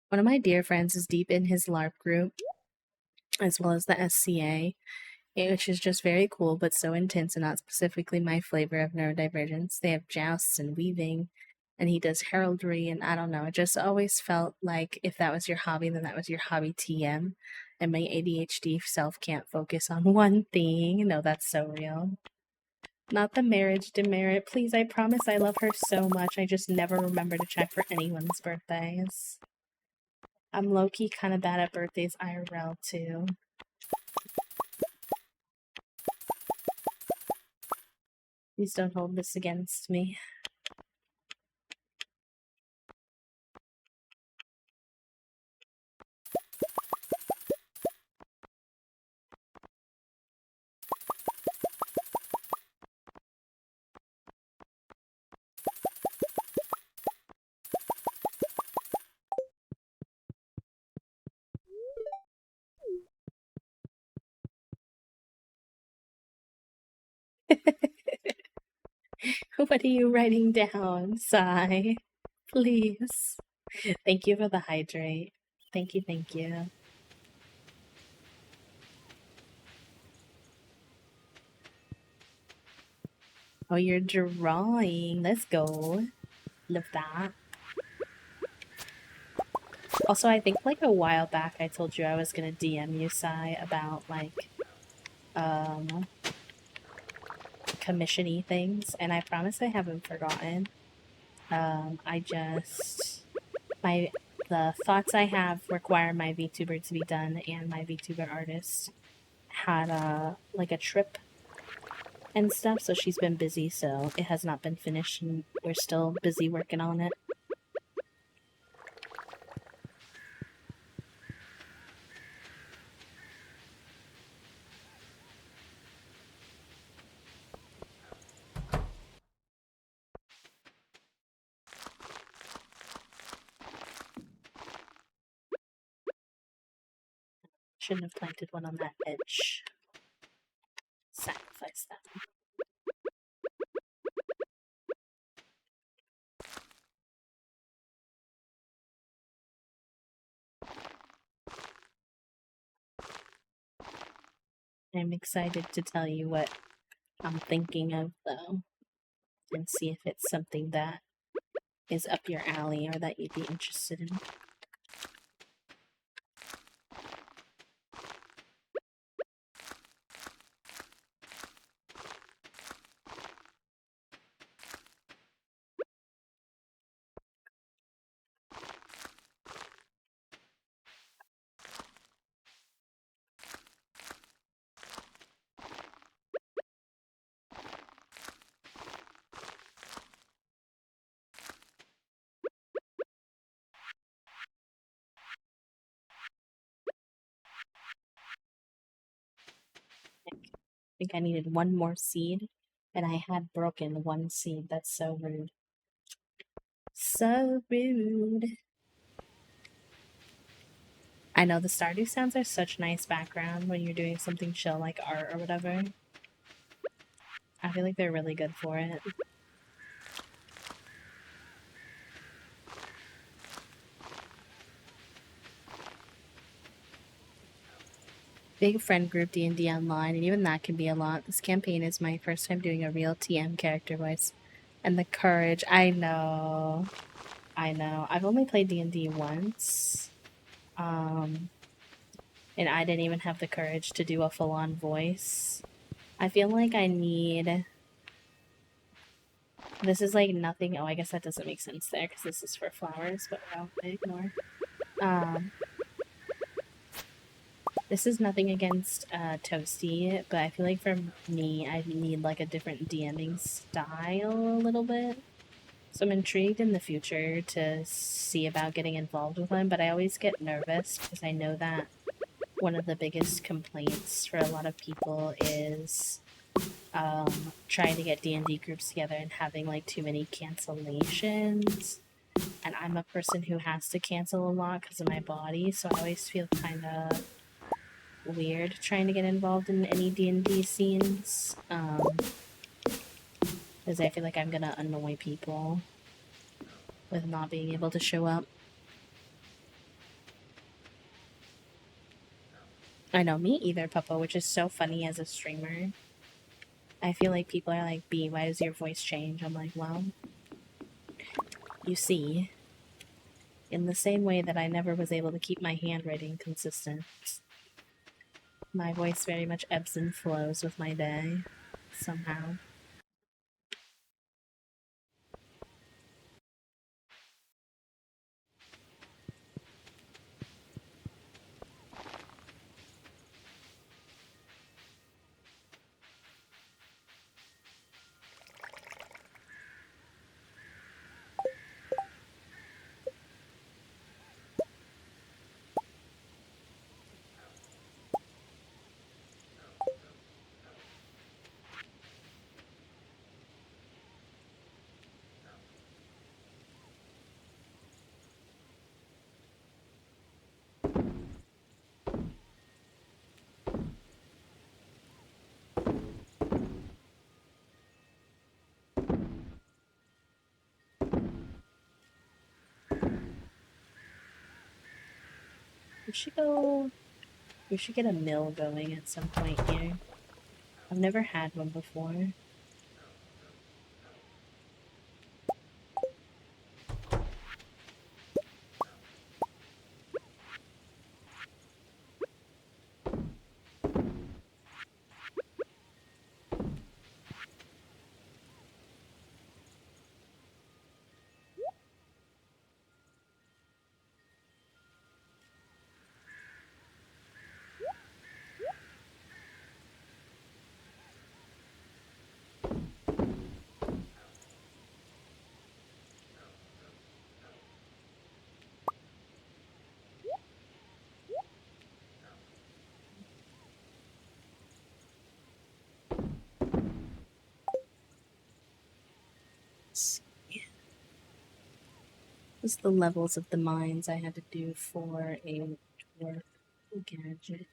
One of my dear friends is deep in his LARP group, as well as the SCA, which is just very cool, but so intense and not specifically my flavor of neurodivergence. They have jousts and weaving, and he does heraldry, and I don't know. It just always felt like if that was your hobby, then that was your hobby TM. And my ADHD self can't focus on one thing. No, that's so real. Not the marriage demerit. Please, I promise I love her so much. I just never remember to check for anyone's birthdays. I'm low-key kind of bad at birthdays IRL too. Please don't hold this against me. What are you writing down, Sigh? Please. Thank you for the hydrate. Thank you, thank you. Oh, you're drawing. Let's go. Love that. Also, I think like a while back I told you I was gonna DM you, Sai, about like commission-y things, and I promise I haven't forgotten. I just the thoughts I have require my VTuber to be done, and my VTuber artist had like a trip and stuff, so she's been busy, so it has not been finished, and we're still busy working on it. Shouldn't have planted one on that edge. Sacrifice that. I'm excited to tell you what I'm thinking of, though, and see if it's something that is up your alley or that you'd be interested in. I think I needed one more seed, and I had broken one seed. That's so rude. So rude. I know the Stardew sounds are such nice background when you're doing something chill like art or whatever. I feel like they're really good for it. Big friend group D&D online, and even that can be a lot. This campaign is my first time doing a real TM character voice. And the courage, I know. I've only played D&D once. and I didn't even have the courage to do a full-on voice. I feel like I need... This is like nothing... Oh, I guess that doesn't make sense there because this is for flowers, but I'll ignore. This is nothing against Toasty, but I feel like for me, I need like a different DMing style a little bit. So I'm intrigued in the future to see about getting involved with him, but I always get nervous because I know that one of the biggest complaints for a lot of people is trying to get D&D groups together and having like too many cancellations. And I'm a person who has to cancel a lot because of my body, so I always feel kind of weird trying to get involved in any D&D scenes. Because I feel like I'm gonna annoy people with not being able to show up. I know, me either, Papa, which is so funny as a streamer. I feel like people are like, B, why does your voice change? I'm like, well, you see, in the same way that I never was able to keep my handwriting consistent, my voice very much ebbs and flows with my day, somehow. We should go... We should get a mill going at some point here. I've never had one before. This is the levels of the mines I had to do for a dwarf gadget.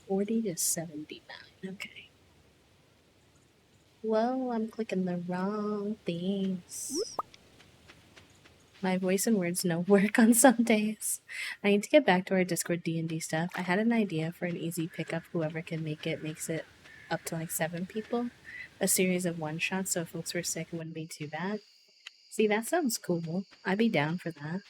40 to 79, okay. Whoa, I'm clicking the wrong things. My voice and words no work on some days. I need to get back to our Discord D&D stuff. I had an idea for an easy pickup. Whoever can make it makes it up to like 7 people. A series of one-shots, so if folks were sick, it wouldn't be too bad. See, that sounds cool. I'd be down for that.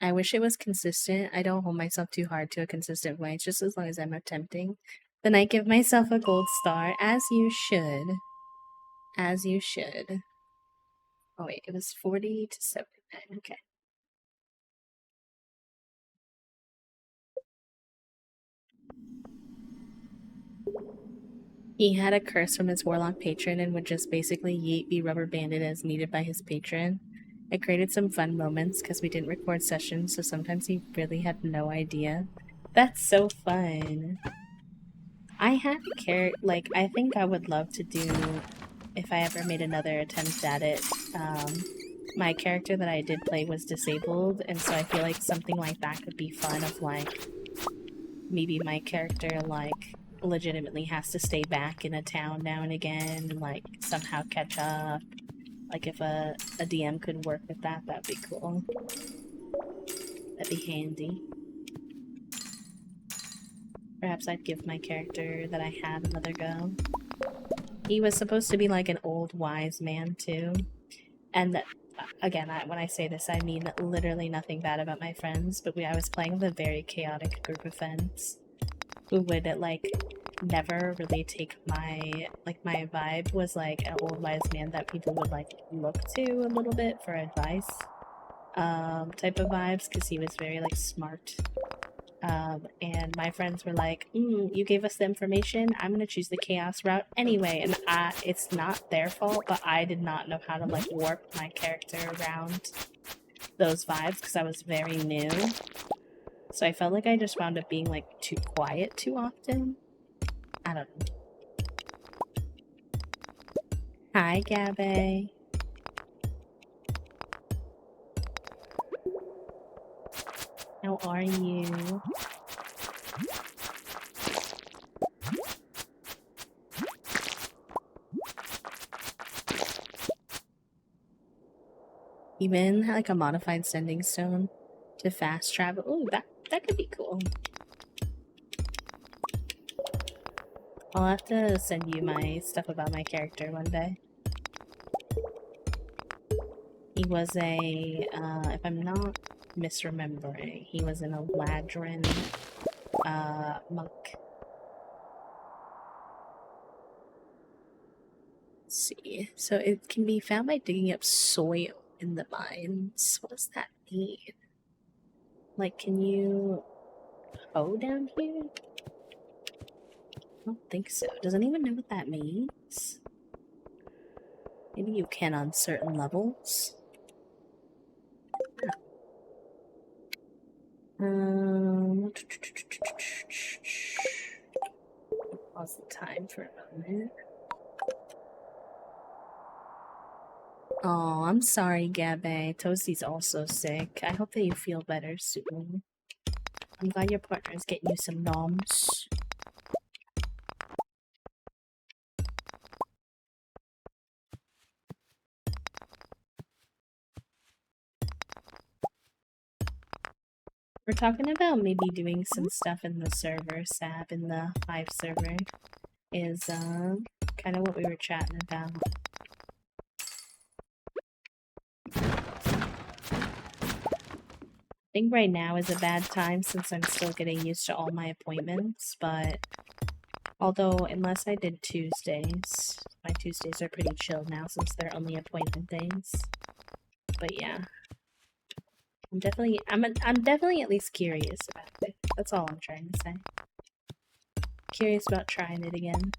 I wish it was consistent. I don't hold myself too hard to a consistent voice, just as long as I'm attempting. Then I give myself a gold star, as you should. As you should. Oh wait, it was 40 to 79, okay. He had a curse from his warlock patron and would just basically yeet be rubber banded as needed by his patron. It created some fun moments because we didn't record sessions, so sometimes he really had no idea. That's so fun. I had like, I think I would love to do, if I ever made another attempt at it, my character that I did play was disabled, and so I feel like something like that could be fun, of like, maybe my character, like, legitimately has to stay back in a town now and again and, like, somehow catch up. Like, if a DM could work with that, that'd be cool. That'd be handy. Perhaps I'd give my character that I had another go. He was supposed to be like an old wise man too. And again, when I say this, I mean literally nothing bad about my friends, but I was playing with a very chaotic group of friends who would like never really take my vibe was like an old wise man that people would like look to a little bit for advice type of vibes, because he was very like smart. And my friends were like, you gave us the information, I'm gonna choose the chaos route anyway. And it's not their fault, but I did not know how to like warp my character around those vibes because I was very new. So I felt like I just wound up being like too quiet too often. I don't know. Hi, Gabby. How are you? Even like a modified sending stone to fast travel. Ooh, that could be cool. I'll have to send you my stuff about my character one day. He was a, if I'm not misremembering, he was an Eladrin monk. Let's see. So it can be found by digging up soil in the mines. What does that mean? Like, can you hoe down here? I don't think so. Does anyone know what that means? Maybe you can on certain levels. Pause the time for a moment. Oh, I'm sorry, Gabby. Toasty's also sick. I hope that you feel better soon. I'm glad your partner's getting you some noms. We're talking about maybe doing some stuff in the server, Sab, in the Hive server. Is, kind of what we were chatting about. I think right now is a bad time since I'm still getting used to all my appointments, but although unless I did Tuesdays, my Tuesdays are pretty chill now since they're only appointment days. But yeah, I'm definitely at least curious about it. That's all I'm trying to say. Curious about trying it again.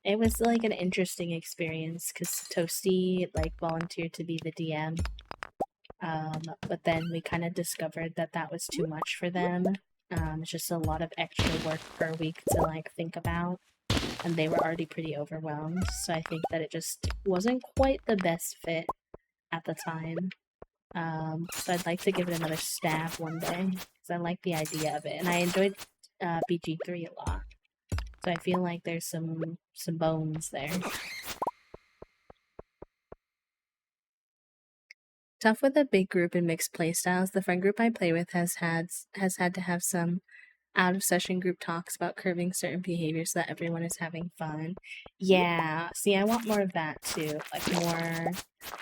It was like an interesting experience because Toasty like volunteered to be the DM. But then we kind of discovered that that was too much for them. It's just a lot of extra work per week to like think about, and they were already pretty overwhelmed. So I think that it just wasn't quite the best fit at the time. So I'd like to give it another stab one day because I like the idea of it, and I enjoyed BG3 a lot. So I feel like there's some bones there. Tough with a big group and mixed playstyles. The friend group I play with has had to have some out of session group talks about curbing certain behaviors so that everyone is having fun. Yeah, see, I want more of that too. Like more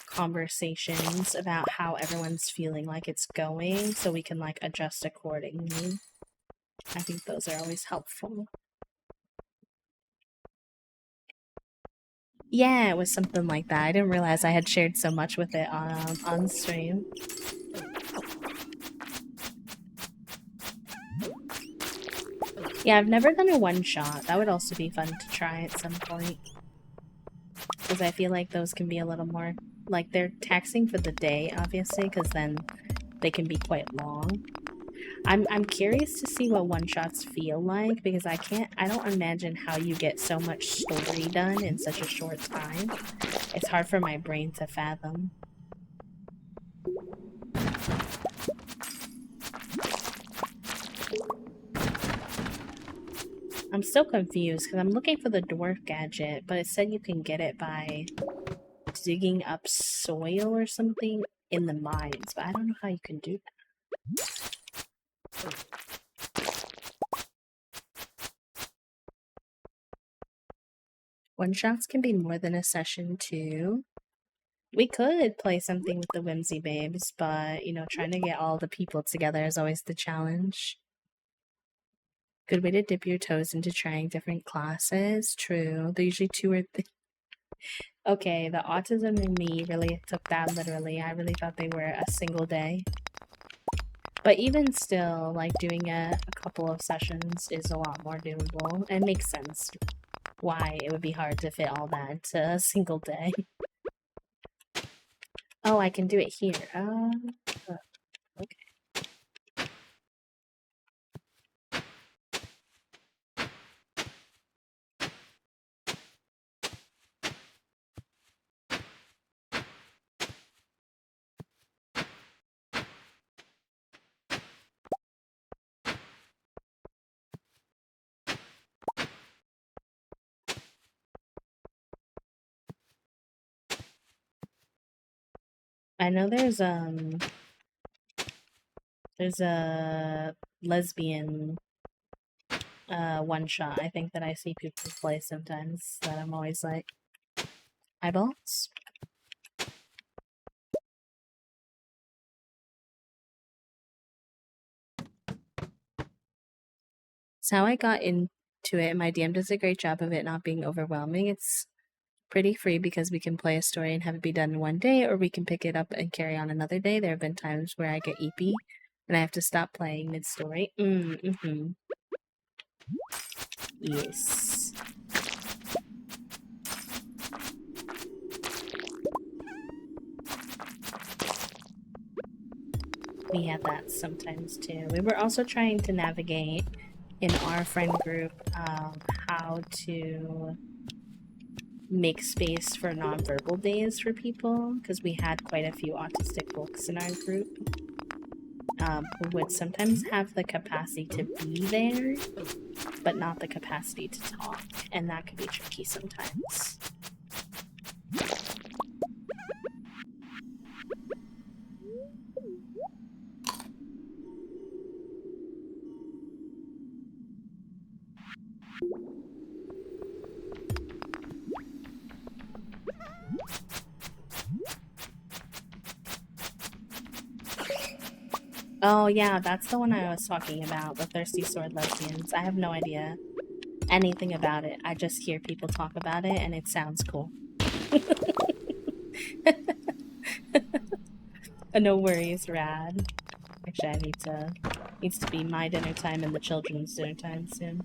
conversations about how everyone's feeling like it's going so we can like adjust accordingly. I think those are always helpful. Yeah, it was something like that. I didn't realize I had shared so much with it on stream. Yeah, I've never done a one-shot. That would also be fun to try at some point. Because I feel like those can be a little more... Like, they're taxing for the day, obviously, because then they can be quite long. I'm curious to see what one-shots feel like, because I don't imagine how you get so much story done in such a short time. It's hard for my brain to fathom. I'm still confused because I'm looking for the dwarf gadget, but it said you can get it by digging up soil or something in the mines, but I don't know how you can do that. One-shots can be more than a session too. We could play something with the Whimsy Babes, but, you know, trying to get all the people together is always the challenge. Good way to dip your toes into trying different classes. True. They're usually two or three. Okay, the autism in me really took that literally. I really thought they were a single day. But even still, like, doing a couple of sessions is a lot more doable. It makes sense why it would be hard to fit all that into a single day. Oh, I can do it here. Okay. I know there's a lesbian one shot I think that I see people play sometimes that I'm always like, eyeballs? It's how I got into it. My DM does a great job of it not being overwhelming. It's pretty free because we can play a story and have it be done in one day, or we can pick it up and carry on another day. There have been times where I get EP and I have to stop playing mid-story. Yes. We had that sometimes too. We were also trying to navigate in our friend group how to make space for nonverbal days for people, because we had quite a few autistic folks in our group who would sometimes have the capacity to be there, but not the capacity to talk, and that could be tricky sometimes. Oh yeah, that's the one I was talking about, the Thirsty Sword Lesbians. I have no idea anything about it. I just hear people talk about it and it sounds cool. No worries, Rad. Actually, needs to be my dinner time and the children's dinner time soon.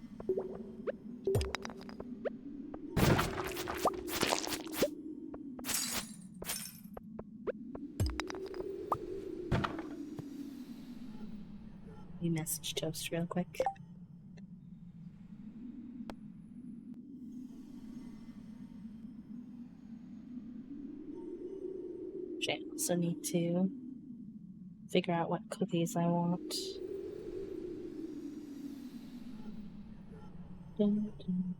We message Toast real quick. I also need to figure out what cookies I want. Dun, dun.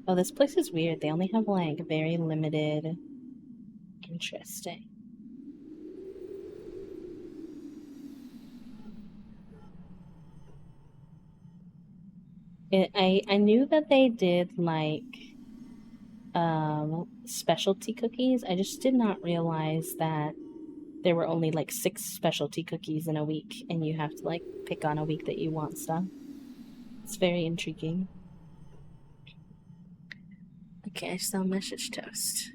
Oh, this place is weird. They only have like very limited. Interesting. I knew that they did like specialty cookies. I just did not realize that there were only like 6 specialty cookies in a week, and you have to like pick on a week that you want stuff. It's very intriguing. Okay, I still message Toast.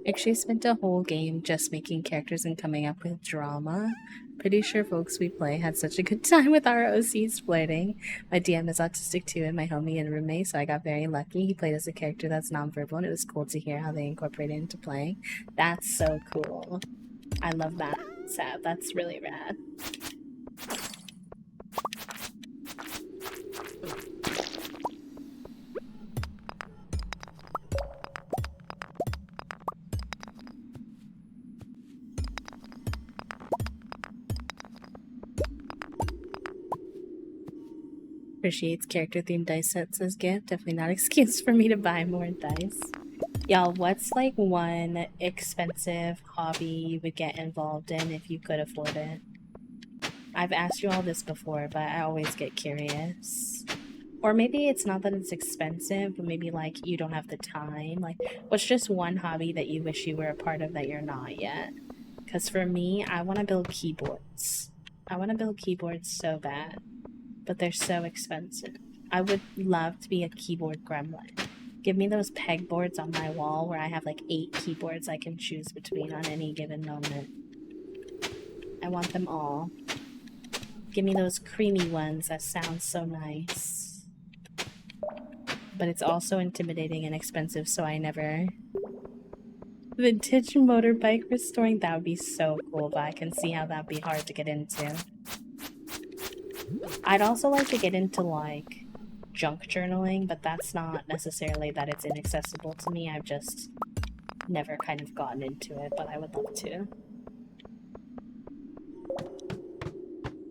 Actually spent a whole game just making characters and coming up with drama. Pretty sure folks we play had such a good time with our OCs flirting. My DM is autistic too, and my homie and roommate, so I got very lucky. He played as a character that's nonverbal, and it was cool to hear how they incorporated into playing. That's so cool. I love that, Sab. That's really rad. Appreciates character-themed dice sets as gift. Definitely not excuse for me to buy more dice. Y'all, what's like one expensive hobby you would get involved in if you could afford it? I've asked you all this before, but I always get curious. Or maybe it's not that it's expensive, but maybe like you don't have the time. Like, what's just one hobby that you wish you were a part of that you're not yet? Because for me, I want to build keyboards. I want to build keyboards so bad, but they're so expensive. I would love to be a keyboard gremlin. Give me those pegboards on my wall where I have like 8 keyboards I can choose between on any given moment. I want them all. Give me those creamy ones that sound so nice. But it's also intimidating and expensive, so I never... Vintage motorbike restoring, that would be so cool, but I can see how that'd be hard to get into. I'd also like to get into like junk journaling, but that's not necessarily that it's inaccessible to me. I've just never kind of gotten into it, but I would love to.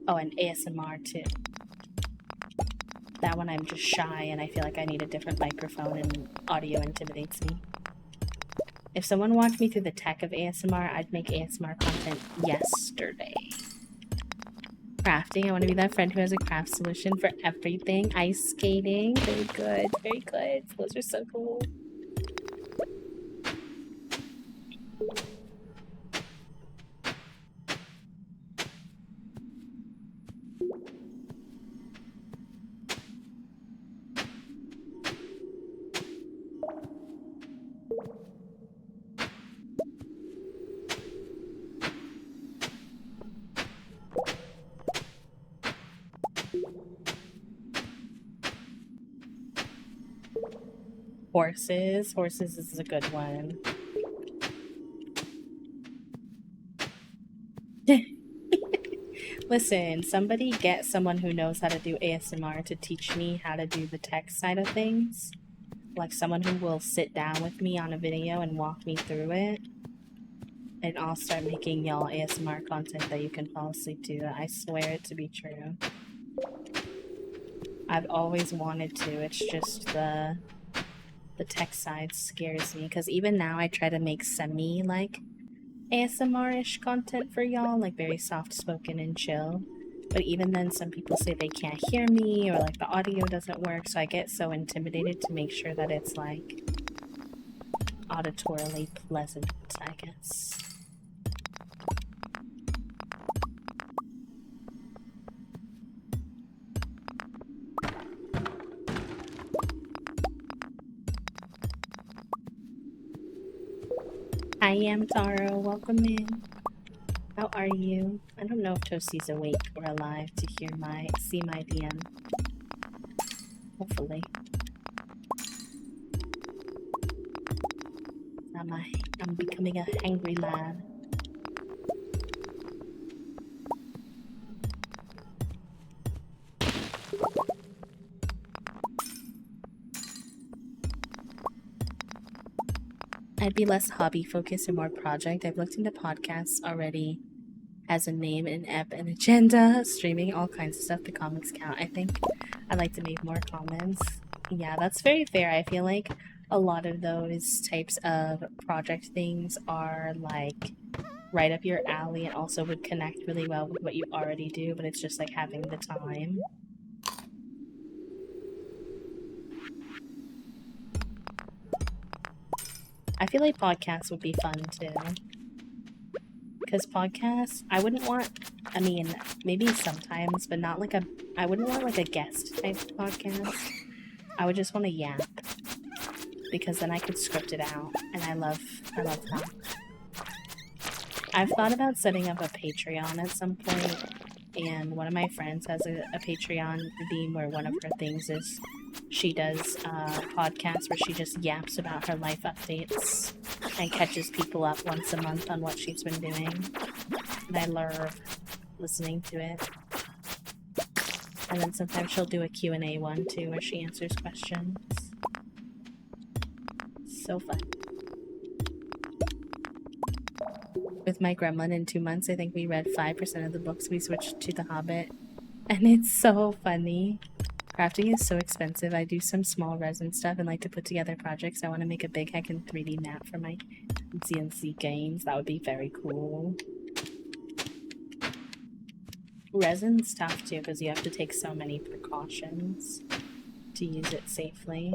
Oh, and ASMR too. That one I'm just shy and I feel like I need a different microphone and audio intimidates me. If someone walked me through the tech of ASMR, I'd make ASMR content yesterday. Crafting, I want to be that friend who has a craft solution for everything. Ice skating, very good, very good. Those are so cool. Horses. Horses is a good one. Listen, somebody get someone who knows how to do ASMR to teach me how to do the tech side of things. Like someone who will sit down with me on a video and walk me through it. And I'll start making y'all ASMR content that you can fall asleep to. I swear it to be true. I've always wanted to, it's just the tech side scares me, because even now I try to make semi like ASMR-ish content for y'all, like very soft-spoken and chill, but even then some people say they can't hear me or like the audio doesn't work, so I get so intimidated to make sure that it's like auditorily pleasant, I guess. I am Taro, welcome in. How are you? I don't know if Toasty's awake or alive to see my DM. Hopefully. I'm becoming a hangry lad. I'd be less hobby focused and more project. I've looked into podcasts already. Has a name, an app, an agenda, streaming, all kinds of stuff. The comments count. I think I'd like to make more comments. Yeah, that's very fair. I feel like a lot of those types of project things are like right up your alley and also would connect really well with what you already do, but it's just like having the time. I feel like podcasts would be fun too. Because podcasts, I wouldn't want, I mean, maybe sometimes, but not like I wouldn't want like a guest type podcast. I would just want to yap. because then I could script it out, and I love that. I've thought about setting up a Patreon at some point, and one of my friends has a Patreon theme where one of her things is she does podcasts where she just yaps about her life updates and catches people up once a month on what she's been doing. And I love listening to it. And then sometimes she'll do a Q&A one too where she answers questions. So fun. With my gremlin in 2 months, I think we read 5% of the books. We switched to The Hobbit. And it's so funny. Crafting is so expensive. I do some small resin stuff and like to put together projects. I want to make a big heckin' 3D map for my CNC games. That would be very cool. Resin's tough too because you have to take so many precautions to use it safely.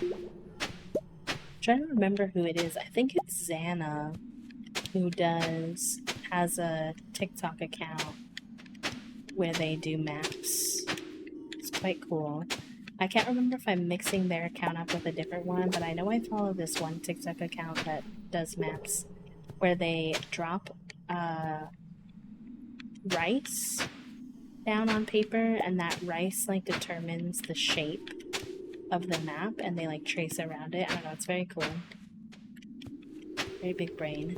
I'm trying to remember who it is. I think it's Xana who has a TikTok account where they do maps. It's quite cool. I can't remember if I'm mixing their account up with a different one, but I know I follow this one TikTok account that does maps where they drop rice down on paper, and that rice like determines the shape of the map, and they like trace around it. I don't know, it's very cool. Very big brain.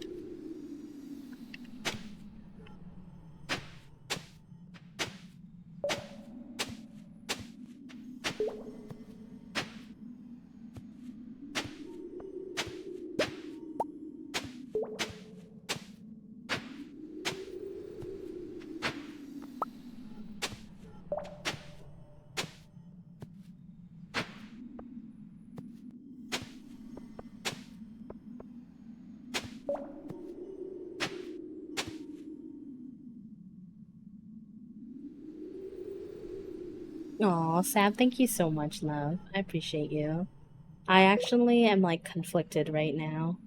Aw, Sab, thank you so much, love. I appreciate you. I actually am like conflicted right now,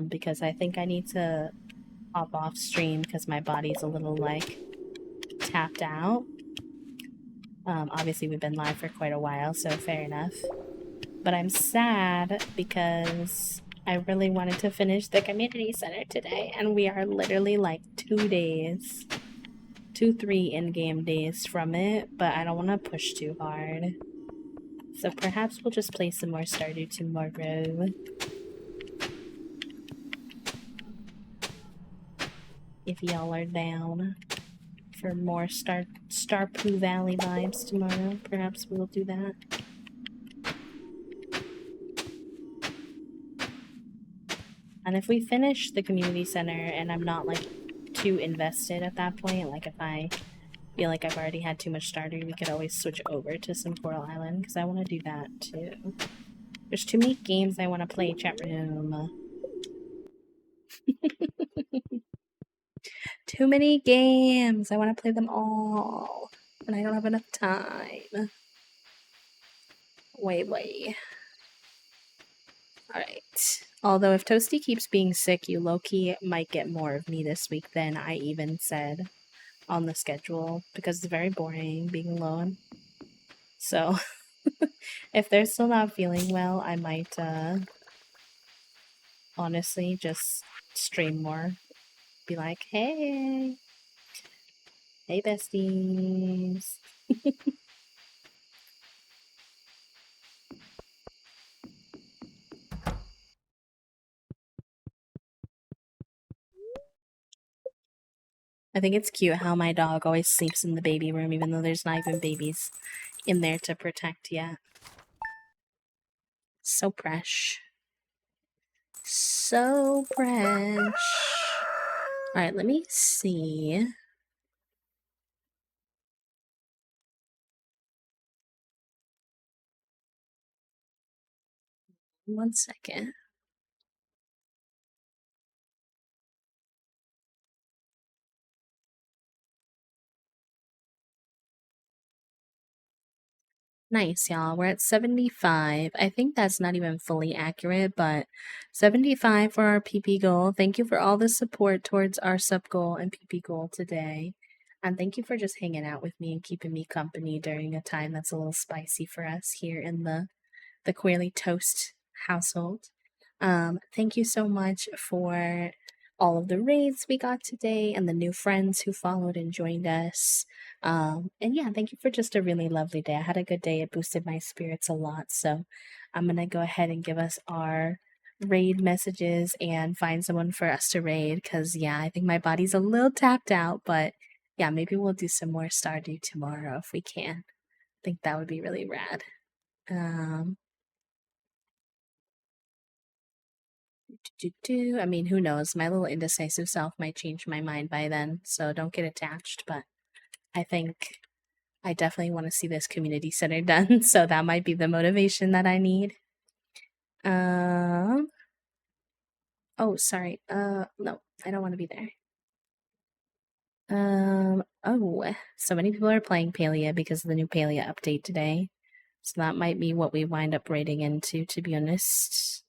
because I think I need to hop off stream because my body's a little like tapped out. Obviously we've been live for quite a while, so fair enough. But I'm sad because I really wanted to finish the community center today, and we are literally like 2 days, 2-3 in-game days from it, but I don't want to push too hard. So perhaps we'll just play some more Stardew tomorrow. If y'all are down for more Stardew Valley vibes tomorrow, perhaps we'll do that. And if we finish the community center and I'm not like too invested at that point, like if I feel like I've already had too much Stardew, we could always switch over to some Coral Island because I want to do that too. There's too many games I want to play, chat room. Too many games. I want to play them all, and I don't have enough time. Wait. Alright. Although if Toasty keeps being sick, you low-key might get more of me this week than I even said on the schedule, because it's very boring being alone. So, if they're still not feeling well, I might, honestly just stream more. Be like, hey besties. I think it's cute how my dog always sleeps in the baby room, even though there's not even babies in there to protect yet. So fresh. So fresh. Alright, let me see. One second. Nice, y'all. We're at 75. I think that's not even fully accurate, but 75 for our PP goal. Thank you for all the support towards our sub goal and PP goal today. And thank you for just hanging out with me and keeping me company during a time that's a little spicy for us here in the Queerly Toast household. Thank you so much for all of the raids we got today and the new friends who followed and joined us. And yeah, thank you for just a really lovely day. I had a good day. It boosted my spirits a lot. So I'm going to go ahead and give us our raid messages and find someone for us to raid because, yeah, I think my body's a little tapped out. But yeah, maybe we'll do some more Stardew tomorrow if we can. I think that would be really rad. Um, I mean, who knows? My little indecisive self might change my mind by then, so don't get attached. But I think I definitely want to see this community center done, so that might be the motivation that I need. Oh, sorry. No, I don't want to be there. Oh, so many people are playing Palia because of the new Palia update today. So that might be what we wind up raiding into, to be honest.